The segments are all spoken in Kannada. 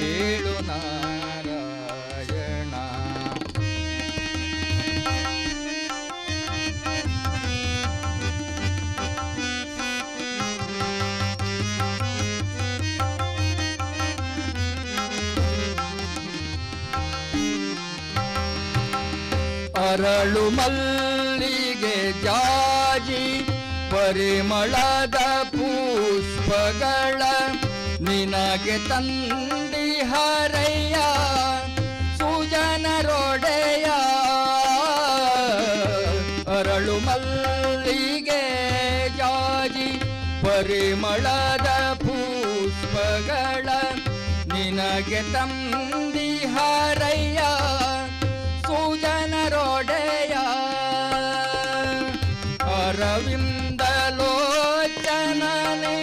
ಏಳು ನಾರಾಯಣ. ಅರಳು ಮಲ್ಲಿಗೆ ಜಾಜಿ ಪರಿಮಳದ ಪುಷ್ಪಗಳ ನಿನಗೆ ತಂದಿ ಹರಯ್ಯ ಸುಜನರೊಡೆಯ. ಅರಳು ಮಲ್ಲಿಗೆ ಜಾಜಿ ಪರಿಮಳದ ಪುಷ್ಪಗಳ ನಿನಗೆ ತಂದಿ ಹರಯ್ಯ ಸುಜನರೊಡೆಯ. ಅರವಿಂದಲೋಚನನೆ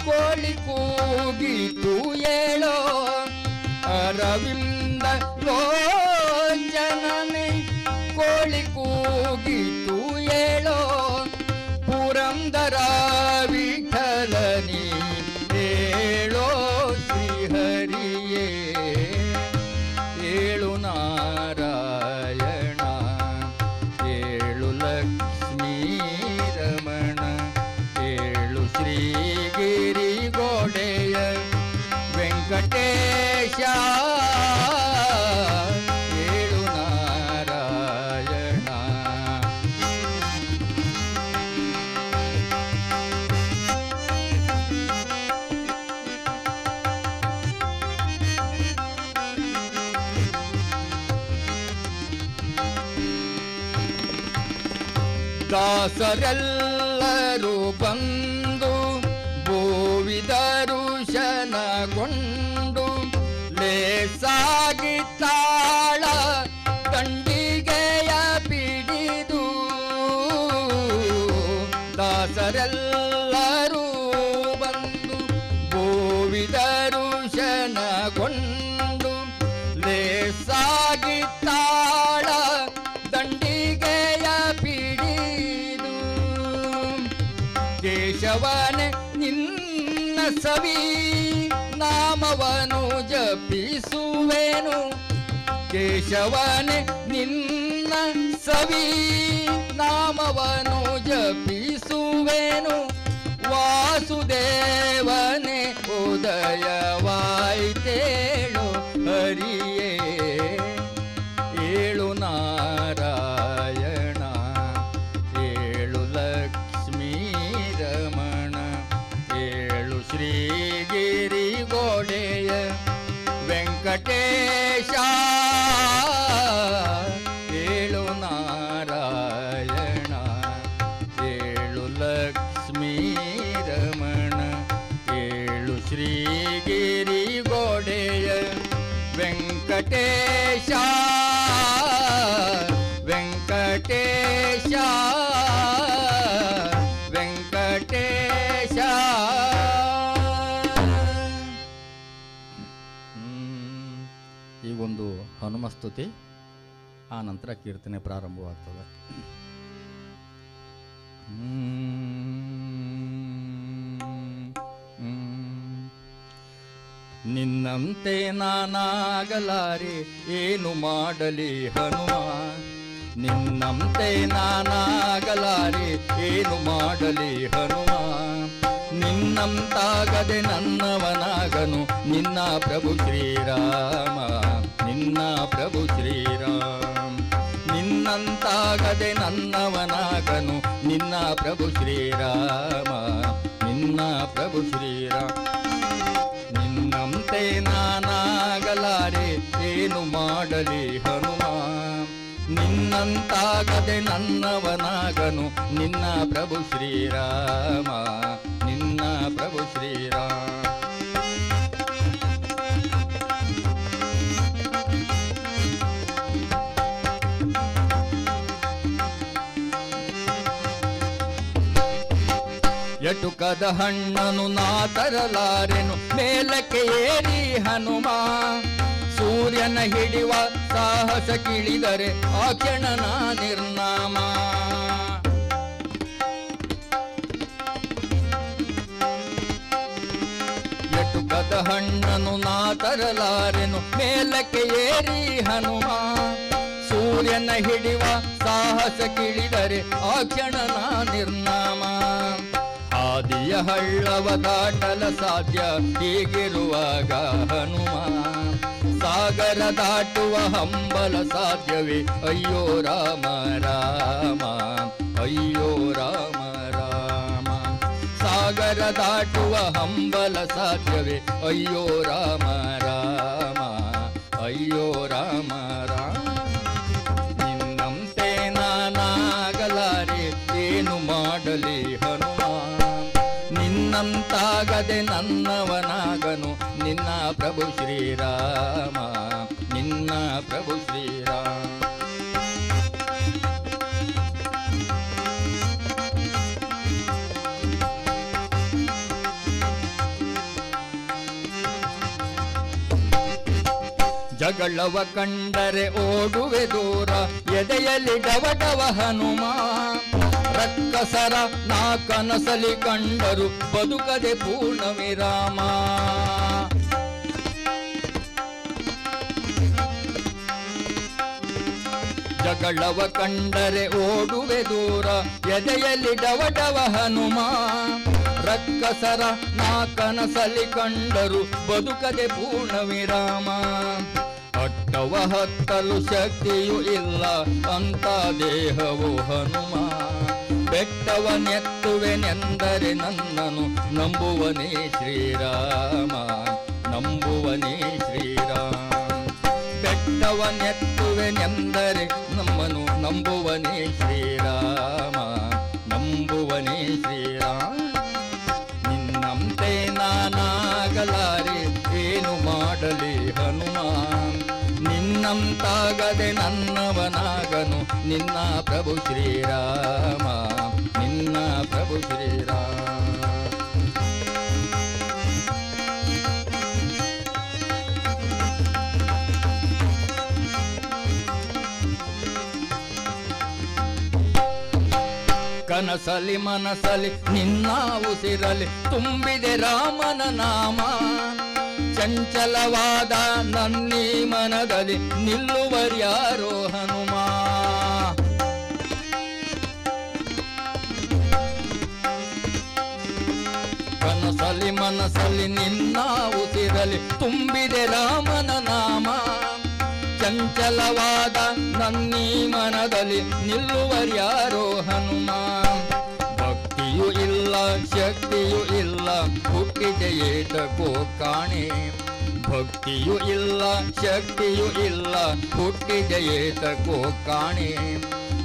ಕೋಳಿ ಕೂಗಿತು ಏಳೋ. ಅರವಿಂದಲೋಚನನೆ ಕೋಳಿ ಕೂಗಿತು ಏಳೋ. ಪುರಂದರ ವಿಠಲನಿ ಏಳೋ ಶ್ರೀಹರಿಯೇ ಏಳು ನಾರಾಯಣ. ಏಳು ಲಕ್ಷ್ಮೀ ರಮಣ ಏಳು ಶ್ರೀಗಿರಿ ಗೋಡೆಯ ವೆಂಕಟೇಶ ಏಳು ನಾರಾಯಣ. ದಾಸರೆಲ್ಲರೂ ಬಂದು ಬೋವಿದರು ಶನಗೊಂಡು ಲೇಸಾಗಿ ತಾಳ ಕಂಡಿಗೆಯ ಪಿಡಿದು. ದಾಸರೆಲ್ಲರೂ ಬಂದು ಬೋವಿದರು ಶನಗೊಂಡು ಲೇಸಾಗಿ ತಾಳ ದಂಡಿಗೆಯ ಪಿಡಿದು. ಕೇಶವನೆ ನಿನ್ನ ಸವಿ ನಾಮವನು ಜಪಿಸುವೆನು. ಕೇಶವನೆ ನಿನ್ನ ಸವಿ ನಾಮವನು ಜಪಿಸುವೆನು. ವಾಸುದೇವನೆ ಉದಯವಾಯಿತೇಳು ಹರಿಯೇ ಏಳು ನಾರಾಯಣ. ಏಳು ಲಕ್ಷ್ಮೀ ರಮಣ ಏಳು ಶ್ರೀಗಿರಿ ಗೋಡೆಯ ವೆಂಕಟೇಶ ಏಳು ನಾರಾಯಣ. ಏಳು ಲಕ್ಷ್ಮೀ ರಮಣ ಏಳು ಶ್ರೀಗಿರಿ ಗೋಡೆಯ ವೆಂಕಟೇಶ ವೆಂಕಟೇಶ ವೆಂಕಟೇಶ. ಈಗೊಂದು ಹನುಮಸ್ತುತಿ, ಆ ನಂತರ ಕೀರ್ತನೆ ಪ್ರಾರಂಭವಾಗ್ತದೆ. ನಿನ್ನಂತೆ ನಾನಾಗಲಾರೆ ಏನು ಮಾಡಲಿ ಹನುಮ. ನಿನ್ನಂತೆ ನಾನಾಗಲಾರೆ ಏನು ಮಾಡಲಿ ಹನುಮ. ನಿನ್ನಂತಾಗದೆ ನನ್ನವನಾಗನು ನಿನ್ನ ಪ್ರಭು ಶ್ರೀರಾಮ. ನಿನ್ನ ಪ್ರಭು ಶ್ರೀರಾಮ. ನಿನ್ನಂತಾಗದೆ ನನ್ನವನಾಗನು ನಿನ್ನ ಪ್ರಭು ಶ್ರೀರಾಮ. ನಿನ್ನ ಪ್ರಭು ಶ್ರೀರಾಮ. ನಿನ್ನಂತೆ ನಾನಾಗಲಾರೆ ಏನು ಮಾಡಲಿ ಹನುಮ. ನಿನ್ನಂತಾಗದೆ ನನ್ನವನಾಗನು ನಿನ್ನ ಪ್ರಭು ಶ್ರೀರಾಮ. ನಿನ್ನ ಪ್ರಭು ಶ್ರೀರಾಮ. ಎಟುಕದ ಹಣ್ಣನು ನಾ ತರಲಾರೆನು ಮೇಲಕ್ಕೆ ಏರಿ ಹನುಮ. ಸೂರ್ಯನ ಹಿಡಿವ ಸಾಹಸ ಕಿಳಿದರೆ ಆ ಕ್ಷಣನ ನಿರ್ನಾಮ. ಹಣ್ಣನು ನಾ ತರಲಾರೆನು ಮೇಲಕ್ಕೆ ಏರಿ ಹನುಮ ಸೂರ್ಯನ ಹಿಡಿವ ಸಾಹಸ ಕಿಳಿದರೆ ಆ ಕ್ಷಣನ ನಿರ್ನಾಮ ಆದಿಯ ಹಳ್ಳವ ದಾಟಲ ಸಾಧ್ಯ ಹೀಗಿರುವಾಗ ಹನುಮ ಸಾಗರ ದಾಟುವ ಹಂಬಲ ಸಾಧ್ಯವೇ ಅಯ್ಯೋ ರಾಮ ರಾಮ ಅಯ್ಯೋ ರಾಮ ರಾಮ ಸಾಗರ ದಾಟುವ ಹಂಬಲ ಸಾಧ್ಯವೇ ಅಯ್ಯೋ ರಾಮ ರಾಮ ಅಯ್ಯೋ ರಾಮ ರಾಮ ನಿನ್ನಂತೆ ನಾನಾಗಲಾರೆ ಏನು ಮಾಡಲಿ ಹನುಮ ನಿನ್ನಂತಾಗದೆ ನನ್ನವನಾಗನು ನಿನ್ನ ಪ್ರಭು ಶ್ರೀರಾಮ ನಿನ್ನ ಪ್ರಭು ಶ್ರೀರಾಮ ಜಗಳವ ಕಂಡರೆ ಓಡುವೆ ದೂರ ಎದೆಯಲ್ಲಿ ಡವಡವ ಹನುಮ ರಕ್ಕಸರ ನಾ ಕನಸಲಿ ಕಂಡರು ಬದುಕದೆ ಪೂರ್ಣ ವಿರಾಮ ಜಗಳವ ಕಂಡರೆ ಓಡುವೆ ದೂರ ಎದೆಯಲ್ಲಿ ಡವಡವ ಹನುಮ ರಕ್ಕಸರ ನಾ ಕನಸಲಿ ಕಂಡರು ಬದುಕದೆ ಪೂರ್ಣ ವಿರಾಮ ಅಟ್ಟವ ಹತ್ತಲು ಶಕ್ತಿಯೂ ಇಲ್ಲ ಅಂತ ದೇಹವು ಹನುಮ ಬೆಟ್ಟವನೆತ್ತುವೆನೆಂದರೆ ನನ್ನನು ನಂಬುವನೇ ಶ್ರೀರಾಮ ನಂಬುವನೇ ಶ್ರೀರಾಮ ಬೆಟ್ಟವನೆತ್ತುವೆನೆಂದರೆ ನಮ್ಮನು ನಂಬುವನೇ ಶ್ರೀರಾಮ ನಂಬುವನೇ ಶ್ರೀರಾಮ ನಿನ್ನಂತೆ ನಾನಾಗಲಾರೆ ಏನು ಮಾಡಲಿ ಹನುಮ ನಿನ್ನಂತಾಗದೆ ನನ್ನವನಾಗನು ನಿನ್ನ ಪ್ರಭು ಶ್ರೀರಾಮ ನಿನ್ನ ಪ್ರಭು ಶ್ರೀರಾಮ ಕನಸಲಿ ಮನಸಲಿ ನಿನ್ನ ಉಸಿರಲಿ ತುಂಬಿದೆ ರಾಮನ ನಾಮ ಚಂಚಲವಾದ ನನ್ನೀ ಮನದಲ್ಲಿ ನಿಲ್ಲುವರ್ಯಾರೋ ಹನುಮ ಕನಸಲಿ ಮನಸಲಿ ನಿನ್ನ ಉಸಿರಲಿ ತುಂಬಿದೆ ರಾಮನ ನಾಮ ಚಂಚಲವಾದ ನನ್ನೀ ಮನದಲ್ಲಿ ನಿಲ್ಲುವರ್ಯಾರೋ ಹನುಮ ಭಕ್ತಿಯೂ ಇಲ್ಲ ಶಕ್ತಿಯೂ ಇಲ್ಲ ಹುಟ್ಟಿದೆ ಏತಕೋ ಕಾಣೆ ಭಕ್ತಿಯೂ ಇಲ್ಲ ಶಕ್ತಿಯೂ ಇಲ್ಲ ಹುಟ್ಟಿದೆ ಏತಕೋ ಕಾಣೆ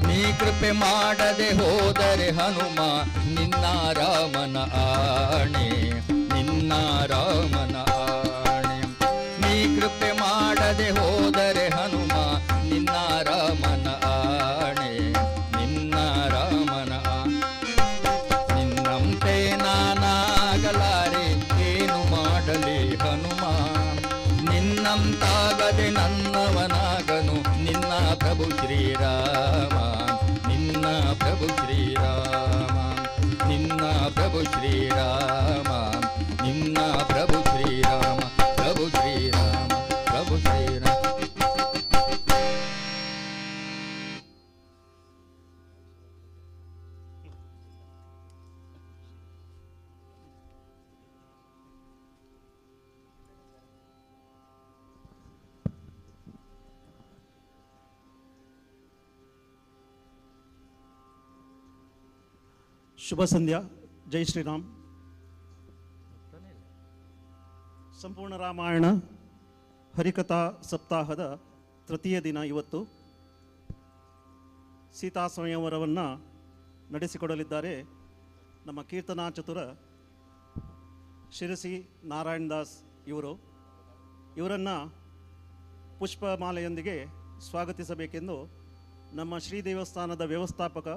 ನೀ ಕೃಪೆ ಮಾಡದೆ ಹೋದರೆ ಹನುಮ ನಿನ್ನ ರಾಮನ ಆಣೆ ನಿನ್ನ ರಾಮನ ಆಣೆ ನೀ ಕೃಪೆ ಮಾಡದೆ ಹೋದರೆ ಹನುಮ ನಿನ್ನ ರಾಮನ ಆಣೆ ನಿನ್ನ ರಾಮನ ನಿನ್ನಂತೆ ನಾನಾಗಲಾರೆ ಏನು ಮಾಡಲಿ ಹನುಮ ನಿನ್ನಂತಾಗದೆ ನನ್ನವನಾಗನು ನಿನ್ನ ಪ್ರಭು ಶ್ರೀರಾಮ ನಿನ್ನ ಪ್ರಭು ಶ್ರೀರಾಮ ನಿನ್ನ ಪ್ರಭು ಶ್ರೀರಾಮ ನಿನ್ನ ಪ್ರಭು ಶ್ರೀರಾಮ ಪ್ರಭು ಶ್ರೀರಾಮ ಪ್ರಭು ಶ್ರೀರಾಮ ಶುಭ ಸಂಧ್ಯಾ. ಜೈ ಶ್ರೀರಾಮ್. ಸಂಪೂರ್ಣ ರಾಮಾಯಣ ಹರಿಕಥಾ ಸಪ್ತಾಹದ ತೃತೀಯ ದಿನ ಇವತ್ತು. ಸೀತಾ ಸಂಯವರವನ್ನು ನಡೆಸಿಕೊಡಲಿದ್ದಾರೆ ನಮ್ಮ ಕೀರ್ತನಾ ಚತುರ ಶಿರಸಿ ನಾರಾಯಣ್ ದಾಸ್ ಇವರನ್ನು ಪುಷ್ಪಮಾಲೆಯೊಂದಿಗೆ ಸ್ವಾಗತಿಸಬೇಕೆಂದು ನಮ್ಮ ಶ್ರೀ ದೇವಸ್ಥಾನದ ವ್ಯವಸ್ಥಾಪಕ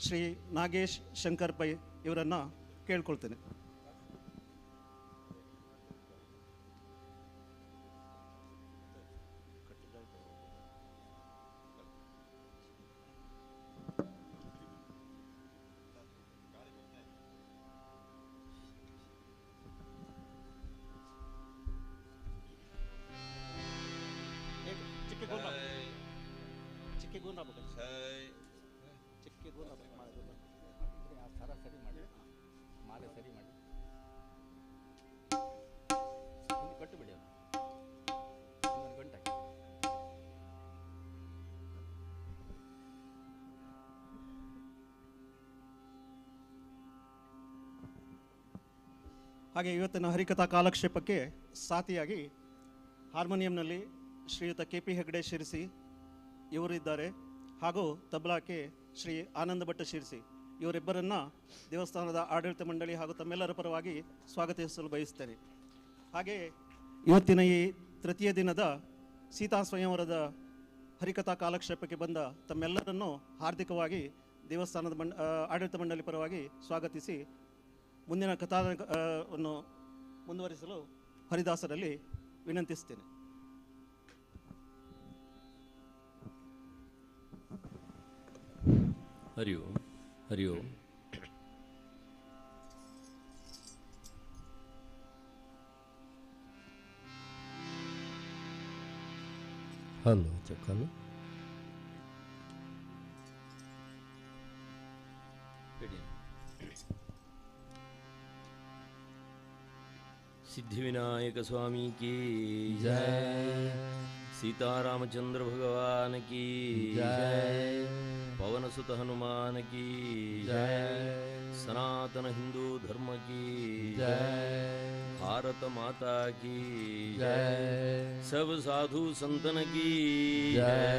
ಶ್ರೀ ನಾಗೇಶ್ ಶಂಕರ್ ಪೈ ಇವರನ್ನು ಕೇಳ್ಕೊಳ್ತೇನೆ. ಸರಿ ಮಾಡಿ, ಮಾಲೆ ಸರಿ ಮಾಡಿ ಕಟ್ಟು ಬಿಡಿ ಗಂಟಾಕಿ. ಹಾಗೆ ಇವತ್ತಿನ ಹರಿಕಥಾ ಕಾಲಕ್ಷೇಪಕ್ಕೆ ಸಾಥಿಯಾಗಿ ಹಾರ್ಮೋನಿಯಂನಲ್ಲಿ ಶ್ರೀಯುತ KP ಹೆಗ್ಡೆ ಶಿರಸಿ ಇವರು ಇದ್ದಾರೆ, ಹಾಗೂ ತಬಲಾಕ್ಕೆ ಶ್ರೀ ಆನಂದ ಭಟ್ ಶಿರಸಿ ಇವರಿಬ್ಬರನ್ನು ದೇವಸ್ಥಾನದ ಆಡಳಿತ ಮಂಡಳಿ ಹಾಗೂ ತಮ್ಮೆಲ್ಲರ ಪರವಾಗಿ ಸ್ವಾಗತಿಸಲು ಬಯಸ್ತೇನೆ. ಹಾಗೆ ಇವತ್ತಿನ ಈ ತೃತೀಯ ದಿನದ ಸೀತಾ ಸ್ವಯಂವರದ ಹರಿಕಥಾ ಕಾಲಕ್ಷೇಪಕ್ಕೆ ಬಂದ ತಮ್ಮೆಲ್ಲರನ್ನು ಹಾರ್ದಿಕವಾಗಿ ದೇವಸ್ಥಾನದ ಆಡಳಿತ ಮಂಡಳಿ ಪರವಾಗಿ ಸ್ವಾಗತಿಸಿ ಮುಂದಿನ ಕಥಾವನ್ನು ಮುಂದುವರಿಸಲು ಹರಿದಾಸರಲ್ಲಿ ವಿನಂತಿಸ್ತೇನೆ. ಹರಿ ಓಂ ಹರಿ ಓಂ. ಹಲೋ ಚಕ್ಕಲು सिद्धिविनायक स्वामी की जय, सीतारामचंद्र भगवान की जय, पवन सुत हनुमान की जय, सनातन हिंदू धर्म की जय, भारत माता की जय, सब साधु संतन की जय,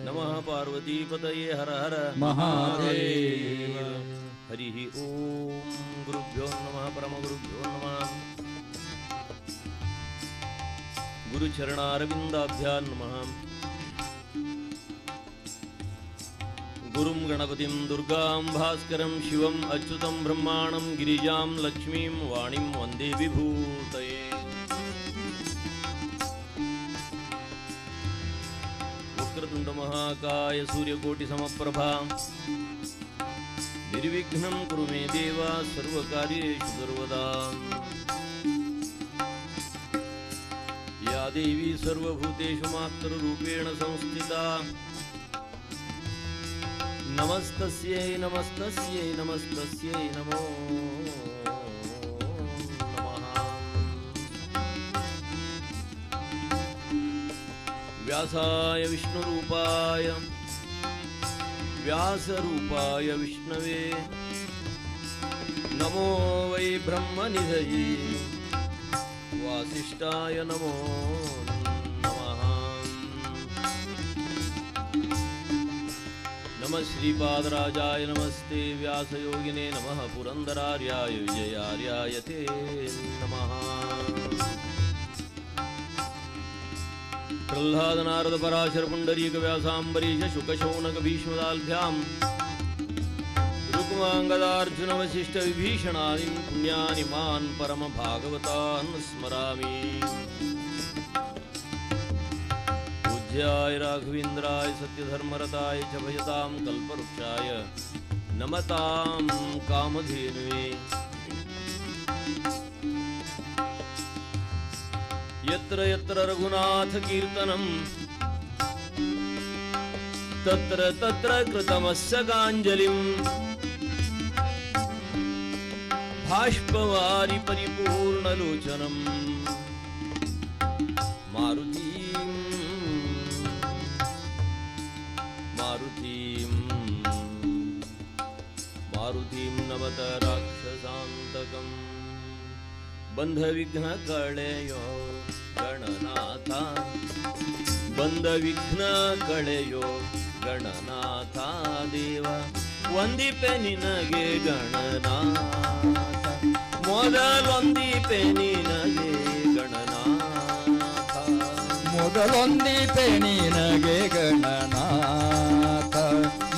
नमः पार्वती पतये हर हर महादेव. हरि ओम. गुरुभ्यो नमः. परम गुरुभ्यो नमः. गुरुचरणारविन्दाभ्यां नमः. गुरुं गणपतिं दुर्गां भास्करं शिवम् अच्युतं ब्रह्माणं गिरिजां लक्ष्मीं वाणीं वन्दे विभूतये. वक्रतुण्ड महाकाय सूर्यकोटिसमप्रभा निर्विघ्नं कुरु मे देव सर्वकार्येषु सर्वदा. या देवी सर्वभूतेषु मातृरूपेण संस्थिता नमस्तस्यै नमस्तस्यै नमस्तस्यै नमो नमः. व्यासाय विष्णुरूपाय व्यासरूपाय विष्णवे नमो वै ब्रह्मनिधये वासिष्ठाय नमो नमः. नमः श्रीपादराजाय नमस्ते व्यासयोगिने नमः पुरन्दरार्याय विजयार्याय ते नमः. प्रह्लाद नारद पराशर पुंडरीक व्यासाम्बरीश शुकशौनक भीष्मदाल्भ्यां रुक्माङ्गदार्जुन वसिष्ठ विभीषणानि पुण्यानि मान् परम भागवतान् स्मरामि. पूज्याय राघवेन्द्राय सत्यधर्मरताय च भजतां कल्पवृक्षाय नमतां कामधेनुवे. यत्र यत्र रघुनाथ कीर्तनं तत्र तत्र कृतमस्य गाञ्जलिं भाष्पवारि परिपूर्णलोचनं मारुतिं नमत राक्षसान्तकम्. बंध विघ्न कಳೆಯೋ ಗಣನಾಥ, ಬಂಧ ವಿಘ್ನ ಕಳೆಯೋ ಗಣನಾಥ ದೇವ, ವಂದಿಪೆ ನಿನಗೆ ಗಣನಾಥ, ಮೊದಲೊಂದಿಪೆ ನಿನಗೆ ಗಣನಾಥ, ಮೊದಲೊಂದಿಪೆ ನಿನಗೆ ಗಣನಾಥ,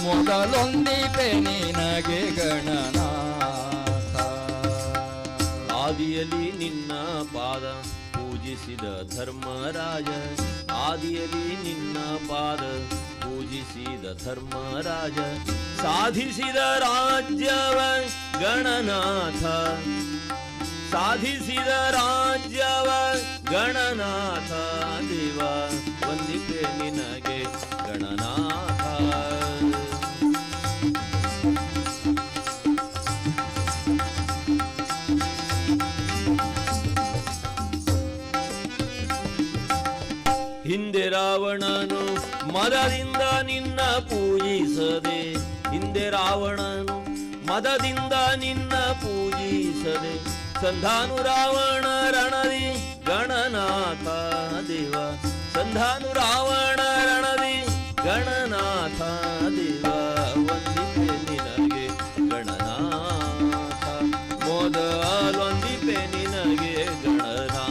ಮೊದಲೊಂದಿಪೆ ನಿನಗೆ ಗಣನಾಥ. ಆದಿಯಲ್ಲಿ ನಿನ್ನ ಪಾದ ಪೂಜಿಸಿದ ಧರ್ಮರಾಜ, ಆದಿಯಲ್ಲಿ ನಿನ್ನ ಪಾದ ಪೂಜಿಸಿದ ಧರ್ಮರಾಜ, ಸಾಧಿಸಿದ ರಾಜ್ಯವ ಗಣನಾಥ, ಸಾಧಿಸಿದ ರಾಜ್ಯವ ಗಣನಾಥ ದೇವ, ವಂದಿಪೆ ನಿನಗೆ ಗಣನಾಥ ರಾವಣನು ಮದದಿಂದ ನಿನ್ನ ಪೂಜಿಸದೆ, ಹಿಂದೆ ರಾವಣನು ಮದದಿಂದ ನಿನ್ನ ಪೂಜಿಸದೆ, ಸಂಧಾನು ರಾವಣ ರಣದಿ ಗಣನಾಥ ದೇವ, ಸಂಧಾನು ರಾವಣ ರಣದಿ ಗಣನಾಥ ದೇವ, ವಂದಿಪೆ ನಿನಗೆ ಗಣನಾಥ, ಮೊದಲೊಂದಿಪೆ ನಿನಗೆ ಗಣನಾಥ.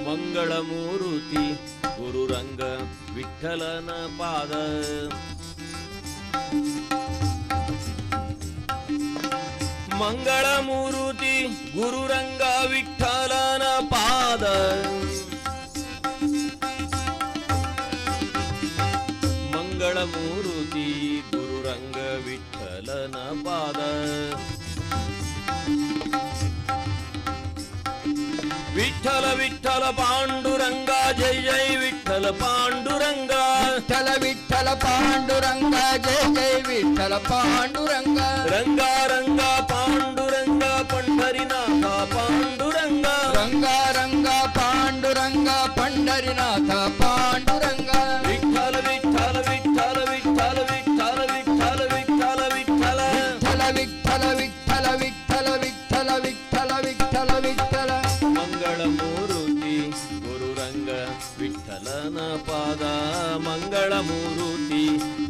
ಮಂಗಳಮೂರುತಿ ಗುರುರಂಗ ವಿಠಲನ ಪಾದ, ಮಂಗಳಮೂರುತಿ ಗುರುರಂಗ ವಿಠಲನ ಪಾದ, ಮಂಗಳಮೂರುತಿ ಗುರುರಂಗ ವಿಠಲನ ಪಾದ, ವಿಠಲ ವಿಠಲ ಪಾಂಡುರಂಗ ಜೈ ಜೈ ವಿಠಲ ಪಾಂಡುರಂಗ, ವಿಠಲ ವಿಠಲ ಪಾಂಡುರಂಗ ಜಯ ಜಯ ವಿಠಲ ಪಾಂಡುರಂಗ, ರಂಗ ರಂಗ ಪಾಂಡುರಂಗ ಪಂಡರಿನಾಥ ಪಾಂಡುರಂಗ, ರಂಗ ರಂಗ ಪಾಂಡುರಂಗ ಪಂಡರಿನಾಥ ಪಾಂಡುರಂಗ, ವಿಠಲ ವಿಠಲ ವಿಠಲ ವಿಠಲ ವಿಠಲ ವಿಠಲ ವಿಠಲ ವಿಠಲ ವಿಠಲ ವಿಠಲ ವಿಠಲ ವಿಠಲ ವಿಠಲ ವಿಠಲ ವಿಠಲ ವಿಠಲ, ಮಂಗಳಮೂರುತಿ ಗುರುರಂಗ ವಿಠಲನ ಪಾದ, ಮಂಗಳಮೂರುತಿ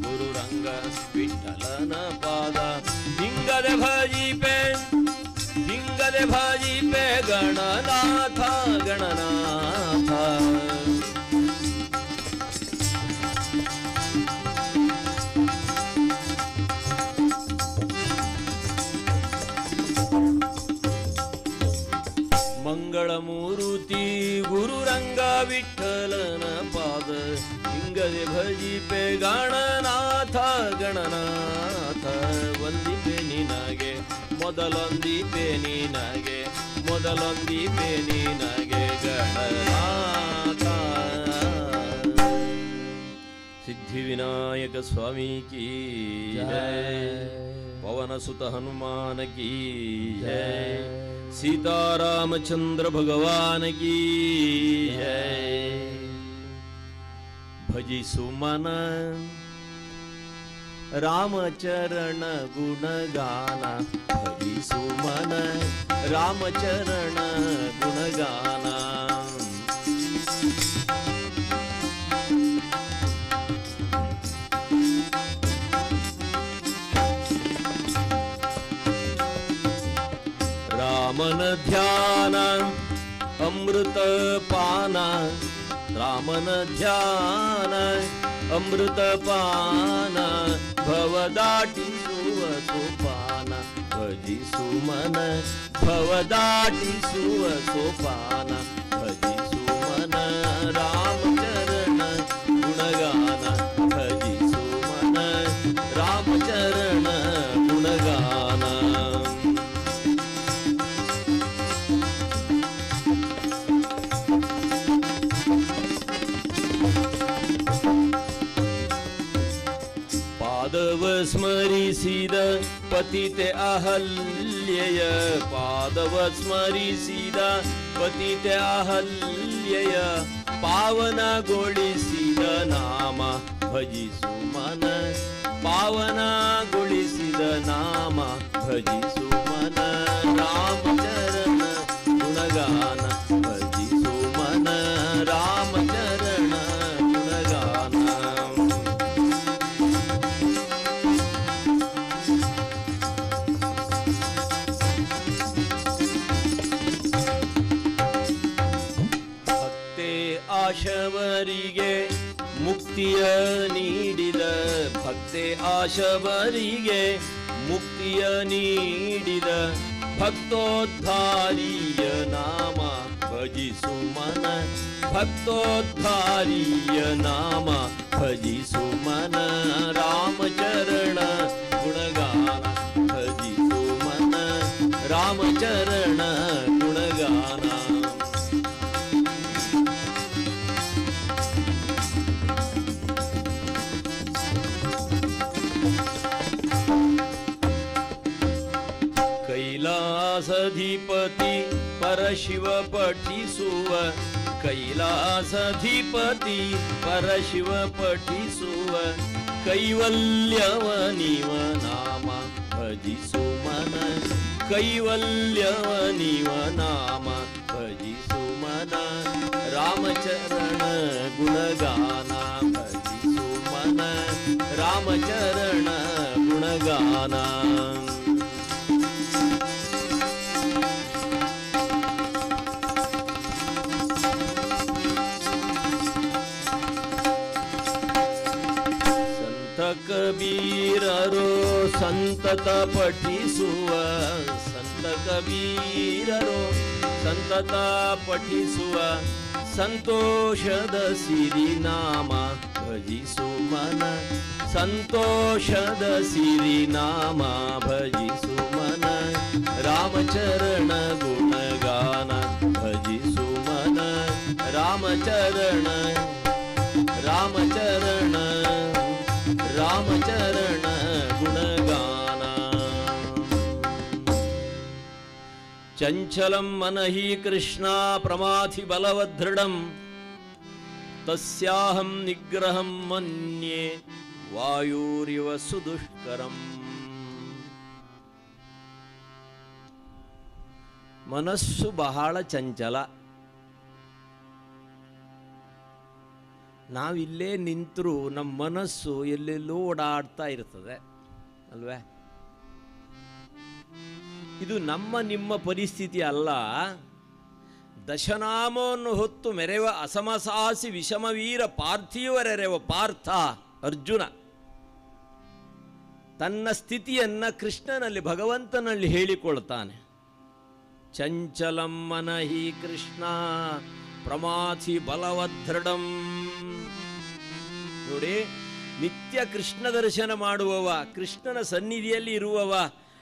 ಗುರುರಂಗ ವಿಠಲನ ಪಾದ, ಹಿಂಗದೆ ಭಜಿಪೆ ಹಿಂಗದೆ ಭಜಿಪೆ ಗಣನಾಥ ಗಣನಾಥ. ಮಂಗಳಮೂರುತಿ ಗುರುರಂಗ ವಿಠಲನ ಪಾದ, ಹಿಂಗದೆ ಭಜಿಪೆ ಗಣನಾಥ ಗಣನಾಥ, ವಂದಿಪೆ ನಿನಗೆ ಮೊದಲೊಂದಿಪೆ ನಿನಗೆ, ಮೊದಲೊಂದಿಪೆ ನಿನಗೆ ಗಣನಾಥ. ಸಿದ್ಧಿವಿನಾಯಕ ಸ್ವಾಮಿ ಕೀ ಜಯ, ಪವನಸುತ ಹನುಮಾನ ಕೀ ಜಯ, सीतारामचंद्र भगवान की जय. भजी सुमन रामचरण गुणगाना, भजी सुमन रामचरण गुणगाना, रामन ध्यान अमृत पाना, रामन ध्यान अमृत पाना, भवदाटी सोपाना, भजी सुमन भवदाटी सोपाना, भजी सुमन रामचरण गुणगाना, भजी सुमन रामचरण गुणगाना. ಪಾದವ ಸ್ಮರಿಸಿದ ಪತಿತೆ ಅಹಲ್ಯೆಯ, ಪಾದವ ಸ್ಮರಿಸಿದ ಪತಿತೆ ಅಹಲ್ಯೆಯ, ಪಾವನಗೊಳಿಸಿದ ನಾಮ ಭಜಿಸು ಮನ, ಪಾವನಗೊಳಿಸಿದ ನಾಮ ಭಜಿಸು ಮನ, ರಾಮಚರಣ ಗುಣಗಾನ ಭಜಿಸು ಮನ, ರಾಮಚರಣ ಗುಣಗಾನ. ಆಶವರಿಗೆ ಮುಕ್ತಿಯ ನೀಡಿದ, ಭಕ್ತೆ ಆಶವರಿಗೆ ಮುಕ್ತಿಯ ನೀಡಿದ, ಭಕ್ತೋದ್ಧಾರಿಯ ನಾಮ ಭಜಿಸು ಮನ, ಭಕ್ತೋದ್ಧಾರಿಯ ನಾಮ ಭಜಿಸು ಮನ, ರಾಮಚರಣ ಗುಣಗಾನ ಭಜಿಸು ಮನ, ರಾಮಚರಣ ಗುಣಗಾನ. ಕೈಲಾಸಾಧಿಪತಿ ಪರಶಿವ ಪಠಿಸುವ ಕೈಲಾಸಾಧಿಪತಿ ಪರಶಿವ ಪಠಿಸುವ ಕೈವಲ್ಯವ ನೀವ ನಾಮ ಭಜಿಸು ಮನ ಕೈವಲ್ಯವ ನೀವ ನಾಮ ಭಜಿಸು ಮನ ರಾಮಚರಣ ಗುಣಗಾನ ಭಜಿಸು ಮನ ರಾಮಚರಣ ಗುಣಗಾನ ಕಬೀರರೋ ಸಂತತ ಪಠಿಸುವ ಸಂತ ಕಬೀರರೋ ಸಂತತ ಪಠಿಸುವ ಸಂತೋಷದ ಸಿರಿನಾಮ ಭಜಿಸು ಮನ ಸಂತೋಷದ ಸಿರಿನಾಮ ಭಜಿಸು ಮನ ರಾಮಚರಣ ಗುಣಗಾನ ಭಜಿಸು ಮನ ರಾಮಚರಣ ರಾಮಚರಣ ರಾಮಚರಣ ಗುಣಗಾನ ಚಂಚಲಂ ಮನಹಿ ಕೃಷ್ಣ ಪ್ರಮಾಥಿ ಬಲವದೃಢಂ ತಸ್ಯಾಹಂ ನಿಗ್ರಹಂ ಮನ್ಯೆ ವಾಯುರಿವ ಸುದುಷ್ಕರಂ. ಮನಸ್ಸು ಬಹಳ ಚಂಚಲ. ನಾವಿಲ್ಲೇ ನಿಂತರೂ ನಮ್ಮ ಮನಸ್ಸು ಎಲ್ಲೆಲ್ಲೋ ಓಡಾಡ್ತಾ ಇರ್ತದೆ ಅಲ್ವೇ? ಇದು ನಮ್ಮ ನಿಮ್ಮ ಪರಿಸ್ಥಿತಿ ಅಲ್ಲ. ದಶನಾಮವನ್ನು ಹೊತ್ತು ಮೆರೆವ ಅಸಮಸಾಸಿ ವಿಷಮವೀರ ಪಾರ್ಥಿವರೆರೆವ ಪಾರ್ಥ ಅರ್ಜುನ ತನ್ನ ಸ್ಥಿತಿಯನ್ನ ಕೃಷ್ಣನಲ್ಲಿ ಭಗವಂತನಲ್ಲಿ ಹೇಳಿಕೊಳ್ತಾನೆ. ಚಂಚಲಂ ಮನಹಿ ಕೃಷ್ಣ ಪ್ರಮಾಥಿ ಬಲವದೃಢಂ. ನೋಡಿ, ನಿತ್ಯ ಕೃಷ್ಣ ದರ್ಶನ ಮಾಡುವವ, ಕೃಷ್ಣನ ಸನ್ನಿಧಿಯಲ್ಲಿ ಇರುವವ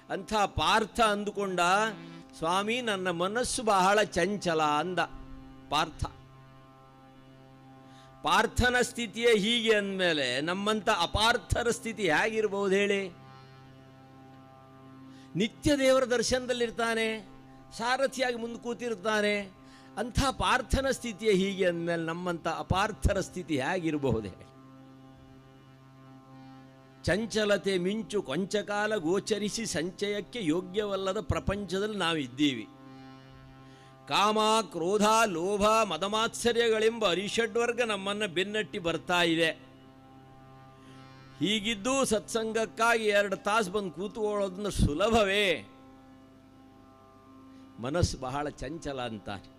ಅಂಥ ಪಾರ್ಥ ಅಂದುಕೊಂಡ, ಸ್ವಾಮಿ ನನ್ನ ಮನಸ್ಸು ಬಹಳ ಚಂಚಲ ಅಂದ ಪಾರ್ಥ. ಪಾರ್ಥನ ಸ್ಥಿತಿಯೇ ಹೀಗೆ ಅಂದಮೇಲೆ ನಮ್ಮಂಥ ಅಪಾರ್ಥರ ಸ್ಥಿತಿ ಹೇಗಿರ್ಬೋದು ಹೇಳಿ? ನಿತ್ಯ ದೇವರ ದರ್ಶನದಲ್ಲಿರ್ತಾನೆ, ಸಾರಥಿಯಾಗಿ ಮುಂದೆ ಕೂತಿರ್ತಾನೆ. ಅಂಥ ಪಾರ್ಥನ ಸ್ಥಿತಿಯೇ ಹೀಗೆ ಅಂದಮೇಲೆ ನಮ್ಮಂಥ ಅಪಾರ್ಥರ ಸ್ಥಿತಿ ಹೇಗಿರಬಹುದೇ? ಚಂಚಲತೆ ಮಿಂಚು ಕೊಂಚಕಾಲ ಗೋಚರಿಸಿ ಸಂಚಯಕ್ಕೆ ಯೋಗ್ಯವಲ್ಲದ ಪ್ರಪಂಚದಲ್ಲಿ ನಾವಿದ್ದೀವಿ. ಕಾಮ, ಕ್ರೋಧ, ಲೋಭ, ಮದಮಾತ್ಸರ್ಯಗಳೆಂಬ ಅರಿಷಡ್ವರ್ಗ ನಮ್ಮನ್ನು ಬೆನ್ನಟ್ಟಿ ಬರ್ತಾ ಇದೆ. ಹೀಗಿದ್ದು ಸತ್ಸಂಗಕ್ಕಾಗಿ 2 ತಾಸು ಬಂದು ಕೂತ್ಕೊಳ್ಳೋದನ್ನ ಸುಲಭವೇ? ಮನಸ್ಸು ಬಹಳ ಚಂಚಲ ಅಂತಾರೆ.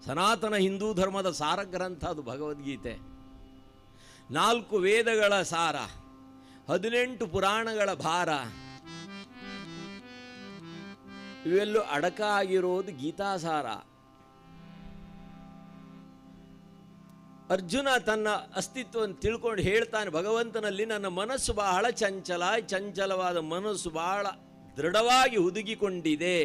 ಸನಾತನ ಹಿಂದೂ ಧರ್ಮದ ಸಾರ ಗ್ರಂಥ ಅದು ಭಗವದ್ಗೀತೆ. 4 ವೇದಗಳ ಸಾರ, 18 ಪುರಾಣಗಳ ಭಾರ, ಇವೆಲ್ಲೂ ಅಡಕ ಆಗಿರೋದು ಗೀತಾಸಾರ. ಅರ್ಜುನ ತನ್ನ ಅಸ್ತಿತ್ವವನ್ನು ತಿಳ್ಕೊಂಡು ಹೇಳ್ತಾನೆ ಭಗವಂತನಲ್ಲಿ, ನನ್ನ ಮನಸ್ಸು ಬಹಳ ಚಂಚಲ, ಚಂಚಲವಾದ ಮನಸ್ಸು ಬಹಳ ದೃಢವಾಗಿ ಹುದುಗಿಕೊಂಡಿದೆ.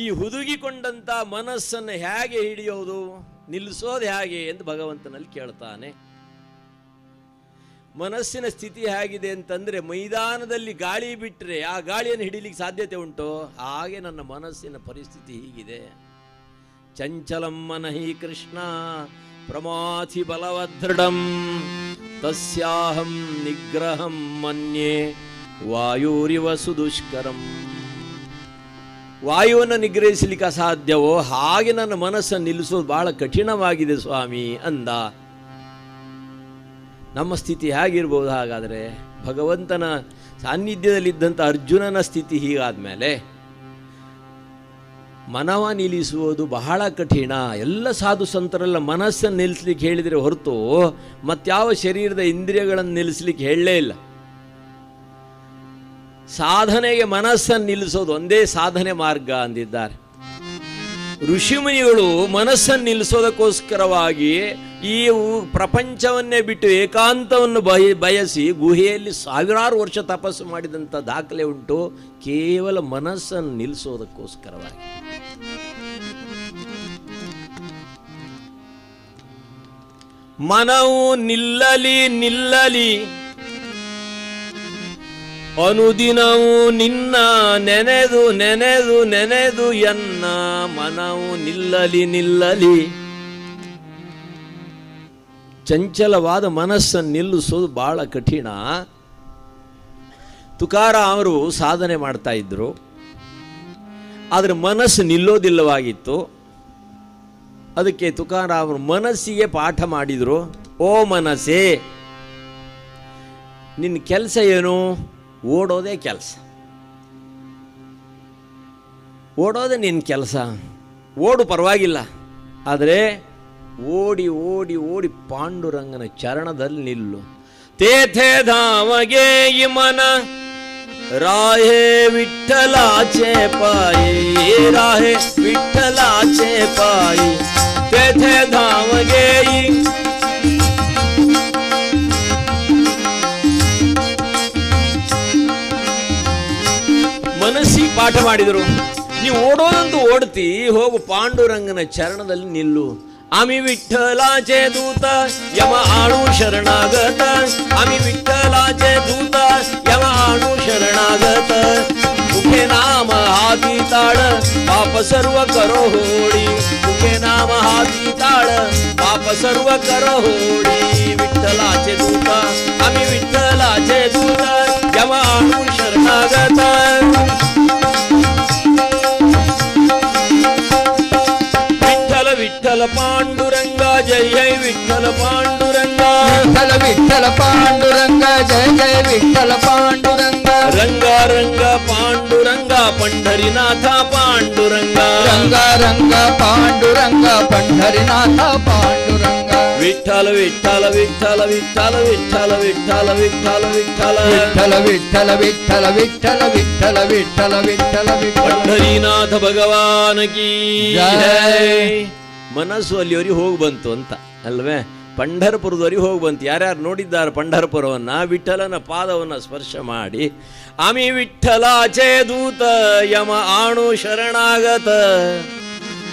ಈ ಹುದುಗಿಕೊಂಡಂಥ ಮನಸ್ಸನ್ನು ಹೇಗೆ ಹಿಡಿಯೋದು, ನಿಲ್ಲಿಸೋದು ಹೇಗೆ ಎಂದು ಭಗವಂತನಲ್ಲಿ ಕೇಳ್ತಾನೆ. ಮನಸ್ಸಿನ ಸ್ಥಿತಿ ಹೇಗಿದೆ ಅಂತಂದರೆ, ಮೈದಾನದಲ್ಲಿ ಗಾಳಿ ಬಿಟ್ಟರೆ ಆ ಗಾಳಿಯನ್ನು ಹಿಡಿಲಿಕ್ಕೆ ಸಾಧ್ಯತೆ ಉಂಟು? ಹಾಗೆ ನನ್ನ ಮನಸ್ಸಿನ ಪರಿಸ್ಥಿತಿ ಹೀಗಿದೆ. ಚಂಚಲಂ ಮನಹಿ ಕೃಷ್ಣ ಪ್ರಮಾಥಿ ಬಲವದೃಢಂ ತಸ್ಯಾಹಂ ನಿಗ್ರಹಂ ಮನ್ಯೆ ವಾಯುರಿವ ಸುದುಷ್ಕರಂ. ವಾಯುವನ್ನು ನಿಗ್ರಹಿಸಲಿಕ್ಕೆ ಅಸಾಧ್ಯವೋ ಹಾಗೆ ನನ್ನ ಮನಸ್ಸನ್ನು ನಿಲ್ಲಿಸೋದು ಬಹಳ ಕಠಿಣವಾಗಿದೆ ಸ್ವಾಮಿ ಅಂದ. ನಮ್ಮ ಸ್ಥಿತಿ ಹೇಗಿರ್ಬೋದು ಹಾಗಾದರೆ? ಭಗವಂತನ ಸಾನ್ನಿಧ್ಯದಲ್ಲಿದ್ದಂಥ ಅರ್ಜುನನ ಸ್ಥಿತಿ ಹೀಗಾದ್ಮೇಲೆ ಮನವ ನಿಲ್ಲಿಸುವುದು ಬಹಳ ಕಠಿಣ. ಎಲ್ಲ ಸಾಧು ಸಂತರೆಲ್ಲ ಮನಸ್ಸನ್ನು ನಿಲ್ಲಿಸ್ಲಿಕ್ಕೆ ಹೇಳಿದರೆ ಹೊರತು ಮತ್ಯಾವ ಶರೀರದ ಇಂದ್ರಿಯಗಳನ್ನು ನಿಲ್ಲಿಸ್ಲಿಕ್ಕೆ ಹೇಳಲೇ ಇಲ್ಲ. ಸಾಧನೆಗೆ ಮನಸ್ಸನ್ನು ನಿಲ್ಲಿಸೋದು ಒಂದೇ ಸಾಧನೆ ಮಾರ್ಗ ಅಂದಿದ್ದಾರೆ. ಋಷಿಮುನಿಗಳು ಮನಸ್ಸನ್ನು ನಿಲ್ಲಿಸೋದಕ್ಕೋಸ್ಕರವಾಗಿ ಈ ಪ್ರಪಂಚವನ್ನೇ ಬಿಟ್ಟು ಏಕಾಂತವನ್ನು ಬಯಸಿ ಗುಹೆಯಲ್ಲಿ 1000 ವರ್ಷ ತಪಸ್ಸು ಮಾಡಿದಂಥ ದಾಖಲೆ ಉಂಟು, ಕೇವಲ ಮನಸ್ಸನ್ನು ನಿಲ್ಲಿಸೋದಕ್ಕೋಸ್ಕರವಾಗಿ. ಮನವು ನಿಲ್ಲಲಿ ನಿಲ್ಲಲಿ ಅನುದಿನವೂ ನಿನ್ನ ನೆನೆದು ನೆನೆದು ನೆನೆದು ಎನ್ನ ಮನವು ನಿಲ್ಲಲಿ ನಿಲ್ಲಲಿ. ಚಂಚಲವಾದ ಮನಸ್ಸನ್ನು ನಿಲ್ಲಿಸೋದು ಬಹಳ ಕಠಿಣ. ತುಕಾರಾಮ್ ಅವರು ಸಾಧನೆ ಮಾಡ್ತಾ ಇದ್ರು, ಆದರೆ ಮನಸ್ಸು ನಿಲ್ಲೋದಿಲ್ಲವಾಗಿತ್ತು. ಅದಕ್ಕೆ ತುಕಾರಾಮ್ ಅವರು ಮನಸ್ಸಿಗೆ ಪಾಠ ಮಾಡಿದರು. ಓ ಮನಸ್ಸೇ, ನಿನ್ನ ಕೆಲಸ ಏನು? ಓಡೋದೇ ಕೆಲಸ, ಓಡೋದೇ ನಿನ್ನ ಕೆಲಸ. ಓಡು ಪರವಾಗಿಲ್ಲ, ಆದರೆ ಓಡಿ ಓಡಿ ಓಡಿ ಪಾಂಡುರಂಗನ ಚರಣದಲ್ಲಿ ನಿಲ್ಲು. ತೇಥೆ ಧಾಮಗೆ ಈ ಮನ ರಾಹೆ ವಿಠ್ಠಲಾಚೆ ಪಾಯಿ, ರಾಹೆ ವಿಠ್ಠಲಾಚೆ ಪಾಯಿ. ತೇಥೆ ಧಾಮಗೆ ಮನಸ್ಸಿಗೆ ಪಾಠ ಮಾಡಿದರು. ನೀವು ಓಡೋದಂತೂ ಓಡ್ತಿ, ಹೋಗು ಪಾಂಡುರಂಗನ ಚರಣದಲ್ಲಿ ನಿಲ್ಲು. आम्ही विठ्ठलाचे दूत यम आणू शरणागत, आम्ही विठ्ठलाचे दूत यम आणू शरणागत. मुखे नाम हाती ताळ पाप सर्व करो होडी, मुखे नाम हाती ताळ पाप सर्व करो होडी. विठ्ठलाचे दूत आम्ही विठ्ठलाचे दूत यम आणू शरणागत. विठ्ठल पांडुरंगा जय जय विठ्ठल पांडुरंगा, विठ्ठल विठ्ठल पांडुरंगा जय जय विठ्ठल पांडुरंगा. रंगा रंग पांडुरंगा पंढरीनाथा पांडुरंगा, रंगा रंग पांडुरंगा पंढरीनाथा पांडुरंगा. विठ्ठल विठ्ठल विठ्ठल विठ्ठल विठ्ठल विठ्ठल विठ्ठल विठ्ठल विठ्ठल विठ्ठल विठ्ठल विठ्ठल विठ्ठल विठ्ठल विठ्ठल. पंढरीनाथ ಭಗವಾನ್ ಕಿ ಜೈ. ಮನಸ್ಸು ಅಲ್ಲಿವರೆಗೆ ಹೋಗಿ ಬಂತು ಅಂತ ಅಲ್ವೇ? ಪಂಢರಪುರದವರೆಗೆ ಹೋಗಿ ಬಂತು. ಯಾರ್ಯಾರು ನೋಡಿದ್ದಾರೆ ಪಂಢರಪುರವನ್ನ, ವಿಠಲನ ಪಾದವನ್ನು ಸ್ಪರ್ಶ ಮಾಡಿ ಆಮಿ ವಿಠ್ಠಲಾಚೆ ದೂತ ಯಮ ಆಣು ಶರಣಾಗತ.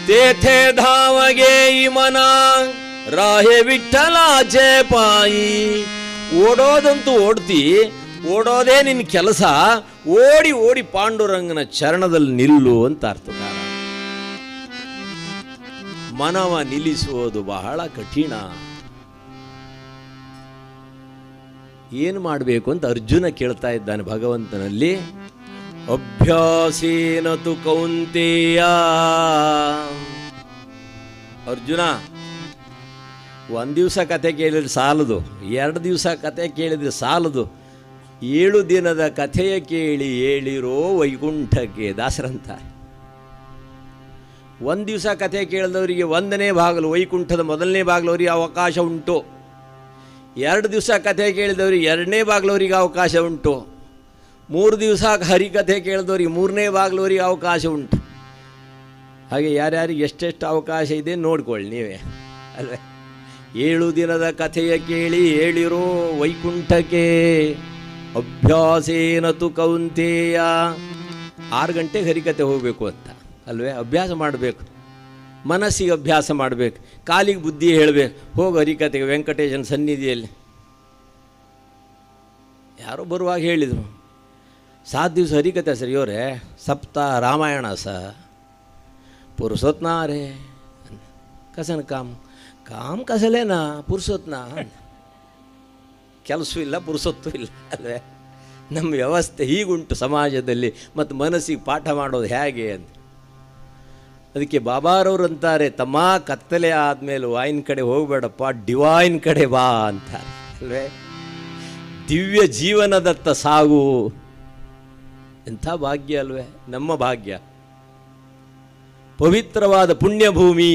ತೇಥೆ ಧಾವಗೆ ಈ ಮನ ರಾಹೆ ವಿಠ್ಠಲಾಚೆ ಪಾಯಿ. ಓಡೋದಂತೂ ಓಡ್ತಿ, ಓಡೋದೇ ನಿನ್ನ ಕೆಲಸ. ಓಡಿ ಓಡಿ ಪಾಂಡುರಂಗನ ಚರಣದಲ್ಲಿ ನಿಲ್ಲು ಅಂತ ಅರ್ಥಕಾರ. ಮನವ ನಿಲ್ಲಿಸುವುದು ಬಹಳ ಕಠಿಣ. ಏನು ಮಾಡಬೇಕು ಅಂತ ಅರ್ಜುನ ಕೇಳ್ತಾ ಇದ್ದಾನೆ ಭಗವಂತನಲ್ಲಿ. ಅಭ್ಯಾಸೇನ ತು ಕೌಂತೆಯ. ಅರ್ಜುನ, ಒಂದು ದಿವಸ ಕತೆ ಕೇಳಿದ್ರೆ ಸಾಲದು, 2 ದಿವಸ ಕತೆ ಕೇಳಿದ್ರೆ ಸಾಲದು, 7 ದಿನದ ಕಥೆಯ ಕೇಳಿ ಹೇಳಿರೋ ವೈಕುಂಠಕ್ಕೆ ದಾಸರಂತಾರೆ. 1 ದಿವಸ ಕಥೆ ಕೇಳಿದವರಿಗೆ 1ನೇ ಬಾಗಿಲು ವೈಕುಂಠದ 1ನೇ ಬಾಗಿಲವರಿಗೆ ಅವಕಾಶ ಉಂಟು. 2 ದಿವಸ ಕಥೆ ಕೇಳಿದವರಿಗೆ 2ನೇ ಬಾಗಿಲವರಿಗೆ ಅವಕಾಶ ಉಂಟು. 3 ದಿವಸ ಹರಿಕಥೆ ಕೇಳಿದವರಿಗೆ 3ನೇ ಬಾಗಿಲವರಿಗೆ ಅವಕಾಶ ಉಂಟು. ಹಾಗೆ ಯಾರ್ಯಾರಿಗೆ ಎಷ್ಟೆಷ್ಟು ಅವಕಾಶ ಇದೆ ನೋಡ್ಕೊಳ್ಳಿ ನೀವೇ ಅಲ್ವೇ. 7 ದಿನದ ಕಥೆಯ ಕೇಳಿ ಹೇಳಿರೋ ವೈಕುಂಠಕ್ಕೆ. ಅಭ್ಯಾಸೇನ ತು ಕೌಂತೆಯ. 6 ಗಂಟೆಗೆ ಹರಿಕತೆ ಹೋಗಬೇಕು ಅಂತ ಅಲ್ವೇ? ಅಭ್ಯಾಸ ಮಾಡಬೇಕು, ಮನಸ್ಸಿಗೆ ಅಭ್ಯಾಸ ಮಾಡಬೇಕು, ಕಾಲಿಗೆ ಬುದ್ಧಿ ಹೇಳಬೇಕು. ಹೋಗು ಹರಿಕತೆಗೆ ವೆಂಕಟೇಶನ ಸನ್ನಿಧಿಯಲ್ಲಿ. ಯಾರೋ ಬರುವಾಗ ಹೇಳಿದರು, 7 ದಿವಸ ಹರಿಕತೆ ಸರ್ ಇವರೇ, ಸಪ್ತಾಹ ರಾಮಾಯಣ ಸ ಪುರುಷೋತ್ನಾ ರೇ ಕಸನ ಕಾಮ್ ಕಸಲೇನಾ ಪುರುಷೋತ್ನ. ಕೆಲಸವೂ ಇಲ್ಲ, ಪುರುಷೊತ್ತು ಇಲ್ಲ ಅಲ್ವೇ? ನಮ್ಮ ವ್ಯವಸ್ಥೆ ಹೀಗುಂಟು ಸಮಾಜದಲ್ಲಿ. ಮತ್ತು ಮನಸ್ಸಿಗೆ ಪಾಠ ಮಾಡೋದು ಹೇಗೆ ಅಂತ. ಅದಕ್ಕೆ ಬಾಬಾರವ್ರು ಅಂತಾರೆ, ತಮ್ಮ ಕತ್ತಲೆ ಆದಮೇಲೆ ವಾಯಿನ ಕಡೆ ಹೋಗಬೇಡಪ್ಪ, ಡಿವೈನ್ ಕಡೆ ಬಾ ಅಂತಾರೆ ಅಲ್ವೇ? ದಿವ್ಯ ಜೀವನದತ್ತ ಸಾಗು. ಎಂಥ ಭಾಗ್ಯ ಅಲ್ವೇ ನಮ್ಮ ಭಾಗ್ಯ. ಪವಿತ್ರವಾದ ಪುಣ್ಯಭೂಮಿ,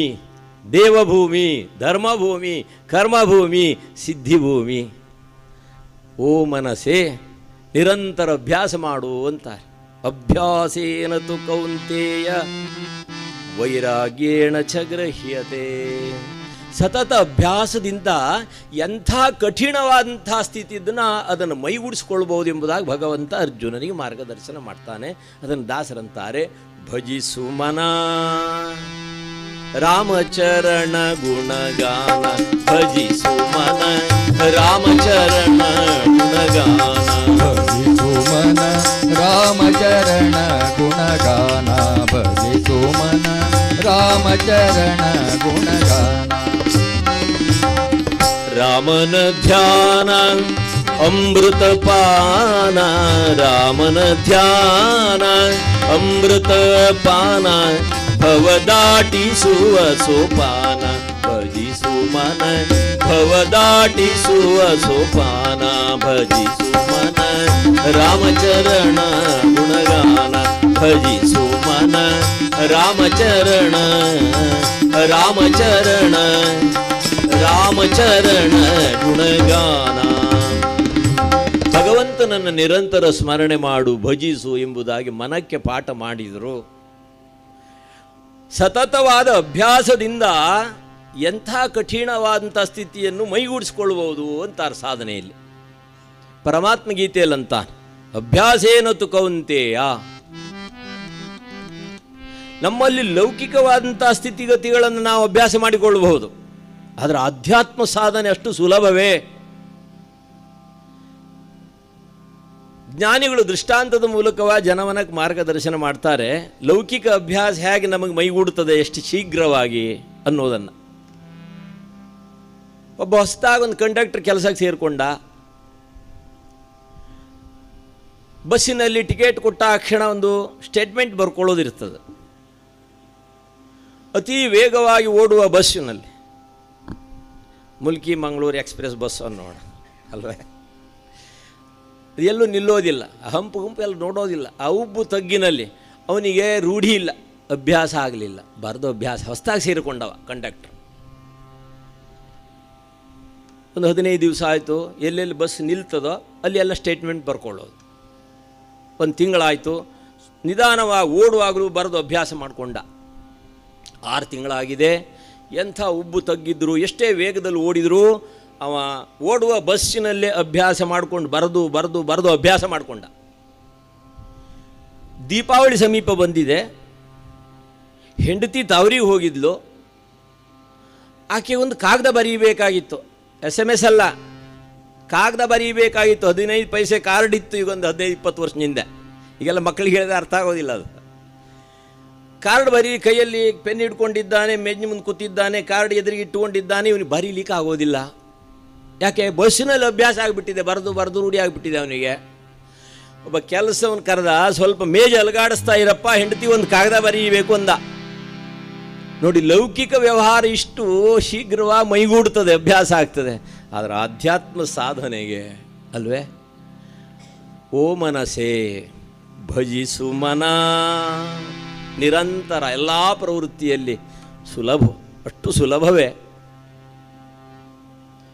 ದೇವಭೂಮಿ, ಧರ್ಮಭೂಮಿ, ಕರ್ಮಭೂಮಿ, ಸಿದ್ಧಿಭೂಮಿ. ಓ ಮನಸ್ಸೇ, ನಿರಂತರ ಅಭ್ಯಾಸ ಮಾಡು ಅಂತಾರೆ. ಅಭ್ಯಾಸೇನ ತು ಕೌಂತೆಯ ವೈರಾಗ್ಯೇಣ ಚ ಗೃಹ್ಯತೆ. ಸತತ ಅಭ್ಯಾಸದಿಂದ ಎಂಥ ಕಠಿಣವಾದಂಥ ಸ್ಥಿತಿ ಇದನ್ನು ಅದನ್ನು ಮೈಗೂಡಿಸ್ಕೊಳ್ಬೋದು ಎಂಬುದಾಗಿ ಭಗವಂತ ಅರ್ಜುನನಿಗೆ ಮಾರ್ಗದರ್ಶನ ಮಾಡ್ತಾನೆ. ಅದನ್ನು ದಾಸರಂತಾರೆ, ಭಜಿಸು ಮನ ರಾಮಚರಣ ಗುಣಗಾನ. ಭಜಿಸು ಮನ ರಾಮಚರಣ ಗುಣಗಾನ. ಭಜಿಸು ಸುಮನ ರಾಮಚರಣ ಗುಣಗಾನ ಭಜಿಸು ಮನ ರಾಮಚರಣ ಗುಣಗಾನ. ರಾಮನ ಧ್ಯಾನ ಅಮೃತ ಪಾನ, ರಾಮನ ಧ್ಯಾನ ಅಮೃತ ಪಾನ, ಭವದಾಟಿಸುವ ಸೋಪಾನ ಭಜಿಸು ಮನ, ಭವದಾಟಿಸುವ ಸೋಪಾನ ಭಜಿಸು ಮನ, ರಾಮಚರಣ ಗುಣಗಾನ ಭಜಿಸು ಮನ, ರಾಮಚರಣ ರಾಮಚರಣ ರಾಮಚರಣ ಗುಣಗಾನ. ಭಗವಂತನನ್ನು ನಿರಂತರ ಸ್ಮರಣೆ ಮಾಡು, ಭಜಿಸು ಎಂಬುದಾಗಿ ಮನಕ್ಕೆ ಪಾಠ ಮಾಡಿದರು. ಸತತವಾದ ಅಭ್ಯಾಸದಿಂದ ಎಂಥ ಕಠಿಣವಾದಂಥ ಸ್ಥಿತಿಯನ್ನು ಮೈಗೂಡಿಸ್ಕೊಳ್ಬಹುದು ಅಂತಾರೆ ಸಾಧನೆಯಲ್ಲಿ. ಪರಮಾತ್ಮ ಗೀತೆಯಲ್ಲಂತ ಅಭ್ಯಾಸೇನತು ಕೌಂತೆಯ. ನಮ್ಮಲ್ಲಿ ಲೌಕಿಕವಾದಂಥ ಸ್ಥಿತಿಗತಿಗಳನ್ನು ನಾವು ಅಭ್ಯಾಸ ಮಾಡಿಕೊಳ್ಳಬಹುದು, ಆದರೆ ಆಧ್ಯಾತ್ಮ ಸಾಧನೆ ಅಷ್ಟು ಸುಲಭವೇ? ಜ್ಞಾನಿಗಳು ದೃಷ್ಟಾಂತದ ಮೂಲಕವಾಗಿ ಜನಮನಕ್ಕೆ ಮಾರ್ಗದರ್ಶನ ಮಾಡ್ತಾರೆ. ಲೌಕಿಕ ಅಭ್ಯಾಸ ಹೇಗೆ ನಮಗೆ ಮೈಗೂಡುತ್ತದೆ ಎಷ್ಟು ಶೀಘ್ರವಾಗಿ ಅನ್ನೋದನ್ನು. ಒಬ್ಬ ಹೊಸದಾಗಿ ಒಂದು ಕಂಡಕ್ಟರ್ ಕೆಲಸಕ್ಕೆ ಸೇರಿಕೊಂಡ. ಬಸ್ಸಿನಲ್ಲಿ ಟಿಕೆಟ್ ಕೊಟ್ಟ ಕ್ಷಣ ಒಂದು ಸ್ಟೇಟ್ಮೆಂಟ್ ಬರ್ಕೊಳ್ಳೋದಿರ್ತದೆ. ಅತಿ ವೇಗವಾಗಿ ಓಡುವ ಬಸ್ಸಿನಲ್ಲಿ, ಮುಲ್ಕಿ ಮಂಗಳೂರು ಎಕ್ಸ್ಪ್ರೆಸ್ ಬಸ್ ಅನ್ನೋಣ ಅಲ್ವೇ, ಎಲ್ಲೂ ನಿಲ್ಲೋದಿಲ್ಲ, ಹಂಪು ಎಲ್ಲ ನೋಡೋದಿಲ್ಲ. ಆ ಉಬ್ಬು ತಗ್ಗಿನಲ್ಲಿ ಅವನಿಗೆ ರೂಢಿ ಇಲ್ಲ, ಅಭ್ಯಾಸ ಆಗಲಿಲ್ಲ, ಬರೆದು ಅಭ್ಯಾಸ ಹೊಸದಾಗಿ ಸೇರಿಕೊಂಡವ ಕಂಡಕ್ಟರ್. ಒಂದು 15 ದಿವಸ ಆಯಿತು, ಎಲ್ಲೆಲ್ಲಿ ಬಸ್ ನಿಲ್ತದೋ ಅಲ್ಲಿ ಎಲ್ಲ ಸ್ಟೇಟ್ಮೆಂಟ್ ಬರ್ಕೊಳ್ಳೋದು. ಒಂದು ತಿಂಗಳಾಯಿತು, ನಿಧಾನವಾಗಿ ಓಡುವಾಗಲೂ ಬರೆದು ಅಭ್ಯಾಸ ಮಾಡಿಕೊಂಡ. 6 ತಿಂಗಳಾಗಿದೆ, ಎಂಥ ಉಬ್ಬು ತಗ್ಗಿದ್ರು, ಎಷ್ಟೇ ವೇಗದಲ್ಲಿ ಓಡಿದರೂ ಅವ ಓಡುವ ಬಸ್ಸಿನಲ್ಲೇ ಅಭ್ಯಾಸ ಮಾಡಿಕೊಂಡು ಬರೆದು ಬರೆದು ಬರೆದು ಅಭ್ಯಾಸ ಮಾಡಿಕೊಂಡ. ದೀಪಾವಳಿ ಸಮೀಪ ಬಂದಿದೆ, ಹೆಂಡತಿ ತವರಿಗೆ ಹೋಗಿದ್ಲು. ಆಕೆ ಒಂದು ಕಾಗದ ಬರೀಬೇಕಾಗಿತ್ತು, SMS ಅಲ್ಲ, ಕಾಗದ ಬರೀಬೇಕಾಗಿತ್ತು. 15 ಪೈಸೆ ಕಾರ್ಡ್ ಇತ್ತು, ಈಗ ಒಂದು 15-20 ವರ್ಷದಿಂದ. ಈಗೆಲ್ಲ ಮಕ್ಕಳಿಗೆ ಹೇಳಿದ್ರೆ ಅರ್ಥ ಆಗೋದಿಲ್ಲ ಅದು. ಕಾರ್ಡ್ ಬರೀ ಕೈಯಲ್ಲಿ ಪೆನ್ ಇಟ್ಕೊಂಡಿದ್ದಾನೆ, ಮೇಜಿನ ಮುಂದೆ ಕೂತಿದ್ದಾನೆ, ಕಾರ್ಡ್ ಎದುರಿಗೆ ಇಟ್ಟುಕೊಂಡಿದ್ದಾನೆ, ಇವನಿಗೆ ಬರೀಲಿಕ್ಕೆ ಆಗೋದಿಲ್ಲ. ಯಾಕೆ? ಬಸ್ಸಿನಲ್ಲಿ ಅಭ್ಯಾಸ ಆಗಿಬಿಟ್ಟಿದೆ, ಬರೆದು ಬರೆದು ರೂಢಿ ಆಗಿಬಿಟ್ಟಿದೆ ಅವನಿಗೆ. ಒಬ್ಬ ಕೆಲಸವನ್ನು ಕರೆದ, ಸ್ವಲ್ಪ ಮೇಜು ಅಲಗಾಡಿಸ್ತಾ ಇರಪ್ಪ, ಹೆಂಡತಿ ಒಂದು ಕಾಗದ ಬರೀಬೇಕು ಅಂದ. ನೋಡಿ, ಲೌಕಿಕ ವ್ಯವಹಾರ ಇಷ್ಟು ಶೀಘ್ರವಾಗಿ ಮೈಗೂಡುತ್ತದೆ, ಅಭ್ಯಾಸ ಆಗ್ತದೆ. ಆದರೆ ಆಧ್ಯಾತ್ಮ ಸಾಧನೆಗೆ ಅಲ್ವೇ, ಓ ಮನಸ್ಸೇ ಭಜಿಸು ಮನ, ನಿರಂತರ ಎಲ್ಲ ಪ್ರವೃತ್ತಿಯಲ್ಲಿ ಸುಲಭ, ಅಷ್ಟು ಸುಲಭವೇ.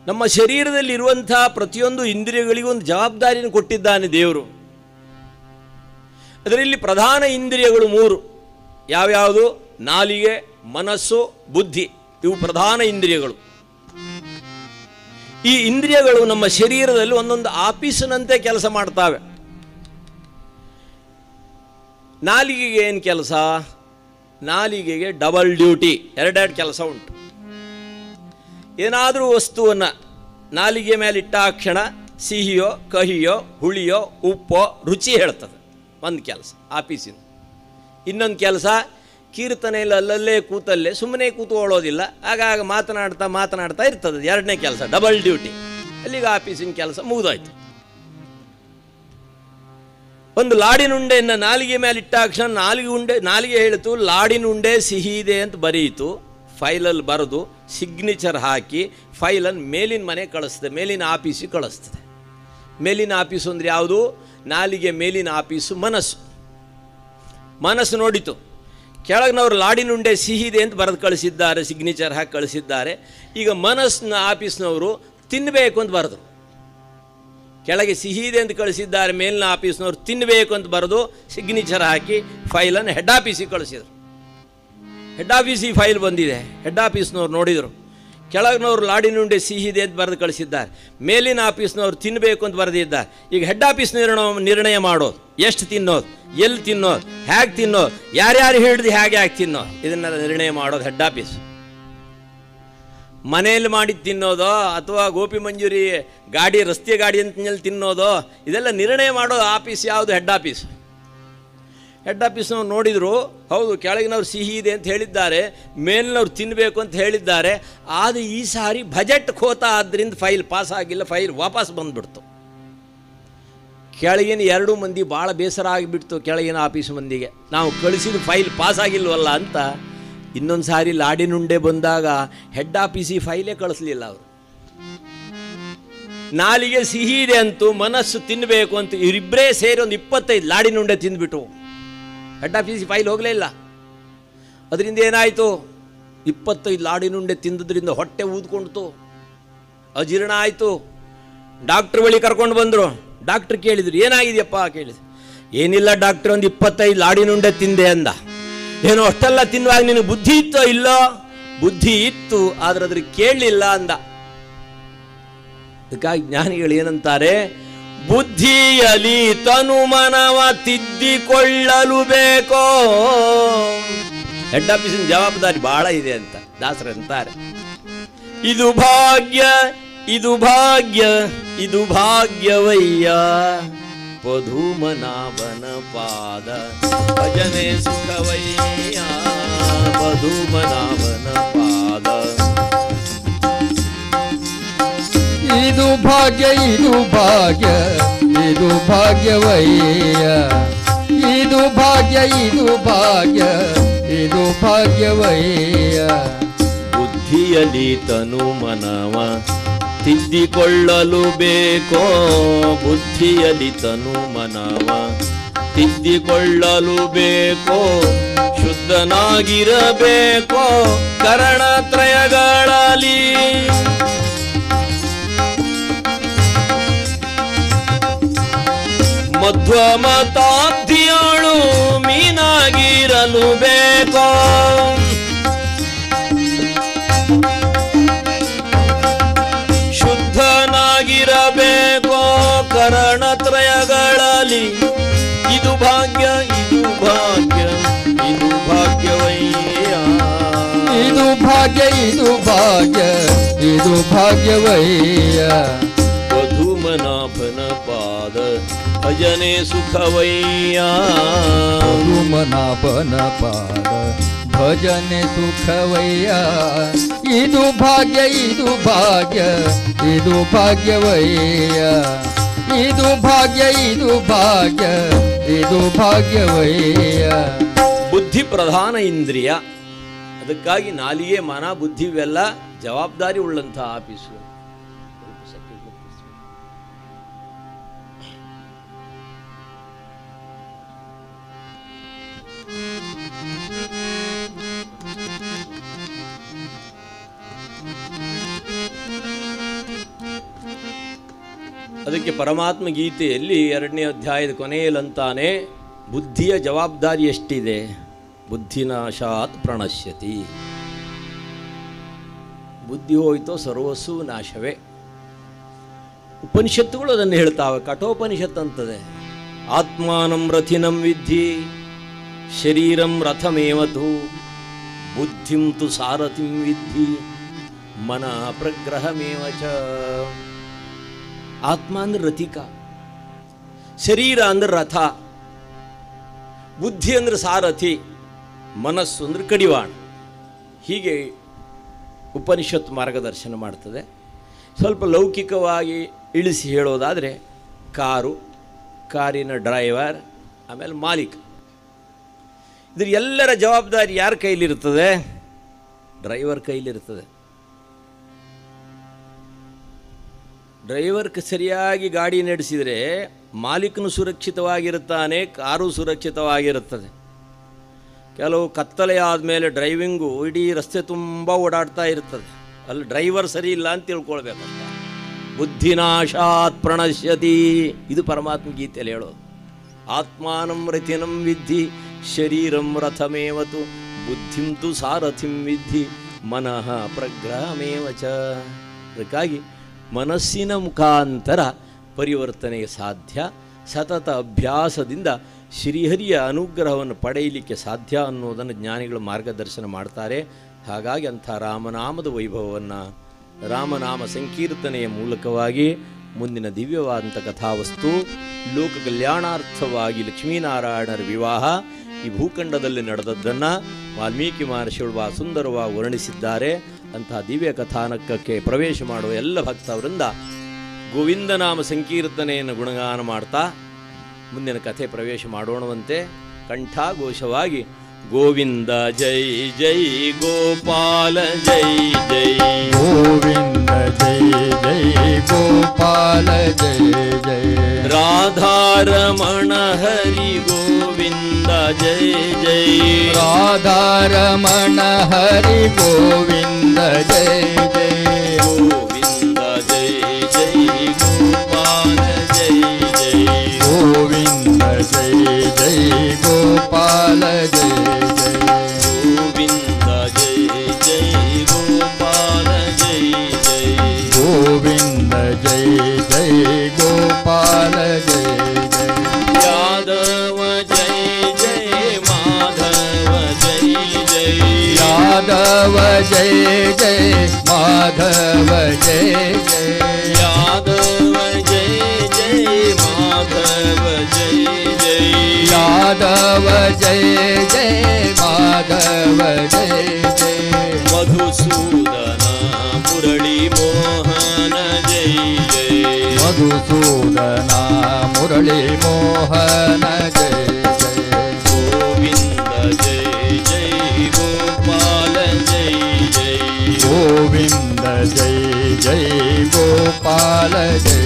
ನಮ್ಮ ಶರೀರದಲ್ಲಿರುವಂಥ ಪ್ರತಿಯೊಂದು ಇಂದ್ರಿಯಗಳಿಗೂ ಒಂದು ಜವಾಬ್ದಾರಿಯನ್ನು ಕೊಟ್ಟಿದ್ದಾನೆ ದೇವರು. ಅದರಲ್ಲಿ ಪ್ರಧಾನ ಇಂದ್ರಿಯಗಳು 3. ಯಾವ್ಯಾವುದು? ನಾಲಿಗೆ, ಮನಸ್ಸು, ಬುದ್ಧಿ. ಇವು ಪ್ರಧಾನ ಇಂದ್ರಿಯಗಳು. ಈ ಇಂದ್ರಿಯಗಳು ನಮ್ಮ ಶರೀರದಲ್ಲಿ ಒಂದೊಂದು ಆಫೀಸಿನಂತೆ ಕೆಲಸ ಮಾಡ್ತಾವೆ. ನಾಲಿಗೆಗೆ ಏನು ಕೆಲಸ? ನಾಲಿಗೆಗೆ ಡಬಲ್ ಡ್ಯೂಟಿ, ಎರಡೆರಡು ಕೆಲಸ ಉಂಟು. ಏನಾದರೂ ವಸ್ತುವನ್ನು ನಾಲಿಗೆ ಮೇಲೆ ಇಟ್ಟಾಕ್ಷಣ ಸಿಹಿಯೋ ಕಹಿಯೋ ಹುಳಿಯೋ ಉಪ್ಪೋ ರುಚಿ ಹೇಳ್ತದೆ, ಒಂದು ಕೆಲಸ ಆಫೀಸಿನ. ಇನ್ನೊಂದು ಕೆಲಸ ಕೀರ್ತನೆಯಲ್ಲಿ ಅಲ್ಲಲ್ಲೇ ಕೂತಲ್ಲೇ ಸುಮ್ಮನೆ ಕೂತ್ಕೊಳ್ಳೋದಿಲ್ಲ, ಆಗಾಗ ಮಾತನಾಡ್ತಾ ಇರ್ತದೆ. ಎರಡನೇ ಕೆಲಸ ಡಬಲ್ ಡ್ಯೂಟಿ. ಅಲ್ಲಿಗೆ ಆಫೀಸಿನ ಕೆಲಸ ಮುಗಿದೋಯ್ತು. ಒಂದು ಲಾಡಿನುಂಡೆಯನ್ನು ನಾಲಿಗೆ ಮೇಲೆ ಇಟ್ಟಾಕ್ಷಣ ನಾಲಿಗೆ ಹೇಳಿತು ಲಾಡಿನುಂಡೆ ಸಿಹಿ ಇದೆ ಅಂತ ಬರೆಯಿತು. ಫೈಲಲ್ಲಿ ಬರೆದು ಸಿಗ್ನೇಚರ್ ಹಾಕಿ ಫೈಲನ್ನು ಮೇಲಿನ ಮನೆ ಕಳಿಸ್ತದೆ, ಮೇಲಿನ ಆಫೀಸಿಗೆ ಕಳಿಸ್ತದೆ. ಮೇಲಿನ ಆಫೀಸು ಅಂದರೆ ಯಾವುದು? ನಾಲಿಗೆ ಮೇಲಿನ ಆಫೀಸು ಮನಸ್ಸು. ಮನಸ್ಸು ನೋಡಿತು, ಕೆಳಗಿನವರು ಲಾಡಿನುಂಡೆ ಸಿಹಿ ಇದೆ ಅಂತ ಬರೆದು ಕಳಿಸಿದ್ದಾರೆ, ಸಿಗ್ನೇಚರ್ ಹಾಕಿ ಕಳಿಸಿದ್ದಾರೆ. ಈಗ ಮನಸ್ಸಿನ ಆಫೀಸ್ನವರು ತಿನ್ನಬೇಕು ಅಂತ ಬರೆದ್ರು. ಕೆಳಗೆ ಸಿಹಿ ಇದೆ ಅಂತ ಕಳಿಸಿದ್ದಾರೆ, ಮೇಲಿನ ಆಫೀಸ್ನವ್ರು ತಿನ್ನಬೇಕು ಅಂತ ಬರೆದು ಸಿಗ್ನೇಚರ್ ಹಾಕಿ ಫೈಲನ್ನು ಹೆಡ್ ಆಫೀಸಿಗೆ ಕಳಿಸಿದರು. ಹೆಡ್ ಆಫೀಸಿಗೆ ಫೈಲ್ ಬಂದಿದೆ. ಹೆಡ್ ಆಫೀಸ್ನವ್ರು ನೋಡಿದರು, ಕೆಳಗಿನವ್ರು ಲಾಡಿನುಂಡೆ ಸಿಹಿ ಇದೆ ಅಂತ ಬರೆದು ಕಳಿಸಿದ್ದಾರೆ, ಮೇಲಿನ ಆಫೀಸ್ನವ್ರು ತಿನ್ನಬೇಕು ಅಂತ ಬರೆದಿದ್ದಾರೆ. ಈಗ ಹೆಡ್ ಆಫೀಸ್ ನಿರ್ಣಯ ಮಾಡೋದು, ಎಷ್ಟು ತಿನ್ನೋದು, ಎಲ್ಲಿ ತಿನ್ನೋದು, ಹೇಗೆ ತಿನ್ನೋದು, ಯಾರ್ಯಾರು ಹಿಡಿದು ಹೇಗೆ ತಿನ್ನೋದು, ಇದನ್ನೆಲ್ಲ ನಿರ್ಣಯ ಮಾಡೋದು ಹೆಡ್ ಆಫೀಸ್. ಮನೆಯಲ್ಲಿ ಮಾಡಿ ತಿನ್ನೋದೋ ಅಥವಾ ಗೋಪಿ ಮಂಜೂರಿ ಗಾಡಿ ರಸ್ತೆ ಗಾಡಿ ಅಂತಲ್ಲಿ ತಿನ್ನೋದೋ ಇದೆಲ್ಲ ನಿರ್ಣಯ ಮಾಡೋ ಆಫೀಸ್ ಯಾವುದು? Head office. ಹೆಡ್ ಆಫೀಸ್ನವ್ರು ನೋಡಿದರು, ಹೌದು ಕೆಳಗಿನವ್ರು ಸಿಹಿ ಇದೆ ಅಂತ ಹೇಳಿದ್ದಾರೆ, ಮೇಲಿನವ್ರು ತಿನ್ನಬೇಕು ಅಂತ ಹೇಳಿದ್ದಾರೆ, ಆದರೆ ಈ ಸಾರಿ ಬಜೆಟ್ ಖೋತ ಆದ್ದರಿಂದ ಫೈಲ್ ಪಾಸ್ ಆಗಿಲ್ಲ, ಫೈಲ್ ವಾಪಸ್ ಬಂದುಬಿಡ್ತು. ಕೆಳಗಿನ 2 ಮಂದಿ ಭಾಳ ಬೇಸರ ಆಗಿಬಿಡ್ತು. ಕೆಳಗಿನ ಆಫೀಸ್ ಮಂದಿಗೆ ನಾವು ಕಳಿಸಿದ ಫೈಲ್ ಪಾಸ್ ಆಗಿಲ್ವಲ್ಲ ಅಂತ. ಇನ್ನೊಂದು ಸಾರಿ ಲಾಡಿನುಂಡೆ ಬಂದಾಗ ಹೆಡ್ ಆಫೀಸಿಗೆ ಫೈಲೇ ಕಳಿಸ್ಲಿಲ್ಲ ಅವರು. ನಾಲಿಗೆ ಸಿಹಿ ಇದೆ ಅಂತೂ ಮನಸ್ಸು ತಿನ್ನಬೇಕು ಅಂತ ಇವರಿಬ್ಬರೇ ಸೇರಿ ಒಂದು 25 ಲಾಡಿನುಂಡೆ ತಿಂದ್ಬಿಟ್ಟು ಹೆಡ್ ಆಫೀಸಿಗೆ ಫೈಲ್ ಹೋಗಲೇ ಇಲ್ಲ. ಅದರಿಂದ ಏನಾಯಿತು? 25 ಲಾಡಿನುಂಡೆ ತಿಂದದ್ರಿಂದ ಹೊಟ್ಟೆ ಊದ್ಕೊಂಡಿತು, ಅಜೀರ್ಣ ಆಯಿತು. ಡಾಕ್ಟ್ರ್ ಬಳಿ ಕರ್ಕೊಂಡು ಬಂದರು. ಡಾಕ್ಟ್ರ್ ಕೇಳಿದ್ರು, ಏನಾಗಿದೆಯಪ್ಪ ಕೇಳಿದ್ರು. ಏನಿಲ್ಲ ಡಾಕ್ಟ್ರ್, ಒಂದು 25 ಲಾಡಿನುಂಡೆ ತಿಂದೆ ಅಂದ. ಏನೋ ಅಷ್ಟೆಲ್ಲ ತಿನ್ನುವಾಗ ನಿನಗೆ ಬುದ್ಧಿ ಇತ್ತೋ ಇಲ್ಲೋ? ಬುದ್ಧಿ ಇತ್ತು, ಆದ್ರೆ ಅದ್ರ ಕೇಳಲಿಲ್ಲ ಅಂದ. ಅದಕ್ಕಾಗಿ ಜ್ಞಾನಿಗಳು ಏನಂತಾರೆ? ಬುದ್ಧಿಯಲಿ ತನು ಮನವ ತಿದ್ದಿಕೊಳ್ಳಲು ಬೇಕೋ. ಹೆಡ್ ಆಫೀಸಿನ ಜವಾಬ್ದಾರಿ ಬಹಳ ಇದೆ ಅಂತ ದಾಸರಂತಾರೆ. ಇದು ಭಾಗ್ಯ, ಇದು ಭಾಗ್ಯ, ಇದು ಭಾಗ್ಯವಯ್ಯ, ಪದುಮನಾಭನ ಪಾದ ಭಜನೆ ಸುಖವಯ್ಯ, ಪದುಮನಾಭನ ಪಾದ. ಇದು ಭಾಗ್ಯ, ಇದು ಭಾಗ್ಯ, ಇದು ಭಾಗ್ಯವಯ್ಯ, ಇದು ಭಾಗ್ಯ, ಇದು ಭಾಗ್ಯ, ಇದು ಭಾಗ್ಯವಯ್ಯ. ಬುದ್ಧಿಯಲಿ ತನು ಮನವ ತಿದ್ದಿಕೊಳ್ಳಲು ಬೇಕೋ, ಬುದ್ಧಿಯಲಿ ತನು ಮನವ ತಿದ್ದಿಕೊಳ್ಳಲು ಬೇಕೋ, ಶುದ್ಧನಾಗಿರಬೇಕೋ ಕರಣತ್ರಯಗಳಲ್ಲಿ. ಮಧ್ವಮತಾಬ್ಧಿಯೋಳು ಮೀನಾಗಿರಲು ಬೇಕೋ, ಶುದ್ಧನಾಗಿರಬೇಕೋ ಕರಣತ್ರಯಗಳಲ್ಲಿ. ಇದು ಭಾಗ್ಯ, ಇದು ಭಾಗ್ಯ, ಇದು ಭಾಗ್ಯವಯ್ಯ, ಇದು ಭಾಗ್ಯ, ಇದು ಭಾಗ್ಯ, ಇದು ಭಾಗ್ಯವಯ್ಯ. ಪದುಮನಾಭನ ಪಾದ ಭಜನೆ ಸುಖವಯ್ಯ, ಪದುಮನಾಭನ ಪಾದ ಭಜನೆ ಸುಖವಯ್ಯ. ಇದು ಭಾಗ್ಯ, ಇದು ಭಾಗ್ಯ, ಇದು ಭಾಗ್ಯವಯ್ಯ, ಇದು ಭಾಗ್ಯ, ಇದು ಭಾಗ್ಯ, ಇದು ಭಾಗ್ಯವಯ್ಯ. ಬುದ್ಧಿ ಪ್ರಧಾನ ಇಂದ್ರಿಯ. ಅದಕ್ಕಾಗಿ ನಾಲಿಗೆ ಮನ ಬುದ್ಧಿ ಇವೆಲ್ಲ ಜವಾಬ್ದಾರಿ ಉಳ್ಳಂಥ ಆಫೀಸು. ಅದಕ್ಕೆ ಪರಮಾತ್ಮ ಗೀತೆಯಲ್ಲಿ 2ನೇ ಅಧ್ಯಾಯದ ಕೊನೆಯಲ್ಲಂತಾನೆ ಬುದ್ಧಿಯ ಜವಾಬ್ದಾರಿ ಎಷ್ಟಿದೆ? ಬುದ್ಧಿನಾಶಾತ್ ಪ್ರಣಶ್ಯತಿ. ಬುದ್ಧಿ ಹೋಯ್ತೋ ಸರ್ವಸ್ಸು ನಾಶವೇ. ಉಪನಿಷತ್ತುಗಳು ಅದನ್ನು ಹೇಳ್ತಾವೆ. ಕಠೋಪನಿಷತ್ ಅಂತದೆ, ಆತ್ಮಾನಂ ರಥಿನಂ ವಿದ್ಧಿ ಶರೀರಂ ರಥಮೇವತು ಬುದ್ಧಿಂ ತು ಸಾರಥಿಂ ವಿದ್ಧಿ ಮನಃ ಪ್ರಗ್ರಹಮೇವ ಚ. ಆತ್ಮ ಅಂದ್ರೆ ರಥಿಕ, ಶರೀರ ಅಂದ್ರೆ ರಥ, ಬುದ್ಧಿ ಅಂದ್ರೆ ಸಾರಥಿ, ಮನಸ್ಸು ಅಂದ್ರೆ ಕಡಿವಾಣ. ಹೀಗೆ ಉಪನಿಷತ್ ಮಾರ್ಗದರ್ಶನ ಮಾಡ್ತದೆ. ಸ್ವಲ್ಪ ಲೌಕಿಕವಾಗಿ ಇಳಿಸಿ ಹೇಳೋದಾದರೆ ಕಾರು, ಕಾರಿನ ಡ್ರೈವರ್, ಆಮೇಲೆ ಮಾಲೀಕ. ಇದ್ರ ಎಲ್ಲರ ಜವಾಬ್ದಾರಿ ಯಾರ ಕೈಲಿರ್ತದೆ? ಡ್ರೈವರ್ ಕೈಲಿರ್ತದೆ. ಡ್ರೈವರ್ಗೆ ಸರಿಯಾಗಿ ಗಾಡಿ ನಡೆಸಿದರೆ ಮಾಲೀಕನು ಸುರಕ್ಷಿತವಾಗಿರುತ್ತಾನೆ, ಕಾರು ಸುರಕ್ಷಿತವಾಗಿರುತ್ತದೆ. ಕೆಲವು ಕತ್ತಲೆ ಆದಮೇಲೆ ಡ್ರೈವಿಂಗು ಇಡೀ ರಸ್ತೆ ತುಂಬ ಓಡಾಡ್ತಾ ಇರ್ತದೆ, ಅಲ್ಲಿ ಡ್ರೈವರ್ ಸರಿ ಇಲ್ಲ ಅಂತ ತಿಳ್ಕೊಳ್ಬೇಕಂತ. ಬುದ್ಧಿನಾಶಾತ್ ಪ್ರಣಶ್ಯತಿ, ಇದು ಪರಮಾತ್ಮ ಗೀತೆಯಲ್ಲಿ ಹೇಳೋದು. ಆತ್ಮಾನಂ ರಥಿನಂ ವಿದ್ಧಿ ಶರೀರಂ ರಥಮೇವತು ಬುದ್ಧಿಂ ತು ಸಾರಥಿಂ ವಿದ್ಧಿ ಮನಃ ಪ್ರಗ್ರಹಮೇವ ಚ. ಅದಕ್ಕಾಗಿ ಮನಸ್ಸಿನ ಮುಖಾಂತರ ಪರಿವರ್ತನೆಗೆ ಸಾಧ್ಯ. ಸತತ ಅಭ್ಯಾಸದಿಂದ ಶ್ರೀಹರಿಯ ಅನುಗ್ರಹವನ್ನು ಪಡೆಯಲಿಕ್ಕೆ ಸಾಧ್ಯ ಅನ್ನೋದನ್ನು ಜ್ಞಾನಿಗಳು ಮಾರ್ಗದರ್ಶನ ಮಾಡ್ತಾರೆ. ಹಾಗಾಗಿ ಅಂಥ ರಾಮನಾಮದ ವೈಭವವನ್ನು ರಾಮನಾಮ ಸಂಕೀರ್ತನೆಯ ಮೂಲಕವಾಗಿ ಮುಂದಿನ ದಿವ್ಯವಾದಂಥ ಕಥಾವಸ್ತು ಲೋಕ ಕಲ್ಯಾಣಾರ್ಥವಾಗಿ ಲಕ್ಷ್ಮೀನಾರಾಯಣರ ವಿವಾಹ ಈ ಭೂಖಂಡದಲ್ಲಿ ನಡೆದದ್ದನ್ನು ವಾಲ್ಮೀಕಿ ಮಹರ್ಷಿಗಳು ಬಹಳ ಸುಂದರವಾಗಿ ವರ್ಣಿಸಿದ್ದಾರೆ. ಅಂತಹ ದಿವ್ಯ ಕಥಾನಕಕ್ಕೆ ಪ್ರವೇಶ ಮಾಡುವ ಎಲ್ಲ ಭಕ್ತವರಿಂದ ಗೋವಿಂದನಾಮ ಸಂಕೀರ್ತನೆಯನ್ನು ಗುಣಗಾನ ಮಾಡ್ತಾ ಮುಂದಿನ ಕಥೆ ಪ್ರವೇಶ ಮಾಡೋಣವಂತೆ. ಕಂಠಾಘೋಷವಾಗಿ ಗೋವಿಂದ ಜೈ ಜೈ ಗೋಪಾಲ ಜೈ ಜೈ ಗೋವಿಂದ ಜೈ ಜೈ ಗೋಪಾಲ ಜೈ ಜೈ ರಾಧಾರಮಣ ಹರಿ ಗೋವಿಂದ ಜೈ ಜೈ ರಾಧಾರಮಣ ಹರಿ ಗೋವಿಂದ ಜೈ ಜೈ ಗೋವಿಂದ ಜೈ ಜೈ ಗೋಪಾಲ ಜೈ ಜೈ ಗೋವಿಂದ ಜೈ ಜೈ ಗೋಪಾಲ ಜೈ ಜೈ ಗೋವಿಂದ ಜೈ ಜೈ ಗೋಪಾಲ ಜೈ ಜೈ ಗೋವಿಂದ ಜೈ ಜೈ ಗೋಪಾಲ ಜೈ ಜೈ ಯಾದವ ಜೈ ಜೈ ಮಾಧವ ಜೈ ಜೈ ಯಾದವ ಜೈ ಜೈ ಮಾಧವ ಜೈ ಜೈ ಯಾದವ ಜೈ ಜೈ ಮಾಧವ ಜೈ ಜೈ ಯಾದವ ಜೈ ಜೈ ಮಾಧವ ಜೈ ಜೈ ಮಧುಸೂದನ ಮುರಳಿ ಮೋಹನ ಜೈ ಜೈ ಮಧುಸೂದನ ಮುರಳಿ ಮೋಹನ ಜೈ ಜೈ ಗೋವಿಂದ ಜೈ ಜೈ ಗೋಪಾಲ ಜೈ ಜೈ ಗೋವಿಂದ ಜೈ ಜೈ ಗೋಪಾಲ ಜೈ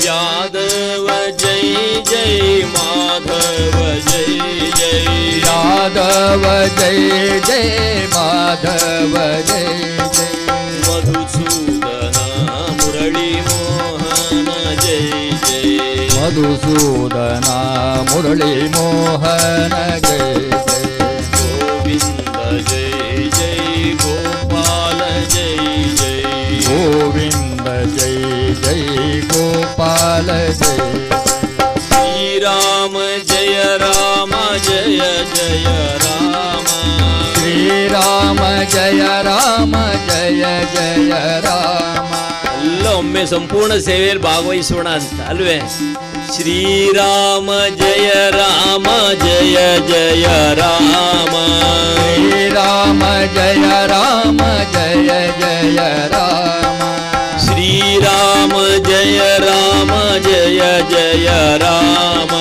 ಯಾದವ ಜೈ ಜೈ ಮಾಧವ ಜೈ ಜೈ ಯಾದವ ಜೈ ಜೈ ಮಾಧವ ಜೈ ಜೈ ಮಧುಸೂದನ ಮುರಳಿ ಮೋಹನ ಜೈ ಜೈ ಮಧುಸೂದನ ಮುರಳಿ ಮೋಹನ ಜೈ ಜೈ ಗೋವಿಂದ ಜೈ ಜೈ ಗೋಪಾಲ ಜೈ ಜೈ ಗೋವಿಂದ ಜೈ ಜೈ ಗೋಪಾಲ ಜೈ ಶ್ರೀರಾಮ ಜಯ ರಾಮ ಜಯ ಜಯ ರಾಮ ಶ್ರೀರಾಮ ಜಯ ರಾಮ ಜಯ ಜಯ ರಾಮ ಎಲ್ಲ ಒಮ್ಮೆ ಸಂಪೂರ್ಣ ಸೇವೆಯಲ್ಲಿ ಭಾಗವಹಿಸೋಣ ಅಂತ ಅಲ್ವೇ. ಶ್ರೀರಾಮ ಜಯ ರಾಮ ಜಯ ಜಯ ರಾಮ ಶ್ರೀರಾಮ ಜಯ ರಾಮ ಜಯ ಜಯ ರಾಮ ಶ್ರೀರಾಮ ಜಯ ರಾಮ ಜಯ ಜಯ ರಾಮ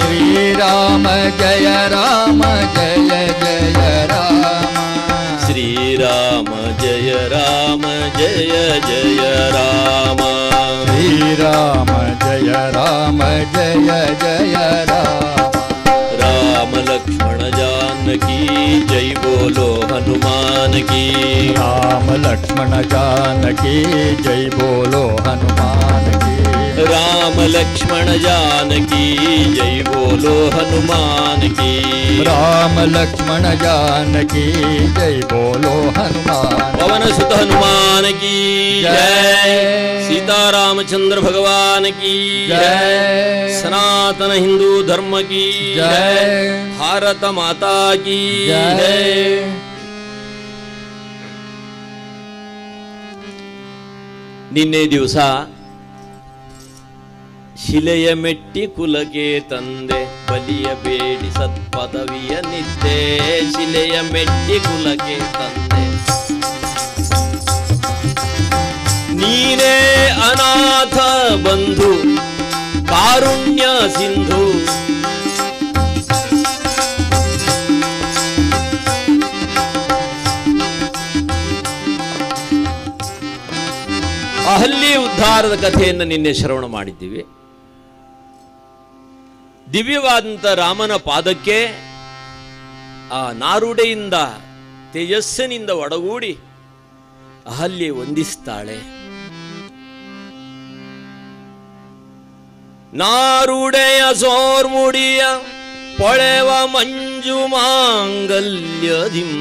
ಶ್ರೀರಾಮ ಜಯ ರಾಮ ಜಯ ಜಯ ರಾಮ ಶ್ರೀರಾಮ ಜಯ ರಾಮ ಜಯ ಜಯ ರಾಮ ಶ್ರೀರಾಮ ಜಯ ರಾಮ ಜಯ ಜಯ ರಾಮ ರಾಮ ಲಕ್ಷ್ಮಣ जानकी जय बोलो हनुमान की राम लक्ष्मण जानकी जय बोलो हनुमान की राम लक्ष्मण जानकी जय बोलो हनुमान की राम लक्ष्मण जानकी जय बोलो हनुमान पवन सुत हनुमान की जय सीता रामचंद्र भगवान की जय सनातन हिंदू धर्म की जय भारत माता की जय ನಿನ್ನೆ ದಿವಸ ಶಿಲೆಯ ಮೆಟ್ಟಿ ಕುಲಕ್ಕೆ ತಂದೆ ಬಲಿಯ ಬೇಡಿ ಸತ್ಪದವಿಯ ನಿದ್ದೆ ಶಿಲೆಯ ಮೆಟ್ಟಿ ಕುಲಕ್ಕೆ ತಂದೆ ನೀನೇ ಅನಾಥ ಬಂಧು ಕಾರುಣ್ಯ ಸಿಂಧು ಅಹಲ್ಯ ಉದ್ಧಾರದ ಕಥೆಯನ್ನು ನಿನ್ನೆ ಶ್ರವಣ ಮಾಡಿದ್ದೀವಿ. ದಿವ್ಯವಾದಂಥ ರಾಮನ ಪಾದಕ್ಕೆ ಆ ನಾರುಡೆಯಿಂದ ತೇಜಸ್ಸಿನಿಂದ ಒಡಗೂಡಿ ಅಹಲ್ಯೆ ವಂದಿಸ್ತಾಳೆ. ನಾರುಡೆಯ ಸೋರ್ಮುಡಿಯ ಪೊಳೆವ ಮಂಜು ಮಾಂಗಲ್ಯದಿಂ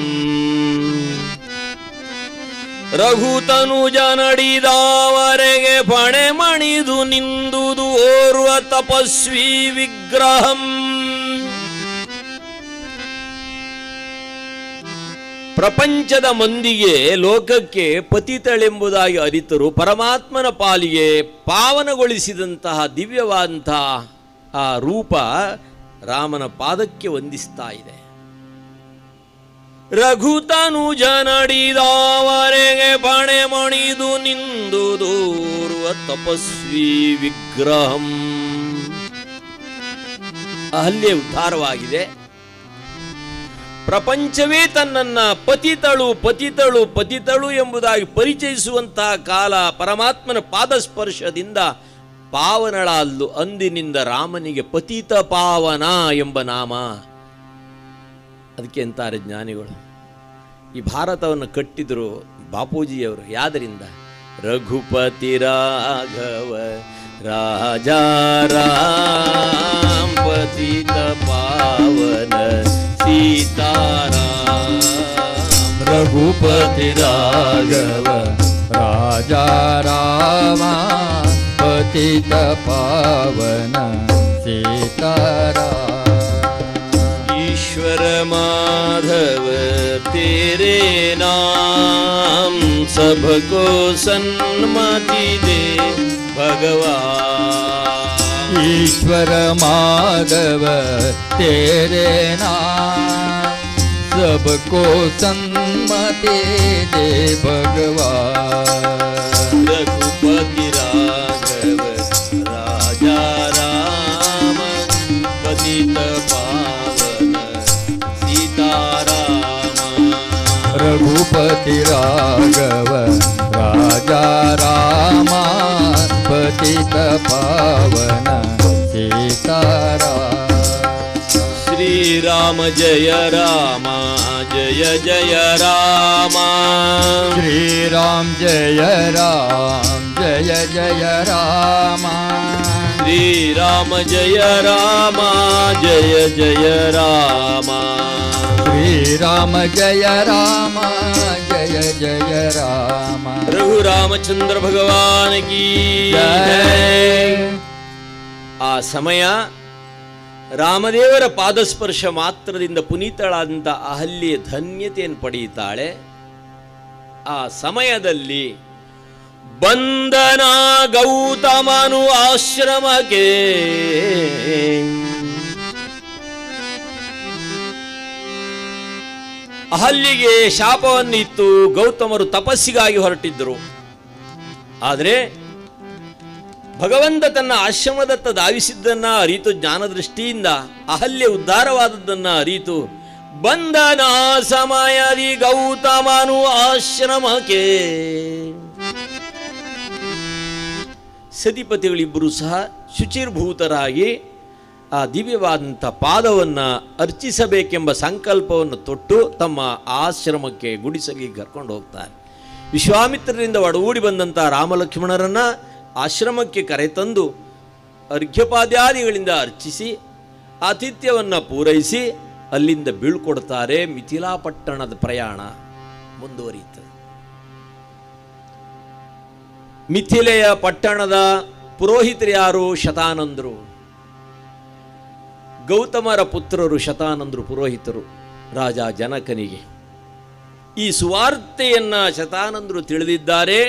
ರಘುತನುಜ ನಡಿದಾವರೆಗೆ ಪಣೆ ಮಣಿದು ನಿಂದುದು ಓರ್ವ ತಪಸ್ವಿ ವಿಗ್ರಹಂ ಪ್ರಪಂಚದ ಮಂದಿಗೆ ಲೋಕಕ್ಕೆ ಪತಿತಳೆಂಬುದಾಗಿ ಅರಿತರು ಪರಮಾತ್ಮನ ಪಾಲಿಗೆ ಪಾವನಗೊಳಿಸಿದಂತಹ ದಿವ್ಯವಾದಂತಹ ಆ ರೂಪ ರಾಮನ ಪಾದಕ್ಕೆ ವಂದಿಸ್ತಾ ಇದೆ. ರಘುತನುಜ ನಡೆದವರೆಗೆ ಪಣೆ ಮಣಿದು ನಿಂದು ದೂರುವ ತಪಸ್ವಿ ವಿಗ್ರಹಂ. ಅಲ್ಲೇ ಉದ್ಧಾರವಾಗಿದೆ. ಪ್ರಪಂಚವೇ ತನ್ನನ್ನ ಪತಿತಳು ಪತಿತಳು ಪತಿತಳು ಎಂಬುದಾಗಿ ಪರಿಚಯಿಸುವಂತಹ ಕಾಲ ಪರಮಾತ್ಮನ ಪಾದಸ್ಪರ್ಶದಿಂದ ಪಾವನಳಾಲ್ಲು. ಅಂದಿನಿಂದ ರಾಮನಿಗೆ ಪತಿತ ಪಾವನ ಎಂಬ ನಾಮ. ಅದಕ್ಕೆ ಅಂತಾರೆ ಜ್ಞಾನಿಗಳು, ಈ ಭಾರತವನ್ನು ಕಟ್ಟಿದ್ರು ಬಾಪೂಜಿಯವರು. ಯಾದರಿಂದ? ರಘುಪತಿ ರಾಘವ ರಾಜಾ ರಾಮ ಪತಿತ ಪಾವನ ಸೀತಾರಾಮ. ರಘುಪತಿ ರಾಘವ ರಾಜಾ ರಾಮ ಪತಿತ ಪಾವನ ಸೀತಾರಾಮ. ईश्वर माधव तेरे नाम सबको सन्मति दे भगवान. ईश्वर माधव तेरे नाम सबको सन्मति दे भगवान. रघुपति राघव राजा राम पतित पावन सीताराम. रघुपति राघव राजा राम पतित पावन सीताराम. श्री राम जय राम जय जय राम. श्री राम जय राम जय जय राम. श्री राम जय राम जय जय राम. श्री राम जय राम जय जय राम. रघुरामचंद्र भगवान की जय. ಆ ಸಮಯ ರಾಮದೇವರ ಪಾದಸ್ಪರ್ಶ ಮಾತ್ರದಿಂದ ಪುನೀತಳಾದಂಥ ಅಹಲ್ಯೆ ಧನ್ಯತೆಯನ್ನು ಪಡೆಯುತ್ತಾಳೆ. ಆ ಸಮಯದಲ್ಲಿ ಬಂದನ ಗೌತಮನು ಆಶ್ರಮಕ್ಕೆ. ಅಹಲ್ಯೆಗೆ ಶಾಪವನ್ನಿತ್ತು. ಗೌತಮರು ತಪಸ್ಸಿಗಾಗಿ ಹೊರಟಿದ್ದರು. ಆದರೆ ಭಗವಂತ ತನ್ನ ಆಶ್ರಮದತ್ತ ಧಾವಿಸಿದ್ದನ್ನ ಅರಿತು ಜ್ಞಾನದೃಷ್ಟಿಯಿಂದ ಅಹಲ್ಯೆ ಉದ್ಧಾರವಾದದ್ದನ್ನ ಅರಿತು ಬಂದನ ಸಮಯದಿ ಗೌತಮನು ಆಶ್ರಮಕ್ಕೆ. ಸತಿಪತಿಗಳಿಬ್ಬರು ಸಹ ಶುಚಿರ್ಭೂತರಾಗಿ ಆ ದಿವ್ಯವಾದಂಥ ಪಾದವನ್ನು ಅರ್ಚಿಸಬೇಕೆಂಬ ಸಂಕಲ್ಪವನ್ನು ತೊಟ್ಟು ತಮ್ಮ ಆಶ್ರಮಕ್ಕೆ ಗುಡಿಸಲಿಗೆ ಕರ್ಕೊಂಡು ಹೋಗ್ತಾರೆ. ವಿಶ್ವಾಮಿತ್ರರಿಂದ ಒಡಗೂಡಿ ಬಂದಂಥ ರಾಮಲಕ್ಷ್ಮಣರನ್ನು ಆಶ್ರಮಕ್ಕೆ ಕರೆತಂದು ಅರ್ಘ್ಯಪಾದ್ಯಾದಿಗಳಿಂದ ಅರ್ಚಿಸಿ ಆತಿಥ್ಯವನ್ನು ಪೂರೈಸಿ ಅಲ್ಲಿಂದ ಬೀಳ್ಕೊಡ್ತಾರೆ. ಮಿಥಿಲಾಪಟ್ಟಣದ ಪ್ರಯಾಣ ಮುಂದುವರಿಯುತ್ತದೆ. ಮಿಥಿಲೆಯ ಪಟ್ಟಣದ ಪುರೋಹಿತರು ಯಾರು? ಶತಾನಂದರು. ಗೌತಮರ ಪುತ್ರರು ಶತಾನಂದರು ಪುರೋಹಿತರು ರಾಜ ಜನಕನಿಗೆ. ಈ ಸುವಾರ್ತೆಯನ್ನ ಶತಾನಂದರು ತಿಳಿದಿದ್ದಾರೆ.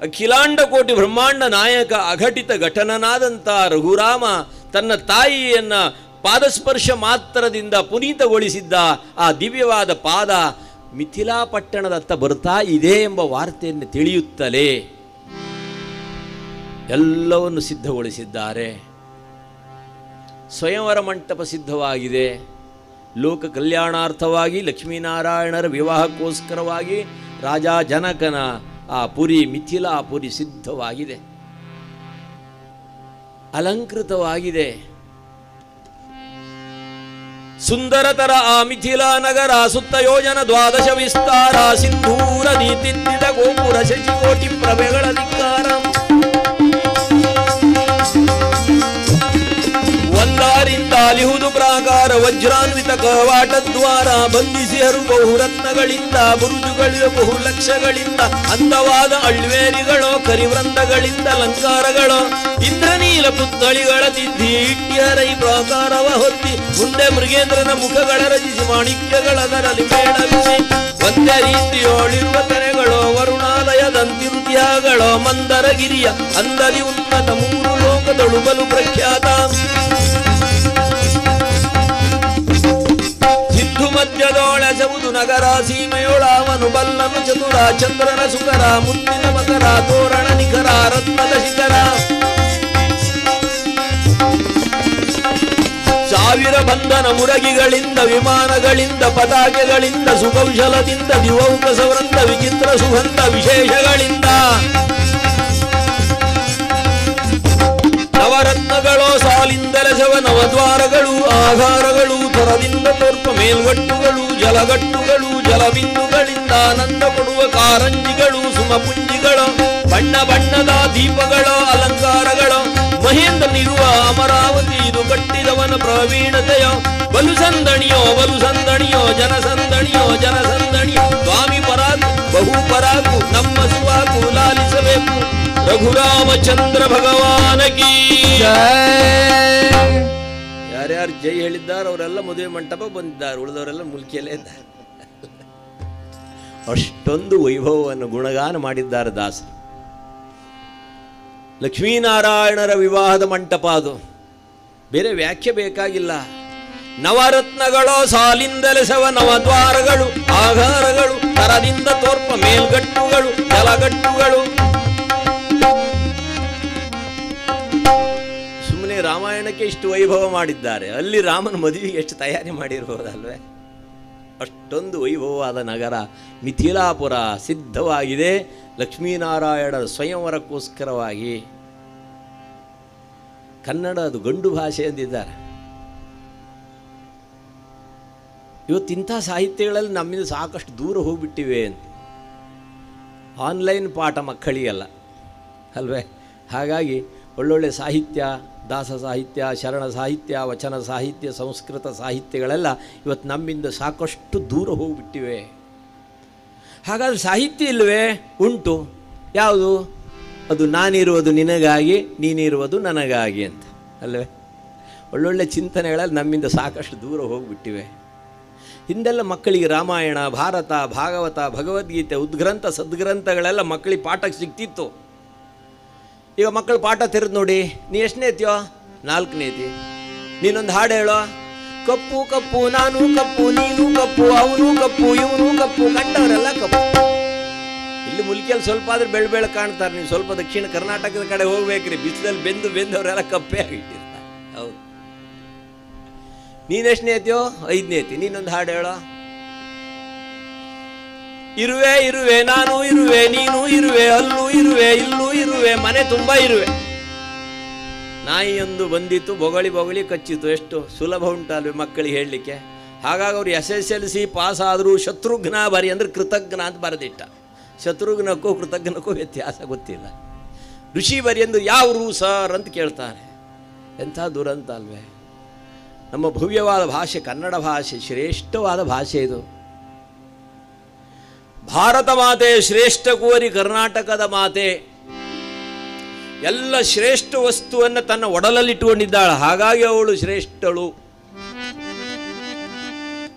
ಅಖಿಲಾಂಡ ಕೋಟಿ ಬ್ರಹ್ಮಾಂಡ ನಾಯಕ ಅಘಟಿತ ಘಟನನಾದಂಥ ರಘುರಾಮ ತನ್ನ ತಾಯಿಯನ್ನ ಪಾದಸ್ಪರ್ಶ ಮಾತ್ರದಿಂದ ಪುನೀತಗೊಳಿಸಿದ್ದ ಆ ದಿವ್ಯವಾದ ಪಾದ ಮಿಥಿಲಾಪಟ್ಟಣದತ್ತ ಬರ್ತಾ ಇದೆ ಎಂಬ ವಾರ್ತೆಯನ್ನು ತಿಳಿಯುತ್ತಲೇ ಎಲ್ಲವನ್ನು ಸಿದ್ಧಗೊಳಿಸಿದ್ದಾರೆ. ಸ್ವಯಂವರ ಮಂಟಪ ಸಿದ್ಧವಾಗಿದೆ. ಲೋಕ ಕಲ್ಯಾಣಾರ್ಥವಾಗಿ ಲಕ್ಷ್ಮೀನಾರಾಯಣರ ವಿವಾಹಕ್ಕೋಸ್ಕರವಾಗಿ ರಾಜ ಜನಕನ ಆ ಪುರಿ ಮಿಥಿಲಾಪುರಿ ಸಿದ್ಧವಾಗಿದೆ, ಅಲಂಕೃತವಾಗಿದೆ. ಸುಂದರತರ ಆ ಮಿಥಿಲಾ ನಗರ ಸುತ್ತ ಯೋಜನ 12 ವಿಸ್ತಾರ. ಸಿಂಧೂರ ನೀತಿದ್ದಿದ ಗೋಪುರ ಶಶಿಕೋಟಿ ಪ್ರಭೆಗಳ ಧಿಕ್ಕಾರ. ಒಂದಾರಿಂದ ಅಲಿಹುದು ಪ್ರಾಕಾರ ವಜ್ರಾನ್ವಿತ ಕವಾಟ ದ್ವಾರ. ಬಂಧಿಸಿಹರು ಬಹುರತ್ನಗಳಿಂದ ಬುರುಜುಗಳಿವೆ ಬಹು ಲಕ್ಷಗಳಿಂದ. ಅಂದವಾದ ಅಳ್ವೇರಿಗಳು ಕರಿವೃಂದಗಳಿಂದ ಅಲಂಕಾರಗಳು. ಇಂದ್ರನೀಲ ಪುತ್ಥಳಿಗಳ ತಿದ್ದಿ ಇಟ್ಯರೈ ಪ್ರಾಕಾರವ ಹೊತ್ತಿ ಮುಂದೆ ಮೃಗೇಂದ್ರನ ಮುಖಗಳ ರಚಿಸಿ ಮಾಣಿಕ್ಯಗಳದರಲ್ಲಿ ಮೇಳವಿಸಿ ಒಂದೇ ರೀತಿಯೋಳಿರುವ ತೆರೆಗಳು ವರುಣಾಲಯದಂತಿರುತ್ಯಾಗಳು ಮಂದರಗಿರಿಯ ಅಂದರಿ ಉನ್ನತ ಮೂರು ಲೋಕದಳು ಬಲು ಪ್ರಖ್ಯಾತ ಸಿದ್ದು ಮಧ್ಯದೊಳೆಸವುದು ನಗರ ಸೀಮೆಯೊಳವನು ಬಲ್ಲನು ಚತುರ ಚಂದ್ರನ ಸುಕರ ಮುತ್ತಿನ ಮಕರ ತೋರಣ ನಿಖರ ರತ್ನದ ಶಿಖರ ಸಾವಿರ ಬಂಧನ ಮುರಗಿಗಳಿಂದ ವಿಮಾನಗಳಿಂದ ಪತಾಕೆಗಳಿಂದ ಸುಕೌಶಲದಿಂದ ದಿವೌಕಸವೃಂದ ವಿಚಿತ್ರ ಸುಗಂಧ ವಿಶೇಷಗಳಿಂದ ನವರತ್ನಗಳೋ ಸಾಲಿಂದಲೆಸವ ನವದ್ವಾರಗಳು ಆಧಾರಗಳು ಥರದಿಂದ ತೋರ್ಪ ಮೇಲ್ಗಟ್ಟುಗಳು ಜಲಗಟ್ಟುಗಳು ಜಲಬಿಂದುಗಳಿಂದ ಆನಂದ ಕೊಡುವ ಕಾರಂಜಿಗಳು ಸುಮಪುಂಜಿಗಳು ಬಣ್ಣ ಬಣ್ಣದ ದೀಪಗಳು ಅಲಂಕಾರಗಳು ಮಹೇಂದ್ರನಿರುವ ಅಮರಾವತಿ ಇದು ಕಟ್ಟಿದವನ ಪ್ರವೀಣತೆಯ ಬಲು ಸಂದಣಿಯೋ ಜನಸಂದಣಿಯೋ ಸ್ವಾಮಿ ಪರಾಕು ಬಹು ಪರಾಕು ನಮ್ಮ ಸುವಾಕು ಲಾಲಿಸಬೇಕು ರಘುರಾಮಚಂದ್ರ ಭಗವಾನಕಿ ಯಾರ್ಯಾರು ಜೈ ಹೇಳಿದ್ದಾರೆ ಅವರೆಲ್ಲ ಮದುವೆ ಮಂಟಪ ಬಂದಿದ್ದಾರೆ, ಉಳಿದವರೆಲ್ಲ ಮುಲ್ಕಿಯಲ್ಲೇ ಇದ್ದಾರೆ. ಅಷ್ಟೊಂದು ವೈಭವವನ್ನು ಗುಣಗಾನ ಮಾಡಿದ್ದಾರೆ ದಾಸರು. ಲಕ್ಷ್ಮೀನಾರಾಯಣರ ವಿವಾಹದ ಮಂಟಪ ಅದು, ಬೇರೆ ವ್ಯಾಖ್ಯೆ ಬೇಕಾಗಿಲ್ಲ. ನವರತ್ನಗಳೋ ಸಾಲಿಂದಲೆಸವ ನವದ್ವಾರಗಳು ಆಧಾರಗಳು ತರದಿಂದ ತೋರ್ಪ ಮೇಲ್ಗಟ್ಟುಗಳು ಜಲಗಟ್ಟುಗಳು. ಸುಮ್ಮನೆ ರಾಮಾಯಣಕ್ಕೆ ಇಷ್ಟು ವೈಭವ ಮಾಡಿದ್ದಾರೆ, ಅಲ್ಲಿ ರಾಮನ ಮದುವೆಗೆ ಎಷ್ಟು ತಯಾರಿ ಮಾಡಿರ್ಬೋದಲ್ವೇ? ಅಷ್ಟೊಂದು ವೈಭವವಾದ ನಗರ ಮಿಥಿಲಾಪುರ ಸಿದ್ಧವಾಗಿದೆ ಲಕ್ಷ್ಮೀನಾರಾಯಣರ ಸ್ವಯಂವರಕ್ಕೋಸ್ಕರವಾಗಿ. ಕನ್ನಡ ಅದು ಗಂಡು ಭಾಷೆ ಎಂದಿದ್ದಾರೆ. ಇವತ್ತಿಂಥ ಸಾಹಿತ್ಯಗಳಲ್ಲಿ ನಮ್ಮಿಂದ ಸಾಕಷ್ಟು ದೂರ ಹೋಗಿಬಿಟ್ಟಿವೆ ಅಂತ. ಆನ್ಲೈನ್ ಪಾಠ ಮಕ್ಕಳಿಗೆಲ್ಲ ಅಲ್ವೇ? ಹಾಗಾಗಿ ಒಳ್ಳೊಳ್ಳೆ ಸಾಹಿತ್ಯ, ದಾಸ ಸಾಹಿತ್ಯ, ಶರಣ ಸಾಹಿತ್ಯ, ವಚನ ಸಾಹಿತ್ಯ, ಸಂಸ್ಕೃತ ಸಾಹಿತ್ಯಗಳೆಲ್ಲ ಇವತ್ತು ನಮ್ಮಿಂದ ಸಾಕಷ್ಟು ದೂರ ಹೋಗಿಬಿಟ್ಟಿವೆ. ಹಾಗಾದರೆ ಸಾಹಿತ್ಯ ಇಲ್ಲವೇ? ಉಂಟು. ಯಾವುದು? ಅದು ನಾನಿರುವುದು ನಿನಗಾಗಿ, ನೀನಿರುವುದು ನನಗಾಗಿ ಅಂತ ಅಲ್ಲವೇ? ಒಳ್ಳೊಳ್ಳೆ ಚಿಂತನೆಗಳಲ್ಲಿ ನಮ್ಮಿಂದ ಸಾಕಷ್ಟು ದೂರ ಹೋಗಿಬಿಟ್ಟಿವೆ. ಹಿಂದೆಲ್ಲ ಮಕ್ಕಳಿಗೆ ರಾಮಾಯಣ, ಭಾರತ, ಭಾಗವತ, ಭಗವದ್ಗೀತೆ, ಉದ್ಗ್ರಂಥ, ಸದ್ಗ್ರಂಥಗಳೆಲ್ಲ ಮಕ್ಕಳಿಗೆ ಪಾಠಕ್ಕೆ ಸಿಗ್ತಿತ್ತು. ಈಗ ಮಕ್ಕಳು ಪಾಠ ತೆರೆದು ನೋಡಿ, ನೀ ಎಷ್ಟನೇತಿಯೋ? 4ನೇತಿ. ನೀನೊಂದು ಹಾಡು ಹೇಳೋ, ಕಪ್ಪು ಕಪ್ಪು ನಾನು ಕಪ್ಪು ನೀನು ಕಪ್ಪು ಅವನು ಕಪ್ಪು ಇವನು ಕಪ್ಪು ಕಂಡವರೆಲ್ಲ ಕಪ್ಪು. ಇಲ್ಲಿ ಮುಲ್ಕಿಯಲ್ಲಿ ಸ್ವಲ್ಪ ಆದ್ರೆ ಬೆಳ ಕಾಣ್ತಾರೆ. ನೀವು ಸ್ವಲ್ಪ ದಕ್ಷಿಣ ಕರ್ನಾಟಕದ ಕಡೆ ಹೋಗ್ಬೇಕ್ರಿ, ಬಿಸಿಲಲ್ಲಿ ಬೆಂದು ಅವರೆಲ್ಲ ಕಪ್ಪೇ ಆಗಿಟ್ಟಿರ್ತಾರೆ. ಹೌದು. ನೀನೆಷ್ಟನೇತಿಯೋ? 5ನೇತಿ. ನೀನೊಂದು ಹಾಡು ಹೇಳೋ, ಇರುವೆ ಇರುವೆ ನಾನು ಇರುವೆ ನೀನು ಇರುವೆ ಅಲ್ಲೂ ಇರುವೆ ಇಲ್ಲೂ ಇರುವೆ ಮನೆ ತುಂಬ ಇರುವೆ. ನಾಯಿಯೊಂದು ಬಂದಿತ್ತು, ಬೊಗಳಿ ಕಚ್ಚಿತು. ಎಷ್ಟು ಸುಲಭ ಉಂಟಲ್ವೇ ಮಕ್ಕಳಿಗೆ ಹೇಳಲಿಕ್ಕೆ. ಹಾಗಾಗಿ ಅವ್ರು SSLC ಪಾಸ್ ಆದರೂ ಶತ್ರುಘ್ನ ಬರಿ ಅಂದರೆ ಕೃತಜ್ಞ ಅಂತ ಬರೆದಿಟ್ಟ. ಶತ್ರುಘ್ನಕ್ಕೂ ಕೃತಜ್ಞನಕ್ಕೂ ವ್ಯತ್ಯಾಸ ಗೊತ್ತಿಲ್ಲ. ಋಷಿ ಬರಿ ಅಂದ್ರೆ ಯಾವ ಸರ್ ಅಂತ ಕೇಳ್ತಾರೆ. ಎಂಥ ದುರಂತ ಅಲ್ವೇ? ನಮ್ಮ ಭವ್ಯವಾದ ಭಾಷೆ ಕನ್ನಡ ಭಾಷೆ, ಶ್ರೇಷ್ಠವಾದ ಭಾಷೆ ಇದು. ಭಾರತ ಮಾತೆ ಶ್ರೇಷ್ಠ ಕುವರಿ ಕರ್ನಾಟಕದ ಮಾತೆ. ಎಲ್ಲ ಶ್ರೇಷ್ಠ ವಸ್ತುವನ್ನು ತನ್ನ ಒಡಲಲ್ಲಿಟ್ಟುಕೊಂಡಿದ್ದಾಳೆ, ಹಾಗಾಗಿ ಅವಳು ಶ್ರೇಷ್ಠಳು.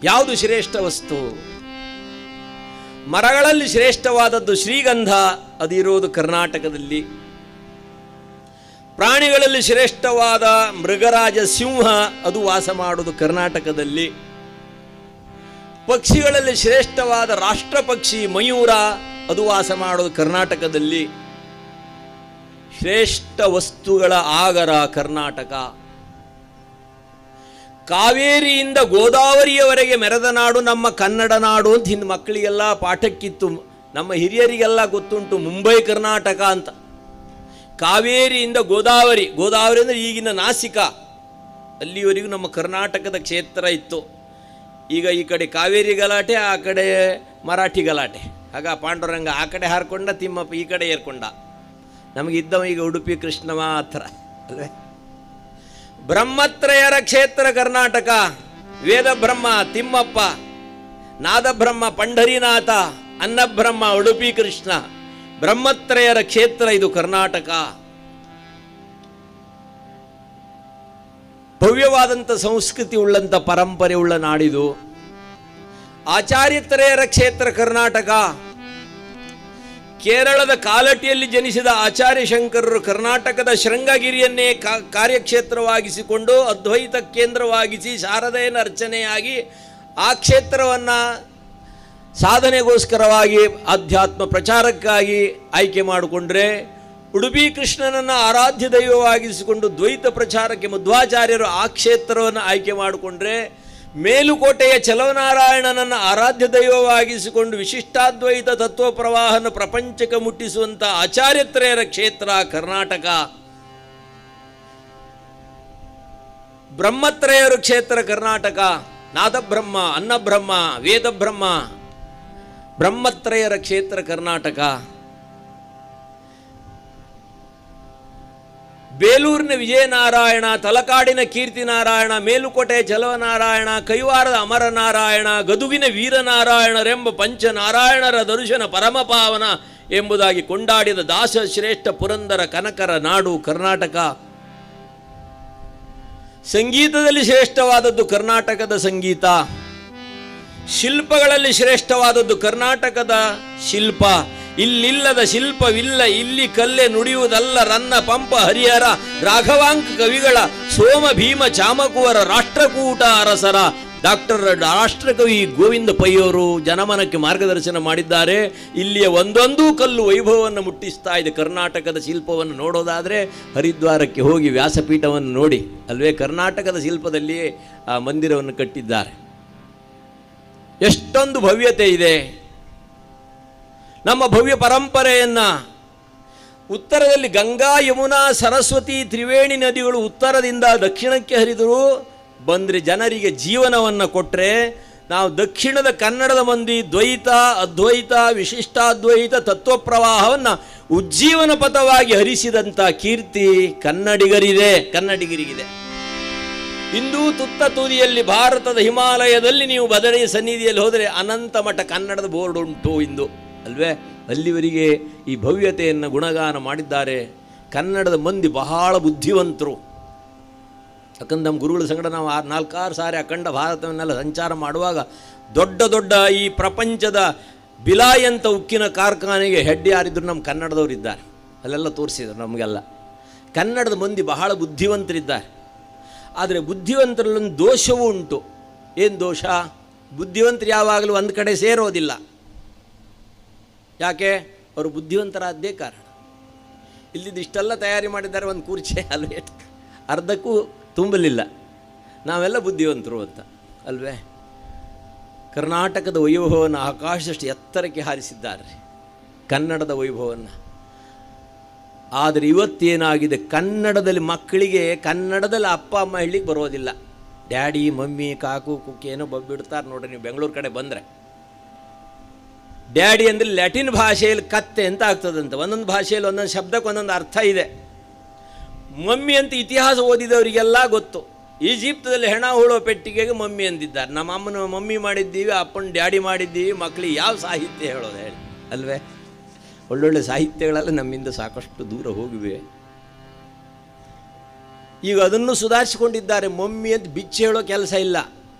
ಯಾವುದು ಶ್ರೇಷ್ಠ ವಸ್ತು? ಮರಗಳಲ್ಲಿ ಶ್ರೇಷ್ಠವಾದದ್ದು ಶ್ರೀಗಂಧ, ಅದಿರೋದು ಕರ್ನಾಟಕದಲ್ಲಿ. ಪ್ರಾಣಿಗಳಲ್ಲಿ ಶ್ರೇಷ್ಠವಾದ ಮೃಗರಾಜ ಸಿಂಹ, ಅದು ವಾಸ ಮಾಡೋದು ಕರ್ನಾಟಕದಲ್ಲಿ. ಪಕ್ಷಿಗಳಲ್ಲಿ ಶ್ರೇಷ್ಠವಾದ ರಾಷ್ಟ್ರ ಪಕ್ಷಿ ಮಯೂರ, ಅದು ವಾಸ ಮಾಡೋದು ಕರ್ನಾಟಕದಲ್ಲಿ. ಶ್ರೇಷ್ಠ ವಸ್ತುಗಳ ಆಗರ ಕರ್ನಾಟಕ. ಕಾವೇರಿಯಿಂದ ಗೋದಾವರಿಯವರೆಗೆ ಮೆರೆದ ನಾಡು ನಮ್ಮ ಕನ್ನಡ ನಾಡು ಅಂತ ಹಿಂದೆ ಮಕ್ಕಳಿಗೆಲ್ಲ ಪಾಠಕ್ಕಿತ್ತು. ನಮ್ಮ ಹಿರಿಯರಿಗೆಲ್ಲ ಗೊತ್ತುಂಟು ಮುಂಬೈ ಕರ್ನಾಟಕ ಅಂತ. ಕಾವೇರಿಯಿಂದ ಗೋದಾವರಿ ಅಂದರೆ ಈಗಿನ ನಾಸಿಕ, ಅಲ್ಲಿವರೆಗೂ ನಮ್ಮ ಕರ್ನಾಟಕದ ಕ್ಷೇತ್ರ ಇತ್ತು. ಈಗ ಈ ಕಡೆ ಕಾವೇರಿ ಗಲಾಟೆ, ಆ ಕಡೆ ಮರಾಠಿ ಗಲಾಟೆ. ಆಗ ಪಾಂಡುರಂಗ ಆ ಕಡೆ ಹಾರ್ಕೊಂಡ, ತಿಮ್ಮಪ್ಪ ಈ ಕಡೆ ಏರ್ಕೊಂಡ. ನಮಗಿದ್ದವ ಈಗ ಉಡುಪಿ ಕೃಷ್ಣ ಮಾತ್ರ ಅಲ್ವೇ? ಬ್ರಹ್ಮತ್ರಯರ ಕ್ಷೇತ್ರ ಕರ್ನಾಟಕ. ವೇದ ಬ್ರಹ್ಮ ತಿಮ್ಮಪ್ಪ, ನಾದ ಬ್ರಹ್ಮ ಪಂಢರಿನಾಥ, ಅನ್ನಬ್ರಹ್ಮ ಉಡುಪಿ ಕೃಷ್ಣ. ಬ್ರಹ್ಮತ್ರಯರ ಕ್ಷೇತ್ರ ಇದು ಕರ್ನಾಟಕ. ಭವ್ಯವಾದಂಥ ಸಂಸ್ಕೃತಿ ಉಳ್ಳಂಥ ಪರಂಪರೆ ಉಳ್ಳ ನಾಡಿದು. ಆಚಾರ್ಯತ್ರಯರ ಕ್ಷೇತ್ರ ಕರ್ನಾಟಕ. ಕೇರಳದ ಕಾಲಟಿಯಲ್ಲಿ ಜನಿಸಿದ ಆಚಾರ್ಯ ಶಂಕರರು ಕರ್ನಾಟಕದ ಶೃಂಗಗಿರಿಯನ್ನೇ ಕಾರ್ಯಕ್ಷೇತ್ರವಾಗಿಸಿಕೊಂಡು ಅದ್ವೈತ ಕೇಂದ್ರವಾಗಿಸಿ ಶಾರದೆಯನ್ನು ಅರ್ಚನೆಯಾಗಿ ಆ ಕ್ಷೇತ್ರವನ್ನು ಸಾಧನೆಗೋಸ್ಕರವಾಗಿ ಆಧ್ಯಾತ್ಮ ಪ್ರಚಾರಕ್ಕಾಗಿ ಆಯ್ಕೆ ಮಾಡಿಕೊಂಡ್ರೆ, ಉಡುಪಿ ಕೃಷ್ಣನನ್ನು ಆರಾಧ್ಯ ದೈವವಾಗಿಸಿಕೊಂಡು ದ್ವೈತ ಪ್ರಚಾರಕ್ಕೆ ಮಧ್ವಾಚಾರ್ಯರು ಆ ಕ್ಷೇತ್ರವನ್ನು ಆಯ್ಕೆ ಮಾಡಿಕೊಂಡ್ರೆ, ಮೇಲುಕೋಟೆಯ ಚಲವನಾರಾಯಣನನ್ನು ಆರಾಧ್ಯ ದೈವವಾಗಿಸಿಕೊಂಡು ವಿಶಿಷ್ಟಾದ್ವೈತ ತತ್ವ ಪ್ರವಾಹನ ಪ್ರಪಂಚಕ್ಕೆ ಮುಟ್ಟಿಸುವಂಥ ಆಚಾರ್ಯತ್ರಯರ ಕ್ಷೇತ್ರ ಕರ್ನಾಟಕ. ಬ್ರಹ್ಮತ್ರಯರ ಕ್ಷೇತ್ರ ಕರ್ನಾಟಕ. ನಾದಬ್ರಹ್ಮ, ಅನ್ನಬ್ರಹ್ಮ, ವೇದಬ್ರಹ್ಮ, ಬ್ರಹ್ಮತ್ರಯರ ಕ್ಷೇತ್ರ ಕರ್ನಾಟಕ. ಬೇಲೂರಿನ ವಿಜಯನಾರಾಯಣ, ತಲಕಾಡಿನ ಕೀರ್ತಿನಾರಾಯಣ, ಮೇಲುಕೋಟೆಯ ಚಲವನಾರಾಯಣ, ಕೈವಾರದ ಅಮರನಾರಾಯಣ, ಗದುಗಿನ ವೀರನಾರಾಯಣರೆಂಬ ಪಂಚನಾರಾಯಣರ ದರ್ಶನ ಪರಮಪಾವನ ಎಂಬುದಾಗಿ ಕೊಂಡಾಡಿದ ದಾಸ ಶ್ರೇಷ್ಠ ಪುರಂದರ ಕನಕರ ನಾಡು ಕರ್ನಾಟಕ. ಸಂಗೀತದಲ್ಲಿ ಶ್ರೇಷ್ಠವಾದದ್ದು ಕರ್ನಾಟಕದ ಸಂಗೀತ, ಶಿಲ್ಪಗಳಲ್ಲಿ ಶ್ರೇಷ್ಠವಾದದ್ದು ಕರ್ನಾಟಕದ ಶಿಲ್ಪ. ಇಲ್ಲಿಲ್ಲದ ಶಿಲ್ಪವಿಲ್ಲ, ಇಲ್ಲಿ ಕಲ್ಲೆ ನುಡಿಯುವುದಲ್ಲ ರನ್ನ ಪಂಪ ಹರಿಹರ ರಾಘವಾಂಕ ಕವಿಗಳ ಸೋಮ ಭೀಮ ಚಾಮಕುವರ ರಾಷ್ಟ್ರಕೂಟ ಅರಸರ ಡಾಕ್ಟರ್ ರಾಷ್ಟ್ರಕವಿ ಗೋವಿಂದ ಪೈಯವರು ಜನಮನಕ್ಕೆ ಮಾರ್ಗದರ್ಶನ ಮಾಡಿದ್ದಾರೆ. ಇಲ್ಲಿಯ ಒಂದೊಂದೂ ಕಲ್ಲು ವೈಭವವನ್ನು ಮುಟ್ಟಿಸ್ತಾ ಇದೆ. ಕರ್ನಾಟಕದ ಶಿಲ್ಪವನ್ನು ನೋಡೋದಾದರೆ ಹರಿದ್ವಾರಕ್ಕೆ ಹೋಗಿ ವ್ಯಾಸಪೀಠವನ್ನು ನೋಡಿ, ಅಲ್ವೇ ಕರ್ನಾಟಕದ ಶಿಲ್ಪದಲ್ಲಿಯೇ ಆ ಮಂದಿರವನ್ನು ಕಟ್ಟಿದ್ದಾರೆ. ಎಷ್ಟೊಂದು ಭವ್ಯತೆ ಇದೆ. ನಮ್ಮ ಭವ್ಯ ಪರಂಪರೆಯನ್ನು ಉತ್ತರದಲ್ಲಿ ಗಂಗಾ ಯಮುನಾ ಸರಸ್ವತಿ ತ್ರಿವೇಣಿ ನದಿಗಳು ಉತ್ತರದಿಂದ ದಕ್ಷಿಣಕ್ಕೆ ಹರಿದರೂ ಬಂದರೆ ಜನರಿಗೆ ಜೀವನವನ್ನು ಕೊಟ್ಟರೆ, ನಾವು ದಕ್ಷಿಣದ ಕನ್ನಡದ ಮಂದಿ ದ್ವೈತ ಅದ್ವೈತ ವಿಶಿಷ್ಟಾದ್ವೈತ ತತ್ವಪ್ರವಾಹವನ್ನು ಉಜ್ಜೀವನ ಪಥವಾಗಿ ಹರಿಸಿದಂಥ ಕೀರ್ತಿ ಕನ್ನಡಿಗರಿಗಿದೆ. ಇಂದು ತುತ್ತ ತುದಿಯಲ್ಲಿ ಭಾರತದ ಹಿಮಾಲಯದಲ್ಲಿ ನೀವು ಬದರಿ ಸನ್ನಿಧಿಯಲ್ಲಿ ಹೋದರೆ ಅನಂತ ಮಠ ಕನ್ನಡದ ಬೋರ್ಡ್ ಉಂಟು ಇಂದು, ಅಲ್ವೇ? ಅಲ್ಲಿವರೆಗೆ ಈ ಭವ್ಯತೆಯನ್ನು ಗುಣಗಾನ ಮಾಡಿದ್ದಾರೆ. ಕನ್ನಡದ ಮಂದಿ ಬಹಳ ಬುದ್ಧಿವಂತರು. ಯಾಕಂದ್ರೆ ನಮ್ಮ ಗುರುಗಳ ಸಂಗಡ ನಾವು 4-6 ಸಾರಿ ಅಖಂಡ ಭಾರತವನ್ನೆಲ್ಲ ಸಂಚಾರ ಮಾಡುವಾಗ ದೊಡ್ಡ ದೊಡ್ಡ ಈ ಪ್ರಪಂಚದ ಬಿಲಾಯ್ ಅಂತ ಉಕ್ಕಿನ ಕಾರ್ಖಾನೆಗೆ ಹೆಡ್ ಯಾರಿದ್ರು ನಮ್ಮ ಕನ್ನಡದವರು ಇದ್ದಾರೆ. ಅಲ್ಲೆಲ್ಲ ತೋರಿಸಿದ್ರು ನಮಗೆಲ್ಲ. ಕನ್ನಡದ ಮಂದಿ ಬಹಳ ಬುದ್ಧಿವಂತರಿದ್ದಾರೆ. ಆದರೆ ಬುದ್ಧಿವಂತರಲ್ಲೊಂದು ದೋಷವೂ ಉಂಟು. ಏನು ದೋಷ? ಬುದ್ಧಿವಂತರು ಯಾವಾಗಲೂ ಒಂದು ಕಡೆ ಸೇರೋದಿಲ್ಲ. ಯಾಕೆ? ಅವರು ಬುದ್ಧಿವಂತರಾದ್ದೇ ಕಾರಣ. ಇಲ್ಲಿದ್ದು ಇಷ್ಟೆಲ್ಲ ತಯಾರಿ ಮಾಡಿದ್ದಾರೆ, ಒಂದು ಕುರ್ಚಿ ಅಲ್ವೇ ಅರ್ಧಕ್ಕೂ ತುಂಬಲಿಲ್ಲ. ನಾವೆಲ್ಲ ಬುದ್ಧಿವಂತರು ಅಂತ, ಅಲ್ವೇ? ಕರ್ನಾಟಕದ ವೈಭವವನ್ನು ಆಕಾಶದಷ್ಟು ಎತ್ತರಕ್ಕೆ ಹಾರಿಸಿದ್ದಾರೆ, ಕನ್ನಡದ ವೈಭವವನ್ನು. ಆದರೆ ಇವತ್ತೇನಾಗಿದೆ, ಕನ್ನಡದಲ್ಲಿ ಮಕ್ಕಳಿಗೆ ಕನ್ನಡದಲ್ಲಿ ಅಪ್ಪ ಅಮ್ಮ ಹೇಳಲಿಕ್ಕೆ ಬರೋದಿಲ್ಲ. ಡ್ಯಾಡಿ ಮಮ್ಮಿ ಕಾಕು ಕುಕ್ಕಿ ಏನೋ ಬಬ್ಬಿಡ್ತಾರೆ ನೋಡ್ರಿ. ನೀವು ಬೆಂಗಳೂರು ಕಡೆ ಬಂದರೆ ಡ್ಯಾಡಿ ಅಂದರೆ ಲ್ಯಾಟಿನ್ ಭಾಷೆಯಲ್ಲಿ ಕತ್ತೆ ಅಂತ ಆಗ್ತದಂತೆ. ಒಂದೊಂದು ಭಾಷೆಯಲ್ಲಿ ಒಂದೊಂದು ಶಬ್ದಕ್ಕೆ ಒಂದೊಂದು ಅರ್ಥ ಇದೆ. ಮಮ್ಮಿ ಅಂತ ಇತಿಹಾಸ ಓದಿದವರಿಗೆಲ್ಲ ಗೊತ್ತು. ಈಜಿಪ್ತದಲ್ಲಿ ಹೆಣ ಹೂಳೋ ಪೆಟ್ಟಿಗೆಗೆ ಮಮ್ಮಿ ಅಂದಿದ್ದಾರೆ. ನಮ್ಮ ಅಮ್ಮನ ಮಮ್ಮಿ ಮಾಡಿದ್ದೀವಿ, ಅಪ್ಪನ ಡ್ಯಾಡಿ ಮಾಡಿದ್ದೀವಿ. ಮಕ್ಕಳಿಗೆ ಯಾವ ಸಾಹಿತ್ಯ ಹೇಳೋದು ಹೇಳಿ, ಅಲ್ವೇ? ಒಳ್ಳೊಳ್ಳೆ ಸಾಹಿತ್ಯಗಳೆಲ್ಲ ನಮ್ಮಿಂದ ಸಾಕಷ್ಟು ದೂರ ಹೋಗಿವೆ. ಈಗ ಅದನ್ನು ಸುಧಾರಿಸಿಕೊಂಡಿದ್ದಾರೆ. ಮಮ್ಮಿ ಅಂತ ಬಿಚ್ಚಿ ಹೇಳೋ ಕೆಲಸ ಇಲ್ಲ.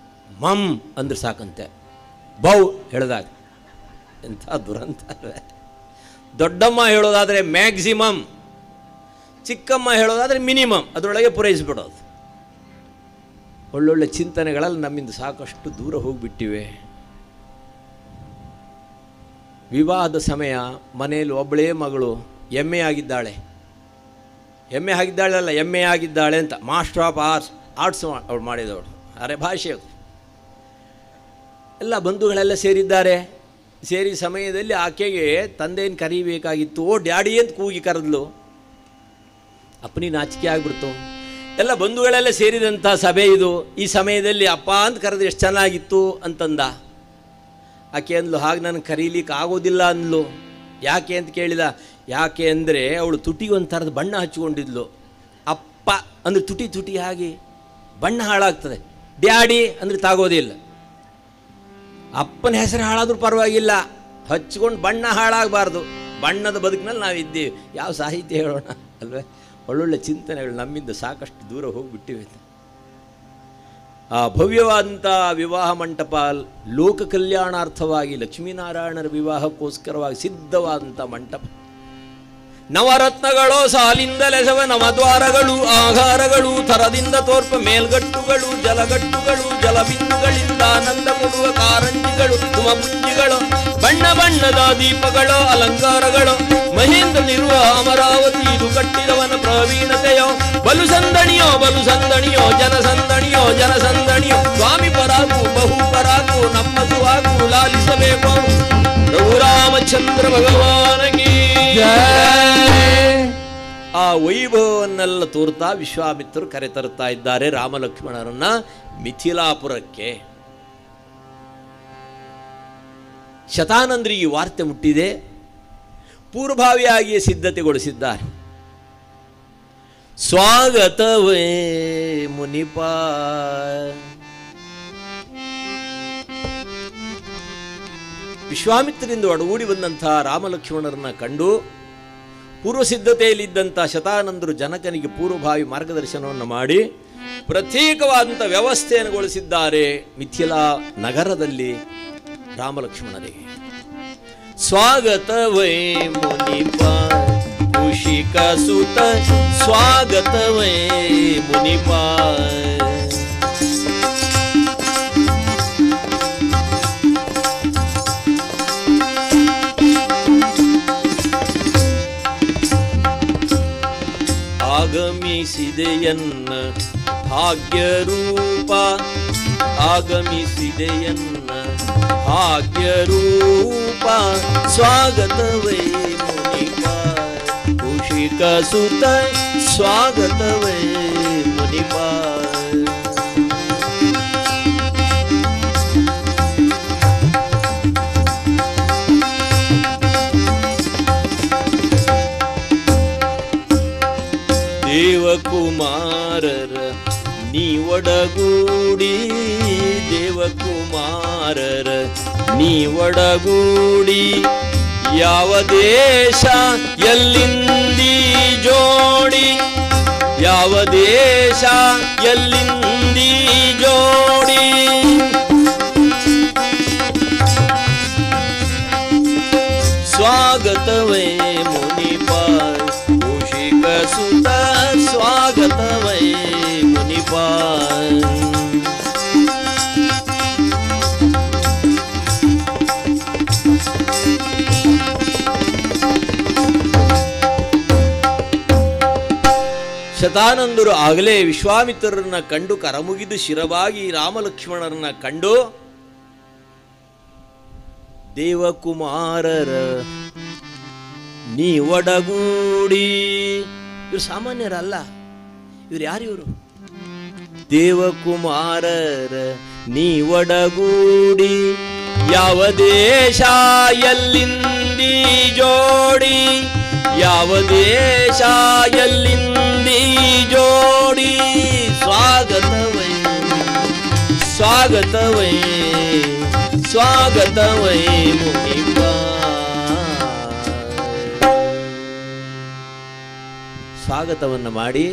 ಮಮ್ ಅಂದ್ರೆ ಸಾಕಂತೆ. ಬೌ ಹೇಳಿದಾಗ ಎಂಥ ದುರಂತ ಅಲ್ವೇ? ದೊಡ್ಡಮ್ಮ ಹೇಳೋದಾದರೆ ಮ್ಯಾಕ್ಸಿಮಮ್, ಚಿಕ್ಕಮ್ಮ ಹೇಳೋದಾದರೆ ಮಿನಿಮಮ್, ಅದರೊಳಗೆ ಪೂರೈಸಿಬಿಡೋದು. ಒಳ್ಳೊಳ್ಳೆ ಚಿಂತನೆಗಳಲ್ಲಿ ನಮ್ಮಿಂದ ಸಾಕಷ್ಟು ದೂರ ಹೋಗಿಬಿಟ್ಟಿವೆ. ವಿವಾಹದ ಸಮಯ, ಮನೆಯಲ್ಲಿ ಒಬ್ಬಳೇ ಮಗಳು ಎಮ್ಮೆ ಆಗಿದ್ದಾಳೆ. ಎಮ್ಮೆ ಆಗಿದ್ದಾಳಲ್ಲ, ಎಮ್ಮೆ ಆಗಿದ್ದಾಳೆ ಅಂತ ಮಾಸ್ಟರ್ ಆಫ್ ಆರ್ಟ್ಸ್ ಅವಳು ಮಾಡಿದವಳು. ಅರೆ ಭಾಷೆ ಅದು. ಎಲ್ಲ ಬಂಧುಗಳೆಲ್ಲ ಸೇರಿದ್ದಾರೆ. ಸೇರಿ ಸಮಯದಲ್ಲಿ ಆಕೆಗೆ ತಂದೆಯನ್ನು ಕರೀಬೇಕಾಗಿತ್ತು. ಓ ಡ್ಯಾಡಿ ಅಂತ ಕೂಗಿ ಕರೆದ್ಲು. ಅಪ್ಪನಿ ನಾಚಿಕೆ ಆಗಿಬಿಡ್ತು. ಎಲ್ಲ ಬಂಧುಗಳೆಲ್ಲ ಸೇರಿದಂಥ ಸಭೆ ಇದು. ಈ ಸಮಯದಲ್ಲಿ ಅಪ್ಪ ಅಂತ ಕರೆದ್ರೆ ಎಷ್ಟು ಚೆನ್ನಾಗಿತ್ತು ಅಂತಂದ. ಆಕೆ ಅಂದ್ಲು, ಹಾಗೆ ನನಗೆ ಕರೀಲಿಕ್ಕೆ ಆಗೋದಿಲ್ಲ ಅಂದ್ಲು. ಯಾಕೆ ಅಂತ ಕೇಳಿದ. ಯಾಕೆ ಅಂದರೆ ಅವಳು ತುಟಿಗೆ ಒಂದು ಥರದ ಬಣ್ಣ ಹಚ್ಕೊಂಡಿದ್ಲು. ಅಪ್ಪ ಅಂದರೆ ತುಟಿ ತುಟಿ ಆಗಿ ಬಣ್ಣ ಹಾಳಾಗ್ತದೆ. ಡ್ಯಾಡಿ ಅಂದರೆ ತಾಗೋದಿಲ್ಲ. ಅಪ್ಪನ ಹೆಸರು ಹಾಳಾದ್ರೂ ಪರವಾಗಿಲ್ಲ, ಹಚ್ಕೊಂಡು ಬಣ್ಣ ಹಾಳಾಗಬಾರ್ದು. ಬಣ್ಣದ ಬದುಕಿನಲ್ಲಿ ನಾವಿದ್ದೀವಿ. ಯಾವ ಸಾಹಿತ್ಯ ಹೇಳೋಣ, ಅಲ್ವೇ? ಒಳ್ಳೊಳ್ಳೆ ಚಿಂತನೆಗಳು ನಮ್ಮಿಂದ ಸಾಕಷ್ಟು ದೂರ ಹೋಗಿಬಿಟ್ಟಿವೆ. ಆ ಭವ್ಯವಾದಂಥ ವಿವಾಹ ಮಂಟಪ ಲೋಕ ಕಲ್ಯಾಣಾರ್ಥವಾಗಿ ಲಕ್ಷ್ಮೀನಾರಾಯಣರ ವಿವಾಹಕ್ಕೋಸ್ಕರವಾಗಿ ಸಿದ್ಧವಾದಂಥ ಮಂಟಪ. ನವರತ್ನಗಳು ಸಾಲಿಂದಲೆಸವ ನವದ್ವಾರಗಳು, ಆಹಾರಗಳು, ಥರದಿಂದ ತೋರ್ಪ ಮೇಲ್ಗಟ್ಟುಗಳು, ಜಲಗಟ್ಟುಗಳು, ಜಲಬಿಂದುಗಳಿಂದ ಆನಂದ ಕೊಡುವ ಕಾರಂಜಿಗಳು, ತುಮಪುಂಜಿಗಳು, ಬಣ್ಣ ಬಣ್ಣದ ದೀಪಗಳು, ಅಲಂಕಾರಗಳು, ಮಹೇಂದ್ರನಿರುವ ಅಮರಾವತಿ ಇದು ಕಟ್ಟಿದವನ ಪ್ರವೀಣತೆಯೋ, ಬಲು ಸಂದಣಿಯೋ ಬಲು ಸಂದಣಿಯೋ, ಜನಸಂದಣಿಯೋ ಜನಸಂದಣಿಯೋ, ಸ್ವಾಮಿ ಪರಾಕು ಬಹು ಪರಾಕು, ನಮ್ಮ ಸುವಾಕು ಲಾಲಿಸಬೇಕು. ರಘುರಾಮಚಂದ್ರ ಭಗವಾನಗಿ ಆ ವೈಭವವನ್ನೆಲ್ಲ ತೋರ್ತಾ ವಿಶ್ವಾಮಿತ್ರರು ಕರೆತರುತ್ತಾ ಇದ್ದಾರೆ ರಾಮಲಕ್ಷ್ಮಣರನ್ನ ಮಿಥಿಲಾಪುರಕ್ಕೆ. ಶತಾನಂದರಿಗೆ ವಾರ್ತೆ ಮುಟ್ಟಿದೆ. ಪೂರ್ವಭಾವಿಯಾಗಿಯೇ ಸಿದ್ಧತೆಗೊಳಿಸಿದ್ದಾರೆ. ಸ್ವಾಗತವೇ ಮುನಿಪ, ವಿಶ್ವಾಮಿತ್ರರಿಂದ ಒಡಗೂಡಿ ಬಂದಂತಹ ರಾಮಲಕ್ಷ್ಮಣರನ್ನ ಕಂಡು ಪೂರ್ವ ಸಿದ್ಧತೆಯಲ್ಲಿದ್ದಂಥ ಶತಾನಂದರು ಜನಕನಿಗೆ ಪೂರ್ವಭಾವಿ ಮಾರ್ಗದರ್ಶನವನ್ನು ಮಾಡಿ ಪ್ರತ್ಯೇಕವಾದಂಥ ವ್ಯವಸ್ಥೆಯನ್ನುಗೊಳಿಸಿದ್ದಾರೆ ಮಿಥಿಲಾ ನಗರದಲ್ಲಿ ರಾಮಲಕ್ಷ್ಮಣರಿಗೆ. ಸ್ವಾಗತವೇ ಮುನಿಪ ಕುಶಿಕ ಸುತ, ಸ್ವಾಗತವೇ ಮುನಿಪ. ಆಗಮಿಸಿದೆಯನ್ನ ಭಾಗ್ಯರೂಪ, ಆಗಮಿಸಿದೆಯನ್ನ ಭಾಗ್ಯರೂಪ, ಸ್ವಾಗತವೇ ಮುನಿಪ ಕುಶಿಕ ಸುತ, ಸ್ವಾಗತವೇ ಮುನಿಪ. ದೇವಕುಮಾರರ ನೀವಡಗೂಡಿ, ದೇವಕುಮಾರರ ನೀವಡಗೂಡಿ, ಯಾವ ದೇಶ ಎಲ್ಲಿಂದಿ ಜೋಡಿ, ಯಾವ ದೇಶ ಎಲ್ಲಿಂದಿ ಜೋಡಿ, ಸ್ವಾಗತವೇ ಮುನಿಪ ಕುಶಿಕ ಸುತ, ಸ್ವಾಗತವೇ ಮುನಿಪ. ಶತಾನಂದರು ಆಗಲೇ ವಿಶ್ವಾಮಿತ್ರರನ್ನ ಕಂಡು ಕರಮುಗಿದು ಶಿರವಾಗಿ ರಾಮಲಕ್ಷ್ಮಣರನ್ನ ಕಂಡು, ದೇವಕುಮಾರರ ನೀ ಒಡಗೂಡಿ, ಇವರು ಸಾಮಾನ್ಯರಲ್ಲ, ಇವ್ರು ಯಾರು ಇವರು? ದೇವಕುಮಾರರ ನೀ ಒಡಗೂಡಿ, ಯಾವ ದೇಶ ಎಲ್ಲಿಂದಿ ಜೋಡಿ, ಯಾವ ದೇಶ ಎಲ್ಲಿಂದಿ ಜೋಡಿ, ಸ್ವಾಗತವೇ ಸ್ವಾಗತವೇ ಸ್ವಾಗತವೇ ಮುನಿಪ. ಸ್ವಾಗತವನ್ನು ಮಾಡಿ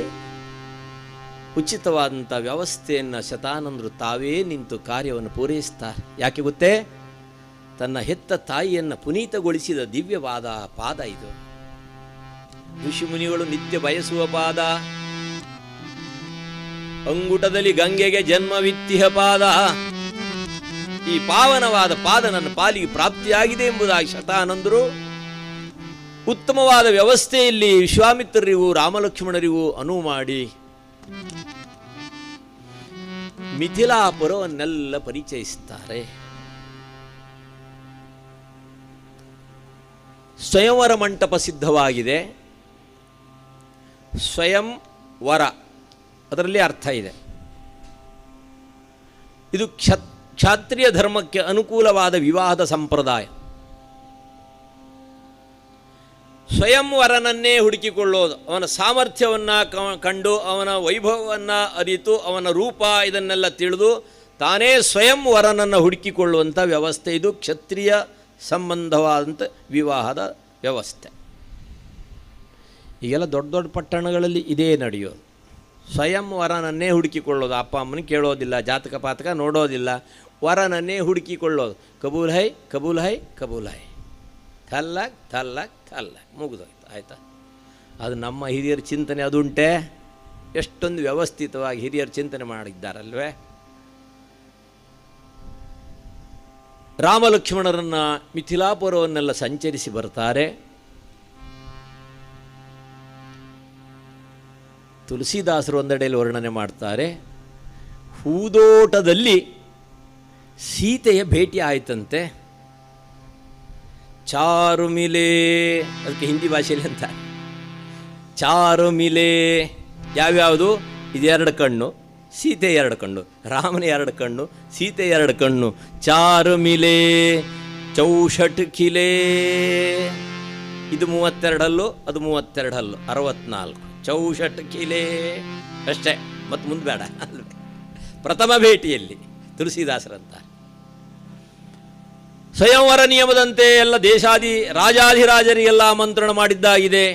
ಉಚಿತವಾದಂಥ ವ್ಯವಸ್ಥೆಯನ್ನು ಶತಾನಂದರು ತಾವೇ ನಿಂತು ಕಾರ್ಯವನ್ನು ಪೂರೈಸ್ತಾರೆ. ಯಾಕೆ ಗೊತ್ತೇ? ತನ್ನ ಹೆತ್ತ ತಾಯಿಯನ್ನು ಪುನೀತಗೊಳಿಸಿದ ದಿವ್ಯವಾದ ಪಾದ ಇದು. ಋಷಿಮುನಿಗಳು ನಿತ್ಯ ಬಯಸುವ ಪಾದ, ಅಂಗುಟದಲ್ಲಿ ಗಂಗೆಗೆ ಜನ್ಮವಿತ್ತಿಹ ಪಾದ. ಈ ಪಾವನವಾದ ಪಾದ ನನ್ನ ಪಾಲಿಗೆ ಪ್ರಾಪ್ತಿಯಾಗಿದೆ ಎಂಬುದಾಗಿ ಶತಾನಂದರು ಉತ್ತಮವಾದ ವ್ಯವಸ್ಥೆಯಲ್ಲಿ ವಿಶ್ವಾಮಿತ್ರರಿಗೂ ರಾಮಲಕ್ಷ್ಮಣರಿಗೂ ಅನುವು ಮಾಡಿ ಮಿಥಿಲಾಪುರವನ್ನೆಲ್ಲ ಪರಿಚಯಿಸುತ್ತಾರೆ. ಸ್ವಯಂವರ ಮಂಟಪ ಸಿದ್ಧವಾಗಿದೆ. ಸ್ವಯಂ ವರ ಅದರಲ್ಲಿ ಅರ್ಥ ಇದೆ. ಇದು ಕ್ಷಾತ್ರಿಯ ಧರ್ಮಕ್ಕೆ ಅನುಕೂಲವಾದ ವಿವಾಹದ ಸಂಪ್ರದಾಯ. ಸ್ವಯಂವರನನ್ನೇ ಹುಡುಕಿಕೊಳ್ಳೋದು, ಅವನ ಸಾಮರ್ಥ್ಯವನ್ನು ಕಂಡು ಅವನ ವೈಭವವನ್ನು ಅರಿತು ಅವನ ರೂಪ ಇದನ್ನೆಲ್ಲ ತಿಳಿದು ತಾನೇ ಸ್ವಯಂವರನನ್ನು ಹುಡುಕಿಕೊಳ್ಳುವಂಥ ವ್ಯವಸ್ಥೆ ಇದು. ಕ್ಷತ್ರಿಯ ಸಂಬಂಧವಾದಂಥ ವಿವಾಹದ ವ್ಯವಸ್ಥೆ. ಈಗೆಲ್ಲ ದೊಡ್ಡ ದೊಡ್ಡ ಪಟ್ಟಣಗಳಲ್ಲಿ ಇದೇ ನಡೆಯೋದು. ಸ್ವಯಂ ವರನನ್ನೇ ಹುಡುಕಿಕೊಳ್ಳೋದು. ಅಪ್ಪ ಅಮ್ಮನ ಕೇಳೋದಿಲ್ಲ, ಜಾತಕ ಪಾತಕ ನೋಡೋದಿಲ್ಲ, ವರನನ್ನೇ ಹುಡುಕಿಕೊಳ್ಳೋದು. ಕಬೂಲ್ ಹೈ ಕಬೂಲ್ ಹೈ ಕಬೂಲ್ ಹೈ, ಥಲ್ಲಕ್ ಥಲ್ಲಕ್ ಥಲ್ಲಕ್, ಮುಗಿದೋಯ್ತು. ಆಯಿತಾ? ಅದು ನಮ್ಮ ಹಿರಿಯರ ಚಿಂತನೆ ಅದುಂಟೆ. ಎಷ್ಟೊಂದು ವ್ಯವಸ್ಥಿತವಾಗಿ ಹಿರಿಯರು ಚಿಂತನೆ ಮಾಡಿದ್ದಾರಲ್ವೇ. ರಾಮ ಲಕ್ಷ್ಮಣರನ್ನು ಮಿಥಿಲಾಪುರವನ್ನೆಲ್ಲ ಸಂಚರಿಸಿ ಬರ್ತಾರೆ. ತುಳಸಿದಾಸರು ಒಂದೆಡೆಯಲ್ಲಿ ವರ್ಣನೆ ಮಾಡ್ತಾರೆ, ಹೂದೋಟದಲ್ಲಿ ಸೀತೆಯ ಭೇಟಿ ಆಯ್ತಂತೆ. ಚಾರು ಮಿಲೆ, ಅದಕ್ಕೆ ಹಿಂದಿ ಭಾಷೆಯಲ್ಲಿ ಅಂತ ಚಾರು ಮಿಲೆ. ಯಾವ್ಯಾವುದು? ಇದೆರಡು ಕಣ್ಣು, ಸೀತೆ ಎರಡು ಕಣ್ಣು, ರಾಮನ ಎರಡು ಕಣ್ಣು, ಸೀತೆ ಎರಡು ಕಣ್ಣು. ಚಾರು ಮಿಲೆ ಚೌಷಟ್ ಕಿಲೆ. ಇದು 32 ಹಲ್ಲು, ಅದು 32 ಹಲ್ಲು, 64. ಚೌಷಟ್ ಕಿಲೆ ಅಷ್ಟೇ, ಮತ್ತು ಮುಂದೆ ಬೇಡ ಅಲ್ವೇ. ಪ್ರಥಮ ಭೇಟಿಯಲ್ಲಿ ತುಳಸಿದಾಸರಂತ ಸ್ವಯಂವರ ನಿಯಮದಂತೆ ಎಲ್ಲ ರಾಜಾಧಿರಾಜರಿಗೆಲ್ಲ ಆಮಂತ್ರಣ ಮಾಡಿದ್ದಾಗಿದೆ.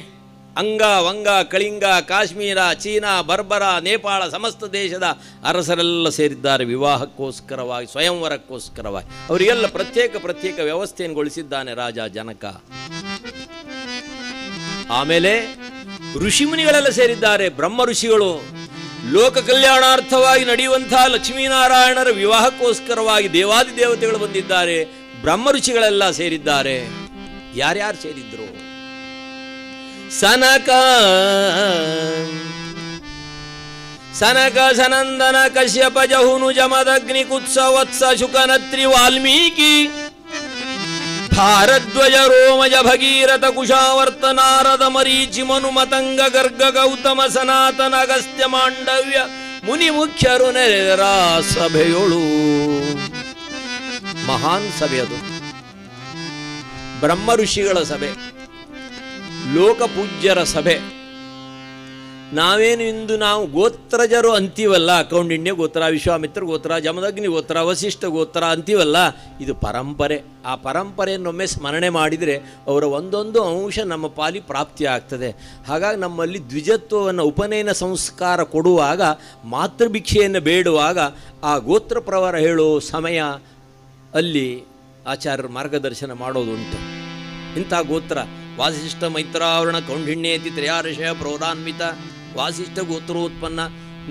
ಅಂಗ, ವಂಗ, ಕಳಿಂಗ, ಕಾಶ್ಮೀರ, ಚೀನಾ, ಬರ್ಬರ, ನೇಪಾಳ ಸಮಸ್ತ ದೇಶದ ಅರಸರೆಲ್ಲ ಸೇರಿದ್ದಾರೆ ವಿವಾಹಕ್ಕೋಸ್ಕರವಾಗಿ, ಸ್ವಯಂವರಕ್ಕೋಸ್ಕರವಾಗಿ. ಅವರಿಗೆಲ್ಲ ಪ್ರತ್ಯೇಕ ವ್ಯವಸ್ಥೆಯನ್ನುಗೊಳಿಸಿದ್ದಾನೆ ರಾಜ ಜನಕ. ಆಮೇಲೆ ಋಷಿಮುನಿಗಳೆಲ್ಲ ಸೇರಿದ್ದಾರೆ, ಬ್ರಹ್ಮ ಋಷಿಗಳು. ಲೋಕ ಕಲ್ಯಾಣಾರ್ಥವಾಗಿ ನಡೆಯುವಂತಹ ಲಕ್ಷ್ಮೀನಾರಾಯಣರ ವಿವಾಹಕ್ಕೋಸ್ಕರವಾಗಿ ದೇವಾದಿ ದೇವತೆಗಳು ಬಂದಿದ್ದಾರೆ, ಬ್ರಹ್ಮ ಋಷಿಗಳೆಲ್ಲ ಸೇರಿದ್ದಾರೆ. ಯಾರ್ಯಾರು ಸೇರಿದ್ರು? ಸನಕ ಸನಂದನ ಕಶ್ಯಪ ಜಹುನು ಜಮದಗ್ನಿ ಕುತ್ಸ ವತ್ಸ ಶುಕನತ್ರಿ ವಾಲ್ಮೀಕಿ ಭಾರದ್ವಜ ರೋಮಜ ಭಗೀರಥ ಕುಶಾವರ್ತ ನಾರದ ಮರೀಚಿ ಮನು ಮತಂಗ ಗರ್ಗ ಗೌತಮ ಸನಾತನ ಅಗಸ್ತ್ಯ ಮಾಂಡವ್ಯ ಮುನಿ ಮುಖ್ಯರು ನೆರೆದರ ಸಭೆಯೊಳು. ಮಹಾನ್ ಸಭೆ ಅದು, ಬ್ರಹ್ಮ ಋಷಿಗಳ ಸಭೆ, ಲೋಕಪೂಜ್ಯರ ಸಭೆ. ನಾವೇನು ಇಂದು ನಾವು ಗೋತ್ರಜರು ಅಂತೀವಲ್ಲ, ಕೌಂಡಿಣ್ಯ ಗೋತ್ರ, ವಿಶ್ವಾಮಿತ್ರ ಗೋತ್ರ, ಜಮದಗ್ನಿ ಗೋತ್ರ, ವಸಿಷ್ಠ ಗೋತ್ರ ಅಂತೀವಲ್ಲ, ಇದು ಪರಂಪರೆ. ಆ ಪರಂಪರೆಯನ್ನೊಮ್ಮೆ ಸ್ಮರಣೆ ಮಾಡಿದರೆ ಅವರ ಒಂದೊಂದು ಅಂಶ ನಮ್ಮ ಪಾಲಿ ಪ್ರಾಪ್ತಿ ಆಗ್ತದೆ. ಹಾಗಾಗಿ ನಮ್ಮಲ್ಲಿ ದ್ವಿಜತ್ವವನ್ನು, ಉಪನಯನ ಸಂಸ್ಕಾರ ಕೊಡುವಾಗ, ಮಾತೃಭಿಕ್ಷೆಯನ್ನು ಬೇಡುವಾಗ ಆ ಗೋತ್ರ ಪ್ರವರ ಹೇಳೋ ಸಮಯ ಅಲ್ಲಿ ಆಚಾರ್ಯರು ಮಾರ್ಗದರ್ಶನ ಮಾಡೋದುಂಟು. ಇಂಥ ಗೋತ್ರ ವಾಸಿಷ್ಠ ಮೈತ್ರಾವರಣ ಕೌಂಡಿಣ್ಯೇತಿ ತ್ರಯಾರ್ಷಯ ಪ್ರೌಢಾನ್ವಿತ ವಾಸಿಷ್ಠ ಗೋತ್ರೋತ್ಪನ್ನ.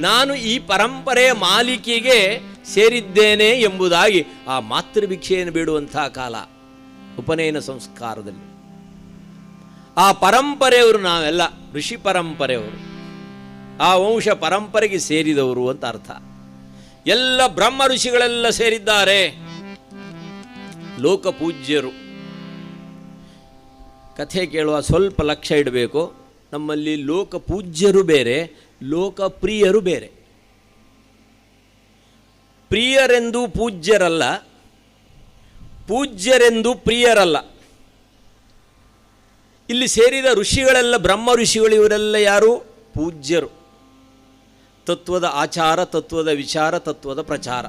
ನಾನು ಈ ಪರಂಪರೆಯ ಮಾಲಿಕೆಗೆ ಸೇರಿದ್ದೇನೆ ಎಂಬುದಾಗಿ ಆ ಮಾತೃಭಿಕ್ಷೆಯನ್ನು ಬೇಡುವಂಥ ಕಾಲ ಉಪನಯನ ಸಂಸ್ಕಾರದಲ್ಲಿ. ಆ ಪರಂಪರೆಯವರು ನಾವೆಲ್ಲ ಋಷಿ ಪರಂಪರೆಯವರು, ಆ ವಂಶ ಪರಂಪರೆಗೆ ಸೇರಿದವರು ಅಂತ ಅರ್ಥ. ಎಲ್ಲ ಬ್ರಹ್ಮ ಋಷಿಗಳೆಲ್ಲ ಸೇರಿದ್ದಾರೆ, ಲೋಕಪೂಜ್ಯರು. ಕಥೆ ಕೇಳುವ ಸ್ವಲ್ಪ ಲಕ್ಷ್ಯ ಇಡಬೇಕು. ನಮ್ಮಲ್ಲಿ ಲೋಕಪೂಜ್ಯರು ಬೇರೆ, ಲೋಕಪ್ರಿಯರು ಬೇರೆ. ಪ್ರಿಯರೆಂದು ಪೂಜ್ಯರಲ್ಲ, ಪೂಜ್ಯರೆಂದು ಪ್ರಿಯರಲ್ಲ. ಇಲ್ಲಿ ಸೇರಿದ ಋಷಿಗಳೆಲ್ಲ ಬ್ರಹ್ಮ ಋಷಿಗಳು. ಇವರೆಲ್ಲ ಯಾರು? ಪೂಜ್ಯರು. ತತ್ವದ ಆಚಾರ, ತತ್ವದ ವಿಚಾರ, ತತ್ವದ ಪ್ರಚಾರ,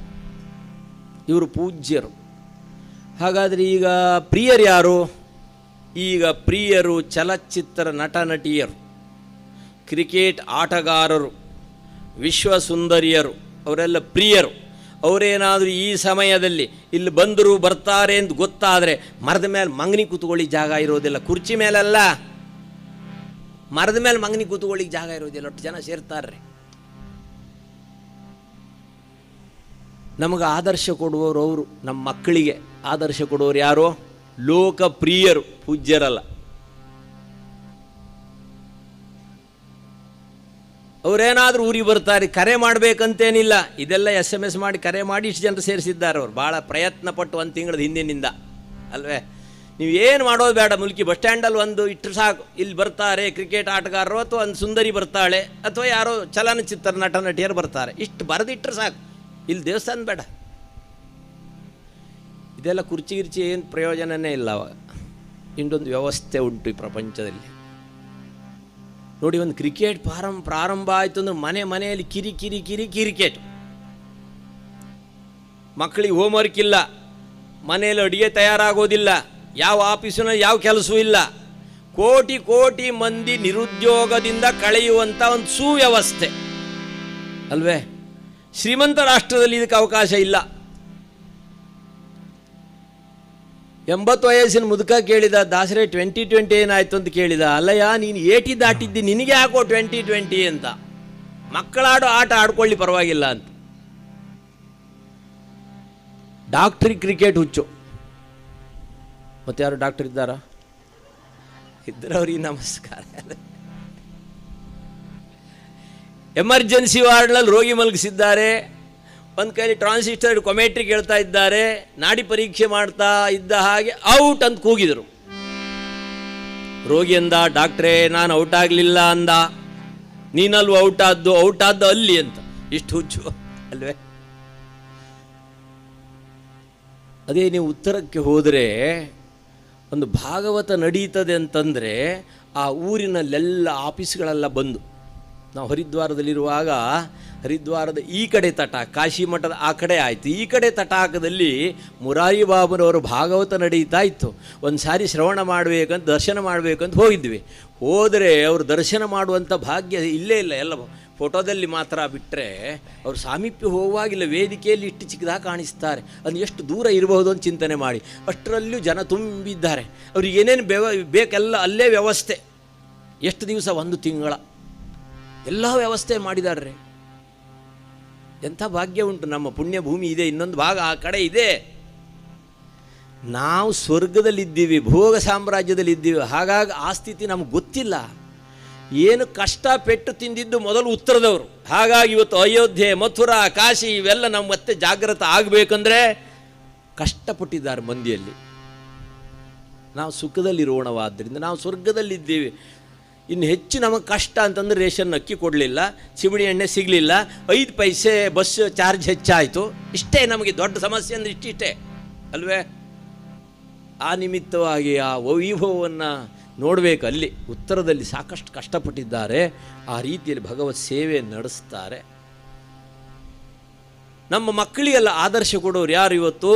ಇವರು ಪೂಜ್ಯರು. ಹಾಗಾದರೆ ಈಗ ಪ್ರಿಯರು ಯಾರು? ಈಗ ಪ್ರಿಯರು ಚಲಚ್ಚಿತ್ರ ನಟ ನಟಿಯರು, ಕ್ರಿಕೆಟ್ ಆಟಗಾರರು, ವಿಶ್ವಸುಂದರಿಯರು, ಅವರೆಲ್ಲ ಪ್ರಿಯರು. ಅವರೇನಾದರೂ ಈ ಸಮಯದಲ್ಲಿ ಇಲ್ಲಿ ಬಂದರು ಬರ್ತಾರೆ ಅಂತ ಗೊತ್ತಾದರೆ ಮರದ ಮೇಲೆ ಮಂಗನಿ ಕೂತ್ಕೊಳ್ಳಿಕ್ಕೆ ಜಾಗ ಇರೋದಿಲ್ಲ. ಕುರ್ಚಿ ಮೇಲಲ್ಲ, ಮರದ ಮೇಲೆ ಮಂಗನಿ ಕೂತ್ಕೊಳ್ಳಿಕ್ಕೆ ಜಾಗ ಇರೋದಿಲ್ಲ, ಒಟ್ಟು ಜನ ಸೇರ್ತಾರೆ. ನಮಗೆ ಆದರ್ಶ ಕೊಡುವವರು ಅವರು, ನಮ್ಮ ಮಕ್ಕಳಿಗೆ ಆದರ್ಶ ಕೊಡುವವರು ಯಾರು? ಲೋಕಪ್ರಿಯರು, ಪೂಜ್ಯರಲ್ಲ. ಅವರೇನಾದರೂ ಊರಿಗೆ ಬರ್ತಾರೆ, ಕರೆ ಮಾಡಬೇಕಂತೇನಿಲ್ಲ, ಇದೆಲ್ಲ SMS ಮಾಡಿ ಕರೆ ಮಾಡಿ ಇಷ್ಟು ಜನರು ಸೇರಿಸಿದ್ದಾರೆ. ಅವರು ಭಾಳ ಪ್ರಯತ್ನ ಪಟ್ಟು 1 ತಿಂಗಳದ ಹಿಂದಿನಿಂದ ಅಲ್ವೇ. ನೀವು ಏನು ಮಾಡೋದು ಬೇಡ, ಮುಲ್ಕಿ ಬಸ್ ಸ್ಟ್ಯಾಂಡಲ್ಲಿ ಒಂದು ಇಟ್ಟರು ಸಾಕು, ಇಲ್ಲಿ ಬರ್ತಾರೆ ಕ್ರಿಕೆಟ್ ಆಟಗಾರರು, ಅಥವಾ ಒಂದು ಸುಂದರಿ ಬರ್ತಾಳೆ, ಅಥವಾ ಯಾರೋ ಚಲನಚಿತ್ರ ನಟ ನಟಿಯರು ಬರ್ತಾರೆ, ಇಷ್ಟು ಬರೆದಿಟ್ಟರು ಸಾಕು, ಇಲ್ಲಿ ದೇವಸ್ಥಾನ ಬೇಡ. ಇದೆಲ್ಲ ಕುರ್ಚಿ ಗಿರ್ಚಿ ಏನು ಪ್ರಯೋಜನವೇ ಇಲ್ಲ. ಅವಾಗ ಇನ್ನೊಂದು ವ್ಯವಸ್ಥೆ ಉಂಟು ಈ ಪ್ರಪಂಚದಲ್ಲಿ. ನೋಡಿ, ಒಂದು ಕ್ರಿಕೆಟ್ ಪ್ರಾರಂಭ ಆಯಿತು ಅಂದ್ರೆ ಮನೆಯಲ್ಲಿ ಕ್ರಿಕೆಟ್. ಮಕ್ಕಳಿಗೆ ಹೋಮ್ವರ್ಕ್ ಇಲ್ಲ, ಮನೆಯಲ್ಲಿ ಅಡುಗೆ ತಯಾರಾಗೋದಿಲ್ಲ, ಯಾವ ಆಫೀಸಿನಲ್ಲಿ ಯಾವ ಕೆಲಸವೂ ಇಲ್ಲ. ಕೋಟಿ ಮಂದಿ ನಿರುದ್ಯೋಗದಿಂದ ಕಳೆಯುವಂಥ ಒಂದು ಸುವ್ಯವಸ್ಥೆ. ಅಲ್ವೇ? ಶ್ರೀಮಂತ ರಾಷ್ಟ್ರದಲ್ಲಿ ಇದಕ್ಕೆ ಅವಕಾಶ ಇಲ್ಲ. 80 ವಯಸ್ಸಿನ ಮುದುಕ ಕೇಳಿದ, ದಾಸರೇ 2020 ಏನಾಯ್ತು ಅಂತ ಕೇಳಿದ. ಅಲ್ಲಯ್ಯ, ನೀನು 80 ದಾಟಿದ್ದಿ, ನಿನಗೆ ಹಾಕೋ 2020 ಅಂತ. ಮಕ್ಕಳಾಡೋ ಆಟ ಆಡ್ಕೊಳ್ಳಿ, ಪರವಾಗಿಲ್ಲ ಅಂತ. ಡಾಕ್ಟ್ರಿಗೆ ಕ್ರಿಕೆಟ್ ಹುಚ್ಚು. ಮತ್ತೆ ಯಾರು ಡಾಕ್ಟರ್ ಇದ್ದಾರಾ? ಇದ್ದರವ್ರಿಗೆ ನಮಸ್ಕಾರ. ಎಮರ್ಜೆನ್ಸಿ ವಾರ್ಡ್ನಲ್ಲಿ ರೋಗಿ ಮಲಗಿಸಿದ್ದಾರೆ. ಒಂದು ಕೈಲಿ ಟ್ರಾನ್ಸಿಸ್ಟರ್ ಕೊಮೆಟ್ರಿ ಕೇಳ್ತಾ ಇದ್ದಾರೆ. ನಾಡಿ ಪರೀಕ್ಷೆ ಮಾಡ್ತಾ ಇದ್ದ ಹಾಗೆ ಔಟ್ ಅಂತ ಕೂಗಿದರು. ರೋಗಿ ಅಂದ, ಡಾಕ್ಟ್ರೇ ನಾನು ಔಟ್ ಆಗಲಿಲ್ಲ ಅಂದ. ನೀನಲ್ವ ಔಟ್ ಆದ್ದು ಅಲ್ಲಿ ಅಂತ. ಇಷ್ಟು ಹುಚ್ಚು ಅಲ್ವೇ? ಅದೇ ನೀವು ಉತ್ತರಕ್ಕೆ ಹೋದರೆ ಒಂದು ಭಾಗವತ ನಡೀತದೆ ಅಂತಂದರೆ ಆ ಊರಿನಲ್ಲೆಲ್ಲ ಆಫೀಸ್ಗಳೆಲ್ಲ ಬಂದು, ನಾವು ಹರಿದ್ವಾರದಲ್ಲಿರುವಾಗ ಹರಿದ್ವಾರದ ಈ ಕಡೆ ತಟಾಕ, ಕಾಶಿ ಮಠದ ಆ ಕಡೆ ಆಯಿತು. ಈ ಕಡೆ ತಟಾಕದಲ್ಲಿ ಮುರಾರಿ ಬಾಬುರವರು ಭಾಗವತ ನಡೀತಾ ಇತ್ತು. ಒಂದು ಸಾರಿ ಶ್ರವಣ ಮಾಡಬೇಕಂತ, ದರ್ಶನ ಮಾಡಬೇಕಂತ ಹೋಗಿದ್ವಿ. ಹೋದರೆ ಅವರು ದರ್ಶನ ಮಾಡುವಂಥ ಭಾಗ್ಯ ಇಲ್ಲೇ ಇಲ್ಲ, ಎಲ್ಲ ಫೋಟೋದಲ್ಲಿ ಮಾತ್ರ ಬಿಟ್ಟರೆ ಅವರು ಸಾಮೀಪ್ಯ ಹೋಗುವಾಗಿಲ್ಲ. ವೇದಿಕೆಯಲ್ಲಿ ಇಷ್ಟು ಚಿಕ್ಕದಾಗ ಕಾಣಿಸ್ತಾರೆ. ಅದು ಎಷ್ಟು ದೂರ ಇರಬಹುದು ಅಂತ ಚಿಂತನೆ ಮಾಡಿ. ಅಷ್ಟರಲ್ಲೂ ಜನ ತುಂಬಿದ್ದಾರೆ. ಅವ್ರಿಗೆ ಏನೇನು ಬೇಕೆಲ್ಲ ಅಲ್ಲೇ ವ್ಯವಸ್ಥೆ. ಎಷ್ಟು ದಿವಸ? 1 ತಿಂಗಳ ಎಲ್ಲ ವ್ಯವಸ್ಥೆ ಮಾಡಿದ್ದಾರೆ. ಎಂಥ ಭಾಗ್ಯ ಉಂಟು. ನಮ್ಮ ಪುಣ್ಯ ಭೂಮಿ ಇದೆ, ಇನ್ನೊಂದು ಭಾಗ ಆ ಕಡೆ ಇದೆ. ನಾವು ಸ್ವರ್ಗದಲ್ಲಿದ್ದೀವಿ, ಭೋಗ ಸಾಮ್ರಾಜ್ಯದಲ್ಲಿದ್ದೀವಿ. ಹಾಗಾಗಿ ಆ ಸ್ಥಿತಿ ನಮ್ಗೆ ಗೊತ್ತಿಲ್ಲ. ಏನು ಕಷ್ಟ ಪೆಟ್ಟು ತಿಂದಿದ್ದು ಮೊದಲು ಉತ್ತರದವರು. ಹಾಗಾಗಿ ಇವತ್ತು ಅಯೋಧ್ಯೆ, ಮಥುರಾ, ಕಾಶಿ ಇವೆಲ್ಲ ನಾವು ಮತ್ತೆ ಜಾಗೃತ ಆಗಬೇಕಂದ್ರೆ ಕಷ್ಟಪಟ್ಟಿದ್ದಾರೆ ಮಂದಿಯಲ್ಲಿ. ನಾವು ಸುಖದಲ್ಲಿರೋಣವಾದ್ದರಿಂದ ನಾವು ಸ್ವರ್ಗದಲ್ಲಿದ್ದೀವಿ. ಇನ್ನು ಹೆಚ್ಚು ನಮಗೆ ಕಷ್ಟ ಅಂತಂದರೆ ರೇಷನ್ ಅಕ್ಕಿ ಕೊಡಲಿಲ್ಲ, ಚಿಮಣಿ ಎಣ್ಣೆ ಸಿಗಲಿಲ್ಲ, 5 ಪೈಸೆ ಬಸ್ ಚಾರ್ಜ್ ಹೆಚ್ಚಾಯಿತು. ಇಷ್ಟೇ ನಮಗೆ ದೊಡ್ಡ ಸಮಸ್ಯೆ ಅಂದರೆ ಇಷ್ಟಿಷ್ಟೇ ಅಲ್ವೇ? ಆ ನಿಮಿತ್ತವಾಗಿ ಆ ವೈಭವವನ್ನು ನೋಡಬೇಕು. ಅಲ್ಲಿ ಉತ್ತರದಲ್ಲಿ ಸಾಕಷ್ಟು ಕಷ್ಟಪಟ್ಟಿದ್ದಾರೆ. ಆ ರೀತಿಯಲ್ಲಿ ಭಗವತ್ ಸೇವೆ ನಡೆಸ್ತಾರೆ. ನಮ್ಮ ಮಕ್ಕಳಿಗೆಲ್ಲ ಆದರ್ಶ ಕೊಡೋರು ಯಾರು ಇವತ್ತು?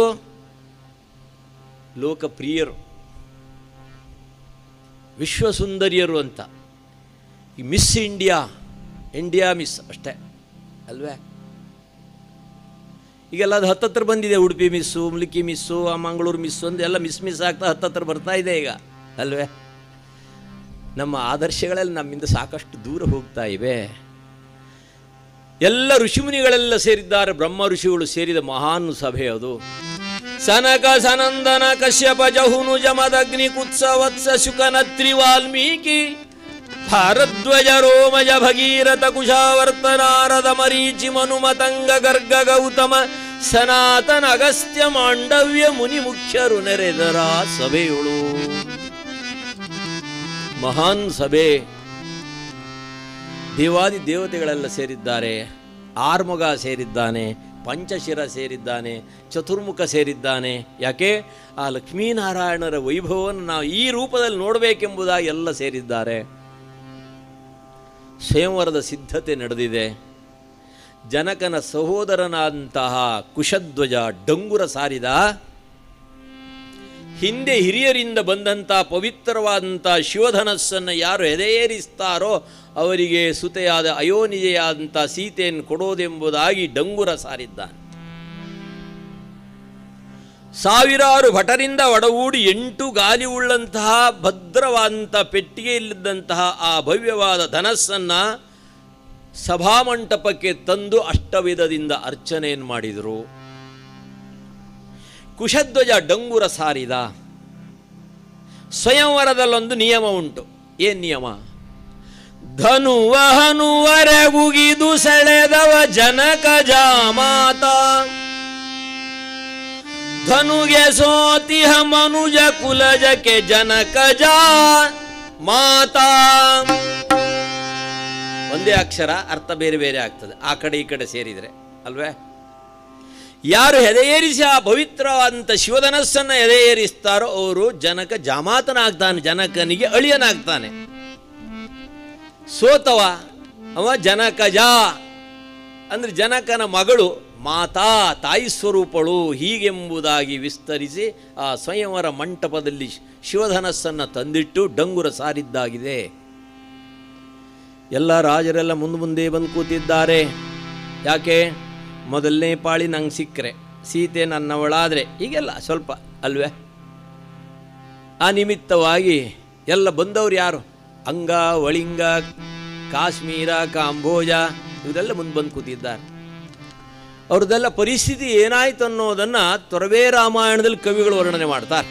ಲೋಕಪ್ರಿಯರು, ವಿಶ್ವಸುಂದರಿಯರು ಅಂತ. ಈ ಮಿಸ್ ಇಂಡಿಯಾ ಮಿಸ್ ಅಷ್ಟೇ ಅಲ್ವೇ? ಈಗೆಲ್ಲ ಅದು ಹತ್ತತ್ರ ಬಂದಿದೆ. ಉಡುಪಿ ಮಿಸ್ಸು, ಮುಲ್ಕಿ ಮಿಸ್ಸು, ಆ ಮಂಗಳೂರು ಮಿಸ್ಸು ಅಂತ ಎಲ್ಲ ಮಿಸ್ ಆಗ್ತಾ ಹತ್ತತ್ರ ಬರ್ತಾ ಇದೆ ಈಗ ಅಲ್ವೇ? ನಮ್ಮ ಆದರ್ಶಗಳೆಲ್ಲ ನಮ್ಮಿಂದ ಸಾಕಷ್ಟು ದೂರ ಹೋಗ್ತಾ ಇವೆ. ಎಲ್ಲ ಋಷಿಮುನಿಗಳೆಲ್ಲ ಸೇರಿದ್ದಾರೆ. ಬ್ರಹ್ಮ ಋಷಿಗಳು ಸೇರಿದ ಮಹಾನ್ ಸಭೆ ಅದು. ಸನಕ ಸನಂದನ ಕಶ್ಯಪ ಜಹುನು ಜಮದಗ್ನಿ ಕುತ್ಸ ವತ್ಸ ಶುಕನತ್ರಿ ವಾಲ್ಮೀಕಿ ಭಾರದ್ವಜ ರೋಮಜ ಭಗೀರಥ ಕುಶಾವರ್ತ ನಾರದ ಮರೀಚಿ ಮನುಮತಂಗ ಗರ್ಗ ಗೌತಮ ಸನಾತನ ಅಗಸ್ತ್ಯ ಮಾಂಡವ್ಯ ಮುನಿ ಮುಖ್ಯರು ನೆರೆದರ ಸಭೆಯುಳು. ಮಹಾನ್ ಸಭೆ. ದೇವಾದಿ ದೇವತೆಗಳೆಲ್ಲ ಸೇರಿದ್ದಾರೆ. ಆರ್ಮುಗ ಸೇರಿದ್ದಾನೆ, ಪಂಚಶಿರ ಸೇರಿದ್ದಾನೆ, ಚತುರ್ಮುಖ ಸೇರಿದ್ದಾನೆ. ಯಾಕೆ? ಆ ಲಕ್ಷ್ಮೀನಾರಾಯಣರ ವೈಭವವನ್ನು ನಾವು ಈ ರೂಪದಲ್ಲಿ ನೋಡಬೇಕೆಂಬುದಾಗಿ ಎಲ್ಲ ಸೇರಿದ್ದಾರೆ. ಸ್ವಯಂವರದ ಸಿದ್ಧತೆ ನಡೆದಿದೆ. ಜನಕನ ಸಹೋದರನಾದಂತಹ ಕುಶಧ್ವಜ ಡಂಗುರ ಸಾರಿದ. ಹಿಂದೆ ಹಿರಿಯರಿಂದ ಬಂದಂಥ ಪವಿತ್ರವಾದಂಥ ಶಿವಧನಸ್ಸನ್ನು ಯಾರು ಎದೆಯೇರಿಸ್ತಾರೋ ಅವರಿಗೆ ಸುತೆಯಾದ ಅಯೋನಿಜೆಯಾದಂಥ ಸೀತೆಯನ್ನು ಕೊಡೋದೆಂಬುದಾಗಿ ಡಂಗುರ ಸಾರಿದ್ದಾನೆ. ಸಾವಿರಾರು ಭಟರಿಂದ ಒಡಗೂಡಿ 8 ಗಾಲಿ ಉಳ್ಳಂತಹ ಭದ್ರವಾದಂಥ ಪೆಟ್ಟಿಗೆಯಲ್ಲಿದ್ದಂತಹ ಆ ಭವ್ಯವಾದ ಧನಸ್ಸನ್ನು ಸಭಾಮಂಟಪಕ್ಕೆ ತಂದು ಅಷ್ಟವಿಧದಿಂದ ಅರ್ಚನೆಯನ್ನು ಮಾಡಿದರು. ಕುಶಧ್ವಜ ಡಂಗುರ ಸಾರಿದ. ಸ್ವಯಂವರದಲ್ಲೊಂದು ನಿಯಮ ಉಂಟು. ಏನು ನಿಯಮ? ಧನುವ ಹನುವರೆಗುಗಿದು ಸೆಳೆದವ ಜನಕ ಜಾಮಾತ, ಧನುಗೆ ಸೋತಿಹ ಮನುಜ ಕುಲಜಕ್ಕೆ ಜನಕ ಜಾ ಮಾತಾ. ಒಂದೇ ಅಕ್ಷರ, ಅರ್ಥ ಬೇರೆ ಬೇರೆ ಆಗ್ತದೆ ಆ ಕಡೆ ಈ ಕಡೆ ಸೇರಿದರೆ ಅಲ್ವೇ? ಯಾರು ಎದೆಯೇರಿಸಿ ಆ ಪವಿತ್ರವಾದಂಥ ಶಿವಧನಸ್ಸನ್ನು ಎದೆಯೇರಿಸ್ತಾರೋ ಅವರು ಜನಕ ಜಾಮಾತನಾಗ್ತಾನೆ, ಜನಕನಿಗೆ ಅಳಿಯನಾಗ್ತಾನೆ. ಸೋತವ ಅವ ಜನಕಜ ಅಂದರೆ ಜನಕನ ಮಗಳು ಮಾತಾ, ತಾಯಿ ಸ್ವರೂಪಳು ಹೀಗೆಂಬುದಾಗಿ ವಿಸ್ತರಿಸಿ ಆ ಸ್ವಯಂವರ ಮಂಟಪದಲ್ಲಿ ಶಿವಧನಸ್ಸನ್ನು ತಂದಿಟ್ಟು ಡಂಗುರ ಸಾರಿದ್ದಾಗಿದೆ. ಎಲ್ಲ ರಾಜರೆಲ್ಲ ಮುಂದೆ ಬಂದು ಕೂತಿದ್ದಾರೆ. ಯಾಕೆ? ಮೊದಲನೇ ಪಾಳಿ ನಂಗೆ ಸಿಕ್ಕರೆ, ಸೀತೆ ನನ್ನವಳಾದರೆ, ಹೀಗೆಲ್ಲ ಸ್ವಲ್ಪ ಅಲ್ವೇ? ಆ ನಿಮಿತ್ತವಾಗಿ ಎಲ್ಲ ಬಂದವರು ಯಾರು? ಅಂಗ, ವಳಿಂಗ, ಕಾಶ್ಮೀರ, ಕಾಂಬೋಜ ಇವರೆಲ್ಲ ಮುಂದೆ ಬಂದು ಕೂತಿದ್ದಾರೆ. ಅವ್ರದ್ದೆಲ್ಲ ಪರಿಸ್ಥಿತಿ ಏನಾಯ್ತು ಅನ್ನೋದನ್ನು ತೊರವೆ ರಾಮಾಯಣದಲ್ಲಿ ಕವಿಗಳು ವರ್ಣನೆ ಮಾಡ್ತಾರೆ.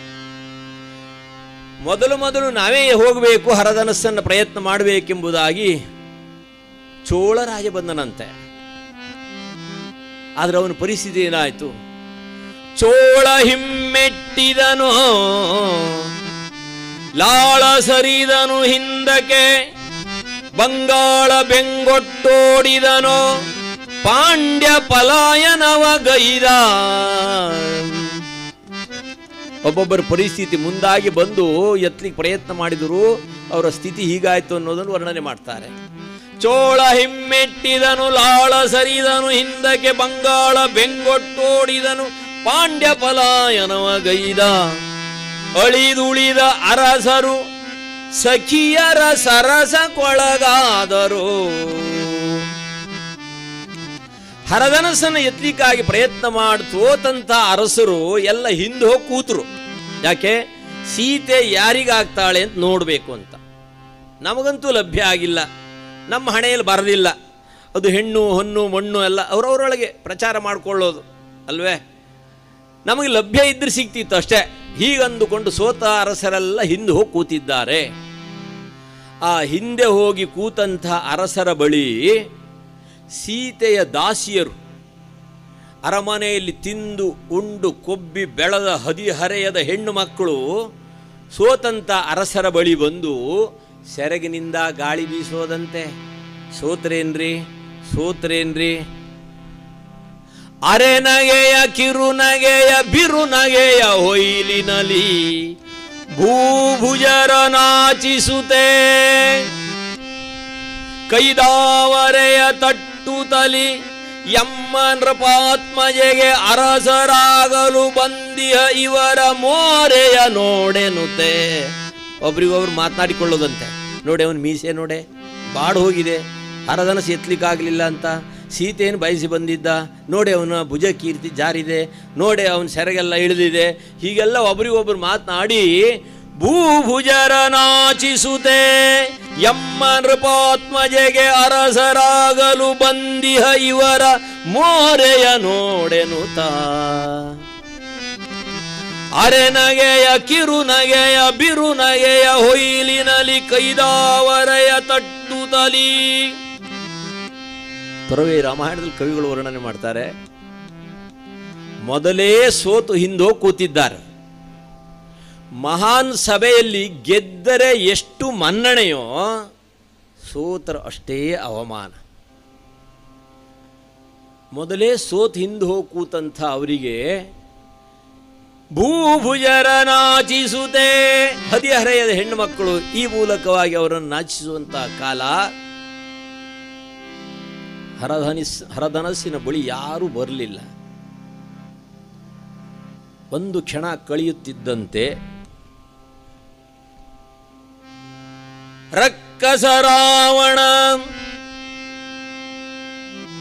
ಮೊದಲು ನಾವೇ ಹೋಗಬೇಕು, ಹರಧನಸ್ಸನ್ನು ಪ್ರಯತ್ನ ಮಾಡಬೇಕೆಂಬುದಾಗಿ ಚೋಳರಾಜ ಬಂದನಂತೆ. ಆದರೆ ಅವನ ಪರಿಸ್ಥಿತಿ ಏನಾಯಿತು? ಚೋಳ ಹಿಮ್ಮೆಟ್ಟಿದನು, ಲಾಳ ಸರಿದನು ಹಿಂದಕ್ಕೆ, ಬಂಗಾಳ ಬೆಂಗೊಟ್ಟೋಡಿದನು, ಪಾಂಡ್ಯ ಪಲಾಯನವ ಗೈದ. ಒಬ್ಬೊಬ್ಬರ ಪರಿಸ್ಥಿತಿ ಮುಂದಾಗಿ ಬಂದು ಎತ್ತಲಿಕ್ಕೆ ಪ್ರಯತ್ನ ಮಾಡಿದರು, ಅವರ ಸ್ಥಿತಿ ಹೀಗಾಯ್ತು ಅನ್ನೋದನ್ನು ವರ್ಣನೆ ಮಾಡ್ತಾರೆ. ಚೋಳ ಹಿಮ್ಮೆಟ್ಟಿದನು, ಲಾಳ ಸರಿದನು ಹಿಂದಕ್ಕೆ, ಬಂಗಾಳ ಬೆಂಗೊಟ್ಟೋಡಿದನು, ಪಾಂಡ್ಯ ಪಲಾಯನವ ಗೈದ. ಅಳಿದುಳಿದ ಅರಸರು ಸಖಿಯರ ಸರಸಕ್ಕೊಳಗಾದರು. ಹರಧನಸ್ಸನ್ನು ಎತ್ತಲಿಕ್ಕಾಗಿ ಪ್ರಯತ್ನ ಮಾಡ್ತೋತಂತ ಅರಸರು ಎಲ್ಲ ಹಿಂದೆ ಹೋಗಿ ಕೂತರು. ಯಾಕೆ? ಸೀತೆ ಯಾರಿಗಾಗ್ತಾಳೆ ಅಂತ ನೋಡಬೇಕು ಅಂತ. ನಮಗಂತೂ ಲಭ್ಯ ಆಗಿಲ್ಲ, ನಮ್ಮ ಹಣೆಯಲ್ಲಿ ಬರದಿಲ್ಲ. ಅದು ಹೆಣ್ಣು ಹೊನ್ನು ಮಣ್ಣು ಎಲ್ಲ ಅವರವರೊಳಗೆ ಪ್ರಚಾರ ಮಾಡಿಕೊಳ್ಳೋದು ಅಲ್ವೇ? ನಮಗೆ ಲಭ್ಯ ಇದ್ರೆ ಸಿಗ್ತಿತ್ತು ಅಷ್ಟೇ. ಹೀಗಂದುಕೊಂಡು ಸೋತ ಅರಸರೆಲ್ಲ ಹಿಂದೆ ಹೋಗಿ ಕೂತಿದ್ದಾರೆ. ಆ ಹಿಂದೆ ಹೋಗಿ ಕೂತಂಥ ಅರಸರ ಬಳಿ ಸೀತೆಯ ದಾಸಿಯರು, ಅರಮನೆಯಲ್ಲಿ ತಿಂದು ಉಂಡು ಕೊಬ್ಬಿ ಬೆಳೆದ ಹದಿಹರೆಯದ ಹೆಣ್ಣು ಮಕ್ಕಳು ಸೋತಂಥ ಅರಸರ ಬಳಿ ಬಂದು ಸೆರಗಿನಿಂದ ಗಾಳಿ ಬೀಸೋದಂತೆ. ಸೋತ್ರೇನ್ರಿ, ಸೋತ್ರೇನ್ರಿ, ಅರೆನಗೆಯ ಕಿರುನಗೆಯ ಬಿರುನಗೆಯ ಹೊಯ್ಲಿನಲಿ ಭೂಭುಜರ ನಾಚಿಸುತ್ತೆ, ಕೈದಾವರೆಯ ತಟ್ಟುತಲಿ ಎಮ್ಮ ನೃಪಾತ್ಮಜೆಗೆ ಅರಸರಾಗಲು ಬಂದಿಹ ಇವರ ಮೋರೆಯ ನೋಡೆನುತೆ. ಒಬ್ರಿಗೊಬ್ರು ಮಾತನಾಡಿಕೊಳ್ಳೋದಂತೆ. ನೋಡಿ ಅವನ ಮೀಸೆ ನೋಡೆ ಬಾಡು ಹೋಗಿದೆ, ಹರಧನಸ್ಸು ಎತ್ತಲಿಕ್ಕಾಗಲಿಲ್ಲ ಅಂತ. ಸೀತೆಯನ್ನು ಬಯಸಿ ಬಂದಿದ್ದ ನೋಡಿ, ಅವನ ಭುಜ ಕೀರ್ತಿ ಜಾರಿದೆ ನೋಡಿ, ಅವನ ಸೆರಗೆಲ್ಲ ಇಳಿದಿದೆ. ಹೀಗೆಲ್ಲ ಒಬ್ರಿಗೊಬ್ರು ಮಾತನಾಡಿ ಭೂಭುಜರ ನಾಚಿಸುತ್ತೆ, ಎಮ್ಮ ನೃಪಾತ್ಮಜೆಗೆ ಅರಸರಾಗಲು ಬಂದಿಹ ಇವರ ಮೋರೆಯ ನೋಡೆನುತ. ಅರೆನಗೆಯ ಕಿರುನಗೆಯ ಬಿರುನಗೆಯ ಹೊಯ್ಲಿನಲಿ ಕೈದಾವರೆಯ ತಟ್ಟುತಲಿ. ತೊರವೆ ರಾಮಾಯಣದಲ್ಲಿ ಕವಿಗಳು ವರ್ಣನೆ ಮಾಡ್ತಾರೆ. ಮೊದಲೇ ಸೋತು ಹಿಂದೋ ಕೂತಿದ್ದಾರೆ. ಮಹಾನ್ ಸಭೆಯಲ್ಲಿ ಗೆದ್ದರೆ ಎಷ್ಟು ಮನ್ನಣೆಯೋ, ಸೋತರ ಅಷ್ಟೇ ಅವಮಾನ. ಮೊದಲೇ ಸೋತು ಹಿಂದೆ ಹೋಗಿ ಕೂತಂಥ ಅವರಿಗೆ ಭೂಭುಜರ ನಾಚಿಸುತ್ತೆ, ಹದಿಹರೆಯದ ಹೆಣ್ಣು ಮಕ್ಕಳು ಈ ಮೂಲಕವಾಗಿ ಅವರನ್ನು ನಾಚಿಸುವಂತಹ ಕಾಲ. ಹರಧನಸ್ಸಿನ ಬಳಿ ಯಾರೂ ಬರಲಿಲ್ಲ. ಒಂದು ಕ್ಷಣ ಕಳೆಯುತ್ತಿದ್ದಂತೆ ರಕ್ಕಸ ರಾವಣ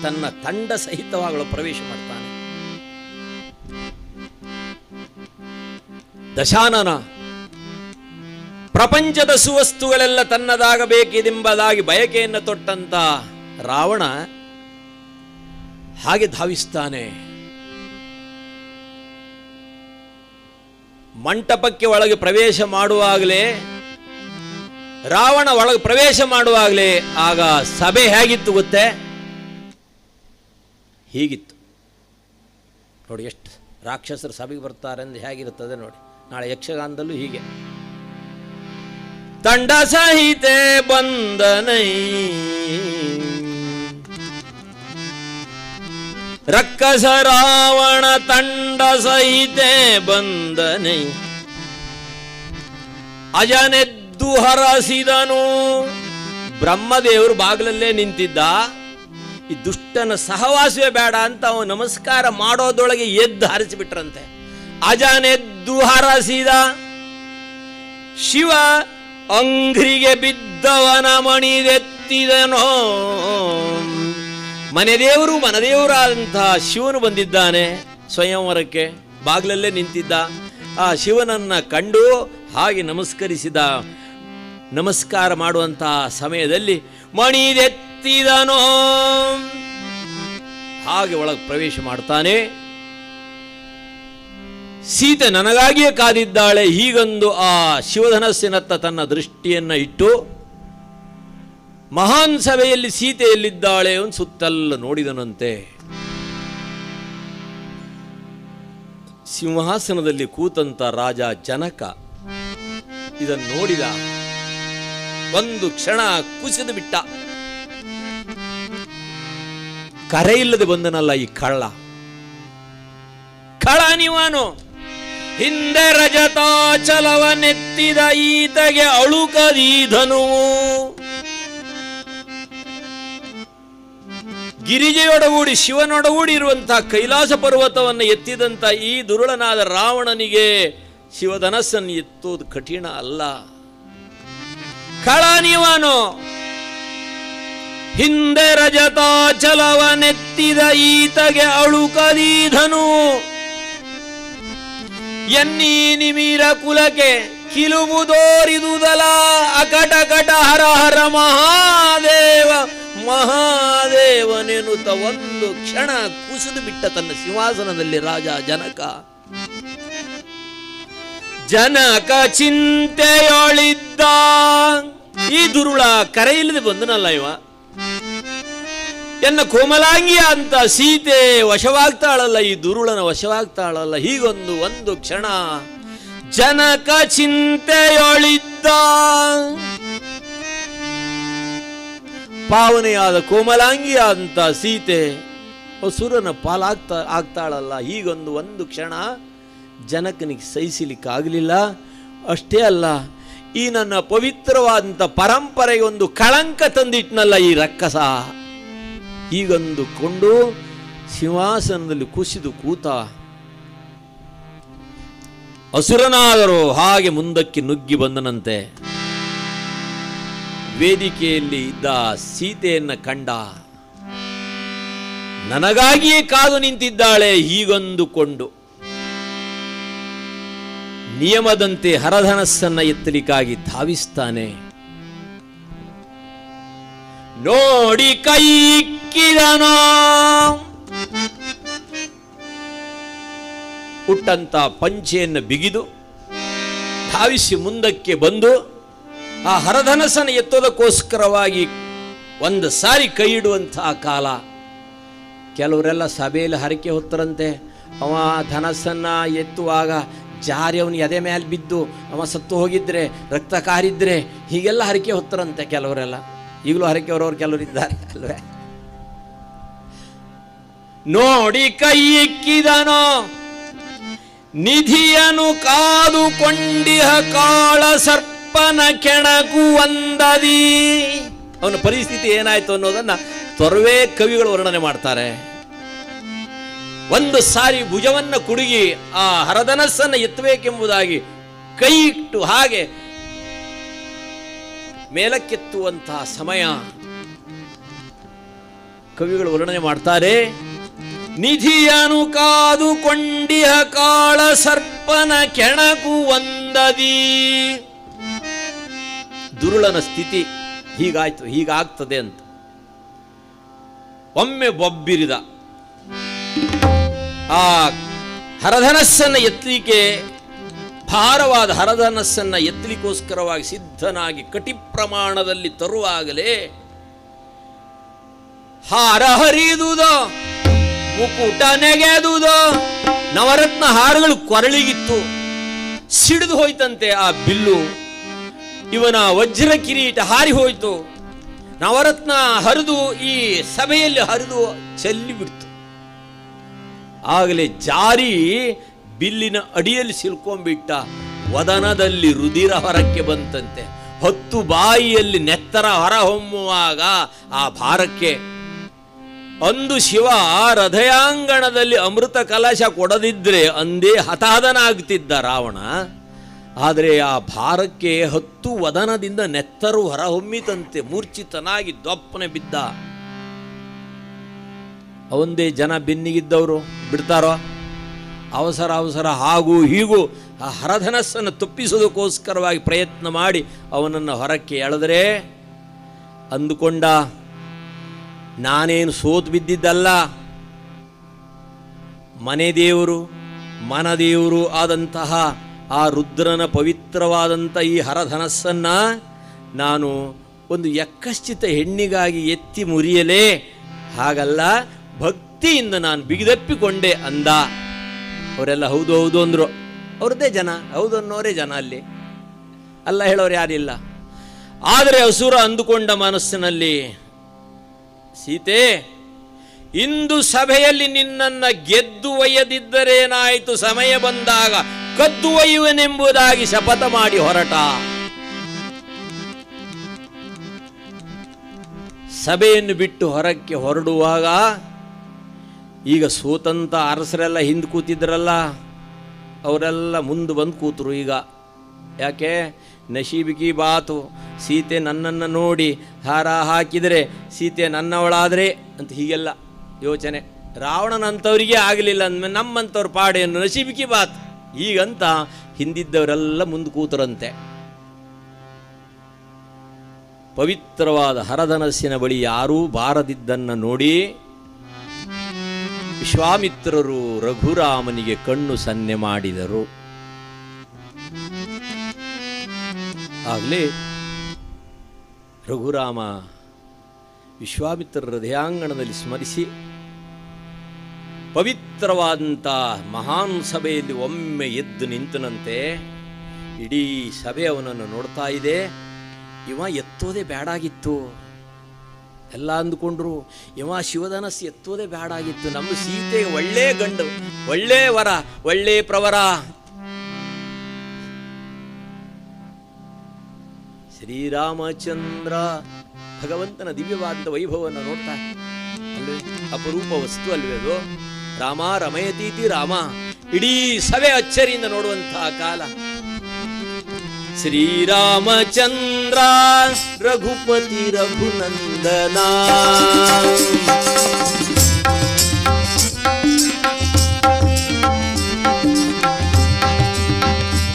ತನ್ನ ತಂಡ ಸಹಿತವಾಗಲು ಪ್ರವೇಶ ಮಾಡ್ತಾನೆ. ದಶಾನನ ಪ್ರಪಂಚದ ಸುವಸ್ತುಗಳೆಲ್ಲ ತನ್ನದಾಗಬೇಕೆಂಬುದಾಗಿ ಬಯಕೆಯನ್ನು ತೊಟ್ಟಂತ ರಾವಣ ಹಾಗೆ ಧಾವಿಸ್ತಾನೆ. ಮಂಟಪಕ್ಕೆ ಒಳಗೆ ಪ್ರವೇಶ ಮಾಡುವಾಗಲೇ, ರಾವಣ ಒಳಗೆ ಪ್ರವೇಶ ಮಾಡುವಾಗಲೇ ಆಗ ಸಭೆ ಹೇಗಿತ್ತು ಗೊತ್ತೇ? ಹೀಗಿತ್ತು ನೋಡಿ. ಎಷ್ಟು ರಾಕ್ಷಸರು ಸಭೆಗೆ ಬರ್ತಾರೆ ಅಂದ್ರೆ ಹೇಗಿರುತ್ತದೆ ನೋಡಿ. ನಾಳೆ ಯಕ್ಷಗಾನದಲ್ಲೂ ಹೀಗೆ ತಂಡ ಸಹಿತೆ ಬಂದನೈ, ರಕ್ಕಸ ರಾವಣ ತಂಡ ಸಹಿತೆ ಬಂದನೈ, ಅಜನೆದ್ದು ಹರಸಿದನು. ಬ್ರಹ್ಮದೇವರು ಬಾಗಿಲಲ್ಲೇ ನಿಂತಿದ್ದ. ಈ ದುಷ್ಟನ ಸಹವಾಸವೇ ಬೇಡ ಅಂತ ಅವನು ನಮಸ್ಕಾರ ಮಾಡೋದೊಳಗೆ ಎದ್ದು ಹರಿಸಿಬಿಟ್ರಂತೆ. ಅಜನೆದ್ದು ಹರಸಿದ, ಶಿವ ಅಂಗ್ರಿಗೆ ಬಿದ್ದವನ ಮಣಿದೆತ್ತಿದನೋ, ಮನೆದೇವರು ಮನದೇವರಾದಂತಹ ಶಿವನು ಬಂದಿದ್ದಾನೆ ಸ್ವಯಂವರಕ್ಕೆ. ಬಾಗಿಲಲ್ಲೇ ನಿಂತಿದ್ದ. ಆ ಶಿವನನ್ನ ಕಂಡು ಹಾಗೆ ನಮಸ್ಕರಿಸಿದ. ನಮಸ್ಕಾರ ಮಾಡುವಂತಹ ಸಮಯದಲ್ಲಿ ಮಣಿದೆತ್ತಿದನೋ ಹಾಗೆ ಒಳಗೆ ಪ್ರವೇಶ ಮಾಡ್ತಾನೆ. ಸೀತೆ ನನಗಾಗಿಯೇ ಕಾದಿದ್ದಾಳೆ ಹೀಗೊಂದು ಆ ಶಿವಧನಸ್ಸಿನತ್ತ ತನ್ನ ದೃಷ್ಟಿಯನ್ನ ಇಟ್ಟು ಮಹಾನ್ ಸಭೆಯಲ್ಲಿ ಸೀತೆಯಲ್ಲಿದ್ದಾಳೆ ಒಂದು ಸುತ್ತೆಲ್ಲ ನೋಡಿದನಂತೆ. ಸಿಂಹಾಸನದಲ್ಲಿ ಕೂತಂತ ರಾಜ ಜನಕ ಇದನ್ನು ನೋಡಿದ. ಒಂದು ಕ್ಷಣ ಕುಸಿದು ಬಿಟ್ಟ. ಕರೆ ಇಲ್ಲದೆ ಬಂದನಲ್ಲ ಈ ಕಳ್ಳ. ನೀವಾನು ಹಿಂದೆ ರಜತಾಚಲವನೆತ್ತಿದ ಈತಗೆ ಅಳುಕದೀಧನು. ಗಿರಿಜೆಯೊಡಗೂಡಿ ಶಿವನೊಡಗೂಡಿ ಇರುವಂತಹ ಕೈಲಾಸ ಪರ್ವತವನ್ನು ಎತ್ತಿದಂತ ಈ ದುರುಳನಾದ ರಾವಣನಿಗೆ ಶಿವಧನಸ್ಸನ್ನು ಎತ್ತುವುದು ಕಠಿಣ ಅಲ್ಲ. ನೀವಾನು ಹಿಂದೆ ರಜತಾಚಲವನೆತ್ತಿದ ಈತಗೆ ಅಳುಕದೀಧನು. ಎನ್ನೀ ನಿಮೀರ ಕುಲಕ್ಕೆ ಕಿಲುಬುದೋರಿದುದಲ ಅಕಟಕಟ ಹರ ಹರ ಮಹಾದೇವ ಮಹಾದೇವನೆನ್ನುತ್ತ ಒಂದು ಕ್ಷಣ ಕುಸಿದು ಬಿಟ್ಟ ತನ್ನ ಸಿಂಹಾಸನದಲ್ಲಿ ರಾಜ ಜನಕ. ಜನಕ ಚಿಂತೆಯೊಳಿದ್ದ. ಈ ದುರುಳ ಕರೆ ಇಲ್ಲದೆ ಬಂದನಲ್ಲ ಇವ. ಎನ್ನ ಕೋಮಲಾಂಗಿಯ ಅಂತ ಸೀತೆ ವಶವಾಗ್ತಾಳಲ್ಲ, ಈ ದುರುಳನ ವಶವಾಗ್ತಾಳಲ್ಲ. ಹೀಗೊಂದು ಕ್ಷಣ ಜನಕ ಚಿಂತೆಯೊಳಿದ್ದ. ಪಾವನೆಯಾದ ಕೋಮಲಾಂಗಿಯಾದಂತ ಸೀತೆ ಸುರನ ಆಗ್ತಾಳಲ್ಲ. ಹೀಗೊಂದು ಕ್ಷಣ ಜನಕನಿಗೆ ಸಹಿಸಲಿಕ್ಕಾಗಲಿಲ್ಲ. ಅಷ್ಟೇ ಅಲ್ಲ, ಈ ನನ್ನ ಪವಿತ್ರವಾದಂಥ ಪರಂಪರೆಗೆ ಒಂದು ಕಳಂಕ ತಂದಿಟ್ನಲ್ಲ ಈ ರಕ್ಕಸ. ಹೀಗಂದುಕೊಂಡು ಸಿಂಹಾಸನದಲ್ಲಿ ಕುಸಿದು ಕೂತ. ಅಸುರನಾದರೂ ಹಾಗೆ ಮುಂದಕ್ಕೆ ನುಗ್ಗಿ ಬಂದನಂತೆ. ವೇದಿಕೆಯಲ್ಲಿ ಇದ್ದ ಸೀತೆಯನ್ನ ಕಂಡ. ನನಗಾಗಿಯೇ ಕಾದು ನಿಂತಿದ್ದಾಳೆ ಹೀಗಂದುಕೊಂಡು ನಿಯಮದಂತೆ ಹರಧನಸ್ಸನ್ನ ಎತ್ತಲಿಕ್ಕಾಗಿ ಧಾವಿಸ್ತಾನೆ. ನೋಡಿ ಕೈಕ್ಕಿದನೋ. ಹುಟ್ಟಂತ ಪಂಚೆಯನ್ನು ಬಿಗಿದು ಧಾವಿಸಿ ಮುಂದಕ್ಕೆ ಬಂದು ಆ ಹರಧನಸ್ಸನ್ನು ಎತ್ತೋದಕ್ಕೋಸ್ಕರವಾಗಿ ಒಂದು ಸಾರಿ ಕೈ ಇಡುವಂತಹ ಕಾಲ. ಕೆಲವರೆಲ್ಲ ಸಭೆಯಲ್ಲಿ ಹರಕೆ ಹೊತ್ತರಂತೆ. ಅವ ಧನಸ್ಸನ್ನ ಎತ್ತುವಾಗ ಜಾರಿ ಅವನು ಎದೆ ಮೇಲೆ ಬಿದ್ದು ಅವ ಸತ್ತು ಹೋಗಿದ್ರೆ, ರಕ್ತ ಕಾರಿದ್ರೆ, ಹೀಗೆಲ್ಲ ಹರಕೆ ಹೊತ್ತರಂತೆ ಕೆಲವರೆಲ್ಲ. ಈಗಲೂ ಹರಕೆ ಹೊರವರು ಕೆಲವರು ಇದ್ದಾರೆ ಅಲ್ವೇ. ನೋಡಿ ಕೈ ಇಕ್ಕಿದನೋ ನಿಧಿಯನು ಕಾದುಕೊಂಡಿಹ ಕಾಳ ಸರ್ಪನ ಕೆಣಕು ಒಂದದಿ. ಅವನ ಪರಿಸ್ಥಿತಿ ಏನಾಯ್ತು ಅನ್ನೋದನ್ನ ತೊರವೇ ಕವಿಗಳು ವರ್ಣನೆ ಮಾಡ್ತಾರೆ. ಒಂದು ಸಾರಿ ಭುಜವನ್ನ ಕುಡುಗಿ ಆ ಹರಧನಸ್ಸನ್ನು ಎತ್ತಬೇಕೆಂಬುದಾಗಿ ಕೈ ಇಟ್ಟು ಹಾಗೆ ಮೇಲಕ್ಕೆತ್ತುವಂತಹ ಸಮಯ ಕವಿಗಳು ವರ್ಣನೆ ಮಾಡ್ತಾರೆ. ನಿಧಿಯನು ಕಾದುಕೊಂಡಿಹ ಕಾಳ ಸರ್ಪನ ಕೆಣಕು ಒಂದದಿ. ದುರುಳನ ಸ್ಥಿತಿ ಹೀಗಾಯ್ತು, ಹೀಗಾಗ್ತದೆ ಅಂತ ಒಮ್ಮೆ ಬೊಬ್ಬಿರಿದ. ಆ ಹರಧನಸ್ಸನ್ನ ಎತ್ತಲಿಕ್ಕೆ, ಭಾರವಾದ ಹರಧನಸ್ಸನ್ನ ಎತ್ತಲಿಕ್ಕೋಸ್ಕರವಾಗಿ ಸಿದ್ಧನಾಗಿ ಕಟಿ ಪ್ರಮಾಣದಲ್ಲಿ ತರುವಾಗಲೇ ಹಾರ ಹರಿದುದೋ, ಮುಕುಟ ನೆಗೆದುದೋ, ನವರತ್ನ ಹಾರಗಳು ಕೊರಳಿಗಿತ್ತು. ಸಿಡಿದು ಹೋಯ್ತಂತೆ ಆ ಬಿಲ್ಲು. ಇವನ ವಜ್ರ ಕಿರೀಟ ಹಾರಿ ಹೋಯ್ತು. ನವರತ್ನ ಹರಿದು ಈ ಸಭೆಯಲ್ಲಿ ಹರಿದು ಚೆಲ್ಲಿ ಬಿಡ್ತು. ಆಗಲೇ ಜಾರಿ ಬಿಲ್ಲಿನ ಅಡಿಯಲ್ಲಿ ಸಿಲ್ಕೊಂಡ್ಬಿಟ್ಟ. ವದನದಲ್ಲಿ ರುಧಿರ ಹೊರಕ್ಕೆ ಬಂತಂತೆ. 10 ಬಾಯಿಯಲ್ಲಿ ನೆತ್ತರ ಹೊರಹೊಮ್ಮುವಾಗ ಆ ಭಾರಕ್ಕೆ ಅಂದು ಶಿವ ಹೃದಯಾಂಗಣದಲ್ಲಿ ಅಮೃತ ಕಲಶ ಕೊಡದಿದ್ರೆ ಅಂದೇ ಹತಾಹತನಾಗ್ತಿದ್ದ ರಾವಣ. ಆದರೆ ಆ ಭಾರಕ್ಕೆ 10 ವದನದಿಂದ ನೆತ್ತರು ಹೊರಹೊಮ್ಮಿತಂತೆ. ಮೂರ್ಛಿತನಾಗಿ ದೊಪ್ಪನೆ ಬಿದ್ದ. ಅವಂದೇ ಜನ ಬೆನ್ನಿಗಿದ್ದವರು ಬಿಡ್ತಾರೋ? ಅವಸರ ಅವಸರ ಹಾಗೂ ಹೀಗೂ ಆ ಹರಧನಸ್ಸನ್ನು ತಪ್ಪಿಸೋದಕ್ಕೋಸ್ಕರವಾಗಿ ಪ್ರಯತ್ನ ಮಾಡಿ ಅವನನ್ನು ಹೊರಕ್ಕೆ ಎಳೆದರೆ ಅಂದುಕೊಂಡ ನಾನೇನು ಸೋತು ಬಿದ್ದಿದ್ದಲ್ಲ, ಮನೆ ದೇವರು ಮನದೇವರು ಆದಂತಹ ಆ ರುದ್ರನ ಪವಿತ್ರವಾದಂಥ ಈ ಹರಧನಸ್ಸನ್ನು ನಾನು ಒಂದು ಯಕ್ಕಶ್ಚಿತ ಹೆಣ್ಣಿಗಾಗಿ ಎತ್ತಿ ಮುರಿಯಲೇ? ಹಾಗಲ್ಲ, ಭಕ್ತಿಯಿಂದ ನಾನು ಬಿಗಿದಪ್ಪಿಕೊಂಡೆ ಅಂದ. ಅವರೆಲ್ಲ ಹೌದು ಹೌದು ಅಂದರು. ಅವ್ರದ್ದೇ ಜನ, ಹೌದು ಅನ್ನೋರೇ ಜನ, ಅಲ್ಲಿ ಅಲ್ಲ ಹೇಳೋರು ಯಾರಿಲ್ಲ. ಆದರೆ ಅಸುರ ಅಂದುಕೊಂಡ ಮನಸ್ಸಿನಲ್ಲಿ, ಸೀತೆ, ಇಂದು ಸಭೆಯಲ್ಲಿ ನಿನ್ನನ್ನು ಗೆದ್ದು ಒಯ್ಯದಿದ್ದರೇನಾಯಿತು, ಸಮಯ ಬಂದಾಗ ಕದ್ದು ಒಯ್ಯುವನೆಂಬುದಾಗಿ ಶಪಥ ಮಾಡಿ ಹೊರಟ. ಸಭೆಯನ್ನು ಬಿಟ್ಟು ಹೊರಕ್ಕೆ ಹೊರಡುವಾಗ ಈಗ ಸೋತಂತ ಅರಸರೆಲ್ಲ ಹಿಂದೆ ಕೂತಿದ್ರಲ್ಲ, ಅವರೆಲ್ಲ ಮುಂದೆ ಬಂದು ಕೂತರು. ಈಗ ಯಾಕೆ? ನಶೀಬಿಕಿ ಬಾತು, ಸೀತೆ ನನ್ನನ್ನು ನೋಡಿ ಹಾರ ಹಾಕಿದರೆ ಸೀತೆ ನನ್ನವಳಾದರೆ ಅಂತ ಹೀಗೆಲ್ಲ ಯೋಚನೆ. ರಾವಣನಂಥವರಿಗೆ ಆಗಲಿಲ್ಲ ಅಂದಮೇಲೆ ನಮ್ಮಂಥವ್ರ ಪಾಡೇನು, ನಶೀಬಿಕಿ ಬಾತ್ ಹೀಗಂತ ಹಿಂದಿದ್ದವರೆಲ್ಲ ಮುಂದೆ ಕೂತರಂತೆ. ಪವಿತ್ರವಾದ ಹರಧನಸ್ಸಿನ ಬಳಿ ಯಾರೂ ಬಾರದಿದ್ದನ್ನು ನೋಡಿ ವಿಶ್ವಾಮಿತ್ರರು ರಘುರಾಮನಿಗೆ ಕಣ್ಣು ಸನ್ನೆ ಮಾಡಿದರು. ಆಗಲೇ ರಘುರಾಮ ವಿಶ್ವಾಮಿತ್ರರ ಹೃದಯಾಂಗಣದಲ್ಲಿ ಸ್ಮರಿಸಿ ಪವಿತ್ರವಾದಂಥ ಮಹಾನ್ ಸಭೆಯಲ್ಲಿ ಒಮ್ಮೆ ಎದ್ದು ನಿಂತನಂತೆ. ಇಡೀ ಸಭೆ ಅವನನ್ನು ನೋಡ್ತಾ ಇದೆ. ಇವ ಎತ್ತೋದೇ ಬೇಡಾಗಿತ್ತು, ಎಲ್ಲ ಅಂದುಕೊಂಡ್ರು. ಇವ ಶಿವಧನಸ್ಸು ಎತ್ತೋದೇ ಬೇಡಾಗಿತ್ತು, ನಮ್ಮ ಸೀತೆಗೆ ಒಳ್ಳೆ ಗಂಡು, ಒಳ್ಳೆ ವರ, ಒಳ್ಳೆ ಪ್ರವರ. ಶ್ರೀರಾಮಚಂದ್ರ ಭಗವಂತನ ದಿವ್ಯವಾದ ವೈಭವವನ್ನು ನೋಡ್ತಾ ಅಲ್ವೇ, ಅಪರೂಪ ವಸ್ತು ಅಲ್ವೇ ಅದು. ರಾಮ ರಮಯತೀತಿ ರಾಮ, ಇಡೀ ಸಭೆ ಅಚ್ಚರಿಯಿಂದ ನೋಡುವಂತಹ ಕಾಲ. ಶ್ರೀರಾಮಚಂದ್ರ ರಘುಪತಿ ರಘುನಂದನ,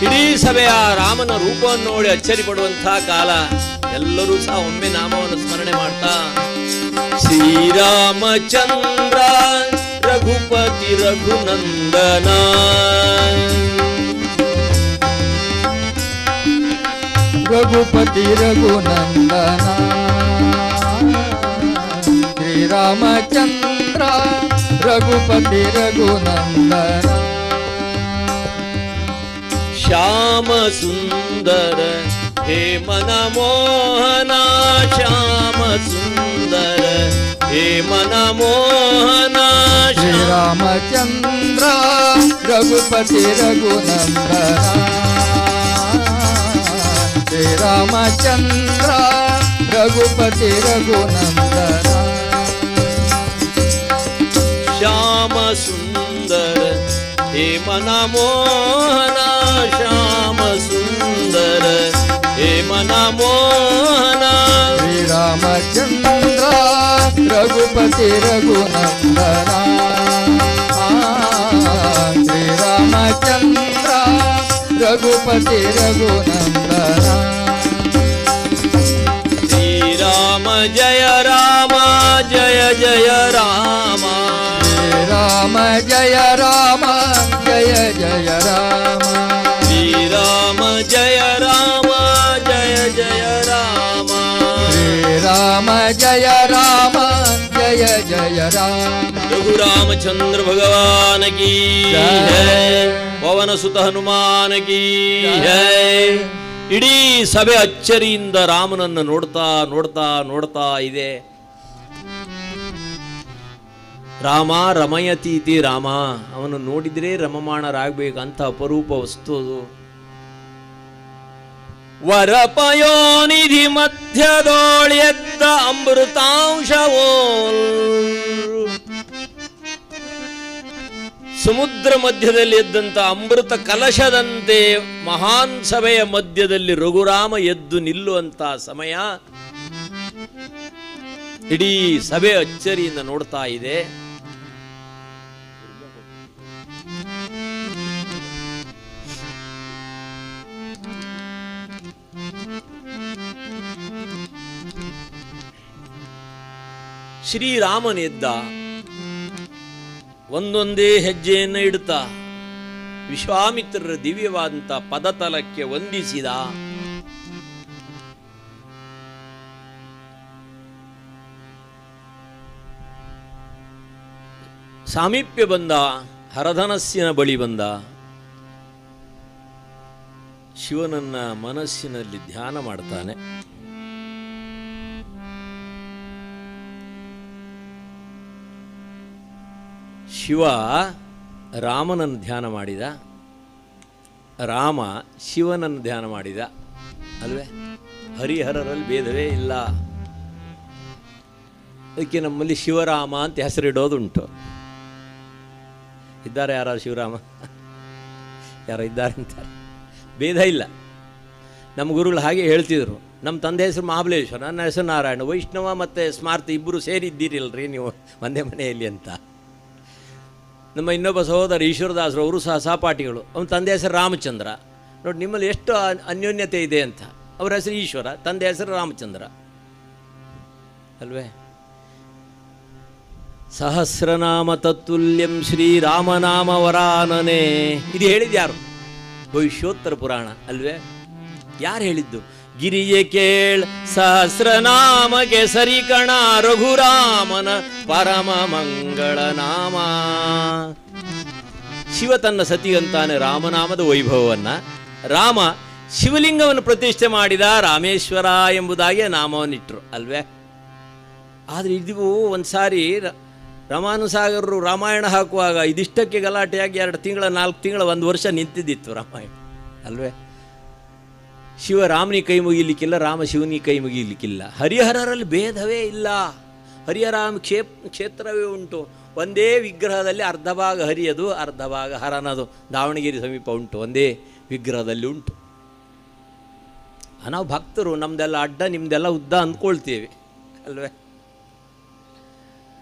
ಇಡೀ ಸಭೆಯ ರಾಮನ ರೂಪವನ್ನು ನೋಡಿ ಅಚ್ಚರಿ ಪಡುವಂತಹ ಕಾಲ. ಎಲ್ಲರೂ ಸಹ ಒಮ್ಮೆ ನಾಮವನ್ನು ಸ್ಮರಣೆ ಮಾಡ್ತಾ ಶ್ರೀರಾಮಚಂದ್ರ ರಘುಪತಿ ರಘುನಂದನ, ರಘುಪತಿ ರಘುನಂದನ, ಶ್ರೀರಾಮಚಂದ್ರ ರಘುಪತಿ ರಘುನಂದನ, ಶ್ಯಾಮ ಸುಂದರ ಹೇ ಮನ ಮೋಹನ, ಶ್ಯಾಮ ಸುಂದರ ಹೇ ಮನ ಮೋಹನ, ಶ್ರೀರಾಮಚಂದ್ರ ರಘುಪತಿ ರಘುನಂದನ, ಶ್ರೀರಾಮಚಂದ್ರ ರಘುಪತಿ ರಘುನಂದನ, ಶ್ಯಾಮ ಸುಂದರ ಹೇ ಮನ ಮೋಹನ, ಶ್ಯಾಮ ಸುಂದರ ಹೇ ಮನ ಮೋಹನ, ಶ್ರೀರಾಮಚಂದ್ರ ರಘುಪತಿ ರಘುನಂದನ, ಶ್ರೀರಾಮಚಂದ್ರ ರಘುಪತಿ ರಘುನಂದನ, ಶ್ರೀರಾಮ ಜಯ ರಾಮ ಜಯ ಜಯ ರಾಮ, ಶ್ರೀರಾಮ ಜಯ ರಾಮ ಜಯ ಜಯ ರಾಮ, ಶ್ರೀರಾಮ ಜಯ ರಾಮ ಜಯ ಜಯ ರಾಮ, ಶ್ರೀರಾಮ ಜಯ ರಾಮ ಜಯ ಜಯ ರಾಮ, ರಘುರಾಮಚಂದ್ರ ಭಗವಾನ ಕೀ ಜೈ, ಪವನ ಸುತ ಹನುಮಾನ ಕೀ ಜೈ. ಇಡೀ ಸಭೆ ಅಚ್ಚರಿಯಿಂದ ರಾಮನನ್ನು ನೋಡ್ತಾ ನೋಡ್ತಾ ನೋಡ್ತಾ ಇದೆ. ರಾಮ ರಮಯತೀತಿ ರಾಮ, ಅವನು ನೋಡಿದ್ರೆ ರಮಮಾಣರಾಗಬೇಕಂತ ಅಪರೂಪ ವಸ್ತು ಅದು. ವರಪಯೋನಿಧಿ ಮಧ್ಯದೋಳೆದ್ದ ಅಮೃತಾಂಶವೋ, ಸಮುದ್ರ ಮಧ್ಯದಲ್ಲಿ ಎದ್ದಂತ ಅಮೃತ ಕಲಶದಂತೆ ಮಹಾನ್ ಸಭೆಯ ಮಧ್ಯದಲ್ಲಿ ರಘುರಾಮ ಎದ್ದು ನಿಲ್ಲುವಂತ ಸಮಯ. ಇಡೀ ಸಭೆ ಅಚ್ಚರಿಯಿಂದ ನೋಡ್ತಾ ಇದೆ. ಶ್ರೀರಾಮನೆದ್ದ. ಒಂದೊಂದೇ ಹೆಜ್ಜೆಯನ್ನು ಇಡುತ್ತಾ ವಿಶ್ವಾಮಿತ್ರರ ದಿವ್ಯವಾದಂಥ ಪದತಲಕ್ಕೆ ವಂದಿಸಿದ. ಸಾಮೀಪ್ಯ ಬಂದ, ಹರಧನಸ್ಸಿನ ಬಳಿ ಬಂದ. ಶಿವನನ್ನ ಮನಸ್ಸಿನಲ್ಲಿ ಧ್ಯಾನ ಮಾಡ್ತಾನೆ. ಶಿವ ರಾಮನನ್ನು ಧ್ಯಾನ ಮಾಡಿದ, ರಾಮ ಶಿವನನ್ನು ಧ್ಯಾನ ಮಾಡಿದ ಅಲ್ವೇ? ಹರಿಹರರಲ್ಲಿ ಭೇದವೇ ಇಲ್ಲ. ಅದಕ್ಕೆ ನಮ್ಮಲ್ಲಿ ಶಿವರಾಮ ಅಂತ ಹೆಸರಿಡೋದುಂಟು. ಇದ್ದಾರೆ ಯಾರು ಶಿವರಾಮ? ಯಾರೋ ಇದ್ದಾರೆ ಅಂತಾರೆ. ಭೇದ ಇಲ್ಲ. ನಮ್ಮ ಗುರುಗಳು ಹಾಗೆ ಹೇಳ್ತಿದ್ರು. ನಮ್ಮ ತಂದೆ ಹೆಸರು ಮಹಾಬಲೇಶ್ವರ, ನನ್ನ ಹೆಸರು ನಾರಾಯಣ. ವೈಷ್ಣವ ಮತ್ತು ಸ್ಮಾರ್ಥ ಇಬ್ಬರು ಸೇರಿದ್ದೀರಿಲ್ರಿ ನೀವು ಒಂದೇ ಮನೆಯಲ್ಲಿ ಅಂತ. ನಮ್ಮ ಇನ್ನೊಬ್ಬ ಸಹೋದರ ಈಶ್ವರದಾಸರು, ಅವರು ಸಹ ಸಹಪಾಠಿಗಳು. ಅವನ ತಂದೆ ಹೆಸರು ರಾಮಚಂದ್ರ. ನೋಡಿ ನಿಮ್ಮಲ್ಲಿ ಎಷ್ಟು ಅನ್ಯೋನ್ಯತೆ ಇದೆ ಅಂತ. ಅವರ ಹೆಸರು ಈಶ್ವರ, ತಂದೆ ಹೆಸರು ರಾಮಚಂದ್ರ ಅಲ್ವೇ? ಸಹಸ್ರನಾಮ ತತ್ತುಲ್ಯಂ ಶ್ರೀರಾಮನಾಮ ವರಾನನೆ. ಇದು ಹೇಳಿದ್ದು ಯಾರು? ಭವಿಷ್ಯೋತ್ತರ ಪುರಾಣ ಅಲ್ವೇ? ಯಾರು ಹೇಳಿದ್ದು? ಗಿರಿಯೇ ಕೇಳ್ ಸಹಸ್ರನಾಮಗೆ ಸರಿಕಣ ರಘುರಾಮನ ಪರಮ ಮಂಗಳ ನಾಮ. ಶಿವ ತನ್ನ ಸತಿಗಂತಾನೆ ರಾಮನಾಮದ ವೈಭವವನ್ನ. ರಾಮ ಶಿವಲಿಂಗವನ್ನು ಪ್ರತಿಷ್ಠೆ ಮಾಡಿದ, ರಾಮೇಶ್ವರ ಎಂಬುದಾಗಿ ನಾಮವನ್ನಿಟ್ಟರು ಅಲ್ವೇ? ಆದರೆ ಇದು ಒಂದು ಸಾರಿ ರಾಮಾನುಸಾಗರರು ರಾಮಾಯಣ ಹಾಕುವಾಗ ಇದಿಷ್ಟಕ್ಕೆ ಗಲಾಟೆಯಾಗಿ 2 ತಿಂಗಳ 4 ತಿಂಗಳ 1 ವರ್ಷ ನಿಂತಿದ್ದಿತ್ತು ರಾಮಾಯಣ ಅಲ್ವೇ? ಶಿವ ರಾಮನಿಗೆ ಕೈ ಮುಗಿಲಿಕ್ಕಿಲ್ಲ, ರಾಮ ಶಿವನಿಗೆ ಕೈ ಮುಗಿಲಿಕ್ಕಿಲ್ಲ. ಹರಿಹರರಲ್ಲಿ ಭೇದವೇ ಇಲ್ಲ. ಹರಿಹರಾಮ ಕ್ಷೇತ್ರವೇ ಉಂಟು. ಒಂದೇ ವಿಗ್ರಹದಲ್ಲಿ ಅರ್ಧ ಭಾಗ ಹರಿಯದು, ಅರ್ಧ ಭಾಗ ಹರನದು. ದಾವಣಗೆರೆ ಸಮೀಪ ಉಂಟು, ಒಂದೇ ವಿಗ್ರಹದಲ್ಲಿ ಉಂಟು. ನಾವು ಭಕ್ತರು, ನಮ್ದೆಲ್ಲ ಅಡ್ಡ ನಿಮ್ದೆಲ್ಲ ಉದ್ದ ಅಂದ್ಕೊಳ್ತೇವೆ ಅಲ್ವೇ?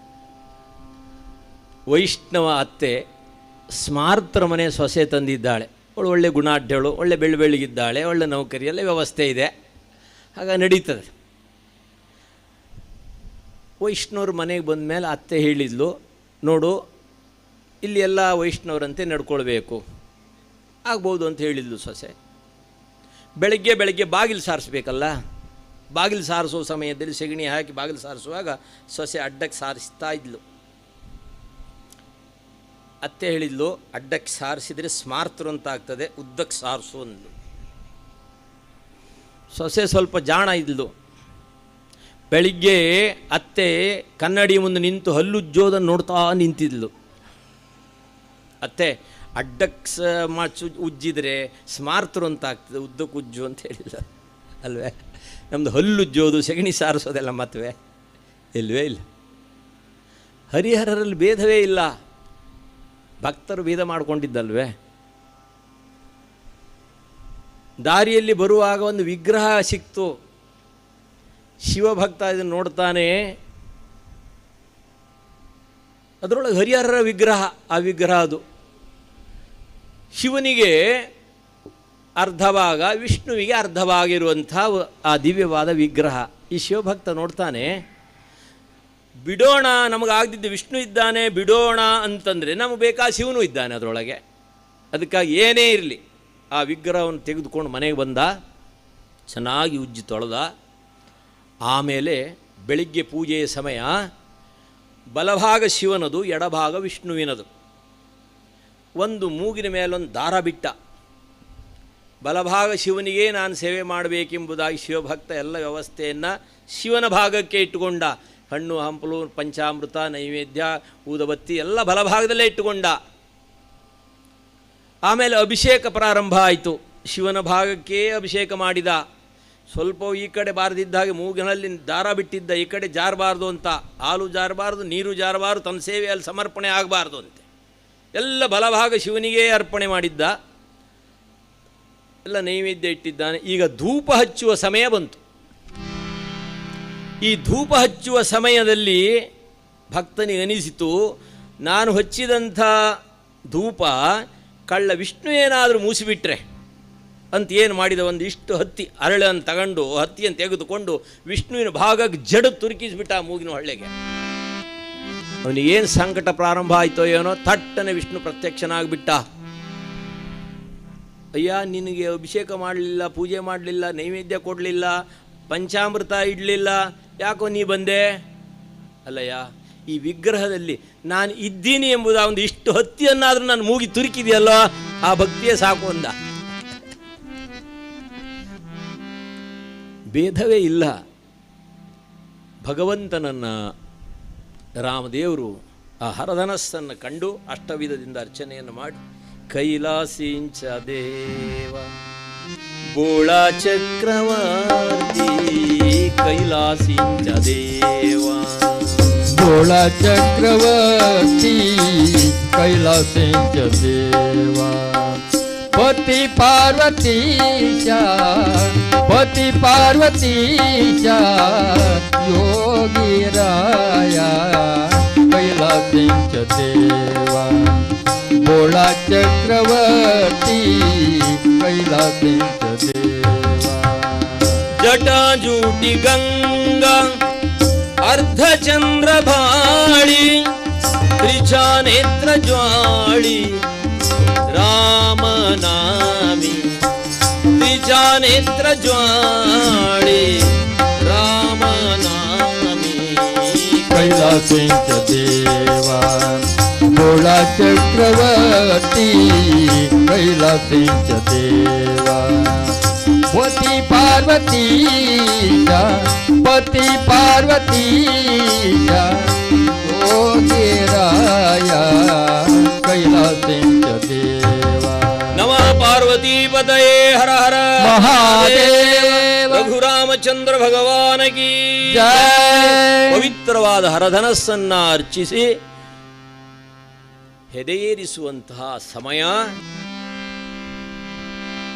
ವೈಷ್ಣವ ಅತ್ತೆ ಸ್ಮಾರ್ತರ ಮನೆ ಸೊಸೆ ತಂದಿದ್ದಾಳೆ. ಅವಳು ಒಳ್ಳೆ ಗುಣಾಢ್ಯಳು, ಒಳ್ಳೆ ಬೆಳ್ಳಿಗಿದ್ದಾಳೆ, ಒಳ್ಳೆ ನೌಕರಿಯಲ್ಲ ವ್ಯವಸ್ಥೆ ಇದೆ, ಆಗ ನಡೀತದೆ. ವೈಷ್ಣವ್ರ ಮನೆಗೆ ಬಂದ ಮೇಲೆ ಅತ್ತೆ ಹೇಳಿದ್ಲು, ನೋಡು ಇಲ್ಲಿ ಎಲ್ಲ ವೈಷ್ಣವರಂತೆ ನಡ್ಕೊಳ್ಬೇಕು, ಆಗ್ಬೋದು ಅಂತ ಹೇಳಿದ್ಲು ಸೊಸೆ. ಬೆಳಗ್ಗೆ ಬಾಗಿಲು ಸಾರಿಸ್ಬೇಕಲ್ಲ, ಬಾಗಿಲು ಸಾರಿಸೋ ಸಮಯದಲ್ಲಿ ಸೆಗಣಿ ಹಾಕಿ ಬಾಗಿಲು ಸಾರಿಸುವಾಗ ಸೊಸೆ ಅಡ್ಡಕ್ಕೆ ಸಾರಿಸ್ತಾ ಇದ್ಲು. ಅತ್ತೆ ಹೇಳಿದ್ಲು, ಅಡ್ಡಕ್ಕೆ ಸಾರಿಸಿದರೆ ಸ್ಮಾರ್ತರು ಅಂತ ಆಗ್ತದೆ, ಉದ್ದಕ್ಕೆ ಸಾರಿಸು ಅಂದ್ಲು. ಸೊಸೆ ಸ್ವಲ್ಪ ಜಾಣ ಇದ್ಲು. ಬೆಳಿಗ್ಗೆ ಅತ್ತೆ ಕನ್ನಡಿ ಮುಂದೆ ನಿಂತು ಹಲ್ಲುಜ್ಜೋದನ್ನು ನೋಡ್ತಾ ನಿಂತಿದ್ಲು. ಅತ್ತೆ ಅಡ್ಡಕ್ಕೆ ಉಜ್ಜಿದರೆ ಸ್ಮಾರ್ತರು ಅಂತ ಆಗ್ತದೆ, ಉದ್ದಕ್ಕೆ ಉಜ್ಜು ಅಂತ ಹೇಳಿಲ್ಲ ಅಲ್ವೇ? ನಮ್ಮದು ಹಲ್ಲುಜ್ಜೋದು ಸೆಗಣಿ ಸಾರಿಸೋದೆಲ್ಲ ಮತ್ವೇ ಇಲ್ವೇ ಇಲ್ಲ. ಹರಿಹರರಲ್ಲಿ ಭೇದವೇ ಇಲ್ಲ. ಭಕ್ತರು ಭೇದ ಮಾಡಿಕೊಂಡಿದ್ದಲ್ವೇ? ದಾರಿಯಲ್ಲಿ ಬರುವಾಗ ಒಂದು ವಿಗ್ರಹ ಸಿಕ್ತು. ಶಿವಭಕ್ತ ಇದನ್ನು ನೋಡ್ತಾನೆ, ಅದರೊಳಗೆ ಹರಿಹರರ ವಿಗ್ರಹ. ಆ ವಿಗ್ರಹ ಅದು ಶಿವನಿಗೆ ಅರ್ಧ ಭಾಗ, ವಿಷ್ಣುವಿಗೆ ಅರ್ಧ ಭಾಗ ಇರುವಂಥ ಆ ದಿವ್ಯವಾದ ವಿಗ್ರಹ. ಈ ಶಿವಭಕ್ತ ನೋಡ್ತಾನೆ, ಬಿಡೋಣ, ನಮಗಾಗ್ದಿದ್ದು ವಿಷ್ಣು ಇದ್ದಾನೆ ಬಿಡೋಣ ಅಂತಂದರೆ ನಮಗೆ ಬೇಕಾ ಶಿವನು ಇದ್ದಾನೆ ಅದರೊಳಗೆ. ಅದಕ್ಕಾಗಿ ಏನೇ ಇರಲಿ ಆ ವಿಗ್ರಹವನ್ನು ತೆಗೆದುಕೊಂಡು ಮನೆಗೆ ಬಂದ, ಚೆನ್ನಾಗಿ ಉಜ್ಜಿ ತೊಳೆದ. ಆಮೇಲೆ ಬೆಳಿಗ್ಗೆ ಪೂಜೆಯ ಸಮಯ, ಬಲಭಾಗ ಶಿವನದು, ಎಡಭಾಗ ವಿಷ್ಣುವಿನದು. ಒಂದು ಮೂಗಿನ ಮೇಲೊಂದು ದಾರ ಬಿಟ್ಟ. ಬಲಭಾಗ ಶಿವನಿಗೆ ನಾನು ಸೇವೆ ಮಾಡಬೇಕೆಂಬುದಾಗಿ ಶಿವಭಕ್ತ ಎಲ್ಲ ವ್ಯವಸ್ಥೆಯನ್ನು ಶಿವನ ಭಾಗಕ್ಕೆ ಇಟ್ಟುಕೊಂಡ. ಹಣ್ಣು ಹಂಪಲು ಪಂಚಾಮೃತ ನೈವೇದ್ಯ ಊದಬತ್ತಿ ಎಲ್ಲ ಬಲಭಾಗದಲ್ಲೇ ಇಟ್ಟುಕೊಂಡ. ಆಮೇಲೆ ಅಭಿಷೇಕ ಪ್ರಾರಂಭ ಆಯಿತು. ಶಿವನ ಭಾಗಕ್ಕೆ ಅಭಿಷೇಕ ಮಾಡಿದ. ಸ್ವಲ್ಪ ಈ ಕಡೆ ಬಾರದಿದ್ದ ಹಾಗೆ ಮೂಗಿನಲ್ಲಿ ದಾರ ಬಿಟ್ಟಿದ್ದ, ಈ ಕಡೆ ಜಾರಬಾರ್ದು ಅಂತ. ಹಾಲು ಜಾರಬಾರ್ದು, ನೀರು ಜಾರಬಾರ್ದು, ತನ್ನ ಸೇವೆಯಲ್ಲಿ ಸಮರ್ಪಣೆ ಆಗಬಾರ್ದು ಅಂತೆ. ಎಲ್ಲ ಬಲಭಾಗ ಶಿವನಿಗೇ ಅರ್ಪಣೆ ಮಾಡಿದ್ದ. ಎಲ್ಲ ನೈವೇದ್ಯ ಇಟ್ಟಿದ್ದಾನೆ. ಈಗ ಧೂಪ ಹಚ್ಚುವ ಸಮಯ ಬಂತು. ಈ ಧೂಪ ಹಚ್ಚುವ ಸಮಯದಲ್ಲಿ ಭಕ್ತನಿಗೆ ಅನಿಸಿತು, ನಾನು ಹಚ್ಚಿದಂಥ ಧೂಪ ಕಳ್ಳ ವಿಷ್ಣು ಏನಾದರೂ ಮೂಸಿಬಿಟ್ರೆ ಅಂತ. ಏನು ಮಾಡಿದ, ಒಂದಿಷ್ಟು ಹತ್ತಿ ಅರಳನ್ನು ತಗೊಂಡು ಹತ್ತಿಯನ್ನು ತೆಗೆದುಕೊಂಡು ವಿಷ್ಣುವಿನ ಭಾಗಕ್ಕೆ ಜಡ ತುರುಕಿಸಿಬಿಟ್ಟ ಮೂಗಿನ ಹೊಳ್ಳೆಗೆ. ಅವನಿಗೇನು ಸಂಕಟ ಪ್ರಾರಂಭ ಆಯಿತೋ ಏನೋ, ಥಟ್ಟನೆ ವಿಷ್ಣು ಪ್ರತ್ಯಕ್ಷನಾಗ್ಬಿಟ್ಟ. ಅಯ್ಯ, ನಿನಗೆ ಅಭಿಷೇಕ ಮಾಡಲಿಲ್ಲ, ಪೂಜೆ ಮಾಡಲಿಲ್ಲ, ನೈವೇದ್ಯ ಕೊಡಲಿಲ್ಲ, ಪಂಚಾಮೃತ ಇಡಲಿಲ್ಲ, ಯಾಕೋ ನೀ ಬಂದೆ? ಅಲ್ಲಯ್ಯ, ಈ ವಿಗ್ರಹದಲ್ಲಿ ನಾನು ಇದ್ದೀನಿ ಎಂಬುದು ಒಂದು ಇಷ್ಟು ಹತ್ತಿಯನ್ನಾದರೂ ನಾನು ಮೂಗಿ ತುರುಕಿದೆಯಲ್ಲೋ, ಆ ಭಕ್ತಿಯೇ ಸಾಕು ಅಂದ. ಭೇದವೇ ಇಲ್ಲ. ಭಗವಂತನನ್ನು ರಾಮದೇವರು ಆ ಹರಧನಸ್ಸನ್ನು ಕಂಡು ಅಷ್ಟವಿಧದಿಂದ ಅರ್ಚನೆಯನ್ನು ಮಾಡಿ, ಕೈಲಾಸಿಂಚ ದೇವ ಬೋಳ ಚಕ್ರವರ್ತಿ ಕೈಲಾಸಿಂಚ ದೇವ ಬೋಳ ಚಕ್ರವರ್ತಿ ಕೈಲಾಸಿಂಚ ದೇವ ಪತಿ ಪಾರ್ವತೀಶ ಪತಿ ಪಾರ್ವತೀಶ ಯೋಗಿರಾಯ ಕೈಲಾಸಿಂಚ ದೇವ ಬೋಳ ಚಕ್ರವರ್ತಿ ಕೈಲಾಸಿಂಚ ದೇವ ಜಟಾಜೂಟಿ ಗಂಗಾ ಅರ್ಧಚಂದ್ರ ಭಾಳಿ ತ್ರಿಚಾನೇತ್ರ ಜ್ವಾಳಿ ರಾಮನಾಮಿ ತ್ರಿಚಾನೇತ್ರ ಜ್ವಾಳಿ ರಾಮನಾಮಿ ಕೈಲಾಸಿಂಚ ದೇವ ಬೋಳ ಚಕ್ರವರ್ತಿ ಕೈಲಾಸಿಂಚ ದೇವ ಪತಿ ಪಾರ್ವತೀಶ ಪತಿ ಪಾರ್ವತೀಶ ಯೋಗಿರಾಯ ಕೈಲಾಸಿಂಚ ದೇವ ನಮಃ ಪಾರ್ವತೀಪತಯೇ ಹರ ಹರ ಮಹಾದೇವ ರಘುರಾಮಚಂದ್ರ ಭಗವಾನ ಕೀ ಜಯ. ಪವಿತ್ರವಾದ ಹರಧನಸ್ಸನ್ನ ಅರ್ಚಿಸಿ ಹೆದೆಯೇರಿಸುವಂತಹ ಸಮಯ.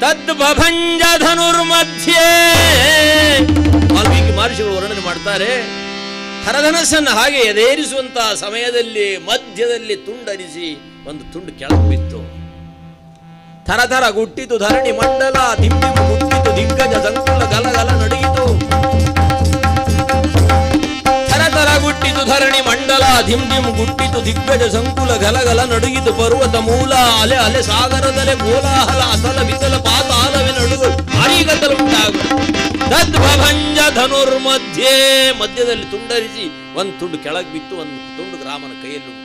ತದ್ಭಂಜ ಧನುರ್ಮಧ್ಯೆ ವಾಲ್ಮೀಕಿ ಮಹರ್ಷಿಗಳು ವರ್ಣನೆ ಮಾಡ್ತಾರೆ. ಹರಧನಸ್ಸನ್ನು ಹಾಗೆ ಎದೇರಿಸುವಂತಹ ಸಮಯದಲ್ಲಿ ಮಧ್ಯದಲ್ಲಿ ತುಂಡರಿಸಿ ಒಂದು ತುಂಡು ಕೆಳಗೆ ಬಿತ್ತು. ಥರಥರ ಗುಟ್ಟಿತು ಧರಣಿ ಮಂಡಲ, ದಿಮ್ದಿಮ್ ಗುಟ್ಟಿತು ದಿಗ್ಗಜ ಸಂಕುಲ ಗಲಗಲ ನಡುಗಿತು. ಥರಥರ ಗುಟ್ಟಿತು ಧರಣಿ ಮಂಡಲ, ಧಿಮ್ ಗುಟ್ಟಿತು ದಿಗ್ಗಜ ಸಂಕುಲ ಗಲಗಲ ನಡುಗಿತು. ಪರ್ವತ ಮೂಲ ಅಲೆ ಅಲೆ ಸಾಗರದಲೆ ಕೋಲಾಹಲ ಅತಲ ಬಿತಲ ಪಾತಾಲವೇ ನಡುಗು ಭಾರೀಗತಲುಂಟಾಗು. ತದ್ಭಂಜ ಧನುರ್ಮಧ್ಯೆ ಮಧ್ಯದಲ್ಲಿ ತುಂಡರಿಸಿ ಒಂದು ತುಂಡು ಕೆಳಗೆ ಬಿತ್ತು, ಒಂದು ತುಂಡು ರಾಮನ ಕೈಯಲ್ಲುಂಟು.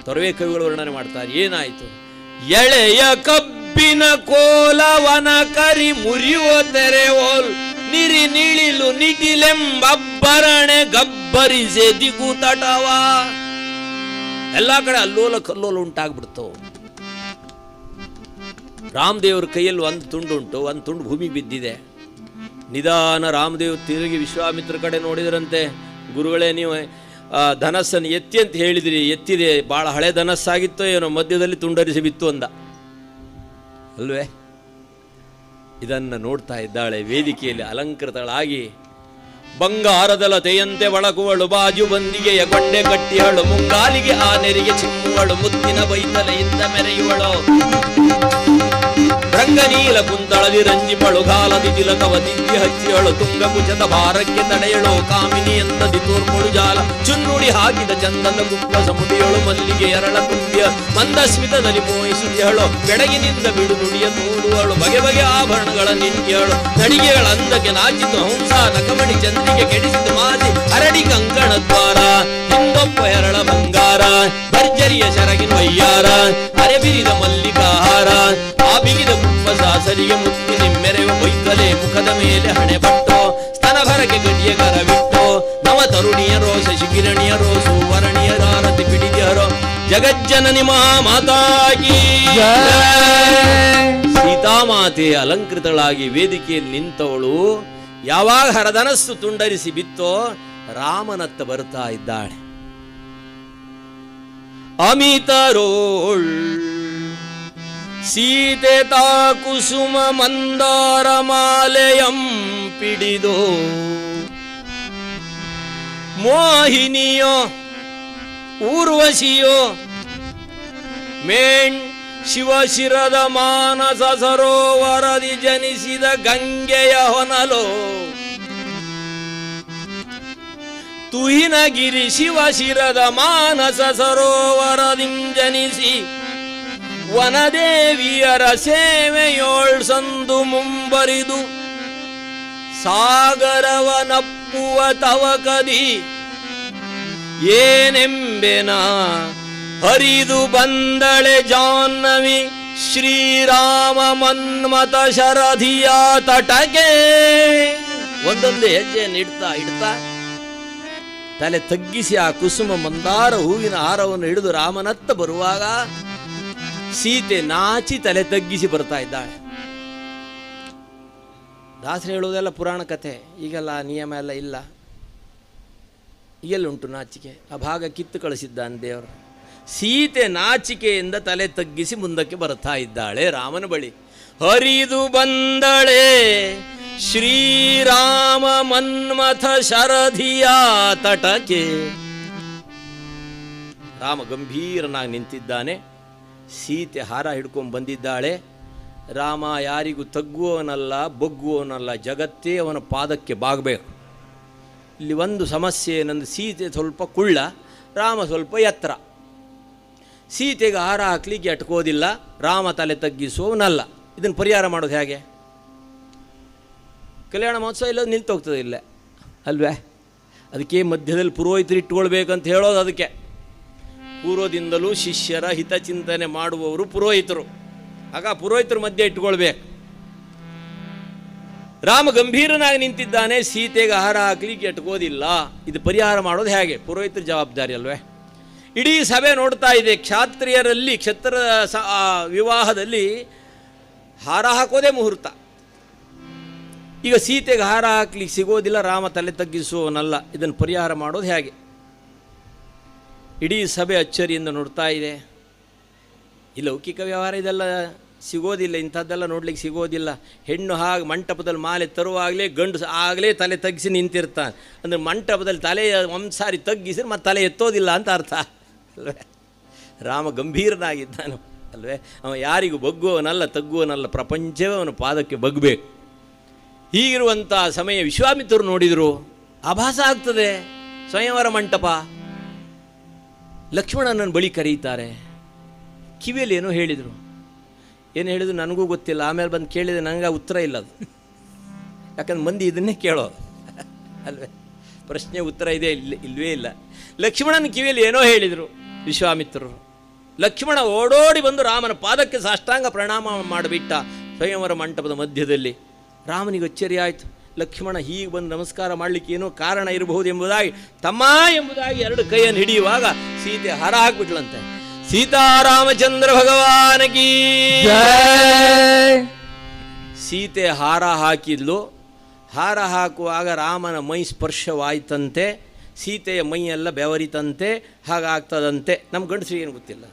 ತೊರವೆ ಕವಿಗಳು ವರ್ಣನೆ ಮಾಡ್ತಾರೆ. ಏನಾಯಿತು? ಎಳೆಯ ಕಬ್ಬಿನ ಕೋಲವನ ಕರಿ ಮುರಿಯುವ ತೆರೆ ಓಲ್ ನಿರಿ ನಿಳಿಲು ನಿಟಿಲೆಂಬಬ್ಬರಣೆ ಗಬ್ಬರಿಸೆ ದಿಗು ತಟವ. ಎಲ್ಲಾ ಕಡೆ ಅಲ್ಲೋಲ ಕಲ್ಲೋಲ ಉಂಟಾಗ್ಬಿಡ್ತು. ರಾಮದೇವ್ರ ಕೈಯಲ್ಲಿ ಒಂದು ತುಂಡು ಉಂಟು, ಒಂದು ತುಂಡು ಭೂಮಿಗೆ ಬಿದ್ದಿದೆ. ನಿಧಾನ ರಾಮದೇವ್ ತಿರುಗಿ ವಿಶ್ವಾಮಿತ್ರ ಕಡೆ ನೋಡಿದ್ರಂತೆ. ಗುರುಗಳೇ, ನೀವು ಧನಸ್ಸನ್ನು ಎತ್ತಿ ಅಂತ ಹೇಳಿದ್ರಿ, ಎತ್ತಿದೆ, ಭಾಳ ಹಳೆ ಧನಸ್ಸಾಗಿತ್ತೋ ಏನೋ, ಮಧ್ಯದಲ್ಲಿ ತುಂಡರಿಸಿ ಬಿತ್ತು ಅಂದ ಅಲ್ವೇ. ಇದನ್ನು ನೋಡ್ತಾ ಇದ್ದಾಳೆ ವೇದಿಕೆಯಲ್ಲಿ ಅಲಂಕೃತಳಾಗಿ. ಬಂಗಾರದ ಲತೆಯಂತೆ ಒಳಗುವಳು, ಬಾಜು ಬಂದಿಗೆಯ ಗೊಂಡೆ ಕಟ್ಟಿಹಳು, ಮುಂಗಾಲಿಗೆ ಆ ನೆರಿಗೆ ಚಿಮ್ಮುವಳು, ಮುತ್ತಿನ ಬೈತಲೆಯಿಂದ ಮೆರೆಯುವಳು. ರಂಗನೀಲ ಕುಂತಳದಿ ರಂಜಿಪಳು, ಗಾಲದಿ ತಿಲಕವ ದಿದ್ದಿ ಹಚ್ಚಿಯಳು, ತುಂಗ ಕುಚದ ಭಾರಕ್ಕೆ ತಡೆಯಳು, ಕಾಮಿನಿ ಎಂದದಿ ತೋರ್ಮುಳು ಜಾಲ, ಚುನ್ನುಡಿ ಹಾಕಿದ ಚಂದದ ಕುಪ್ಪಸ ಮುಡಿಯಳು, ಮಲ್ಲಿಗೆ ಎರಳ ತುಂಬಿಯ ಮಂದಸ್ಮಿತದಲ್ಲಿ ಮೋಹಿಸಿದಳು, ಬೆಡಗಿನಿಂದ ಬಿಡು ನುಡಿಯ ನೋಡುವಳು, ಬಗೆ ಬಗೆ ಆಭರಣಗಳ ನಿಂತಿಯಳು, ನಡಿಗೆಗಳ ಅಂದಕ್ಕೆ ನಾಚಿತು ಹಂಸ, ನಕಮಣಿ ಚಂದ್ರಿಗೆ ಕೆಡಿಸಿದ ಮಾದಿ ಹರಡಿ ಕಂಕಣ ದ್ವಾರ, ಹಿಂದೊಪ್ಪ ಎರಳ ಬಂಗಾರ, ಭರ್ಜರಿಯ ಶರಗಿನ ವಯ್ಯಾರ, ಅರೆಬಿರಿದ ಮಲ್ಲಿಕಾಹಾರ, ಆ ಬಿಗಿದ ಕುಪ್ಪಸಾಸರಿಗೆ ಮುತ್ತಿ ನಿಮ್ಮೆರೆವ ಬೈಕಲೆ, ಮುಖದ ಮೇಲೆ ಹಣೆ ಬಟ್ಟು, ಸ್ತನಭರಕ್ಕೆ ಗಡಿಯ ಕರವಿಟ್ಟು, ನವ ತರುಣಿಯ ರೋಷ ಶಿಖಿರಣಿಯ ರೋಸು ವರಣಿಯ ದಾರತಿ ಪಿಡಿದ್ಯರೋ, ಜಗಜ್ಜನನಿ ಮಹಾಮಾತಾಗಿ ಸೀತಾಮಾತೆ ಅಲಂಕೃತಳಾಗಿ ವೇದಿಕೆಯಲ್ಲಿ ನಿಂತವಳು ಯಾವಾಗ ಹರಧನಸ್ಸು ತುಂಡರಿಸಿ ಬಿತ್ತೋ ರಾಮನತ್ತ ಬರ್ತಾ ಇದ್ದಾಳೆ. ಅಮಿತರೋಳ್ ಸೀತೆ ತಾ ಕುಸುಮ ಮಂದಾರ ಮಾಲೆಯಂ ಪಿಡಿದೋ, ಮೋಹಿನಿಯೋ ಊರ್ವಶಿಯೋ ಮೇಣ್ ಶಿವಶಿರದ ಮಾನಸ ಸರೋವರದಿ ಜನಿಸಿದ ಗಂಗೆಯ ಹೊನಲೋ, ತುಹಿನಗಿರಿ ಶಿವಶಿರದ ಮಾನಸ ಸರೋವರದಿಂ ಜನಿಸಿ ವನದೇವಿಯರ ಸೇವೆಯೋಳ್ ಸಂದು ಮುಂಬರಿದು ಸಾಗರವನಪ್ಪುವ ತವಕದಿ ಏನೆಂಬೆನ ಹರಿದು ಬಂದಳೆ ಜಾಹ್ನವಿ ಶ್ರೀರಾಮ ಮನ್ಮತ ಶರಧಿಯ ತಟಕೆ. ಒಂದೊಂದು ಹೆಜ್ಜೆಯನ್ನು ಇಡ್ತಾ ತಲೆ ತಗ್ಗಿಸಿ ಆ ಕುಸುಮ ಮಂದಾರ ಹೂವಿನ ಹಾರವನ್ನು ಹಿಡಿದು ರಾಮನತ್ತ ಬರುವಾಗ ಸೀತೆ ನಾಚಿ ತಲೆ ತಗ್ಗಿಸಿ ಬರ್ತಾ ಇದ್ದಾಳೆ. ದಾಸರು ಹೇಳುವುದೆಲ್ಲ ಪುರಾಣ ಕಥೆ, ಈಗೆಲ್ಲ ನಿಯಮ ಎಲ್ಲ ಇಲ್ಲ. ಈಗೆಲ್ಲುಂಟು ನಾಚಿಕೆ? ಆ ಭಾಗ ಕಿತ್ತು ಕಳಿಸಿದ್ದಾನೆ ದೇವರು. ಸೀತೆ ನಾಚಿಕೆಯಿಂದ ತಲೆ ತಗ್ಗಿಸಿ ಮುಂದಕ್ಕೆ ಬರ್ತಾ ಇದ್ದಾಳೆ ರಾಮನ ಬಳಿ. ಹರಿದು ಬಂದಳೆ ಶ್ರೀರಾಮ ಮನ್ಮಥ ಶರಧಿಯ ತಟಕೆ. ರಾಮ ಗಂಭೀರನಾಗಿ ನಿಂತಿದ್ದಾನೆ, ಸೀತೆ ಹಾರ ಹಿಡ್ಕೊಂಡು ಬಂದಿದ್ದಾಳೆ. ರಾಮ ಯಾರಿಗೂ ತಗ್ಗುವವನಲ್ಲ, ಬಗ್ಗುವವನಲ್ಲ, ಜಗತ್ತೇ ಅವನ ಪಾದಕ್ಕೆ ಬಾಗಬೇಕು. ಇಲ್ಲಿ ಒಂದು ಸಮಸ್ಯೆ ಏನಂದ್ರೆ ಸೀತೆ ಸ್ವಲ್ಪ ಕುಳ್ಳ, ರಾಮ ಸ್ವಲ್ಪ ಎತ್ತರ. ಸೀತೆಗೆ ಹಾರ ಹಾಕ್ಲಿಕ್ಕೆ ಎಟ್ಕೋದಿಲ್ಲ, ರಾಮ ತಲೆ ತಗ್ಗಿಸುವವನಲ್ಲ. ಇದನ್ನು ಪರಿಹಾರ ಮಾಡೋದು ಹೇಗೆ? ಕಲ್ಯಾಣ ಮಹೋತ್ಸವ ಇಲ್ಲ ನಿಲ್ತೋಗ್ತದೆ ಇಲ್ಲ ಅಲ್ವೇ? ಅದಕ್ಕೆ ಮಧ್ಯದಲ್ಲಿ ಪುರೋಹಿತರು ಇಟ್ಕೊಳ್ಬೇಕಂತ ಹೇಳೋದು. ಅದಕ್ಕೆ ಪೂರ್ವದಿಂದಲೂ ಶಿಷ್ಯರ ಹಿತಚಿಂತನೆ ಮಾಡುವವರು ಪುರೋಹಿತರು. ಆಗ ಪುರೋಹಿತರ ಮಧ್ಯೆ ಇಟ್ಕೊಳ್ಬೇಕು. ರಾಮ ಗಂಭೀರನಾಗಿ ನಿಂತಿದ್ದಾನೆ, ಸೀತೆಗೆ ಹಾರ ಹಾಕ್ಲಿಕ್ಕೆ ಎಟ್ಕೋದಿಲ್ಲ. ಇದು ಪರಿಹಾರ ಮಾಡೋದು ಹೇಗೆ? ಪುರೋಹಿತರ ಜವಾಬ್ದಾರಿ ಅಲ್ವೇ? ಇಡೀ ಸಭೆ ನೋಡ್ತಾ ಇದೆ. ಕ್ಷಾತ್ರಿಯರಲ್ಲಿ ಕ್ಷತ್ರ ವಿವಾಹದಲ್ಲಿ ಹಾರ ಹಾಕೋದೇ ಮುಹೂರ್ತ. ಈಗ ಸೀತೆಗೆ ಹಾರ ಹಾಕ್ಲಿಕ್ಕೆ ಸಿಗೋದಿಲ್ಲ, ರಾಮ ತಲೆ ತಗ್ಗಿಸುವವನಲ್ಲ. ಇದನ್ನು ಪರಿಹಾರ ಮಾಡೋದು ಹೇಗೆ? ಇಡೀ ಸಭೆ ಅಚ್ಚರಿಯಿಂದ ನೋಡ್ತಾ ಇದೆ. ಈ ಲೌಕಿಕ ವ್ಯವಹಾರ ಇದೆಲ್ಲ ಸಿಗೋದಿಲ್ಲ, ಇಂಥದ್ದೆಲ್ಲ ನೋಡ್ಲಿಕ್ಕೆ ಸಿಗೋದಿಲ್ಲ. ಹೆಣ್ಣು ಹಾಗೆ ಮಂಟಪದಲ್ಲಿ ಮಾಲೆ ತರುವಾಗಲೇ ಗಂಡು ಆಗಲೇ ತಲೆ ತಗ್ಗಿಸಿ ನಿಂತಿರ್ತಾನೆ. ಅಂದರೆ ಮಂಟಪದಲ್ಲಿ ತಲೆ ಒಂದು ಸಾರಿ ತಗ್ಗಿಸಿದ್ರೆ ಮತ್ತೆ ತಲೆ ಎತ್ತೋದಿಲ್ಲ ಅಂತ ಅರ್ಥ ಅಲ್ವೇ? ರಾಮ ಗಂಭೀರನಾಗಿದ್ದಾನು ಅಲ್ವೇ? ಅವ ಯಾರಿಗೂ ಬಗ್ಗುವವನಲ್ಲ, ತಗ್ಗುವವನಲ್ಲ, ಪ್ರಪಂಚವೇ ಅವನ ಪಾದಕ್ಕೆ ಬಗ್ಬೇಕು. ಹೀಗಿರುವಂಥ ಸಮಯ ವಿಶ್ವಾಮಿತ್ರರು ನೋಡಿದರು. ಆಭಾಸ ಆಗ್ತದೆ. ಸ್ವಯಂವರ ಮಂಟಪ. ಲಕ್ಷ್ಮಣನನ್ನು ಬಳಿ ಕರೀತಾರೆ. ಕಿವಿಯಲ್ಲಿ ಏನೋ ಹೇಳಿದರು. ಏನು ಹೇಳಿದ್ರು ನನಗೂ ಗೊತ್ತಿಲ್ಲ. ಆಮೇಲೆ ಬಂದು ಕೇಳಿದೆ, ನನಗೆ ಉತ್ತರ ಇಲ್ಲ ಅದು. ಯಾಕಂದ್ರೆ ಮಂದಿ ಇದನ್ನೇ ಕೇಳೋದು ಅಲ್ವೇ? ಪ್ರಶ್ನೆ ಉತ್ತರ ಇದೆ ಇಲ್ವೇ ಇಲ್ಲ. ಲಕ್ಷ್ಮಣನ ಕಿವಿಯಲ್ಲಿ ಏನೋ ಹೇಳಿದರು ವಿಶ್ವಾಮಿತ್ರರು. ಲಕ್ಷ್ಮಣ ಓಡೋಡಿ ಬಂದು ರಾಮನ ಪಾದಕ್ಕೆ ಸಾಷ್ಟಾಂಗ ಪ್ರಣಾಮ ಮಾಡಿಬಿಟ್ಟ ಸ್ವಯಂವರ ಮಂಟಪದ ಮಧ್ಯದಲ್ಲಿ. ರಾಮನಿಗೆ ಅಚ್ಚರಿ ಆಯಿತು. ಲಕ್ಷ್ಮಣ ಹೀಗೆ ಬಂದು ನಮಸ್ಕಾರ ಮಾಡಲಿಕ್ಕೆ ಏನೋ ಕಾರಣ ಇರಬಹುದು ಎಂಬುದಾಗಿ, ತಮ್ಮ ಎಂಬುದಾಗಿ ಎರಡು ಕೈಯನ್ನು ಹಿಡಿಯುವಾಗ ಸೀತೆ ಹಾರ ಹಾಕ್ಬಿಟ್ಲಂತೆ. ಸೀತಾರಾಮಚಂದ್ರ ಭಗವಾನಗಿ ಸೀತೆ ಹಾರ ಹಾಕಿದ್ಲು. ಹಾರ ಹಾಕುವಾಗ ರಾಮನ ಮೈ ಸ್ಪರ್ಶವಾಯ್ತಂತೆ, ಸೀತೆಯ ಮೈಯೆಲ್ಲ ಬೆವರಿತಂತೆ, ಹಾಗಾಗ್ತದಂತೆ. ನಮ್ಮ ಗಂಡಸರಿಗೆ ಏನು ಗೊತ್ತಿಲ್ಲ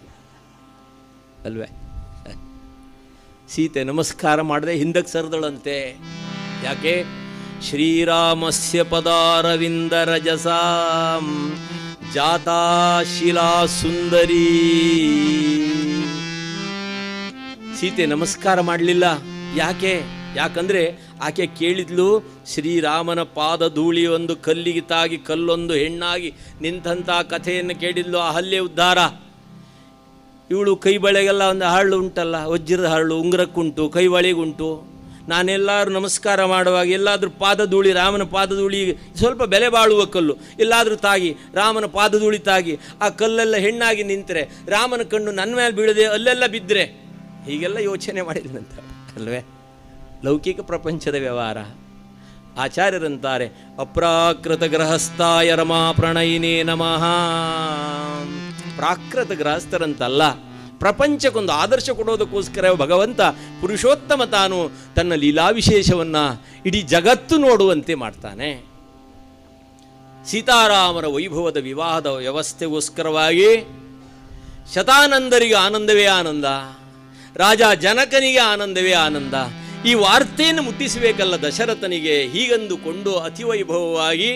ಅಲ್ವೇ? ಸೀತೆ ನಮಸ್ಕಾರ ಮಾಡದೆ ಹಿಂದಕ್ಕೆ ಸರಿದಳಂತೆ. ಯಾಕೆ? ಶ್ರೀರಾಮಸ್ಯ ಪದಾರವಿಂದ ರಜಸಾಂ ಜಾತಾ ಶಿಲಾ ಸುಂದರಿ. ಸೀತೆ ನಮಸ್ಕಾರ ಮಾಡಲಿಲ್ಲ. ಯಾಕೆ? ಯಾಕಂದರೆ ಆಕೆ ಕೇಳಿದ್ಲು, ಶ್ರೀರಾಮನ ಪಾದ ಧೂಳಿ ಒಂದು ಕಲ್ಲಿಗೆ ತಾಗಿ ಕಲ್ಲೊಂದು ಹೆಣ್ಣಾಗಿ ನಿಂತಹ ಕಥೆಯನ್ನು ಕೇಳಿದ್ಲು. ಆ ಹಲ್ಲೆ ಉದ್ಧಾರ. ಇವಳು ಕೈ ಬಳೆಗೆಲ್ಲ ಒಂದು ಹರಳು ಉಂಟಲ್ಲ, ವಜ್ರದ ಹರಳು ಉಂಗುರಕ್ಕುಂಟು, ಕೈ ಬಳೆಗುಂಟು. ನಾನೆಲ್ಲರೂ ನಮಸ್ಕಾರ ಮಾಡುವಾಗ ಎಲ್ಲಾದರೂ ಪಾದಧೂಳಿ, ರಾಮನ ಪಾದಧೂಳಿ ಸ್ವಲ್ಪ ಬೆಲೆ ಬಾಳುವ ಕಲ್ಲು ಎಲ್ಲಾದರೂ ತಾಗಿ, ರಾಮನ ಪಾದಧೂಳಿ ತಾಗಿ ಆ ಕಲ್ಲೆಲ್ಲ ಹೆಣ್ಣಾಗಿ ನಿಂತರೆ, ರಾಮನ ಕಣ್ಣು ನನ್ನ ಮೇಲೆ ಬೀಳದೆ ಅಲ್ಲೆಲ್ಲ ಬಿದ್ದರೆ, ಹೀಗೆಲ್ಲ ಯೋಚನೆ ಮಾಡಿದಂತ ಅಲ್ವೇ? ಲೌಕಿಕ ಪ್ರಪಂಚದ ವ್ಯವಹಾರ. ಆಚಾರ್ಯರಂತಾರೆ, ಅಪ್ರಾಕೃತ ಗೃಹಸ್ಥಾಯ ರಮಾ ಪ್ರಣಯಿನೇ ನಮಃ. ಪ್ರಾಕೃತ ಗೃಹಸ್ಥರಂತಲ್ಲ, ಪ್ರಪಂಚಕ್ಕೊಂದು ಆದರ್ಶ ಕೊಡೋದಕ್ಕೋಸ್ಕರ ಭಗವಂತ ಪುರುಷೋತ್ತಮ ತಾನು ತನ್ನ ಲೀಲಾ ವಿಶೇಷವನ್ನು ಇಡೀ ಜಗತ್ತು ನೋಡುವಂತೆ ಮಾಡ್ತಾನೆ. ಸೀತಾರಾಮರ ವೈಭವದ ವಿವಾಹದ ವ್ಯವಸ್ಥೆಗೋಸ್ಕರವಾಗಿ ಶತಾನಂದರಿಗೆ ಆನಂದವೇ ಆನಂದ, ರಾಜ ಜನಕನಿಗೆ ಆನಂದವೇ ಆನಂದ. ಈ ವಾರ್ತೆಯನ್ನು ಮುಟ್ಟಿಸಬೇಕಲ್ಲ ದಶರಥನಿಗೆ. ಹೀಗಂದುಕೊಂಡು ಅತಿ ವೈಭವವಾಗಿ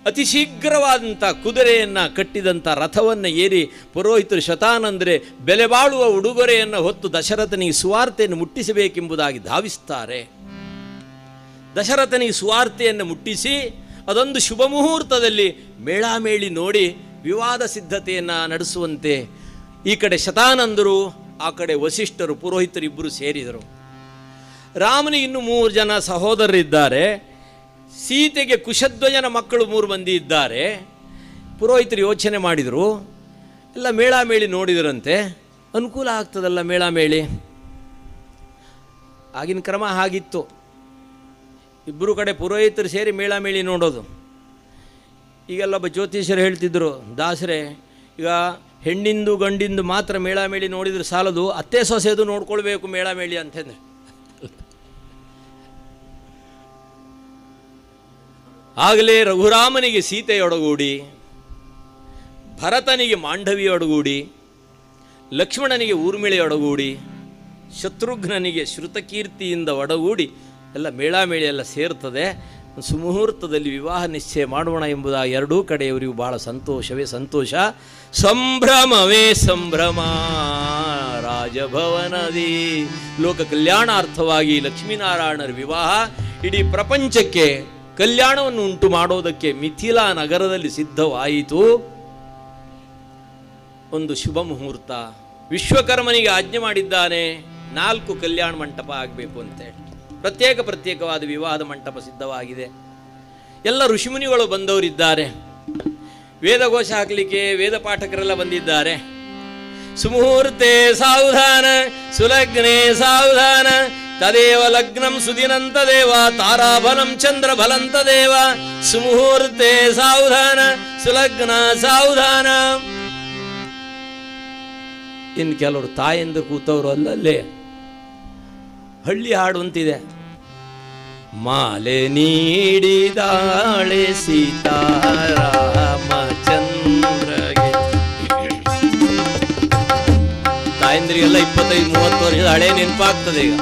ಅತಿ ಶೀಘ್ರವಾದಂಥ ಕುದುರೆಯನ್ನು ಕಟ್ಟಿದಂಥ ರಥವನ್ನು ಏರಿ ಪುರೋಹಿತರು ಶತಾನಂದರೆ ಬೆಲೆ ಬಾಳುವ ಉಡುಗೊರೆಯನ್ನು ಹೊತ್ತು ದಶರಥನಿಗೆ ಸುವಾರ್ತೆಯನ್ನು ಮುಟ್ಟಿಸಬೇಕೆಂಬುದಾಗಿ ಧಾವಿಸ್ತಾರೆ. ದಶರಥನಿಗೆ ಸುವಾರ್ತೆಯನ್ನು ಮುಟ್ಟಿಸಿ ಅದೊಂದು ಶುಭ ಮುಹೂರ್ತದಲ್ಲಿ ಮೇಳಾಮೇಳಿ ನೋಡಿ ವಿವಾದ ಸಿದ್ಧತೆಯನ್ನು ನಡೆಸುವಂತೆ ಈ ಕಡೆ ಶತಾನಂದರು, ಆ ಕಡೆ ವಸಿಷ್ಠರು, ಪುರೋಹಿತರಿಬ್ಬರು ಸೇರಿದರು. ರಾಮನಿಗೆ ಇನ್ನೂ 3 ಜನ ಸಹೋದರರಿದ್ದಾರೆ. ಸೀತೆಗೆ ಕುಶಧ್ವಜನ ಮಕ್ಕಳು 3 ಮಂದಿ ಇದ್ದಾರೆ. ಪುರೋಹಿತರು ಯೋಚನೆ ಮಾಡಿದರು, ಎಲ್ಲ ಮೇಳಾಮೇಳಿ ನೋಡಿದರಂತೆ, ಅನುಕೂಲ ಆಗ್ತದಲ್ಲ ಮೇಳಾಮೇಳಿ. ಆಗಿನ ಕ್ರಮ ಹಾಗಿತ್ತು, ಇಬ್ಬರು ಕಡೆ ಪುರೋಹಿತರು ಸೇರಿ ಮೇಳಾಮೇಳಿ ನೋಡೋದು. ಈಗೆಲ್ಲೊಬ್ಬ ಜ್ಯೋತಿಷ್ಯರು ಹೇಳ್ತಿದ್ರು, ದಾಸರೇ ಈಗ ಹೆಣ್ಣಿಂದು ಗಂಡಿಂದು ಮಾತ್ರ ಮೇಳಾಮೇಳಿ ನೋಡಿದ್ರೆ ಸಾಲದು, ಅತ್ತೆ ಸೊಸೆದು ನೋಡ್ಕೊಳ್ಬೇಕು ಮೇಳಾಮೇಳಿ ಅಂತಂದ್ರೆ. ಆಗಲೇ ರಘುರಾಮನಿಗೆ ಸೀತೆಯೊಡಗೂಡಿ, ಭರತನಿಗೆ ಮಾಂಡವಿಯೊಡಗೂಡಿ, ಲಕ್ಷ್ಮಣನಿಗೆ ಊರ್ಮಿಳೆಯೊಡಗೂಡಿ, ಶತ್ರುಘ್ನನಿಗೆ ಶ್ರುತಕೀರ್ತಿಯಿಂದ ಒಡಗೂಡಿ ಎಲ್ಲ ಮೇಳಾಮೇಳಿ ಎಲ್ಲ ಸೇರ್ತದೆ. ಸುಮುಹೂರ್ತದಲ್ಲಿ ವಿವಾಹ ನಿಶ್ಚಯ ಮಾಡೋಣ ಎಂಬುದಾಗಿ ಎರಡೂ ಕಡೆಯವರಿಗೂ ಬಹಳ ಸಂತೋಷವೇ ಸಂತೋಷ, ಸಂಭ್ರಮವೇ ಸಂಭ್ರಮ ರಾಜಭವನದಿ. ಲೋಕ ಕಲ್ಯಾಣಾರ್ಥವಾಗಿ ಲಕ್ಷ್ಮೀನಾರಾಯಣರ ವಿವಾಹ ಇಡೀ ಪ್ರಪಂಚಕ್ಕೆ ಕಲ್ಯಾಣವನ್ನು ಉಂಟು ಮಾಡೋದಕ್ಕೆ ಮಿಥಿಲಾ ನಗರದಲ್ಲಿ ಸಿದ್ಧವಾಯಿತು. ಒಂದು ಶುಭ ಮುಹೂರ್ತ. ವಿಶ್ವಕರ್ಮನಿಗೆ ಆಜ್ಞೆ ಮಾಡಿದ್ದಾನೆ 4 ಕಲ್ಯಾಣ ಮಂಟಪ ಆಗಬೇಕು ಅಂತೇಳಿ. ಪ್ರತ್ಯೇಕವಾದ ವಿವಾಹದ ಮಂಟಪ ಸಿದ್ಧವಾಗಿದೆ. ಎಲ್ಲ ಋಷಿಮುನಿಗಳು ಬಂದವರಿದ್ದಾರೆ. ವೇದಘೋಷ ಹಾಕಲಿಕ್ಕೆ ವೇದ ಪಾಠಕರೆಲ್ಲ ಬಂದಿದ್ದಾರೆ. ಸುಮುಹೂರ್ತೆ ಸಾವಧಾನ ಸುಲಗ್ನೆ ಸಾವಧಾನ ತದೇವ ಲಗ್ನಂ ಸುದಿನಂತ ದೇವ ತಾರಾಬಲಂ ಚಂದ್ರ ಬಲಂತ ದೇವ. ಸುಮುಹೂರ್ತೆ ಸಾವಧಾನ ಸುಲಗ್ನ ಸಾವಧಾನ. ಇನ್ನು ಕೆಲವರು ತಾಯಂದು ಕೂತವರು ಅಲ್ಲಲ್ಲೇ ಹಳ್ಳಿ ಹಾಡುವಂತಿದೆ. ಮಾಲೆ ನೀಡಿದಾಳೆ ಸೀತಾರಾಮಚಂದ್ರಗೆ. ತಾಯಂದ್ರಿಗೆಲ್ಲ 25-30 ವರ್ಷದ ಹಳೆ ನೆನಪಾಗ್ತದೆ ಈಗ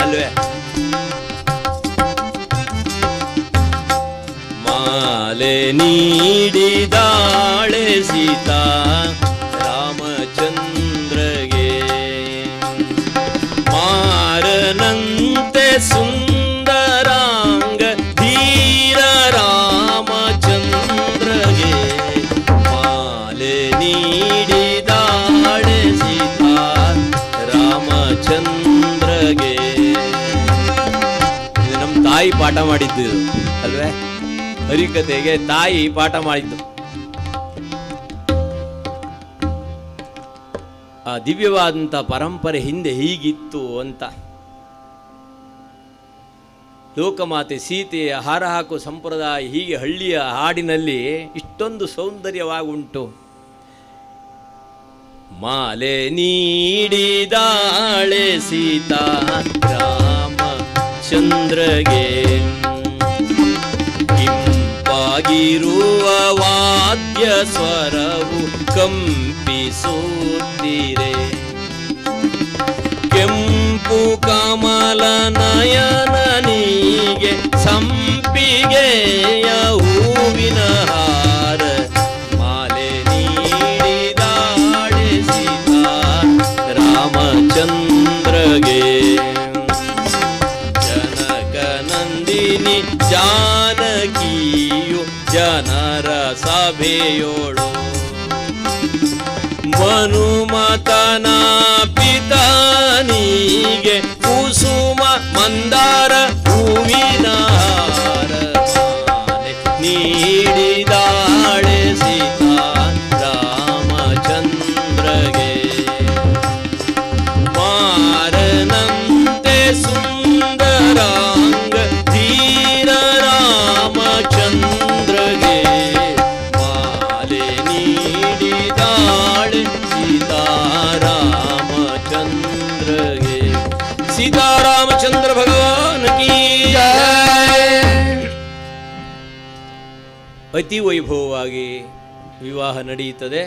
ಅಲ್ವೇ. ಮಾಲೆ ನೀಡಿದಾಳೆ ಸೀತಾ ರಾಮಚಂದ್ರಗೆ, ಮಾರನಂತೆ ಸುಂದರಾಂಗ ಧೀರ ರಾಮಚಂದ್ರಗೆ. ಮಾಲೆ ನೀಡಿದಾಳೆ ಸೀತಾ ರಾಮಚಂದ್ರಗೆ. ಇದು ನಮ್ಮ ತಾಯಿ ಪಾಠ ಮಾಡಿದ್ದು ಅಲ್ವೇ, ಹರಿಕತೆಗೆ ತಾಯಿ ಪಾಠ ಮಾಡಿದ್ದು. ಆ ದಿವ್ಯವಾದಂಥ ಪರಂಪರೆ ಹಿಂದೆ ಹೀಗಿತ್ತು ಅಂತ. ಲೋಕಮಾತೆ ಸೀತೆಯ ಹಾರ ಹಾಕುವ ಸಂಪ್ರದಾಯ ಹೀಗೆ ಹಳ್ಳಿಯ ಹಾಡಿನಲ್ಲಿ ಇಷ್ಟೊಂದು ಸೌಂದರ್ಯವಾಗುಂಟು. ಮಾಲೆ ನೀಡಿದಾಳೆ ಸೀತಾ ರಾಮಚಂದ್ರಗೆ, ಇಂಪಾಗಿರುವ ವಾದ್ಯ ಸ್ವರವು ಕಂಪಿಸುತ್ತೀರೆ. ಕೆಂಪು ಕಮಲ ನಯನನಿಗೆ ಸಂಪಿಗೆಯ ಹೂವಿನ ಹಾರ. ಮಾಲೆ ನೀಡಿದಾಳೆ ಸೀತಾ ರಾಮಚಂದ್ರಗೆ. ಜನಕ ನಂದಿನಿ ಜಾನಕಿಯು ಜನರ ಸಭೆಯೋಳು, ಮನುಮತನ ಪಿತಾನಿಗೆ ಕುಸುಮ ಮಂದಾರ ಹೂವಿನ ಹಾರ. ಮಾಲೆ ನೀಡಿದಾಳೆ ಸೀತಾ ರಾಮಚಂದ್ರಗೆ. ಮಾರನಂತೆ ಸುಂದರಾಂಗ ಧೀರ ರಾಮಚಂದ್ರಗೆ. ಮಾಲೆ ನೀಡಿದಾಳೆ ಸೀತಾರಾಮಚಂದ್ರಗೆ. ಸೀತಾರಾಮಚಂದ್ರ ಭಗವಾನ್ ಕೀ ಜೈ. ಅತಿ ವೈಭವವಾಗಿ ವಿವಾಹ ನಡೆಯುತ್ತದೆ.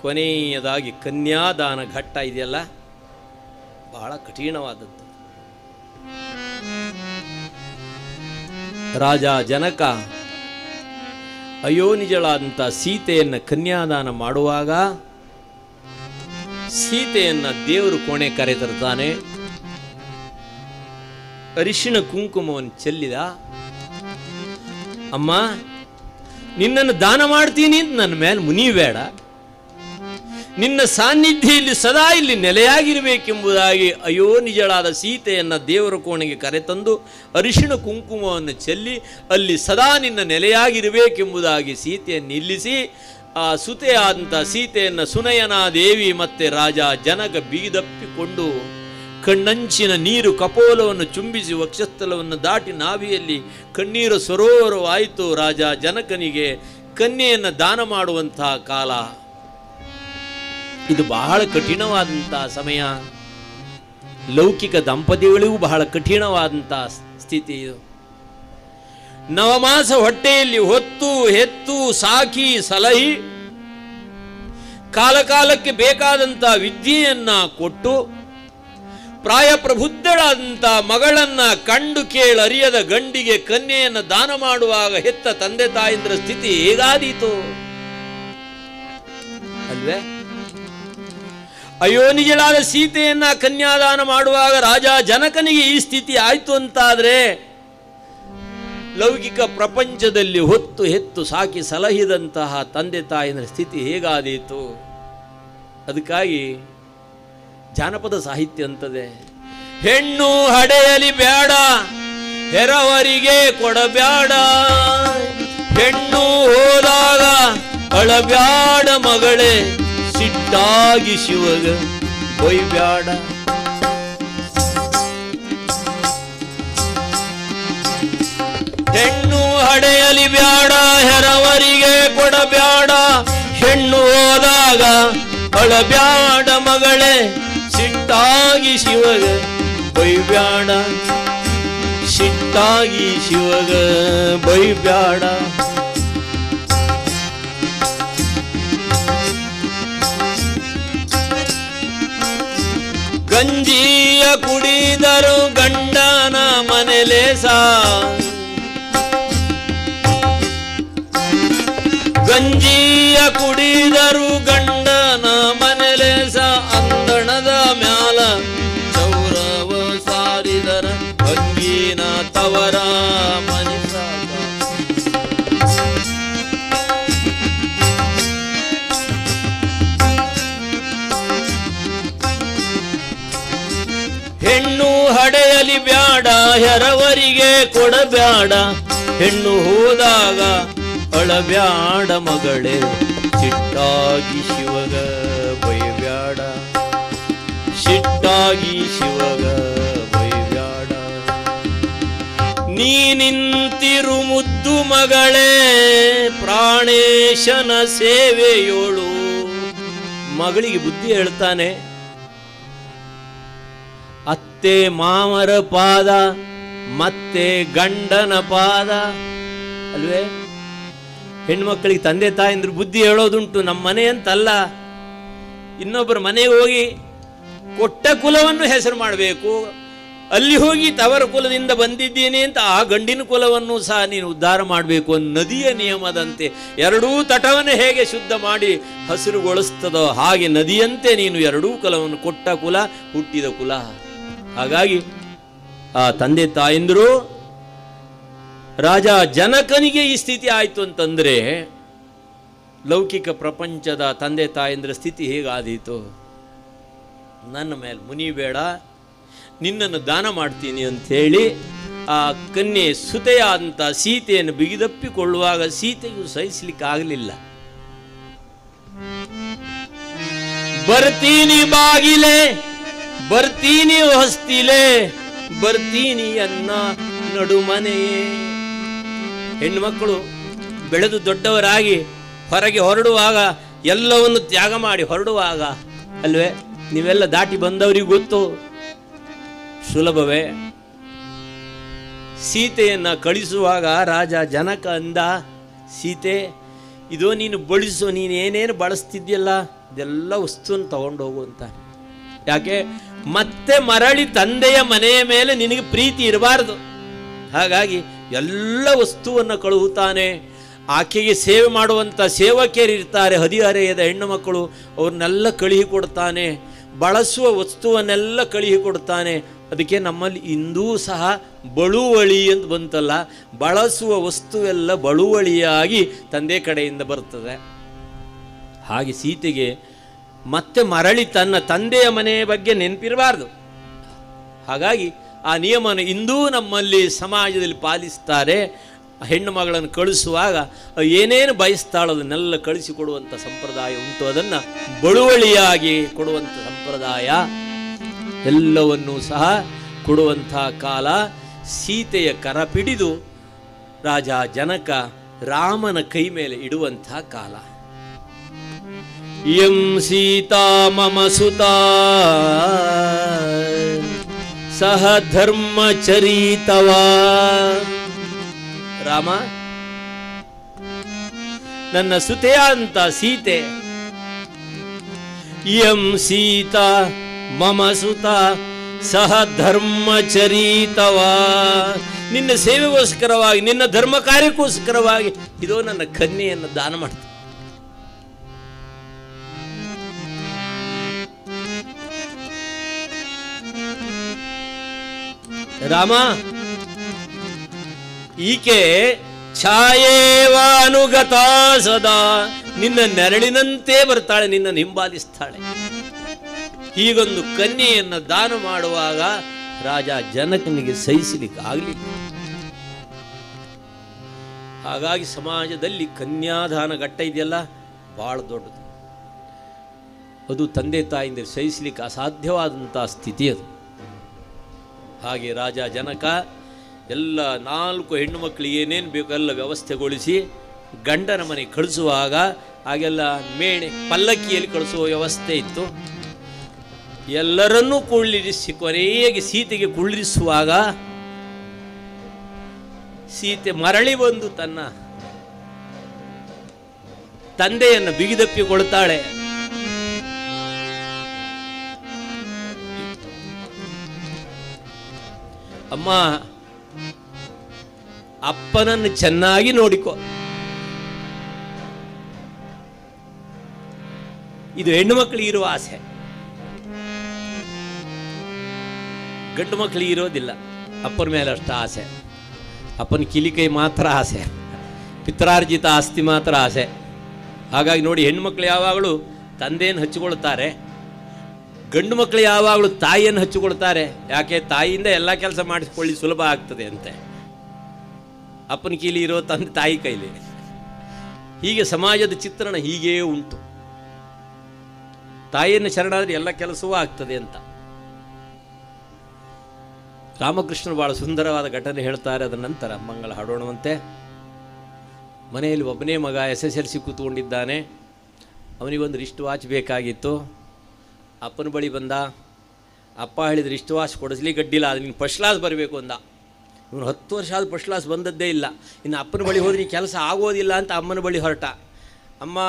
ಕೊನೆಯದಾಗಿ ಕನ್ಯಾದಾನ ಘಟ್ಟ ಇದೆಯಲ್ಲ, ಬಹಳ ಕಠಿಣವಾದದ್ದು. ರಾಜ ಜನಕ ಅಯೋನಿಜಳಾದಂಥ ಸೀತೆಯನ್ನು ಕನ್ಯಾದಾನ ಮಾಡುವಾಗ ಸೀತೆಯನ್ನ ದೇವರು ಕೋಣೆ ಕರೆತರ್ತಾನೆ. ಅರಿಶಿಣ ಕುಂಕುಮವನ್ನು ಚೆಲ್ಲಿದ. ಅಮ್ಮ ನಿನ್ನನ್ನು ದಾನ ಮಾಡ್ತೀನಿ ಅಂತ ನನ್ನ ಮೇಲೆ ಮುನಿಬೇಡ, ನಿನ್ನ ಸಾನ್ನಿಧ್ಯ ಇಲ್ಲಿ ಸದಾ ಇಲ್ಲಿ ನೆಲೆಯಾಗಿರಬೇಕೆಂಬುದಾಗಿ ಅಯ್ಯೋ ನಿಜಳಾದ ಸೀತೆಯನ್ನು ದೇವರ ಕೋಣೆಗೆ ಕರೆತಂದು ಅರಿಶಿಣ ಕುಂಕುಮವನ್ನು ಚೆಲ್ಲಿ ಅಲ್ಲಿ ಸದಾ ನಿನ್ನ ನೆಲೆಯಾಗಿರಬೇಕೆಂಬುದಾಗಿ ಸೀತೆಯನ್ನು ನಿಲ್ಲಿಸಿ ಆ ಸುತೆಯಾದಂಥ ಸೀತೆಯನ್ನು ಸುನಯನಾದೇವಿ ಮತ್ತೆ ರಾಜ ಜನಕ ಬಿಗಿದಪ್ಪಿಕೊಂಡು ಕಣ್ಣಂಚಿನ ನೀರು ಕಪೋಲವನ್ನು ಚುಂಬಿಸಿ ವಕ್ಷಸ್ಥಲವನ್ನು ದಾಟಿ ನಾಭಿಯಲ್ಲಿ ಕಣ್ಣೀರು ಸರೋವರವಾಯಿತು. ರಾಜ ಜನಕನಿಗೆ ಕನ್ಯೆಯನ್ನು ದಾನ ಮಾಡುವಂತಹ ಕಾಲ ಇದು. ಬಹಳ ಕಠಿಣವಾದಂತಹ ಸಮಯ, ಲೌಕಿಕ ದಂಪತಿಗಳಿಗೂ ಬಹಳ ಕಠಿಣವಾದಂತಹ ಸ್ಥಿತಿ ಇದು. ನವಮಾಸ ಹೊಟ್ಟೆಯಲ್ಲಿ ಹೊತ್ತು ಹೆತ್ತು ಸಾಕಿ ಸಲಹಿ ಕಾಲಕಾಲಕ್ಕೆ ಬೇಕಾದಂಥ ವಿದ್ಯೆಯನ್ನ ಕೊಟ್ಟು ಪ್ರಾಯ ಪ್ರಬುದ್ಧಳಾದಂಥ ಮಗಳನ್ನ ಕಂಡು ಕೇಳರಿಯದ ಗಂಡಿಗೆ ಕನ್ಯೆಯನ್ನು ದಾನ ಮಾಡುವಾಗ ಹೆತ್ತ ತಂದೆ ತಾಯಿಂದ್ರ ಸ್ಥಿತಿ ಹೇಗಾದೀತು ಅಲ್ವೇ? ಅಯೋನಿಜಳಾದ ಸೀತೆಯನ್ನ ಕನ್ಯಾದಾನ ಮಾಡುವಾಗ ರಾಜ ಜನಕನಿಗೆ ಈ ಸ್ಥಿತಿ ಆಯ್ತು ಅಂತಾದ್ರೆ ಲೌಕಿಕ ಪ್ರಪಂಚದಲ್ಲಿ ಹೊತ್ತು ಹೆತ್ತು ಸಾಕಿ ಸಲಹಿದಂತಹ ತಂದೆ ತಾಯಿನ ಸ್ಥಿತಿ ಹೇಗಾದೀತು? ಅದಕ್ಕಾಗಿ ಜಾನಪದ ಸಾಹಿತ್ಯ ಅಂತದೆ, ಹೆಣ್ಣು ಹಡೆಯಲಿ ಬ್ಯಾಡ ಹೆರವರಿಗೆ ಕೊಡಬ್ಯಾಡ, ಹೆಣ್ಣು ಹೋದಾಗ ಅಳಬ್ಯಾಡ ಮಗಳೇ ಸಿಟ್ಟಾಗಿ ಶಿವಗ ಬೈಬ್ಯಾಡ. ಹೆಣ್ಣು ಹಡೆಯಲಿ ಬ್ಯಾಡ ಹೆರವರಿಗೆ ಕೊಡಬ್ಯಾಡ, ಹೆಣ್ಣು ಹೋದಾಗ ಅಳಬ್ಯಾಡ ಮಗಳೇ ಸಿಟ್ಟಾಗಿ ಶಿವಗ ಬೈಬ್ಯಾಡ, ಸಿಟ್ಟಾಗಿ ಶಿವಗ ಬೈಬ್ಯಾಡ. ಗಂಜಿಯ ಕುಡಿದರು ಗಂಡನ ಮನೆಲೇಸ, ಗಂಜಿಯ ಕುಡಿದರು ಗಂಡನ ಮನೆಲೇಸ, ಅಂದಣದ ಮ್ಯಾಲ ಚೌರವ ಸಾರಿದರ ಅಂಗಿನ ತವರ ಮನಿಸಾಗ. ಹೆಣ್ಣು ಹಡೆಯಲಿ ಬ್ಯಾಡ ಹೆರವರಿಗೆ ಕೊಡಬ್ಯಾಡ, ಹೆಣ್ಣು ಹೋದಾಗ ಅಳಬ್ಯಾಡ ಮಗಳೇ ಸಿಟ್ಟಾಗಿ ಶಿವಗ ಬೈಬ್ಯಾಡ, ಸಿಟ್ಟಾಗಿ ಶಿವಗ ಬೈಬ್ಯಾಡ. ನೀನಿಂತಿರು ಮುದ್ದು ಮಗಳೇ ಪ್ರಾಣೇಶನ ಸೇವೆಯೋಳು. ಮಗಳಿಗೆ ಬುದ್ಧಿ ಹೇಳ್ತಾನೆ, ಅತ್ತೆ ಮಾಮರ ಪಾದ ಮತ್ತೆ ಗಂಡನ ಪಾದ ಅಲ್ವೇ? ಹೆಣ್ಮಕ್ಕಳಿಗೆ ತಂದೆ ತಾಯಿಂದ್ರು ಬುದ್ಧಿ ಹೇಳೋದುಂಟು. ನಮ್ಮ ಮನೆ ಅಂತಲ್ಲ, ಇನ್ನೊಬ್ಬರ ಮನೆಗೆ ಹೋಗಿ ಕೊಟ್ಟ ಕುಲವನ್ನು ಹೆಸರು ಮಾಡಬೇಕು. ಅಲ್ಲಿ ಹೋಗಿ ತವರ ಕುಲದಿಂದ ಬಂದಿದ್ದೀನಿ ಅಂತ ಆ ಗಂಡಿನ ಕುಲವನ್ನು ಸಹ ನೀನು ಉದ್ಧಾರ ಮಾಡಬೇಕು. ನದಿಯ ನಿಯಮದಂತೆ ಎರಡೂ ತಟವನ್ನು ಹೇಗೆ ಶುದ್ಧ ಮಾಡಿ ಹಸಿರುಗೊಳಿಸ್ತದೋ ಹಾಗೆ ನದಿಯಂತೆ ನೀನು ಎರಡೂ ಕುಲವನ್ನು, ಕೊಟ್ಟ ಕುಲ ಹುಟ್ಟಿದ ಕುಲ. ಹಾಗಾಗಿ ಆ ತಂದೆ ತಾಯಿಂದರು ರಾಜ ಜನಕನಿಗೆ ಈ ಸ್ಥಿತಿ ಆಯಿತು ಅಂತಂದರೆ ಲೌಕಿಕ ಪ್ರಪಂಚದ ತಂದೆ ತಾಯಿಂದ್ರ ಸ್ಥಿತಿ ಹೇಗಾದೀತು? ನನ್ನ ಮೇಲೆ ಮುನಿಬೇಡ, ನಿನ್ನನ್ನು ದಾನ ಮಾಡ್ತೀನಿ ಅಂಥೇಳಿ ಆ ಕನ್ಯೆ ಸುತೆಯಾದಂಥ ಸೀತೆಯನ್ನು ಬಿಗಿದಪ್ಪಿಕೊಳ್ಳುವಾಗ ಸೀತೆಯು ಸಹಿಸಲಿಕ್ಕಾಗಲಿಲ್ಲ. ಬರ್ತೀನಿ ಬಾಗಿಲೆ ಬರ್ತೀನಿ ಹೊಸ್ತಿಲೆ ಬರ್ತೀನಿ ಅನ್ನ ನಡುಮನೆಯೇ. ಹೆಣ್ಣುಮಕ್ಕಳು ಬೆಳೆದು ದೊಡ್ಡವರಾಗಿ ಹೊರಗೆ ಹೊರಡುವಾಗ ಎಲ್ಲವನ್ನು ತ್ಯಾಗ ಮಾಡಿ ಹೊರಡುವಾಗ ಅಲ್ವೇ, ನೀವೆಲ್ಲ ದಾಟಿ ಬಂದವರಿಗೆ ಗೊತ್ತು, ಸುಲಭವೇ. ಸೀತೆಯನ್ನು ಕಳಿಸುವಾಗ ರಾಜ ಜನಕ ಅಂದ, ಸೀತೆ ಇದು ನೀನು ಬಳಸು, ನೀನು ಏನೇನು ಬಳಸ್ತಿದ್ಯಲ್ಲ ಇದೆಲ್ಲ ವಸ್ತುವನ್ನು ತಗೊಂಡು ಹೋಗು ಅಂತ. ಯಾಕೆ? ಮತ್ತೆ ಮರಳಿ ತಂದೆಯ ಮನೆಯ ಮೇಲೆ ನಿನಗೆ ಪ್ರೀತಿ ಇರಬಾರದು. ಹಾಗಾಗಿ ಎಲ್ಲ ವಸ್ತುವನ್ನು ಕಳುಹುತ್ತಾನೆ. ಆಕೆಗೆ ಸೇವೆ ಮಾಡುವಂಥ ಸೇವಕಿಯರಿರ್ತಾರೆ, ಹದಿಹರೆಯದ ಹೆಣ್ಣು ಮಕ್ಕಳು, ಅವ್ರನ್ನೆಲ್ಲ ಕಳುಹಿಕೊಡ್ತಾನೆ. ಬಳಸುವ ವಸ್ತುವನ್ನೆಲ್ಲ ಕಳುಹಿಕೊಡ್ತಾನೆ. ಅದಕ್ಕೆ ನಮ್ಮಲ್ಲಿ ಇಂದೂ ಸಹ ಬಳುವಳಿ ಅಂತ ಬಂತಲ್ಲ, ಬಳಸುವ ವಸ್ತುವೆಲ್ಲ ಬಳುವಳಿಯಾಗಿ ತಂದೆ ಕಡೆಯಿಂದ ಬರ್ತದೆ. ಹಾಗೆ ಸೀತೆಗೆ ಮತ್ತೆ ಮರಳಿ ತನ್ನ ತಂದೆಯ ಮನೆಯ ಬಗ್ಗೆ ನೆನಪಿರಬಾರ್ದು. ಹಾಗಾಗಿ ಆ ನಿಯಮನ ಇಂದೂ ನಮ್ಮಲ್ಲಿ ಸಮಾಜದಲ್ಲಿ ಪಾಲಿಸ್ತಾರೆ. ಹೆಣ್ಣು ಮಗಳನ್ನು ಕಳಿಸುವಾಗ ಏನೇನು ಬಯಸ್ತಾಳೋ ಅದನ್ನೆಲ್ಲ ಕಳಿಸಿಕೊಡುವಂಥ ಸಂಪ್ರದಾಯ ಉಂಟು. ಅದನ್ನು ಬಳುವಳಿಯಾಗಿ ಕೊಡುವಂಥ ಸಂಪ್ರದಾಯ ಎಲ್ಲವನ್ನೂ ಸಹ ಕೊಡುವಂಥ ಕಾಲ. ಸೀತೆಯ ಕರ ಪಿಡಿದು ರಾಜ ಜನಕ ರಾಮನ ಕೈ ಮೇಲೆ ಇಡುವಂಥ ಕಾಲ. ಯಂ ಸೀತಾ ಮಮ ಸುತಾ ಸಹ ಧರ್ಮಚರಿತವಾ. ರಾಮ, ನನ್ನ ಸುತೆಯ ಅಂತ ಸೀತೆ. ಯಂ ಸೀತಾ ಮಮ ಸುತ ಸಹ ಧರ್ಮಚರಿತವಾ. ನಿನ್ನ ಸೇವೆಗೋಸ್ಕರವಾಗಿ, ನಿನ್ನ ಧರ್ಮ ಕಾರ್ಯಕ್ಕೋಸ್ಕರವಾಗಿ ಇದೋ ನನ್ನ ಕನ್ಯೆಯನ್ನು ದಾನ ಮಾಡ್ತೀನಿ. ರಾಮ, ಈಕೆ ಛಾಯೇವ ಅನುಗತ ಸದಾ, ನಿನ್ನ ನೆರಳಿನಂತೆ ಬರ್ತಾಳೆ, ನಿನ್ನ ಹಿಂಬಾಲಿಸ್ತಾಳೆ. ಹೀಗೊಂದು ಕನ್ಯೆಯನ್ನು ದಾನ ಮಾಡುವಾಗ ರಾಜ ಜನಕನಿಗೆ ಸಹಿಸಲಿಕ್ಕೆ ಆಗಲಿಲ್ಲ. ಹಾಗಾಗಿ ಸಮಾಜದಲ್ಲಿ ಕನ್ಯಾದಾನ ಘಟ್ಟ ಇದೆಯಲ್ಲ, ಬಹಳ ದೊಡ್ಡದು. ಅದು ತಂದೆ ತಾಯಿಂದ ಸಹಿಸಲಿಕ್ಕೆ ಅಸಾಧ್ಯವಾದಂಥ ಸ್ಥಿತಿ ಅದು. ಹಾಗೆ ರಾಜ ಜನಕ ಎಲ್ಲ 4 ಹೆಣ್ಣು ಮಕ್ಕಳಿಗೆ ಏನೇನು ಬೇಕೋ ಎಲ್ಲ ವ್ಯವಸ್ಥೆಗೊಳಿಸಿ ಗಂಡನ ಮನೆಗೆ ಕಳಿಸುವಾಗ ಆಗೆಲ್ಲ ಮೇಣೆ ಪಲ್ಲಕ್ಕಿಯಲ್ಲಿ ಕಳಿಸುವ ವ್ಯವಸ್ಥೆ ಇತ್ತು. ಎಲ್ಲರನ್ನೂ ಕುಳ್ಳಿರಿಸಿ ಕೊನೆಗೆ ಸೀತೆಗೆ ಕುಳ್ಳಿರಿಸುವಾಗ ಸೀತೆ ಮರಳಿ ಬಂದು ತನ್ನ ತಂದೆಯನ್ನು ಬಿಗಿದಪ್ಪಿಕೊಳ್ತಾಳೆ. ಅಮ್ಮ, ಅಪ್ಪನನ್ನು ಚೆನ್ನಾಗಿ ನೋಡಿಕೊ. ಇದು ಹೆಣ್ಣು ಮಕ್ಕಳಿಗೆ ಇರುವ ಆಸೆ, ಗಂಡು ಮಕ್ಕಳಿಗೆ ಇರೋದಿಲ್ಲ. ಅಪ್ಪನ ಮೇಲೆ ಅಷ್ಟು ಆಸೆ. ಅಪ್ಪನ ಕಿಲಿಕೈ ಮಾತ್ರ ಆಸೆ, ಪಿತ್ರಾರ್ಜಿತ ಆಸ್ತಿ ಮಾತ್ರ ಆಸೆ. ಹಾಗಾಗಿ ನೋಡಿ, ಹೆಣ್ಣು ಯಾವಾಗಲೂ ತಂದೆಯನ್ನು ಹಚ್ಚಿಕೊಳ್ತಾರೆ, ಗಂಡು ಮಕ್ಕಳು ಯಾವಾಗಲೂ ತಾಯಿಯನ್ನು ಹಚ್ಚಿಕೊಳ್ತಾರೆ. ಯಾಕೆ? ತಾಯಿಯಿಂದ ಎಲ್ಲ ಕೆಲಸ ಮಾಡಿಸ್ಕೊಳ್ಳಿ ಸುಲಭ ಆಗ್ತದೆ ಅಂತೆ. ಅಪ್ಪನ ಕೈಲಿ ಇರೋ ತಂದೆ ತಾಯಿ ಕೈಲಿ. ಹೀಗೆ ಸಮಾಜದ ಚಿತ್ರಣ ಹೀಗೇ ಉಂಟು. ತಾಯಿಯನ್ನು ಶರಣಾದರೆ ಎಲ್ಲ ಕೆಲಸವೂ ಆಗ್ತದೆ ಅಂತ. ರಾಮಕೃಷ್ಣರು ಬಹಳ ಸುಂದರವಾದ ಘಟನೆ ಹೇಳ್ತಾರೆ. ಅದರ ನಂತರ ಮಂಗಳ ಹಾಡೋಣವಂತೆ. ಮನೆಯಲ್ಲಿ ಒಬ್ಬನೇ ಮಗ SSLC ಕೂತ್ಕೊಂಡಿದ್ದಾನೆ. ಅವನಿಗೊಂದು ರಿಸ್ಟ್ ವಾಚ್ ಬೇಕಾಗಿತ್ತು. ಅಪ್ಪನ ಬಳಿ ಬಂದ. ಅಪ್ಪ ಹೇಳಿದ್ರೆ ರಿಸ್ಟ್ ವಾಚ್ ಕೊಡಿಸ್ಲಿ, ಗಡ್ಡಿಲ್ಲ, ಅದು ನೀನು ಫಸ್ಟ್ ಕ್ಲಾಸ್ ಬರಬೇಕು ಅಂದ. ಇವನು 10 ವರ್ಷ ಆದ ಫಸ್ಟ್ ಕ್ಲಾಸ್ ಬಂದದ್ದೇ ಇಲ್ಲ. ಇನ್ನು ಅಪ್ಪನ ಬಳಿ ಹೋದ್ರೆ ಈ ಕೆಲಸ ಆಗೋದಿಲ್ಲ ಅಂತ ಅಮ್ಮನ ಬಳಿ ಹೊರಟ. ಅಮ್ಮ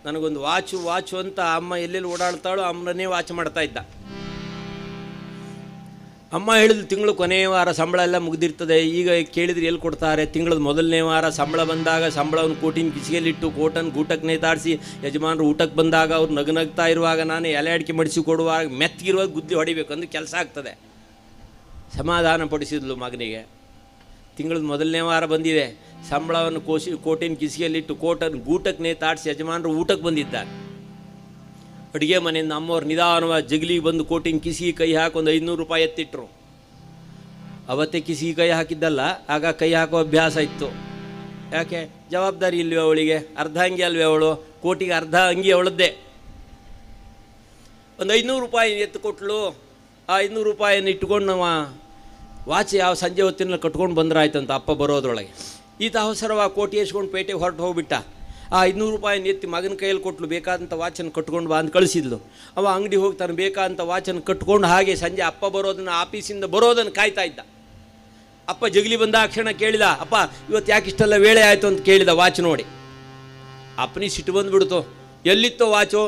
ನನಗೊಂದು ವಾಚು ಅಂತ ಅಮ್ಮ ಎಲ್ಲೆಲ್ಲಿ ಓಡಾಡ್ತಾಳೋ ಅಮ್ಮನೇ ವಾಚ್ ಮಾಡ್ತಾ ಇದ್ದ. ಅಮ್ಮ ಹೇಳಿದ್ರು ತಿಂಗಳು ಕೊನೆಯ ವಾರ ಸಂಬಳ ಎಲ್ಲ ಮುಗಿದಿರ್ತದೆ, ಈಗ ಕೇಳಿದ್ರೆ ಎಲ್ಲಿ ಕೊಡ್ತಾರೆ? ತಿಂಗಳದ ಮೊದಲನೇ ವಾರ ಸಂಬಳ ಬಂದಾಗ ಸಂಬಳವನ್ನು ಕೋಟಿನ ಕಿಸಿಗೆಯಲ್ಲಿಟ್ಟು ಕೋಟನ್ನು ಗೂಟಕ್ಕೆ ನೇತಾಡಿಸಿ ಯಜಮಾನರು ಊಟಕ್ಕೆ ಬಂದಾಗ ಅವ್ರು ನಗನಗ್ತಾ ಇರುವಾಗ ನಾನು ಎಲೆ ಅಡಿಕೆ ಮಡಿಸಿ ಕೊಡುವಾಗ ಮೆತ್ತಗಿರುವಾಗ ಗುದ್ದಿ ಹೊಡಿಬೇಕು ಅಂದ್ರೆ ಕೆಲಸ ಆಗ್ತದೆ. ಸಮಾಧಾನ ಪಡಿಸಿದ್ಲು ಮಗನಿಗೆ. ತಿಂಗಳದ ಮೊದಲನೇ ವಾರ ಬಂದಿದೆ, ಸಂಬಳವನ್ನು ಕೋಟಿನ ಕಿಸಿಗೆಯಲ್ಲಿಟ್ಟು ಕೋಟನ್ನು ಗೂಟಕ್ಕೆ ನೇತಾಡಿಸಿ ಯಜಮಾನರು ಊಟಕ್ಕೆ ಬಂದಿದ್ದಾರೆ. ಅಡುಗೆ ಮನೆಯಿಂದ ಅಮ್ಮವ್ರು ನಿಧಾನವಾಗಿ ಜಗಲಿಗೆ ಬಂದು ಕೋಟಿನ ಕಿಸಿಗೆ ಕೈ ಹಾಕಿ ಒಂದು 500 ರೂಪಾಯಿ ಎತ್ತಿಟ್ರು. ಅವತ್ತೇ ಕಿಸಿಗೆ ಕೈ ಹಾಕಿದ್ದಲ್ಲ, ಆಗ ಕೈ ಹಾಕೋ ಅಭ್ಯಾಸ ಇತ್ತು. ಯಾಕೆ? ಜವಾಬ್ದಾರಿ ಇಲ್ವೇ ಅವಳಿಗೆ? ಅರ್ಧ ಅಂಗಿ ಅಲ್ವೇ ಅವಳು? ಕೋಟಿಗೆ ಅರ್ಧ ಅಂಗಿ ಅವಳದ್ದೇ. ಒಂದು 500 ರೂಪಾಯಿ ಎತ್ತು ಕೊಟ್ಲು. ಆ 500 ರೂಪಾಯಿಯನ್ನು ಇಟ್ಕೊಂಡು ನಾವು ವಾಚ್ ಯಾವ ಸಂಜೆ ಹೊತ್ತಿನಲ್ಲಿ ಕಟ್ಕೊಂಡು ಬಂದ್ರಾಯ್ತಂತ ಅಪ್ಪ ಬರೋದ್ರೊಳಗೆ. ಈತ ಅವಸರವಾಗಿ ಕೋಟಿ ಎಸ್ಕೊಂಡು ಪೇಟೆಗೆ ಹೊರಟು ಹೋಗ್ಬಿಟ್ಟ. ಆ 500 ರೂಪಾಯಿನ ಎತ್ತಿ ಮಗನ ಕೈಯಲ್ಲಿ ಕೊಟ್ಲು. ಬೇಕಾದಂಥ ವಾಚನ್ನು ಕಟ್ಕೊಂಡು ಬಾ ಅಂತ ಕಳಿಸಿದ್ಲು. ಅವ ಅಂಗಡಿ ಹೋಗ್ತಾನೆ, ಬೇಕಾದಂಥ ವಾಚನ್ನು ಕಟ್ಕೊಂಡು ಹಾಗೆ ಸಂಜೆ ಅಪ್ಪ ಬರೋದನ್ನು, ಆಫೀಸಿಂದ ಬರೋದನ್ನು ಕಾಯ್ತಾ ಇದ್ದ. ಅಪ್ಪ ಜಗಲಿ ಬಂದ ಕ್ಷಣ ಕೇಳಿದ, ಅಪ್ಪ ಇವತ್ತು ಯಾಕೆ ಇಷ್ಟೆಲ್ಲ ವೇಳೆ ಆಯಿತು ಅಂತ ಕೇಳಿದ ವಾಚ್ ನೋಡಿ. ಅಪ್ಪನಿಗೆ ಸಿಟ್ಟು ಬಂದುಬಿಡ್ತು. ಎಲ್ಲಿತ್ತೋ ವಾಚು?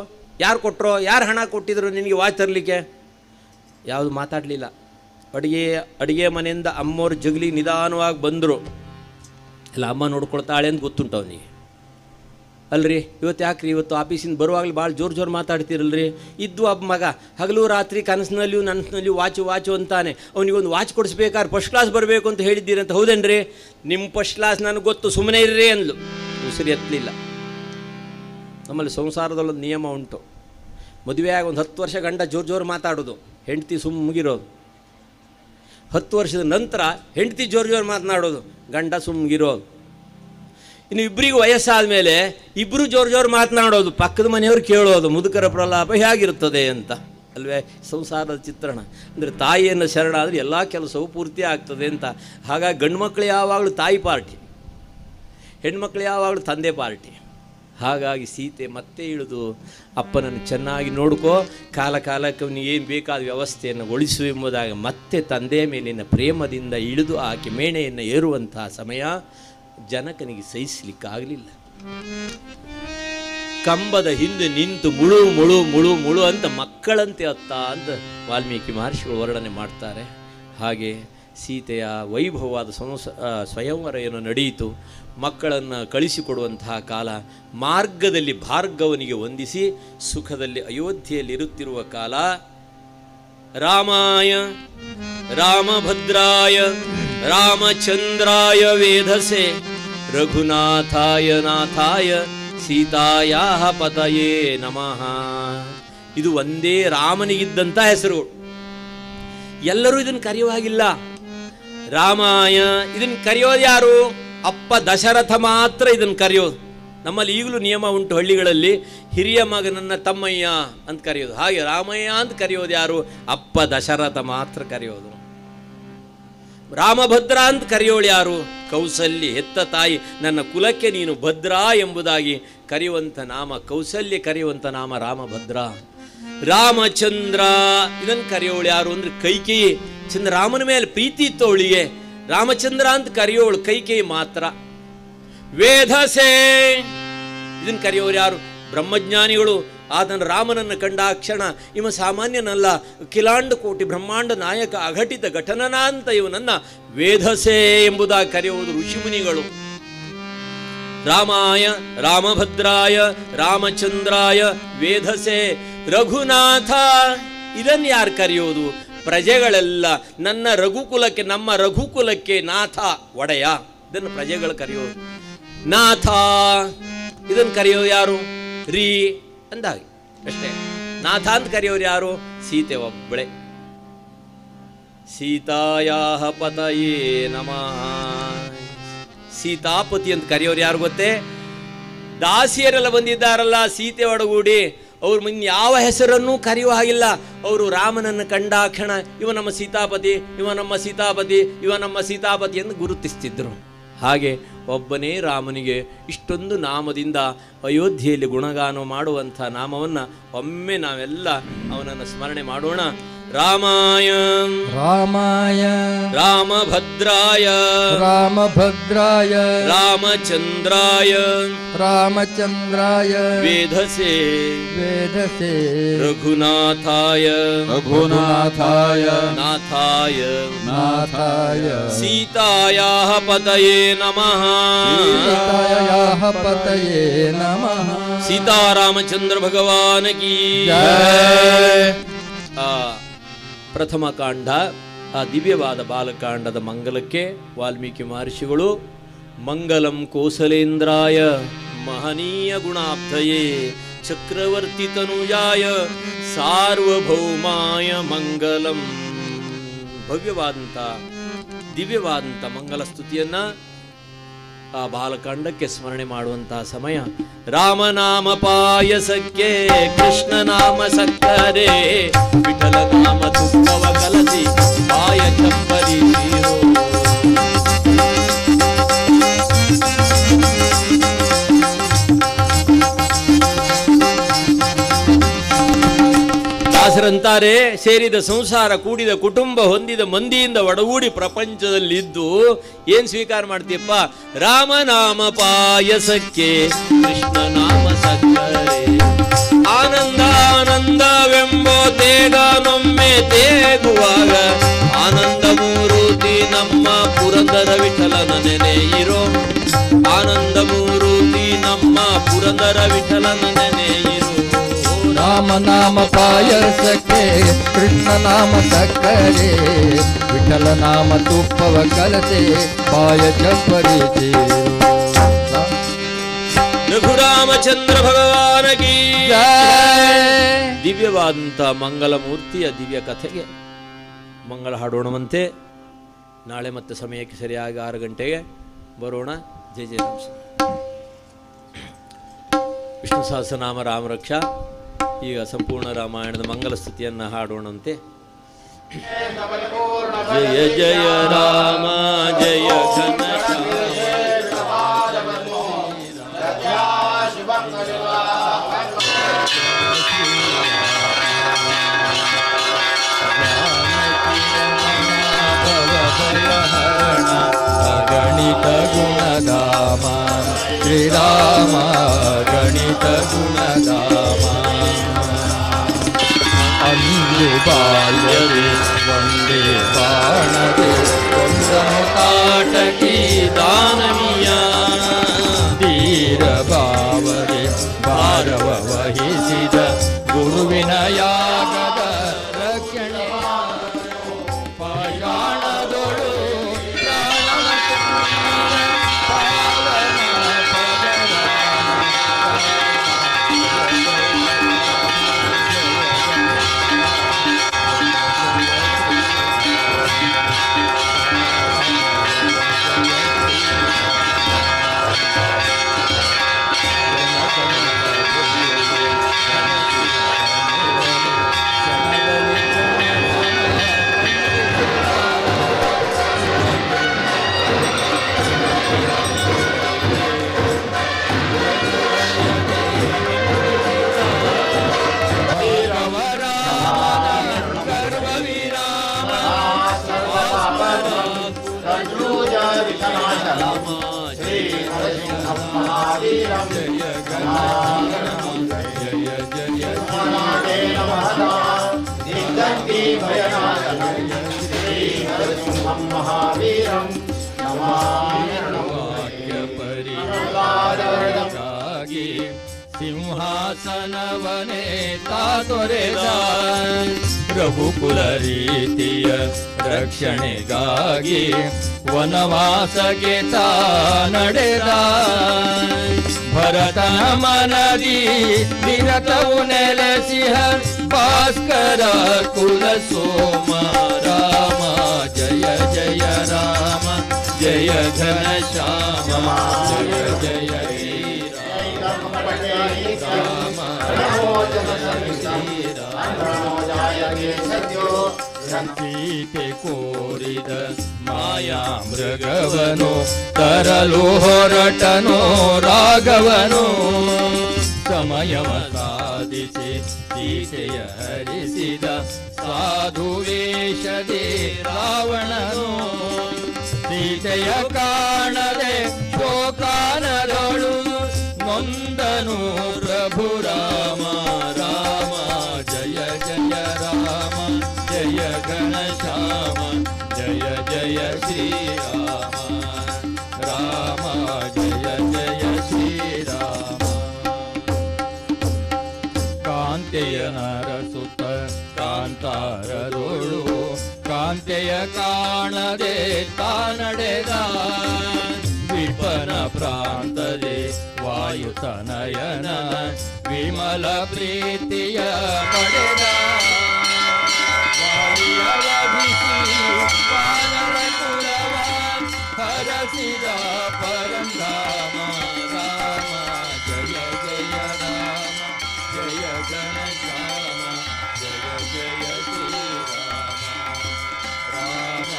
ಯಾರು ಕೊಟ್ಟರೋ? ಯಾರು ಹಣ ಕೊಟ್ಟಿದ್ರು ನಿನಗೆ ವಾಚ್ ತರಲಿಕ್ಕೆ? ಯಾವುದು ಮಾತಾಡಲಿಲ್ಲ. ಅಡುಗೆ ಮನೆಯಿಂದ ಅಮ್ಮವ್ರ ಜಗಲಿ ನಿಧಾನವಾಗಿ ಬಂದರು. ಎಲ್ಲ ಅಮ್ಮ ನೋಡ್ಕೊಳ್ತಾಳೆ ಅಂತ ಗೊತ್ತುಂಟು ಅವನಿಗೆ. ಅಲ್ರಿ ಇವತ್ತು ಯಾಕ್ರಿ ಇವತ್ತು ಆಫೀಸಿಂದ ಬರುವಾಗಲೂ ಭಾಳ ಜೋರು ಮಾತಾಡ್ತೀರಲ್ರಿ. ಇದ್ದು ಒಬ್ಬ ಮಗ ಹಗಲು ರಾತ್ರಿ ಕನಸಿನಲ್ಲಿಯೂ ನನಸಿನಲ್ಲಿಯೂ ವಾಚು ಅಂತಾನೆ. ಅವನಿಗೊಂದು ವಾಚ್ ಕೊಡಿಸ್ಬೇಕಾದ್ರೆ ಫಸ್ಟ್ ಕ್ಲಾಸ್ ಬರಬೇಕು ಅಂತ ಹೇಳಿದ್ದೀರಿ ಅಂತ. ಹೌದೇನ್ರಿ? ನಿಮ್ಮ ಫಸ್ಟ್ ಕ್ಲಾಸ್ ನನಗೆ ಗೊತ್ತು, ಸುಮ್ಮನೆ ಇರ್ರಿ ಅಂದ್ಲು. ಉಸಿರು ಎತ್ತಲಿಲ್ಲ. ನಮ್ಮಲ್ಲಿ ಸಂಸಾರದಲ್ಲೊಂದು ನಿಯಮ ಉಂಟು. ಮದುವೆಯಾಗಿ ಒಂದು 10 ವರ್ಷ ಗಂಡ ಜೋರು ಮಾತಾಡೋದು, ಹೆಂಡತಿ ಮುಗಿರೋದು. 10 ವರ್ಷದ ನಂತರ ಹೆಂಡತಿ ಜೋರು ಮಾತನಾಡೋದು, ಗಂಡ ಮುಗಿರೋದು. ಇನ್ನು ಇಬ್ಬರಿಗೂ ವಯಸ್ಸಾದ ಮೇಲೆ ಇಬ್ಬರು ಜೋರು ಮಾತನಾಡೋದು, ಪಕ್ಕದ ಮನೆಯವರು ಕೇಳೋದು, ಮುದುಕರ ಪ್ರಲಾಪ ಹೇಗಿರುತ್ತದೆ ಅಂತ ಅಲ್ವೇ ಸಂಸಾರದ ಚಿತ್ರಣ. ಅಂದರೆ ತಾಯಿಯನ್ನು ಶರಣಾದರೆ ಎಲ್ಲ ಕೆಲಸವೂ ಪೂರ್ತಿ ಆಗ್ತದೆ ಅಂತ. ಹಾಗಾಗಿ ಗಂಡು ಮಕ್ಕಳು ಯಾವಾಗಲೂ ತಾಯಿ ಪಾರ್ಟಿ, ಹೆಣ್ಮಕ್ಳು ಯಾವಾಗಲೂ ತಂದೆ ಪಾರ್ಟಿ. ಹಾಗಾಗಿ ಸೀತೆ ಮತ್ತೆ ಇಳಿದು ಅಪ್ಪನನ್ನು ಚೆನ್ನಾಗಿ ನೋಡ್ಕೋ, ಕಾಲಕ್ಕೆ ಅವನಿಗೆ ಏನು ಬೇಕಾದ ವ್ಯವಸ್ಥೆಯನ್ನು ಗೊಳಿಸು ಎಂಬುದಾಗಿ ಮತ್ತೆ ತಂದೆಯ ಮೇಲಿನ ಪ್ರೇಮದಿಂದ ಇಳಿದು ಆಕೆ ಮೇಣೆಯನ್ನು ಏರುವಂತಹ ಸಮಯ ಜನಕನಿಗೆ ಸಹಿಸಲಿಕ್ಕಾಗಲಿಲ್ಲ. ಕಂಬದ ಹಿಂದೆ ನಿಂತು ಮುಳು ಮುಳು ಮುಳು ಮುಳು ಅಂತ ಮಕ್ಕಳಂತೆ ಅತ್ತ ಅಂತ ವಾಲ್ಮೀಕಿ ಮಹರ್ಷಿಗಳು ವರ್ಣನೆ ಮಾಡ್ತಾರೆ. ಹಾಗೆ ಸೀತೆಯ ವೈಭವವಾದ ಸ್ವಯಂವರ ಏನು ನಡೆಯಿತು. ಮಕ್ಕಳನ್ನು ಕಳಿಸಿಕೊಡುವಂತಹ ಕಾಲ, ಮಾರ್ಗದಲ್ಲಿ ಭಾರ್ಗವನಿಗೆ ವಂದಿಸಿ ಸುಖದಲ್ಲಿ ಅಯೋಧ್ಯೆಯಲ್ಲಿರುತ್ತಿರುವ ಕಾಲ. ರಾಮಾಯ ರಾಮಭದ್ರಾಯ ರಾಮಚಂದ್ರಾಯ ವೇಧಸೆ ರಘುನಾಥಾಯ ನಾಥಾಯ ಸೀತಾಯಾಹ ಪತಯೇ ನಮಃ. ಇದು ಒಂದೇ ರಾಮನಿಗಿದ್ದಂಥ ಹೆಸರು. ಎಲ್ಲರೂ ಇದನ್ನು ಕರೆಯುವಾಗಿಲ್ಲ. ರಾಮಾಯ ಇದನ್ನು ಕರೆಯೋದು ಯಾರು? ಅಪ್ಪ ದಶರಥ ಮಾತ್ರ ಇದನ್ನು ಕರೆಯೋದು. ನಮ್ಮಲ್ಲಿ ಈಗಲೂ ನಿಯಮ ಉಂಟು, ಹಳ್ಳಿಗಳಲ್ಲಿ ಹಿರಿಯ ಮಗನನ್ನು ತಮ್ಮಯ್ಯ ಅಂತ ಕರೆಯೋದು. ಹಾಗೆ ರಾಮಯ್ಯ ಅಂತ ಕರೆಯೋದು ಯಾರು? ಅಪ್ಪ ದಶರಥ ಮಾತ್ರ ಕರೆಯೋದು. ರಾಮಭದ್ರ ಅಂತ ಕರೆಯೋಳು ಯಾರು? ಕೌಸಲ್ಯ, ಹೆತ್ತ ತಾಯಿ. ನನ್ನ ಕುಲಕ್ಕೆ ನೀನು ಭದ್ರ ಎಂಬುದಾಗಿ ಕರೆಯುವಂಥ ನಾಮ ಕೌಸಲ್ಯ, ಕರೆಯುವಂಥ ನಾಮ ರಾಮಭದ್ರ. ರಾಮಚಂದ್ರ ಇದನ್ನು ಕರೆಯೋಳು ಯಾರು ಅಂದರೆ ಕೈಕೇಯಿ. ರಾಮನ ಮೇಲೆ ಪ್ರೀತಿ ಇತ್ತು ಅವಳಿಗೆ, ರಾಮಚಂದ್ರ ಅಂತ ಕರೆಯೋಳು ಕೈಕೇಯಿ ಮಾತ್ರ. ವೇಧಸೆ ಇದನ್ನು ಕರೆಯೋರು ಯಾರು? ಬ್ರಹ್ಮಜ್ಞಾನಿಗಳು. ಆತನ ರಾಮನನ್ನು ಕಂಡ ಕ್ಷಣ ಇವ ಸಾಮಾನ್ಯನಲ್ಲ, ಅಖಿಲಾಂಡ ಕೋಟಿ ಬ್ರಹ್ಮಾಂಡ ನಾಯಕ ಅಘಟಿತ ಘಟನನ ಅಂತ ಇವನನ್ನ ವೇಧಸೆ ಎಂಬುದಾಗಿ ಕರೆಯುವುದು ಋಷಿಮುನಿಗಳು. ರಾಮಾಯ ರಾಮಭದ್ರಾಯ ರಾಮಚಂದ್ರಾಯ ವೇಧಸೆ ರಘುನಾಥ ಇದನ್ನು ಯಾರು ಕರೆಯೋದು? ಪ್ರಜೆಗಳೆಲ್ಲ ನನ್ನ ರಘುಕುಲಕ್ಕೆ, ನಮ್ಮ ರಘುಕುಲಕ್ಕೆ ನಾಥ ಒಡೆಯ, ಇದನ್ನು ಪ್ರಜೆಗಳು ಕರೆಯೋದು. ನಾಥ ಇದನ್ನು ಕರೆಯೋದು ಯಾರು? ರೀ ಅಂದಾಗಿ ಅಷ್ಟೇ. ನಾಥ ಅಂತ ಕರೆಯೋರು ಯಾರು? ಸೀತೆ ಒಬ್ಬಳೆ. ಸೀತಾಯಾಹ ಪತಯೇ ನಮಃ. ಸೀತಾಪತಿ ಅಂತ ಕರೆಯೋರು ಯಾರು ಗೊತ್ತೇ? ದಾಸಿಯರೆಲ್ಲ ಬಂದಿದ್ದಾರಲ್ಲ ಸೀತೆ ಒಡಗೂಡಿ, ಅವ್ರ ಮುಂದೆ ಯಾವ ಹೆಸರನ್ನೂ ಕರೆಯುವ ಹಾಗಿಲ್ಲ. ಅವರು ರಾಮನನ್ನು ಕಂಡಾಕ್ಷಣ ಇವ ನಮ್ಮ ಸೀತಾಪತಿ, ಇವ ನಮ್ಮ ಸೀತಾಪತಿ, ಇವ ನಮ್ಮ ಸೀತಾಪತಿ ಎಂದು ಗುರುತಿಸ್ತಿದ್ರು. ಹಾಗೆ ಒಬ್ಬನೇ ರಾಮನಿಗೆ ಇಷ್ಟೊಂದು ನಾಮದಿಂದ ಅಯೋಧ್ಯೆಯಲ್ಲಿ ಗುಣಗಾನ ಮಾಡುವಂಥ ನಾಮವನ್ನು ಒಮ್ಮೆ ನಾವೆಲ್ಲ ಅವನನ್ನು ಸ್ಮರಣೆ ಮಾಡೋಣ. ರಾಮಾಯ ರಾಮಾಯ ರಾಮಭದ್ರಾಯ ರಾಮಭದ್ರಾಯ ರಾಮಚಂದ್ರಾಯ ರಾಮಚಂದ್ರಾಯ ವೇಧಸೆ ವೇಧಸೆ ರಘುನಾಥಾಯ ರಘುನಾಥಾಯ ನಾಥಾಯ ನಾಥಾಯ ಸೀತಾಯಾಹ ಪತಯೇ ನಮಃ. ಸೀತಾಯಾಹ ಪತಯೇ ನಮಃ. ಸೀತಾರಾಮಚಂದ್ರ ಭಗವಾನ್ ಕೀ ಜಯ. ಪ್ರಥಮ ಕಾಂಡ, ಆ ದಿವ್ಯವಾದ ಬಾಲಕಾಂಡದ ಮಂಗಲಕ್ಕೆ ವಾಲ್ಮೀಕಿ ಮಹರ್ಷಿಗಳು ಮಂಗಲಂ ಕೋಸಲೇಂದ್ರಾಯ ಮಹನೀಯ ಗುಣಾಬ್ಧಯೇ ಚಕ್ರವರ್ತಿ ತನುಜಾಯ ಸಾರ್ವಭೌಮಾಯ ಮಂಗಲಂ. ಭವ್ಯವಾದಂಥ ದಿವ್ಯವಾದಂಥ ಮಂಗಲ ಸ್ತುತಿಯನ್ನ ಆ ಬಾಲಕಾಂಡಕ್ಕೆ ಸ್ಮರಣೆ ಮಾಡುವಂತಹ ಸಮಯ. ರಾಮನಾಮ ಪಾಯಸಕ್ಕೆ ಕೃಷ್ಣ ನಾಮ ಸಕ್ಕರೆ, ವಿಠಲ ನಾಮ ತುಪ್ಪವ ಕಲಸಿ ಪಾಯ ಚಪ್ಪರಿ ಸೀರೋ. ದಾಸರಂತಾರೆ, ಸೇರಿದ ಸಂಸಾರ, ಕೂಡಿದ ಕುಟುಂಬ, ಹೊಂದಿದ ಮಂದಿಯಿಂದ ಒಡಗೂಡಿ ಪ್ರಪಂಚದಲ್ಲಿದ್ದು ಏನ್ ಸ್ವೀಕಾರ ಮಾಡ್ತೀಯಪ್ಪ? ರಾಮನಾಮ ಪಾಯಸಕ್ಕೆ ಕೃಷ್ಣ ನಾಮ ಸಕ್ಕರೆ, ಆನಂದ ಆನಂದವೆಂಬೋ ತೇಗನೊಮ್ಮೆ ತೇಗುವಾಗ, ಆನಂದ ಮೂರುತಿ ನಮ್ಮ ಪುರಂದರ ವಿಠಲನ ನೆನೆಯಿರೋ, ಆನಂದ ಮೂರುತಿ ನಮ್ಮ ಪುರಂದರ ವಿಠಲನ ನೆನೆಯಿರು. ರಾಮ ನಾಮ ಪಾಯಸಕ್ಕೆ ಕೃಷ್ಣ ನಾಮ ಸಕ್ಕರೆ, ವಿಠಲ ನಾಮ ತುಪ್ಪವ ಕಲಸೆ ಪಾಯಸ ಪರಿಚೇರು. ರಘುರಾಮಚಂದ್ರ ಭಗವಾನ ಕೀ ಜಯ. ದಿವ್ಯವಾದಂಥ ಮಂಗಲಮೂರ್ತಿಯ ದಿವ್ಯ ಕಥೆಗೆ ಮಂಗಳ ಹಾಡೋಣವಂತೆ. ನಾಳೆ ಮತ್ತೆ ಸಮಯಕ್ಕೆ ಸರಿಯಾಗಿ 6 ಗಂಟೆಗೆ ಬರೋಣ. ಜಯ ಜಯ ರಾಮ. ವಿಷ್ಣು ಸಹಸ್ರನಾಮ ರಾಮರಕ್ಷಾ. ಈಗ ಸಂಪೂರ್ಣ ರಾಮಾಯಣದ ಮಂಗಲ ಸ್ತುತಿಯನ್ನು ಹಾಡೋಣಂತೆ. ಜಯ ಜಯ ರಾಮ ಜಯ ಘನ ಗಣಿತ ಗುಣಧಾಮ ಶ್ರೀರಾಮ ಗಣಿತ ಗುಣಧಾಮ. ಅಂದು ಬಾಲ್ಯವೇ ಒಂದೇ ಬಾಣದೆ ಒಂದನು ಕಾಟಕಿ ದಾನವೀಯ, ಧೀರ ಭಾವದೆ ಭಾರವ ವಹಿಸಿದ ಗುರುವಿನ ಯಾಗದ ರಕ್ಷಣೆ. ಪಾಷಾಣದೊಳು ಸಿಂಹಾಸನವನೇ ತಾತೊರೆದ ರಘುಕುಲ ರೀತಿಯ ರಕ್ಷಣೆಗಾಗಿ ವನವಾಸಕ್ಕೆ ತಾ ನಡೆದ. ಭರತನ ಮನದಿ ನಿರತವು ನೆಲೆಸಿಹ ಭಾಸ್ಕರ ಕುಲ ಸೋಮ ರಾಮ. ಜಯ ಜಯ ರಾಮ ಜಯ ಘನ ಶ್ಯಾಮ ಜಯ ಜಯ ಸೀತೆ ಕೋರಿದ ಮಾಯಾ ಮೃಗವನು ತರಲು ಹೊರಟನು ರಾಘವನು. ಸಮಯವ ಸಾಧಿಸಿ ಸೀತೆಯ ಹರಿಸಿದ ಸಾಧು ವೇಷದೆ ರಾವಣನು. ಸೀತೆಯ ಕಾಣದೆ ಶೋಕಾನದಳು ನೊಂದನು ಪ್ರಭು ರಾಮ. ರಾಮ ಜಯ ಜಯ ರಾಮ ಜಯ ಘನ ಶ್ಯಾಮ ಜಯ ಜಯ ಶ್ರೀರಾಮ. ರಾಮ ಜಯ ಜಯ ಶ್ರೀರಾಮ. ಕಾಂತೆಯ ನರಸುತ ಕಾಂತಾರದೋಳು ಕಾಂತೆಯ ಕಾಣದೆ ತಾನಡೆದ. ವಿಪನ ಪ್ರಾಂತದೆ ವಾಯುತನಯನ ವಿಮಲ ಪ್ರೀತಿಯ ಪಡೆದ. ಹರಸಿದ ಪರಂಧಾಮ ರಾಮ. ಜಯ ಜಯ ರಾಮ ಜಯ ಘನ ಶ್ಯಾಮ ಜಯ ಜಯ ಶ್ರೀರಾಮ. ರಾಮ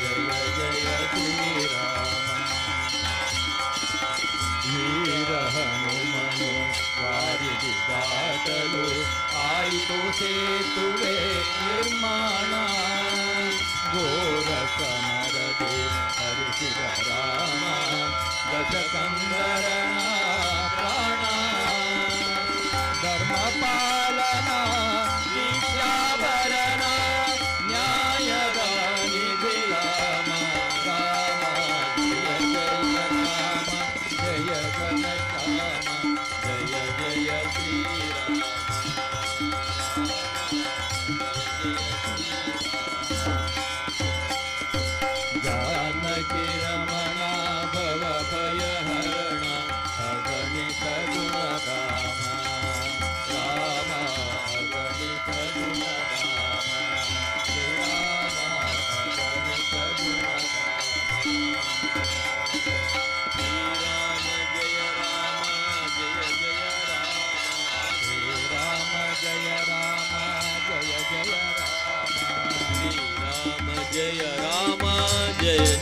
ಜಯ ಜಯ ಶ್ರೀರಾಮ. ವೀರ ಹನುಮನು ವಾರಿದಿ ದಾಟಲು ಆಯಿತು ಸೇತುವೆ ನಿರ್ಮಾಣ. ಘೋರ ಸಮರದೆ ಹರಿಸಿದ ರಾಮ ದಶಕಂದರನ ಪ್ರಾಣ. ಧರ್ಮಪಾಲನ ದೀಕ್ಷಾಭರಣ ನ್ಯಾಯದ ನಿಧಿ ರಾಮ. ರಾಮ ಜಯ ಜಯ ರಾಮ ಜಯ ಘನ ಶ್ಯಾಮ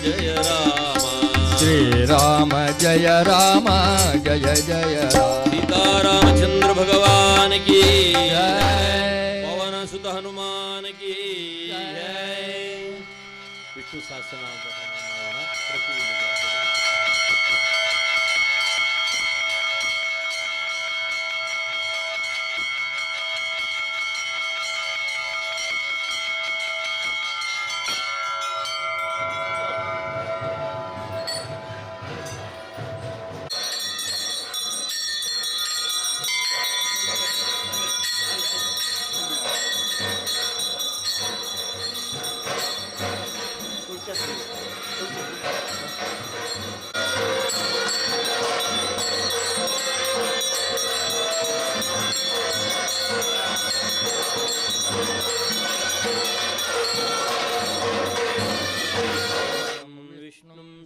जय राम श्रीराम जय राम जय जय राम सीतारामचंद्र भगवान की जय पवन सुत हनुमान की जय विष्णु सहस्रनाम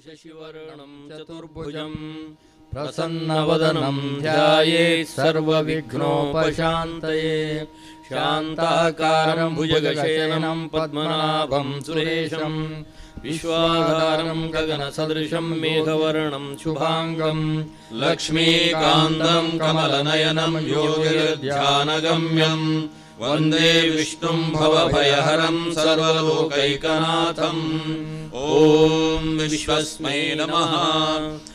शशिवर्णं चतुर्भुजं प्रसन्नवदनं ध्यायेत् सर्वविघ्नोपशान्तये शान्ताकारं भुजगशयनं पद्मनाभं सुरेशं विश्वाधारं गगनसदृशं मेघवर्णं शुभाङ्गं लक्ष्मीकान्तं कमलनयनं योगिर्ध्यानगम्यं वन्दे विष्णुं भवभयहरं सर्वलोकैकनाथम् ॐ विश्वस्मै नमः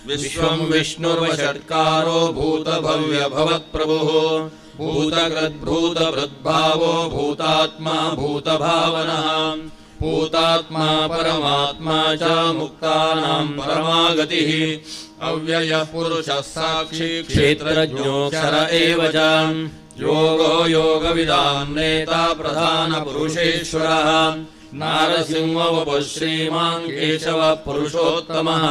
विश्वं विष्णुर्वषट्कारो भूतभव्यभवत्प्रभुः भूतकृद्भूतभृद्भावो भूतात्मा भूतभावनः भूतात्मा परमात्मा च मुक्तानां परमागतिः अव्ययः पुरुषः साक्षी क्षेत्रज्ञोऽक्षर एव च योगो योगविदां नेता प्रधानपुरुषेश्वरः नारसिंहवपुः श्रीमान् केशवः पुरुषोत्तमः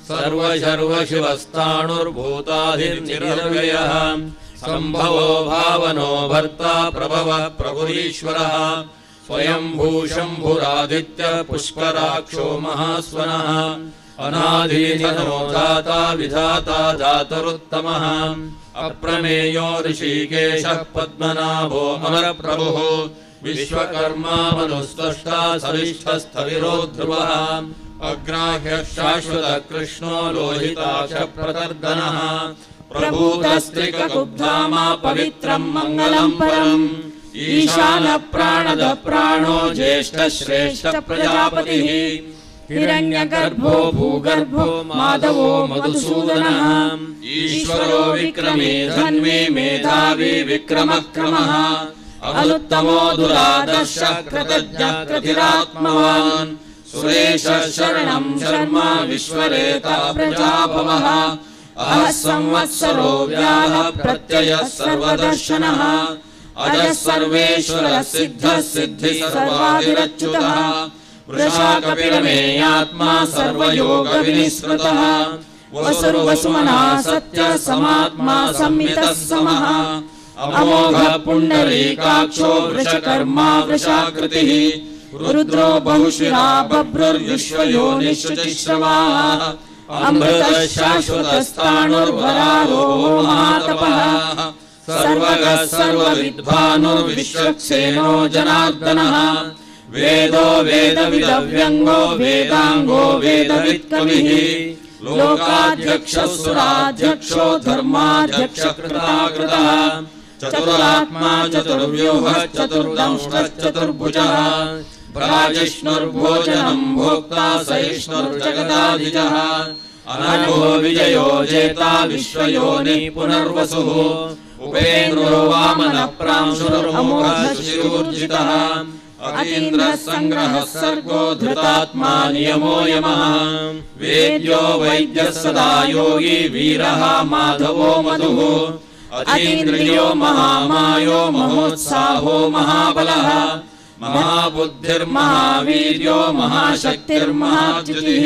सर्वशर्वशिवस्थाणुर्भूताधिर्निरव्ययः सम्भवो भावनो भर्ता प्रभवः प्रभुरीश्वरः स्वयंभू शम्भुरादित्यः पुष्कराक्षो महास्वनः अनादिधनो दाता विधाता दातरुत्तमः अप्रमेयो ऋषिकेशः पद्मनाभो अमरप्रभुः विश्वकर्मा मनुस्त्वष्टा सविष्ठस्थविरो ध्रुवः अग्राह्यः शाश्वतः कृष्णो लोहिताक्षः प्रतर्दनः प्रभूतस्त्रिककुब्धामा पवित्रं मङ्गलं परम् ईशानः प्राणदः प्राणो ज्येष्ठः श्रेष्ठः प्रजापतिः हिरण्यगर्भो भूगर्भो माधवो मधुसूदनः ईश्वरो विक्रमे धन्वी मेधावी विक्रमक्रमः अनुत्तमो दुरादर्शः कृतज्ञः कृतिरात्मवान् सुरेशः शरणं शर्मा विश्वरेता प्रजाभवः अहः संवत्सरो व्याहः प्रत्ययः सर्वदर्शनः अजः सर्वेश्वरः सिद्धः सिद्धिः सर्वाधिरच्युतः वृषाकपिलमेयात्मा सर्वयोगविनिःस्मृतः वसुर्वसुमना सत्यः समात्मा संमितः समः अमोघः पुण्डरीकाक्षो वृषकर्मा वृषाकृतिः रुद्रो बहुशिरा बभ्रुर्विश्वयोनिश्रुतिश्रवाः अमृतः शाश्वतस्थाणुर्वरारोहो महातपः सर्वगः सर्वविद्वानुर्विश्वक्सेनो जनार्दनः वेदो वेदविदव्यङ्गो वेदाङ्गो वेदवित्कविः लोकाध्यक्षः सुराध्यक्षो धर्माध्यक्षः कृताकृतः चतुरात्मा चतुर्व्यूहः चतुर्दंष्टश्चतुर्भुजः भ्राजिष्णुर्भोजनं भोक्ता सहिष्णुर्जगदाधिजः अनघो विजयो जेता विश्वयोनिः पुनर्वसुः उपेन्द्रो वामनः प्रांशुरमोघः शुचिरूर्जितः अतीन्द्रः सङ्ग्रहः सर्गो धृतात्मा नियमो यमः वेद्यो वैद्यः सदा योगी वीरः माधवो मधुः अतीन्द्रियो महामायो महोत्साहो महाबलः महाबुद्धिर्महावीर्यो महाशक्तिर्महाच्युतिः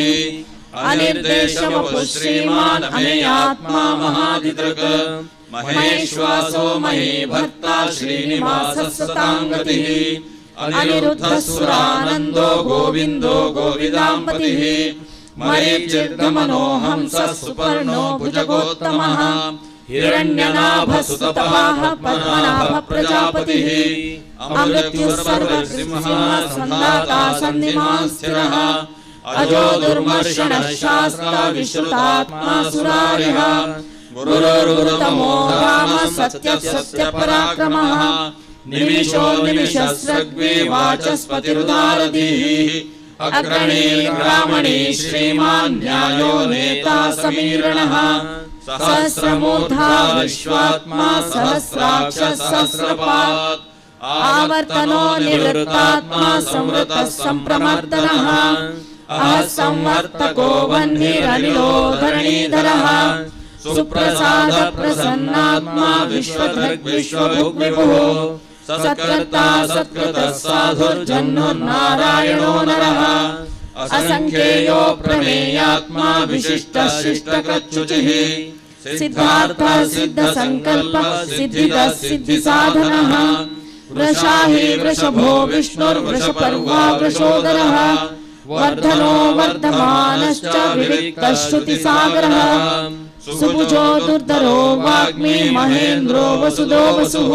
अनिर्देशवपुः श्रीमान् अमेयात्मा महादिदृक् महेश्वासो महीभर्ता श्रीनिवासः सताङ्गतिः अनिरुद्धः सुरानन्दो गोविन्दो गोविदाम्पतिः मरीचिर्गमनो हंसः सुपर्णो भुजगोत्तमः हिरण्यनाभः सुतपाः पद्मनाभः प्रजापतिः अमृत्युः सर्वसिंहः सन्दाता सन्निमान् स्थिरः अजो दुर्मर्षणः शास्ता विश्रुतात्मा सुरारिः गुरुर्गुरुतमो रामः सत्यः सत्यपराक्रमः निमिषो निमिषस्रग्वे वाचस्पतिरुदारधीः अग्रणी ग्रामणी श्रीमान् न्यायो नेता समीरणः सहस्रमूर्धा विश्वात्मा सहस्राक्ष सहस्रपात् आवर्तनो निवृत्तात्मा संवृतः संप्रमर्दनः अहः संवर्तको वह्निरनिलो धरणीधरः सुप्रसाद प्रसन्नात्मा विश्वधृग् विश्वभुग्विभुः सत्कर्ता सत्कृतः साधुर्जन्मुर्नारायणो नरः असंख्येयो प्रमेयात्मा विशिष्टः शिष्टकृच्छुचिः सिद्धार्थः सिद्धसंकल्पः सिद्धिदः सिद्धिसाधनः वृषाहि वृषभो विष्णुर्वृषपर्वा वृषोदरः वर्धनो वर्धमानश्च विविक्तः श्रुतिसागरः सुभुजो दुर्धरो वाग्मी महेन्द्रो वसुदो वसुः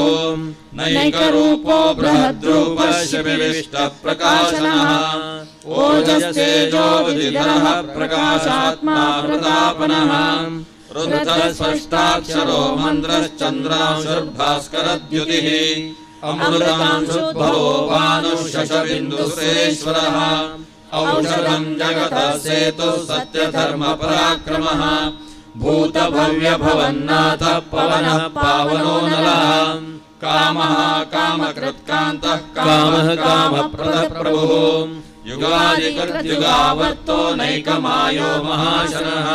नैकरूपो बृहद्रूपः शिविविष्टः प्रकाशनः ओजस्तेजो विदितरः प्रकाशात्मा प्रतापनः रुद्रः स्पष्टाक्षरो मन्त्रश्चन्द्रांशुर्भास्करद्युतिः अमृतांशुद्भवो भानुः शशबिन्दुसुरेश्वरः औषधं जगतः सेतुः सत्यधर्मपराक्रमः भूतभव्यभवन्नाथः पवनः पावनो नलः कामः कामकृत्कान्तः कामः कामप्रदः प्रभुः युगादिकृत्युगावर्तो नैकमायो महाशनः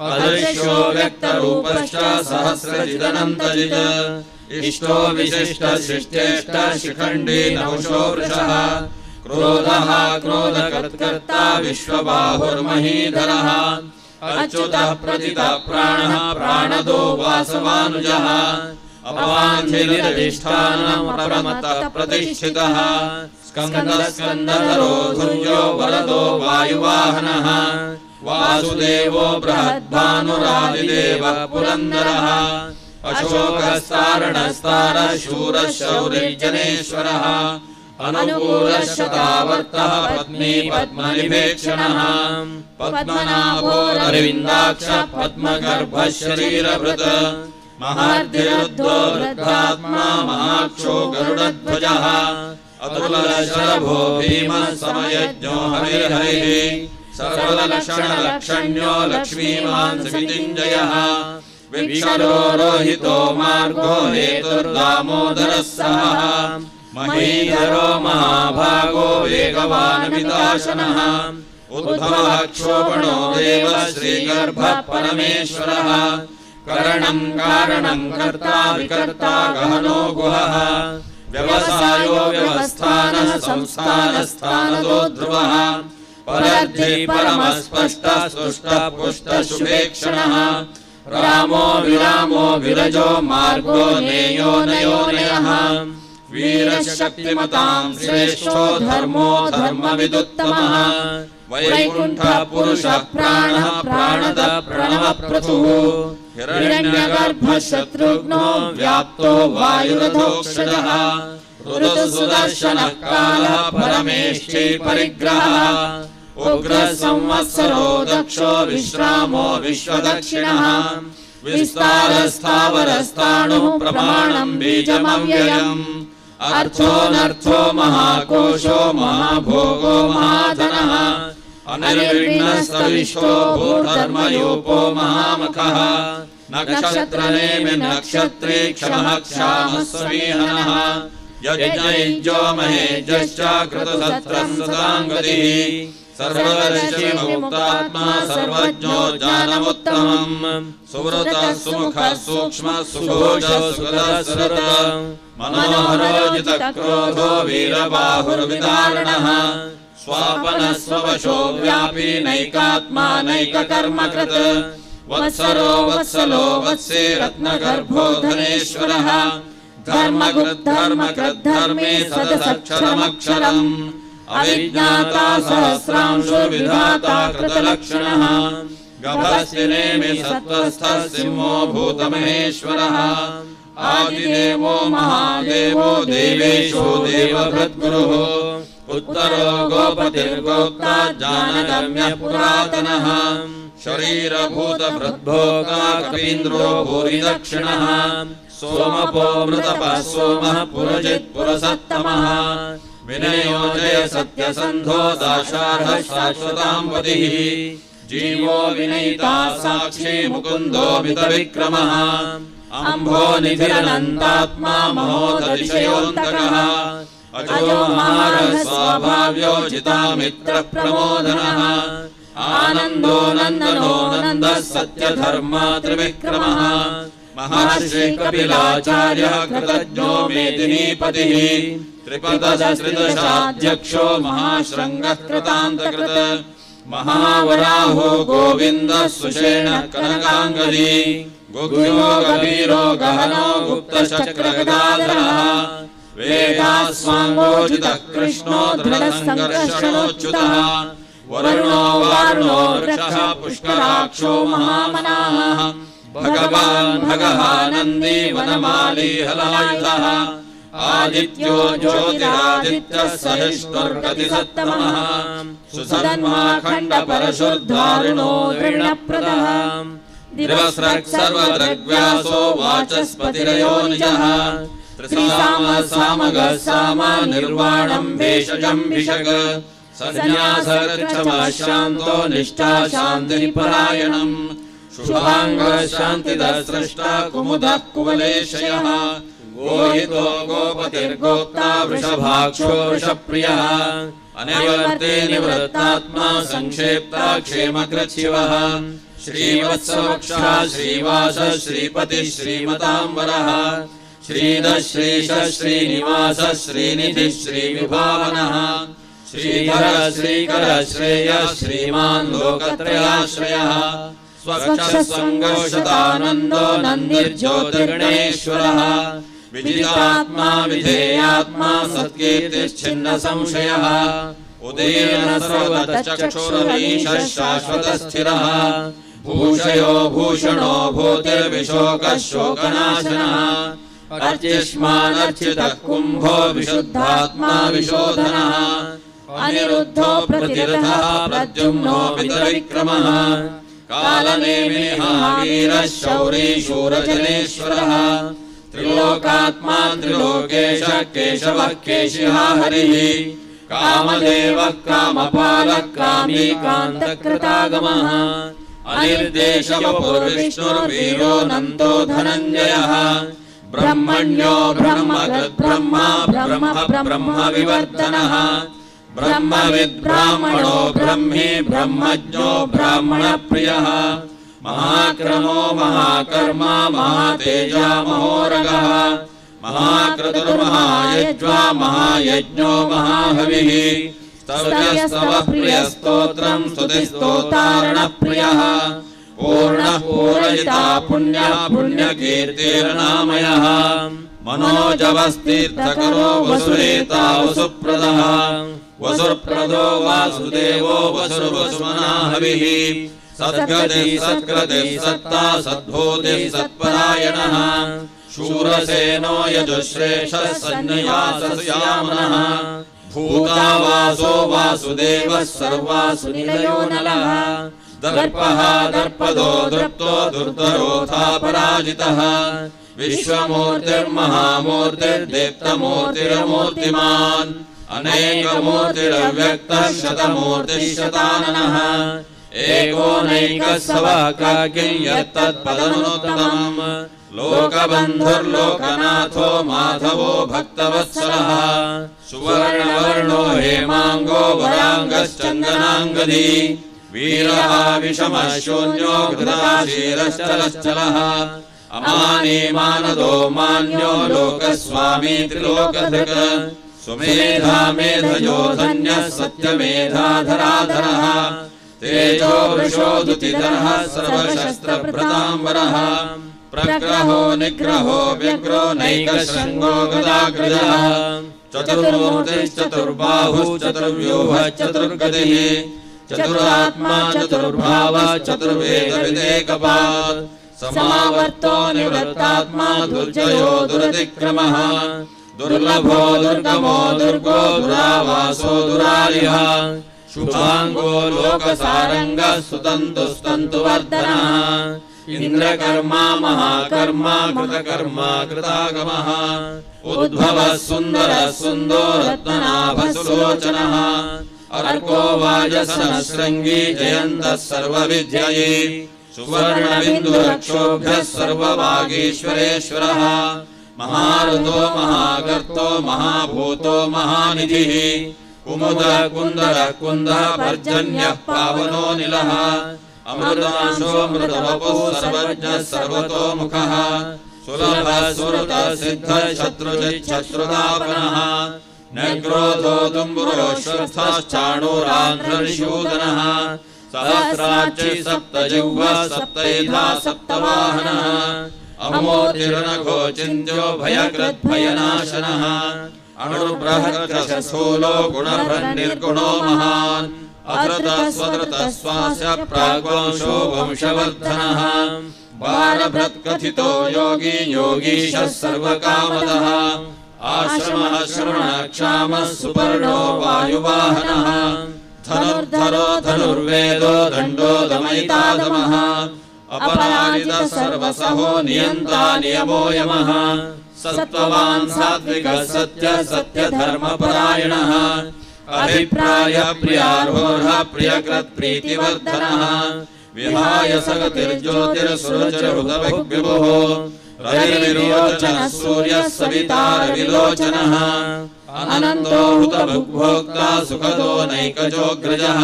अदृश्यो व्यक्तरूपश्च सहस्रजिदनन्तजित् इष्टो विशिष्टशिष्टेष्ट शिखण्डी नहुषो वृषः क्रोधः क्रोधकर्ता विश्वबाहुर्महीधरः अच्युतः प्रतितः प्राणः प्राणदो वासवानुजः अपाञ्जलिरधिष्ठानं प्रमत्तः प्रतिष्ठितः स्कन्दः स्कन्दधरो धुर्यो वरदो वायुवाहनः वासुदेवो बृहद्भानुरादिदेवः पुरन्दरः अशोकस्तारणस्तारः शूरः शौरिर्जनेश्वरः अनुकूलः शतावर्तः पत्नी पद्मनिभेक्षणः पद्मनाभोरविन्दाक्षः पद्मगर्भः शरीरभृत् महार्धिरुद्धो वृद्धात्मा महाक्षो गरुडध्वजः अतुलशरभो भीमः समयज्ञो हरिर्हरिः सर्वलक्षणलक्षण्यो लक्ष्मीमान् समितिञ्जयः विक्षरो रोहितो मार्गो हेतुर्दामोदरः सहः महीधरो महाभागो वेगवानमिताशनः उद्भवः क्षोभणो देवः श्रीगर्भः परमेश्वरः करणं कारणं कर्ता विकर्ता गहनो गुहः व्यवसायो व्यवस्थानः संस्थानस्थानदो ध्रुवः परद्धि परमस्पष्टः स्पष्टः पुष्टः शुभेक्षणः रामो विरामो विरजो मार्गो नेयो नयोनयः वीरशक्तिमतां श्रेष्ठो धर्मो धर्मविदुत्तमः वैकुण्ठः पुरुषः प्राणः प्राणदः प्रणवप्रथुः हिरण्यगर्भः शत्रुघ्नो व्याप्तो वायुरधोक्षजः ऋतुसुदर्शनः कालः परमेष्ठी परिग्रहः उग्रः संवत्सरो दक्षो विश्रामो विश्वदक्षिणः विस्तारस्थावरस्थाणुः प्रमाणं बीजमव्ययम् अर्थोऽनर्थो महाकोशो महाभोगो महाधनः अनिर्विघ्नस्तविष्टो भूधर्मयूपो महामखः नक्षत्रनेमि नक्षत्रे क्षमः क्षामः समीहनः यज्ञयुज्यो महेज्यश्च कृतसत्रं सदाङ्गतिः सर्वदर्शिमुक्तात्मा सर्वज्ञो ज्ञानमुत्तमम् सुव्रतः सुमुखः सूक्ष्मः सुघोषः सुगतः सुरतः मनोहरो जितक्रोधो वीरबाहुर्विदारणः स्वापनः स्ववशो व्यापी नैकात्मा नैककर्मकृत् वत्सरो वत्सलो वत्से रत्नगर्भो धनेश्वरः धर्मकृद्धर्मे सदसक्षरमक्षरम् अविज्ञाता सहस्रांशुर्विधाता कृतलक्षणः गभस्तिनेमि सत्त्वस्थः सिंहो भूतमहेश्वरः आदिदेवो महादेवो देवेशो देवभृद्गुरुः उत्तरो गोपतिर्गोप्ता जानगम्यः पुरातनः शरीरभूतभृद्भोगा कपीन्द्रो भूरि दक्षिणः सोमपो मृतपः सोमः पुरजित् पुरसत्तमः विनयो जय सत्यसन्धो दाशार्हः शाश्वतां पतिः जीवो विनयिता साक्षी मुकुन्दो मितविक्रमः अम्भो निधिरनन्तात्मा महोदतिशयोऽन्तकः अजो महारः स्वाभाव्यो जितामित्रप्रमोदनः आनन्दो नन्दनो नन्दः सत्यधर्मा त्रिविक्रमः महर्षि कपिलाचार्यः कृतज्ञो मेदिनीपतिः त्रिपदशत्रिदशाध्यक्षो महाश्रृङ्गः कृतान्तकृत् महावराहो गोविन्दः सुषेणः कनकाङ्गदी गुग्यो गभीरो गहनो गुप्तश्चक्रगदाधरः वेदास्वाङ्गोचितः कृष्णो दृढसङ्कर्षणोच्युतः वरुणो वारुणो वृक्षः पुष्कराक्षो महामनाः भगवान् भगः नन्दी वनमाली हलायुधः आदित्यो ज्योतिरादित्यः सहिष्णुर्गतिसत्तमः सुसन्मा खण्डपरशुर्धारुणो दृढप्रदः दिवस्रक् सर्वदृग्व्यासो वाचस्पतिरयो निजः त्रिसामः सामगः सामा निर्वाणम् भेषजम् भिषक् सन्न्यासर्क्षमः शान्तो निष्ठा शान्तिपरायणम् शुभाङ्गः शान्तिदः स्रष्टा कुमुदः कुवलेशयः गोहितो गोपतिर्गोप्ता वृषभाक्षो वृषप्रियः अनिवर्ते निवृत्तात्मा संक्षेप्ता क्षेमकृच्छिवः श्रीवत्सवक्षः श्रीवासः श्रीपतिः श्रीमताम्बरः श्रीधः श्रीशः श्रीनिवासः श्रीनिधिः श्रीविभावनः श्रीधरः श्रीकरः श्रेयः श्रीमान् लोकत्रयाश्रयः स्वच्छस्वङ्गोषतानन्दो नन्दिर्ज्योतिर्गणेश्वरः विजितात्मा विधेयात्मा सत्कीर्तिश्छिन्न संशयः उदीर्न सर्वतश्चक्षुरमीशः शाश्वतस्थिरः भूषयो भूषणो भूतिर्विशोकः शोकनाशनः अर्चिष्मानर्चितः कुम्भो विशुद्धात्मा विशोधनः अनिरुद्धो प्रतिरथः प्रद्युम्नो मित्रविक्रमः कालनेमिः वीरः शौरी शूरजनेश्वरः त्रिलोकात्मा त्रिलोकेशः केशवः केशिहा हरिः कामदेवः कामपालः कामी कान्तकृतागमः अनिर्देशवपुर्विष्णुर्वीरो नन्दो धनञ्जयः ब्रह्मण्यो ब्रह्मकृद्ब्रह्मा ब्रह्म ब्रह्मविवर्धनः ब्रह्मविद्ब्राह्मणो ब्रह्मी ब्रह्मज्ञो ब्राह्मणप्रियः महाक्रमो महाकर्मा महातेजा महोरगः महाक्रतुर्महायज्वा महायज्ञो महाहविः स्तवः प्रियस्तोत्रम् स्तुतिस्तोतारणप्रियः पूर्णः पूरयिता पुण्यः पुण्यकीर्तिर्नामयः मनोजवस्तीर्थकरो वसुरेता वसुप्रदः वसुप्रदो वासुदेवो वसुर्वसुमनाहविः सद्गतिः सत्कृतिः सत्ता सद्भूतिः सत्परायणः शूरसेनो यजुश्रेष्ठः सन्न्यासस्यामनः भूतावासो वासुदेवः सर्वासु निलयो नलः दर्पः दर्पदो दृप्तो दुर्धरोऽथापराजितः विश्वमूर्तिर्महामूर्तिर्दीप्तमूर्तिरमूर्तिमान् अनेकमूर्तिरव्यक्तः शतमूर्तिः शताननः एकोनैकः सवाकाकिं यत्तत्पदमुत्तमम् लोकबन्धुर्लोकनाथो माधवो भक्तवत्सलः सुवर्णवर्णो हेमाङ्गो वराङ्गश्चन्दनाङ्गदी वीरः विषमः शून्यो घृताशीरश्चलश्चलः अमानी मानदो मान्यो लोकस्वामी त्रिलोकधृक् सुमेधा मेधयो धन्यः सत्यमेधाधराधरः तेजो वृषोदुतिधरः सर्वशस्त्रभृताम्बरः प्रग्रहो निग्रहो व्यग्रो नैकशृङ्गो गदाग्रजः चतुर्मूर्तिश्चतुर्बाहुश्चतुर्व्यूहः चतुर्गतिः चतुरात्मा चतुर्भावः चतुर्वेदविदेकपात् समावर्तो निवृत्तात्मा दुर्जयो दुरतिक्रमः दुर्लभो दुर्गमो दुर्गो दुरावासो दुरारिः शुभांगो लोकसारंगः सुतन्तुस्तन्तुवर्धनः इंद्रकर्मा महाकर्मा कृतकर्मा कृतागमः उद्भवः सुन्दरः सुन्दो रत्ननाभः सुलोचनः अर्को वाजसनः शृङ्गी जयन्तः सर्वविद्यये सुवर्णबिन्दुरक्षोभ्यः सर्ववागीश्वरेश्वरः महारुतो महागर्तो महाभूतो महानिधिः कुमुद कुन्दर कुन्दः पर्जन्यः पावनो निलः अमृतांशो मृतवपुः सर्वज्ञः सर्वतोमुखः सुलभः सुरतः सिद्धः शत्रुजिच्छत्रुतापनः न क्रोधो दुम्बुरो श्रद्धश्चाणूरान्ध्रनिषूदनः सहस्राक्षी सप्तजिह्वः सप्तैधा सप्तवाहनः अमोतिर्नखो चिन्त्यो भयकृद्भयनाशनः अणुबृहत्कशस्थूलो गुणभ्रन्निर्गुणो महान् अधृतः स्वधृतः स्वास्य प्राग्वंशो वंशवर्धनः बालभृत्कथितो योगी योगीशः सर्वकामदः आश्रमः श्रवणक्षामः सुपर्णो वायुवाहनः धनुर्धरो धनुर्वेदो दण्डो दमयितादमः अपराजितः सर्वसहो नियन्ता नियमो यमः सत्त्ववान् सात्विकः सत्यः सत्यधर्मपरायणः अभिप्राय प्रियार्होर्हः प्रियकृत् प्रीतिवर्धनः विहाय सगतिर्ज्योतिर्सुरचरहृदविभुः रविर्विरोचनः सूर्यः सविता रविलोचनः अनन्तो हुतभुग्भोक्ता सुखदो नैकजोऽग्रजः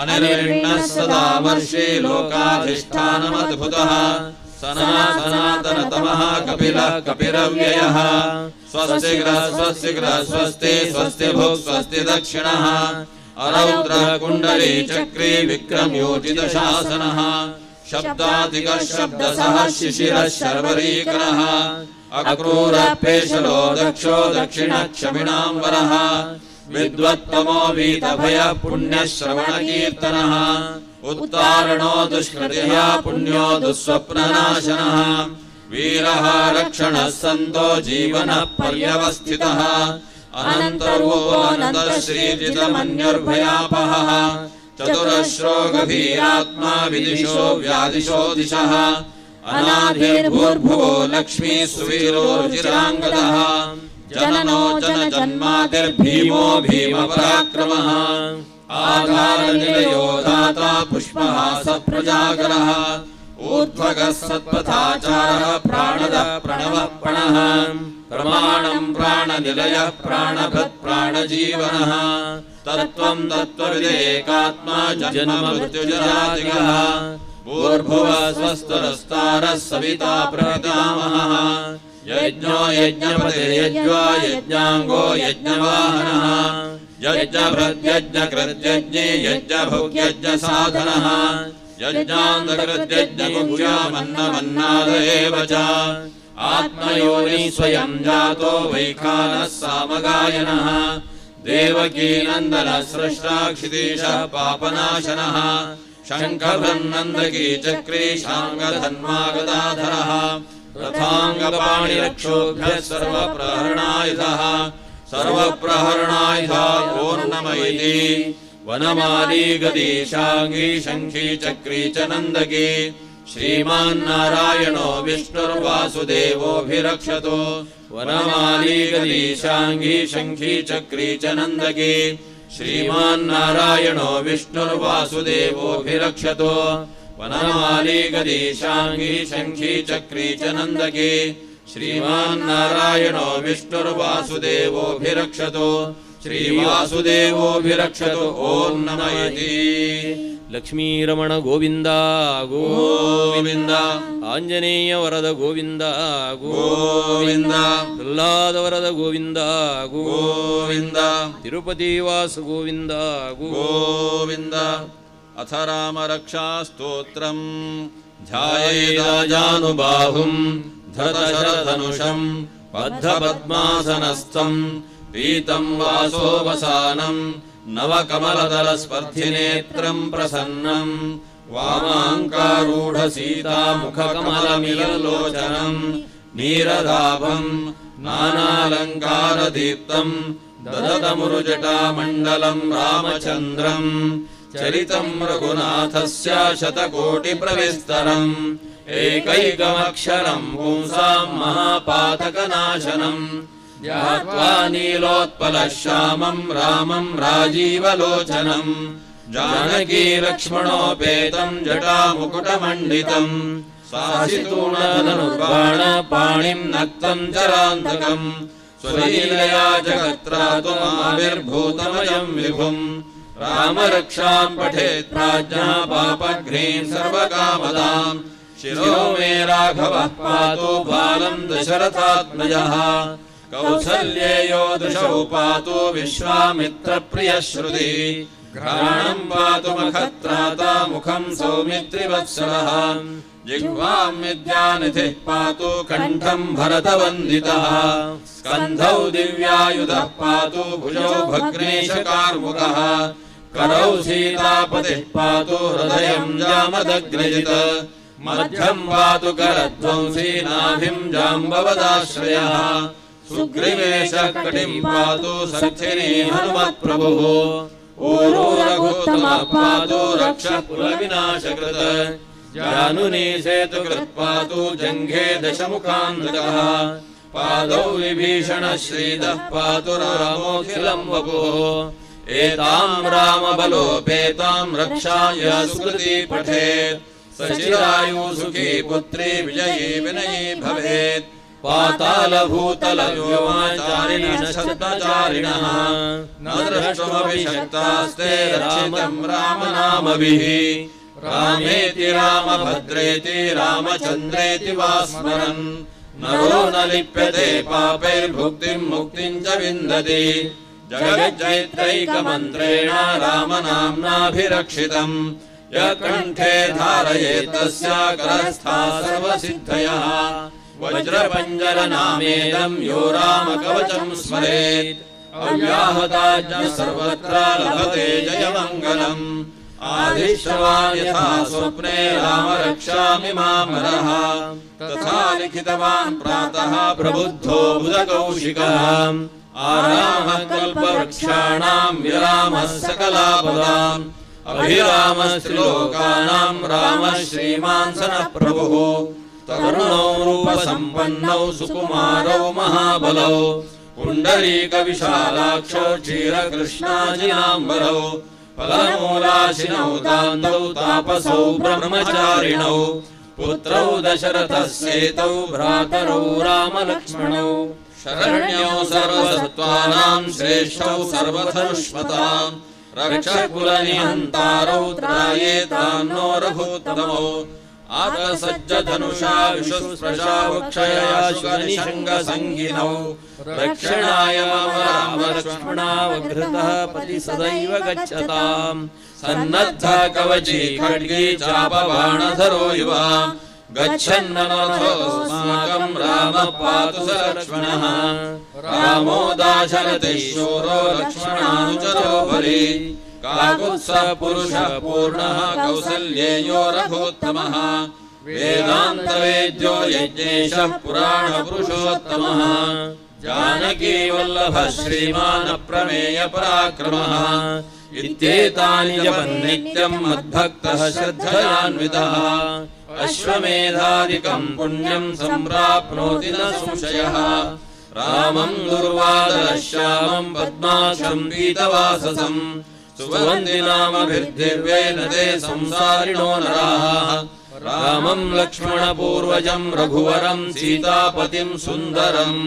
अनिर्विण्णः सदा वर्षे लोकाधिष्ठानमद्भुतः सनातनतमः कपिलः कपिरव्ययः स्वस्तिग्रः स्वस्तिग्रः स्वस्ति स्वस्ति भुक् स्वस्ति दक्षिणः अरौद्रः कुण्डली चक्री विक्रमयोजितशासनः शब्दाधिकः शब्दसः शिशिरः शर्वरीकरः अक्रूरः पेशलो दक्षो दक्षिणक्षमिणाम्बरः विद्वत्तमो वीतभयः पुण्यः श्रवणकीर्तनः उत्तारणो दुष्कृतिः पुण्यो दुःस्वप्ननाशनः वीरः रक्षणः सन्तो जीवनः पर्यवस्थितः अनन्तरूपोऽनन्तः श्रीजितमन्युर्भयापहः चतुरश्रो गभीरात्मा विदिशो व्यादिशो दिशः अनाधिर्भूर्भुवो लक्ष्मी सुवीरो रुचिराङ्गदः जननो जनजन्मादिर्भीमो भीमपराक्रमः आधारनिलयो दाता पुष्पहासः प्रजागरः ऊर्ध्वगः सत्पथाचारः प्राणदः प्रणवः प्रणः प्रमाणम् प्राणनिलयः प्राणभृत् प्राणजीवनः तत्त्वम् तत्त्वविदेकात्मा जन्ममृत्युजरादिगः भूर्भुवः स्वस्तरस्तारः सविता प्रपितामहः यज्ञो यज्ञपतिर्यज्ञो यज्ञाङ्गो यज्ञवाहनः यज्ञभृद्यज्ञकृद्यज्ञे यज्ञभुग्यज्ञसाधनः यज्ञान्तकृद्यज्ञमुख्यामन्नमन्नाद एव च आत्मयोनि स्वयं जातो वैखानः सामगायनः देवकीनन्दनः सृष्टा क्षितीशः पापनाशनः शङ्खभृन्नन्दकी चक्री शाङ्गधन्वागदाधरः रथाङ्गपाणिरक्षोभ्यः सर्वप्रहरणायुधः सर्वप्रहरणायुधा पूर्णमयिति वनमाली गदीशाङ्गी शङ्खी चक्री च नन्दकी श्रीमान्नारायणो विष्णुर्वासुदेवोऽभिरक्षतु वनमाली गदीशाङ्गी शङ्खी चक्री च नन्दकी श्रीमान्नारायणो विष्णुर्वासुदेवोऽभिरक्षतु वनमाली गदीशाङ्गी शङ्खी चक्री च नन्दकी श्रीमान्नारायणो विष्णुर्वासुदेवोऽभिरक्षतु श्रीवासुदेवोऽभिरक्षतु ॐ नमः इति लक्ष्मीरमण गोविंद गोविंद आंजनेय वरद गोविंद गोविंद प्रह्लाद वरद गोविंद गोविंद तिरुपति वास गोविंद गोविंद अथ रामरक्षास्तोत्रम् ध्यायेदाजानुबाहुम् धृतशरधनुषम् बद्धपद्मासनस्थम् पीतम् वासोवसानम् नवकमलदलस्पर्धिनेत्रम् प्रसन्नम् वामाङ्कारूढसीतामुखकमलमिललोचनम् नीरदाभम् नानालङ्कारदीप्तम् ददतमुरुजटामण्डलम् रामचन्द्रम् चरितम् रघुनाथस्य शतकोटिप्रविस्तरम् एकैकमक्षरम् पुंसाम् महापातकनाशनम् ध्यात्वा नीलोत्पलश्यामम् रामम् राजीवलोचनम् जानकी लक्ष्मणोपेतम् जटामुकुटमण्डितम् सासितूणधनुर्बाणपाणिम् नक्तम् चरान्तकम् स्वलीलया जगत्रातुमाविर्भूतमयम् विभुम् रामरक्षाम् पठेत् प्राज्ञः पापघ्नीम् सर्वकामदाम् शिरो मे राघवः पातु बालम् दशरथात्मजः कौसल्येयो दशौ पातु विश्वामित्रप्रियः श्रुतिः घ्राणम् पातु मखत्राता मुखम् सौमित्रिवत्सलः जिह्वाम् विद्यानिधिः पातु कण्ठम् भरतवन्दितः स्कन्धौ दिव्यायुधः पातु भुजौ भग्नेशकार्मुकः करौ सीतापतिः पातु हृदयम् जामदग्निजित् मध्यम् पातु करध्वंसी नाभिम् जाम्बवदाश्रयः सुग्रीवेशः कटिम् पातु सख्यिनी हनुमत्प्रभुः ऊरो रघुत्तमः पातु रक्षः कुलविनाशकृत् जानुनी सेतुकृत् पातु जङ्घे दशमुखान्तकः पादौ विभीषणः श्रीदः पातु रामोऽखिलम् वपुः एताम् रामबलोपेताम् रक्षाय सुकृती पठेत् सचिरायु सुखी पुत्री विजयी विनयी भवेत् पातालभूतलव्योमाचारिणः शब्दचारिणः न द्रष्टुमपि शक्तास्ते रक्षितम् रामनामभिः रामेति रामभद्रेति रामचन्द्रेति वा स्मरन् नरो न लिप्यते पापैर्भुक्तिम् मुक्तिम् च विन्दति जगज्जैत्रैकमन्त्रेण रामनाम्नाभिरक्षितम् यः कण्ठे धारयेत् तस्य करस्थाः सर्वसिद्धयः वज्रपञ्जरनामेदम् यो रामकवचम् स्मरेत् अव्याहताज्ञः सर्वत्र लभते जयमङ्गलम् आदिश्रवान् यथा स्वप्ने रामरक्षामि मामरः तथा लिखितवान् प्रातः प्रबुद्धो बुधकौशिकः आरामः कल्पवृक्षाणाम् विरामः सकलापदाम् अभिरामस्त्रिलोकानाम् रामः श्रीमान् सनः प्रभुः तरुणौ रूपसम्पन्नौ सुकुमारौ महाबलौ पुण्डरीकविशालाक्षौ क्षीरकृष्णाजिनाम्बरौ फलमूलाशिनौ तान्तौ तापसौ ब्रह्मचारिणौ पुत्रौ दशरथस्येतौ भ्रातरौ रामलक्ष्मणौ शरण्यौ सर्वसत्त्वानाम् श्रेष्ठौ सर्वधनुष्मताम् रक्षकुलनिहन्तारौ त्रायेतान्नो रघुत्तमौ आतसज्जधनुषा विशुस्पृशा वक्षयया शुकनिषङ्गसङ्गिनौ रक्षणाय मम रामलक्ष्मणावघृतः पति सदैव गच्छताम् सन्नद्धः कवची खड्गी चापबाणधरो युवा गच्छन्ननथोऽस्माकम् रामः पातु स लक्ष्मणः रामो दाशरथिः शूरो लक्ष्मणानुचरो बली काकुत्स्थः पुरुषः पूर्णः कौसल्येयो रघोत्तमः वेदान्तवेद्यो यज्ञेशः पुराणपुरुषोत्तमः जानकी वल्लभः श्रीमान् अप्रमेयपराक्रमः इत्येतानि जपन्नित्यम् मद्भक्तः श्रद्धयान्वितः अश्वमेधादिकम् पुण्यम् सम्प्राप्नोति न संशयः रामम् दुर्वादरश्यामम् पद्माक्षम् पीतवाससम् सुवन्दिनामभिर्दिव्येन ते संसारिणो नराः रामम् लक्ष्मणपूर्वजम् रघुवरम् सीतापतिम् सुन्दरम्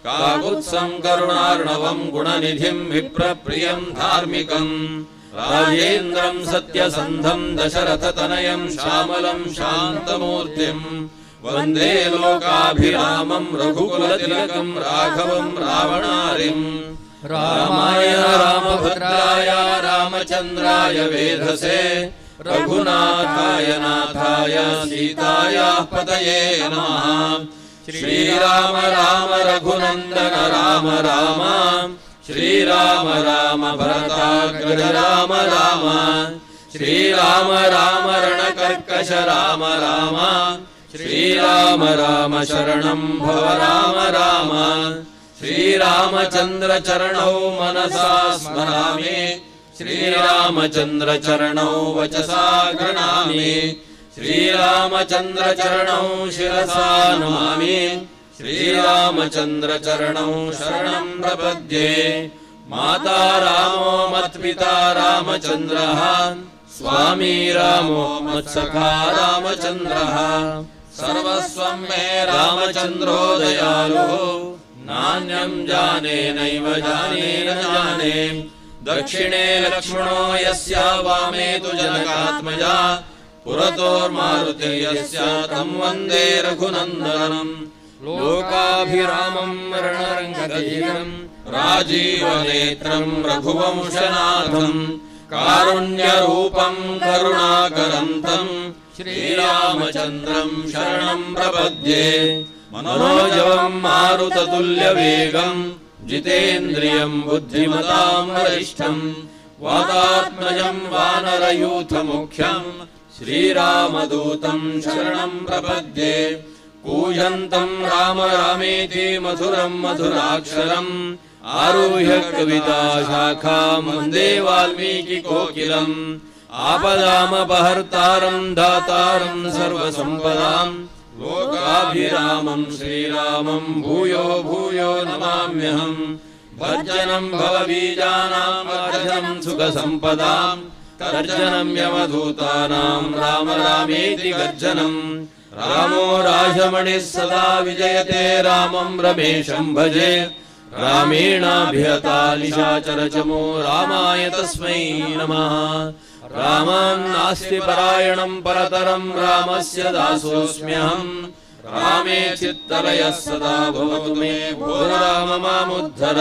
काकुत्स्थम् करुणार्णवम् गुणनिधिम् विप्रप्रियम् धार्मिकम् राजेन्द्रम् सत्यसन्धम् दशरथतनयम् श्यामलम् शान्तमूर्तिम् वन्दे लोकाभिरामम् रघुकुलतिलकम् राघवम् रावणारिम् रामाय रामभद्राय रामचन्द्राय वेधसे रघुनाथाय नाथाय सीतायाः पतये नमः श्रीराम राम रघुनन्दन राम राम श्रीराम राम भरताग्रज राम राम श्रीराम राम रणकर्कश राम राम ಶ್ರೀರಾಮ ರಾಮ ಶರಣಂ ಭವ ರಾಮ ರಾಮ ಶ್ರೀರಾಮಚಂದ್ರ ಚರಣೌ ಮನಸಾ ಸ್ಮರಾಮಿ ಶ್ರೀರಾಮಚಂದ್ರ ಚರಣೌ ವಚಸಾ ಗೃಣಾಮಿ ಶ್ರೀರಾಮಚಂದ್ರ ಚರಣೌ ಶಿರಸಾ ನಮಾಮಿ ಶ್ರೀರಾಮಚಂದ್ರ ಚರಣೌ ಶರಣಂ ಪ್ರಪದ್ಯೆ ಮಾತಾ ರಾಮೋ ಮತ್ಪಿತಾ ರಾಮಚಂದ್ರಃ ಸ್ವಾಮಿ ರಾಮೋ ಮತ್ಸಖಾ ರಾಮಚಂದ್ರಃ ಸರ್ವಸ್ವಂ ಮೇ ರಾಮಚಂದ್ರೋ ದಯಾಲೋ ನಾನ್ಯಂ ಜಾನೆ ನೈವ ಜಾನೆ ನ ಜಾನೆ ದಕ್ಷಿಣೇ ಲಕ್ಷ್ಮಣೋ ಯಸ್ಯ ವಾಮೇ ತು ಜನಕಾತ್ಮಜ ಪುರತೋರ್ಮಾರುತಿ ಯಸ್ಯ ತಂ ವಂದೇ ರಘುನಂದನಂ ಲೋಕಾಭಿರಾಮಂ ರಣರಂಗಧೀರಂ ರಾಜೀವನೇತ್ರಂ ರಘುವಂಶನಾಥಂ ಕಾರುಣ್ಯರೂಪಂ ಕರುಣಾಕರಂ ತಂ ಶ್ರೀರಾಮಚಂದ್ರಂ ಶರಣಂ ಪ್ರಪದ್ಯೆ मनोजवं मारुततुल्यवेगं जितेन्द्रियं बुद्धिमतां वरिष्ठं वातात्मजं वानरयूथमुख्यं श्रीरामदूतं शरणं प्रपद्ये कूजन्तं राम रामेति मधुरं मधुराक्षरम् आरुह्य कविताशाखां वन्दे वाल्मीकिकोकिलम् आपदामपहर्तारं दातारं सर्वसम्पदां लोकाभिरामं श्रीरामं भूयो भूयो नमाम्यहम् भर्जनं भवबीजानां वर्जनं सुखसम्पदां तर्जनं यमदूतानां राम रामेति गर्जनम् रामो राजमणिः सदा विजयते रामं रमेशं भजे रामेणाभिहता निशाचरचमो रामाय तस्मै नमः रामं नास्ति परायणं परतरं रामस्य दासोऽस्म्यहम् रामे चित्तलयः सदा भवतु मे भो राम मामुद्धर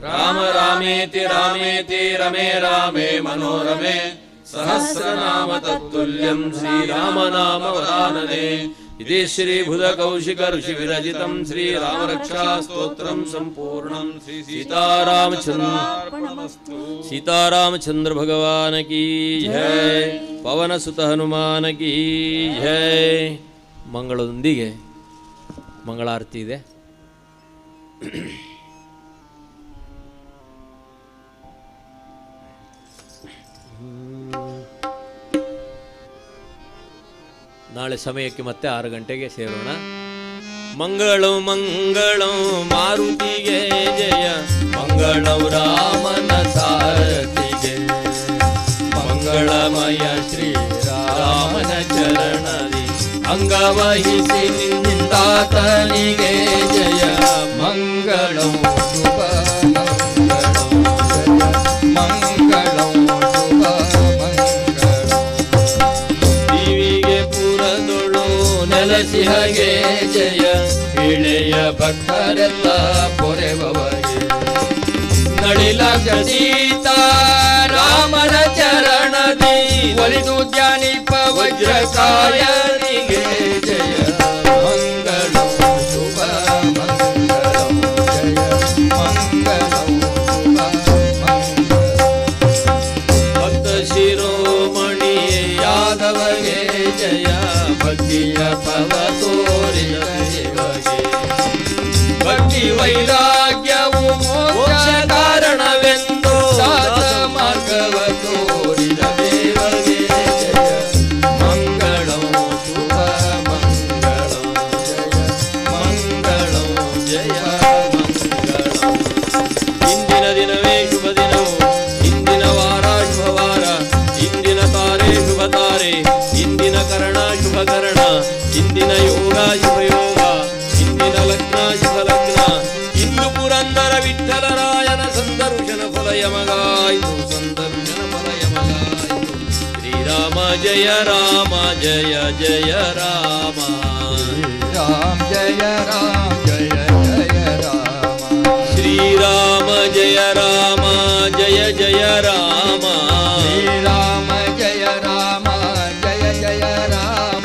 राम रामेति रामेति रमे रामे मनोरमे सहस्रनाम तत्तुल्यं श्रीराम नाम वदानने इति श्रीभुजकौशिक ऋषिविरचितं श्रीरामरक्षास्तोत्रं सम्पूर्णं श्री सीतारामचंद्र भगवान की जय पवन सुत हनुमान की जय ಮಂಗಳದೊಂದಿಗೆ ಮಂಗಳಾರತಿ ಇದೆ. ನಾಳೆ ಸಮಯಕ್ಕೆ ಮತ್ತೆ 6 ಗಂಟೆಗೆ ಸೇರೋಣ. ಮಂಗಳಂ ಮಂಗಳಂ ಮಾರುತಿಗೆ ಜಯ ಮಂಗಳಂ ರಾಮನ ಸಾರಥಿಗೆ ಮಂಗಳಮಯ ಶ್ರೀರಾಮನ ಚರಣದಿ ಅಂಗವಹಿಸಿ ನಿಂದಾತನಿಗೆ ಜಯ ಮಂಗಳಂ ಶುಭ ಮಂಗಳಂ ಶುಭ ದಿವಿಗೆ ಪುರದೊಳು ನೆಲೆಸಿಹಗೆ ಜಯ ಇಳೆಯ ಭಕ್ತರೆಲ್ಲ ಪೊರೆಬವಗೆ ನಳಿಲಗ ಸೀತಾ ರಾಮನ ಚರಣದಿ ಒಲಿದು ಧ್ಯಾನಿಪ ವಜ್ರಕಾಯನಿಗೆ ಜಯ ಮಂಗಳಂ ಶುಭ ಮಂಗಳಂ ಜಯ ಮಂಗಳಂ ಶುಭ ಭಕ್ತ ಶಿರೋಮಣಿ ಯಾದವಗೆ ಜಯ ಭಕ್ತಿಯ ಪವ ತೋರಿದ ಶಿವಗೆ ಭಕ್ತಿ ವೈರಾಗ್ಯವು ಮೋಕ್ಷ ಕಾರಣವೆಂದು ದಾಸ ಮಾರ್ಗವ ತೋರಿದ ದೇವಗೆ ಜಯ ಮಂಗಳಂ ಶುಭ ಮಂಗಳಂ ಜಯ ಮಂಗಳಂ ಜಯ ಮಂಗಳಂ. ಇಂದಿನ ದಿನವೇ ಶುಭ ದಿನವು, ಇಂದಿನ ವಾರ ಶುಭ ವಾರ, ಇಂದಿನ ತಾರೆ ಶುಭ ತಾರೆ, ಇಂದಿನ ಕರ್ಣ ಶುಭ ಕರ್ಣ, ಇಂದಿನ ಯೋಗ ಶುಭ ಯೋಗ, ಇಂದಿನ ಲಗ್ನ ಶುಭ ಲಗ್ನ. ಇಂದು ಪುರಂದರ ವಿಠ್ಠಲರಾಯನ ಸಂದರ್ಶನ ಫಲ ಯಮಗಾಯಿತು, ಸಂದರ್ಶನ ಫಲ ಯಮಗಾಯಿತು. ಶ್ರೀರಾಮ ಜಯ ರಾಮ ಜಯ ಜಯ ರಾಮ राम जय राम जय जय राम ಶ್ರೀರಾಮ ಜಯ ರಾಮ ಜಯ ಜಯ ರಾಮ श्रीराम जय राम जय जय राम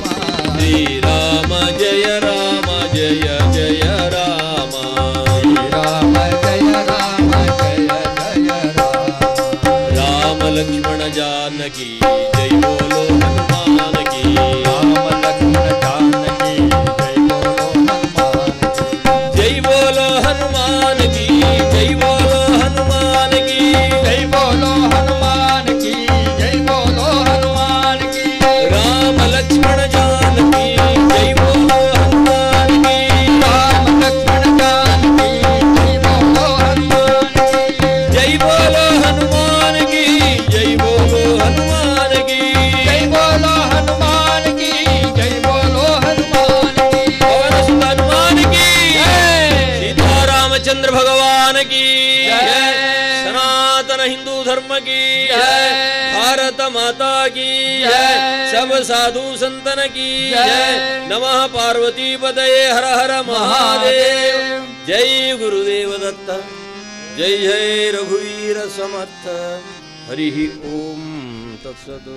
ಶ್ರೀರಾಮ ಜಯ ರಾಮ ಜಯ ಜಯ ರಾಮ श्रीराम जय राम जय जय राम ರಾಮ ಲಕ್ಷ್ಮಣ ಜಾನಕಿ ಜೈ ಬೋಲೋ ಹನುಮಾನ ಕಿ राम लक्ष्मण जानकी की जय, सनातन हिंदू धर्म की जय, भारत माता की जय, सब साधु संतन की जय। नमः पार्वती पतये हर हर महादेव। जय गुरुदेव दत्त, जय जय रघुवीर समर्थ। हरि ओम तत्सत्।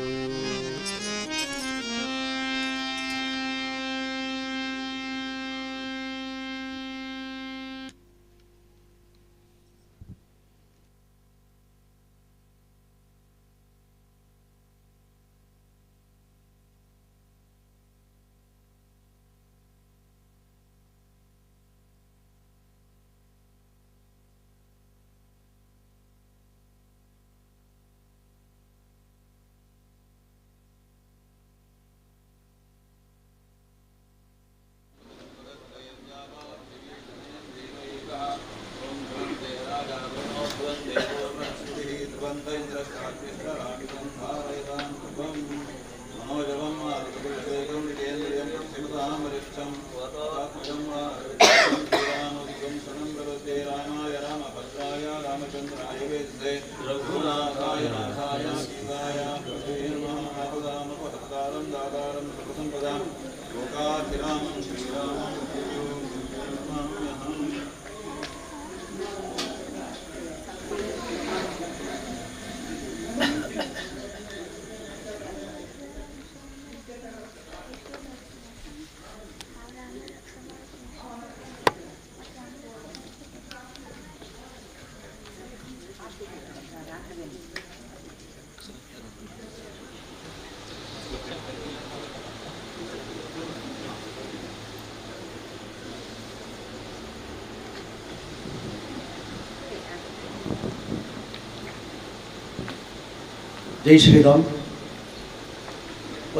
ಜೈ ಶ್ರೀರಾಮ್.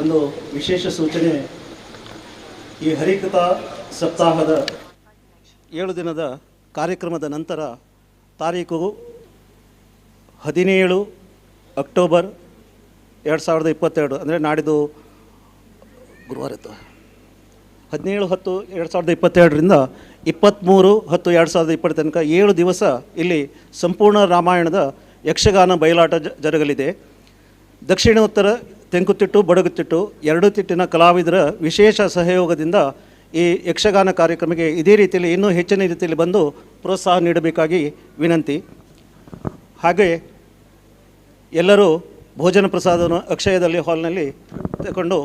ಒಂದು ವಿಶೇಷ ಸೂಚನೆ, ಈ ಹರಿಕಥಾ ಸಪ್ತಾಹದ 7 ದಿನದ ಕಾರ್ಯಕ್ರಮದ ನಂತರ ತಾರೀಕು 17 ಅಕ್ಟೋಬರ್ 2022, ಅಂದರೆ ನಾಡಿದ್ದು ಗುರುವಾರ ಇತ್ತು, 17/10/2022ರಿಂದ 23/10/2020 ತನಕ 7 ದಿವಸ ಇಲ್ಲಿ ಸಂಪೂರ್ಣ ರಾಮಾಯಣದ ಯಕ್ಷಗಾನ ಬಯಲಾಟ ಜರುಗಲಿದೆ. ದಕ್ಷಿಣೋತ್ತರ ತೆಂಕುತಿಟ್ಟು ಬಡಗುತಿಟ್ಟು 2 ತಿಟ್ಟಿನ ಕಲಾವಿದರ ವಿಶೇಷ ಸಹಯೋಗದಿಂದ ಈ ಯಕ್ಷಗಾನ ಕಾರ್ಯಕ್ರಮಕ್ಕೆ ಇದೇ ರೀತಿಯಲ್ಲಿ ಇನ್ನೂ ಹೆಚ್ಚಿನ ರೀತಿಯಲ್ಲಿ ಬಂದು ಪ್ರೋತ್ಸಾಹ ನೀಡಬೇಕಾಗಿ ವಿನಂತಿ. ಹಾಗೆ ಎಲ್ಲರೂ ಭೋಜನ ಪ್ರಸಾದವನ್ನು ಅಕ್ಷಯದಲ್ಲಿ ಹಾಲ್ನಲ್ಲಿ ತಗೊಂಡು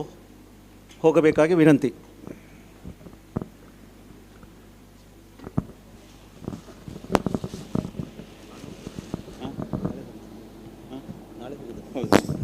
ಹೋಗಬೇಕಾಗಿ ವಿನಂತಿ. ಹೌದು.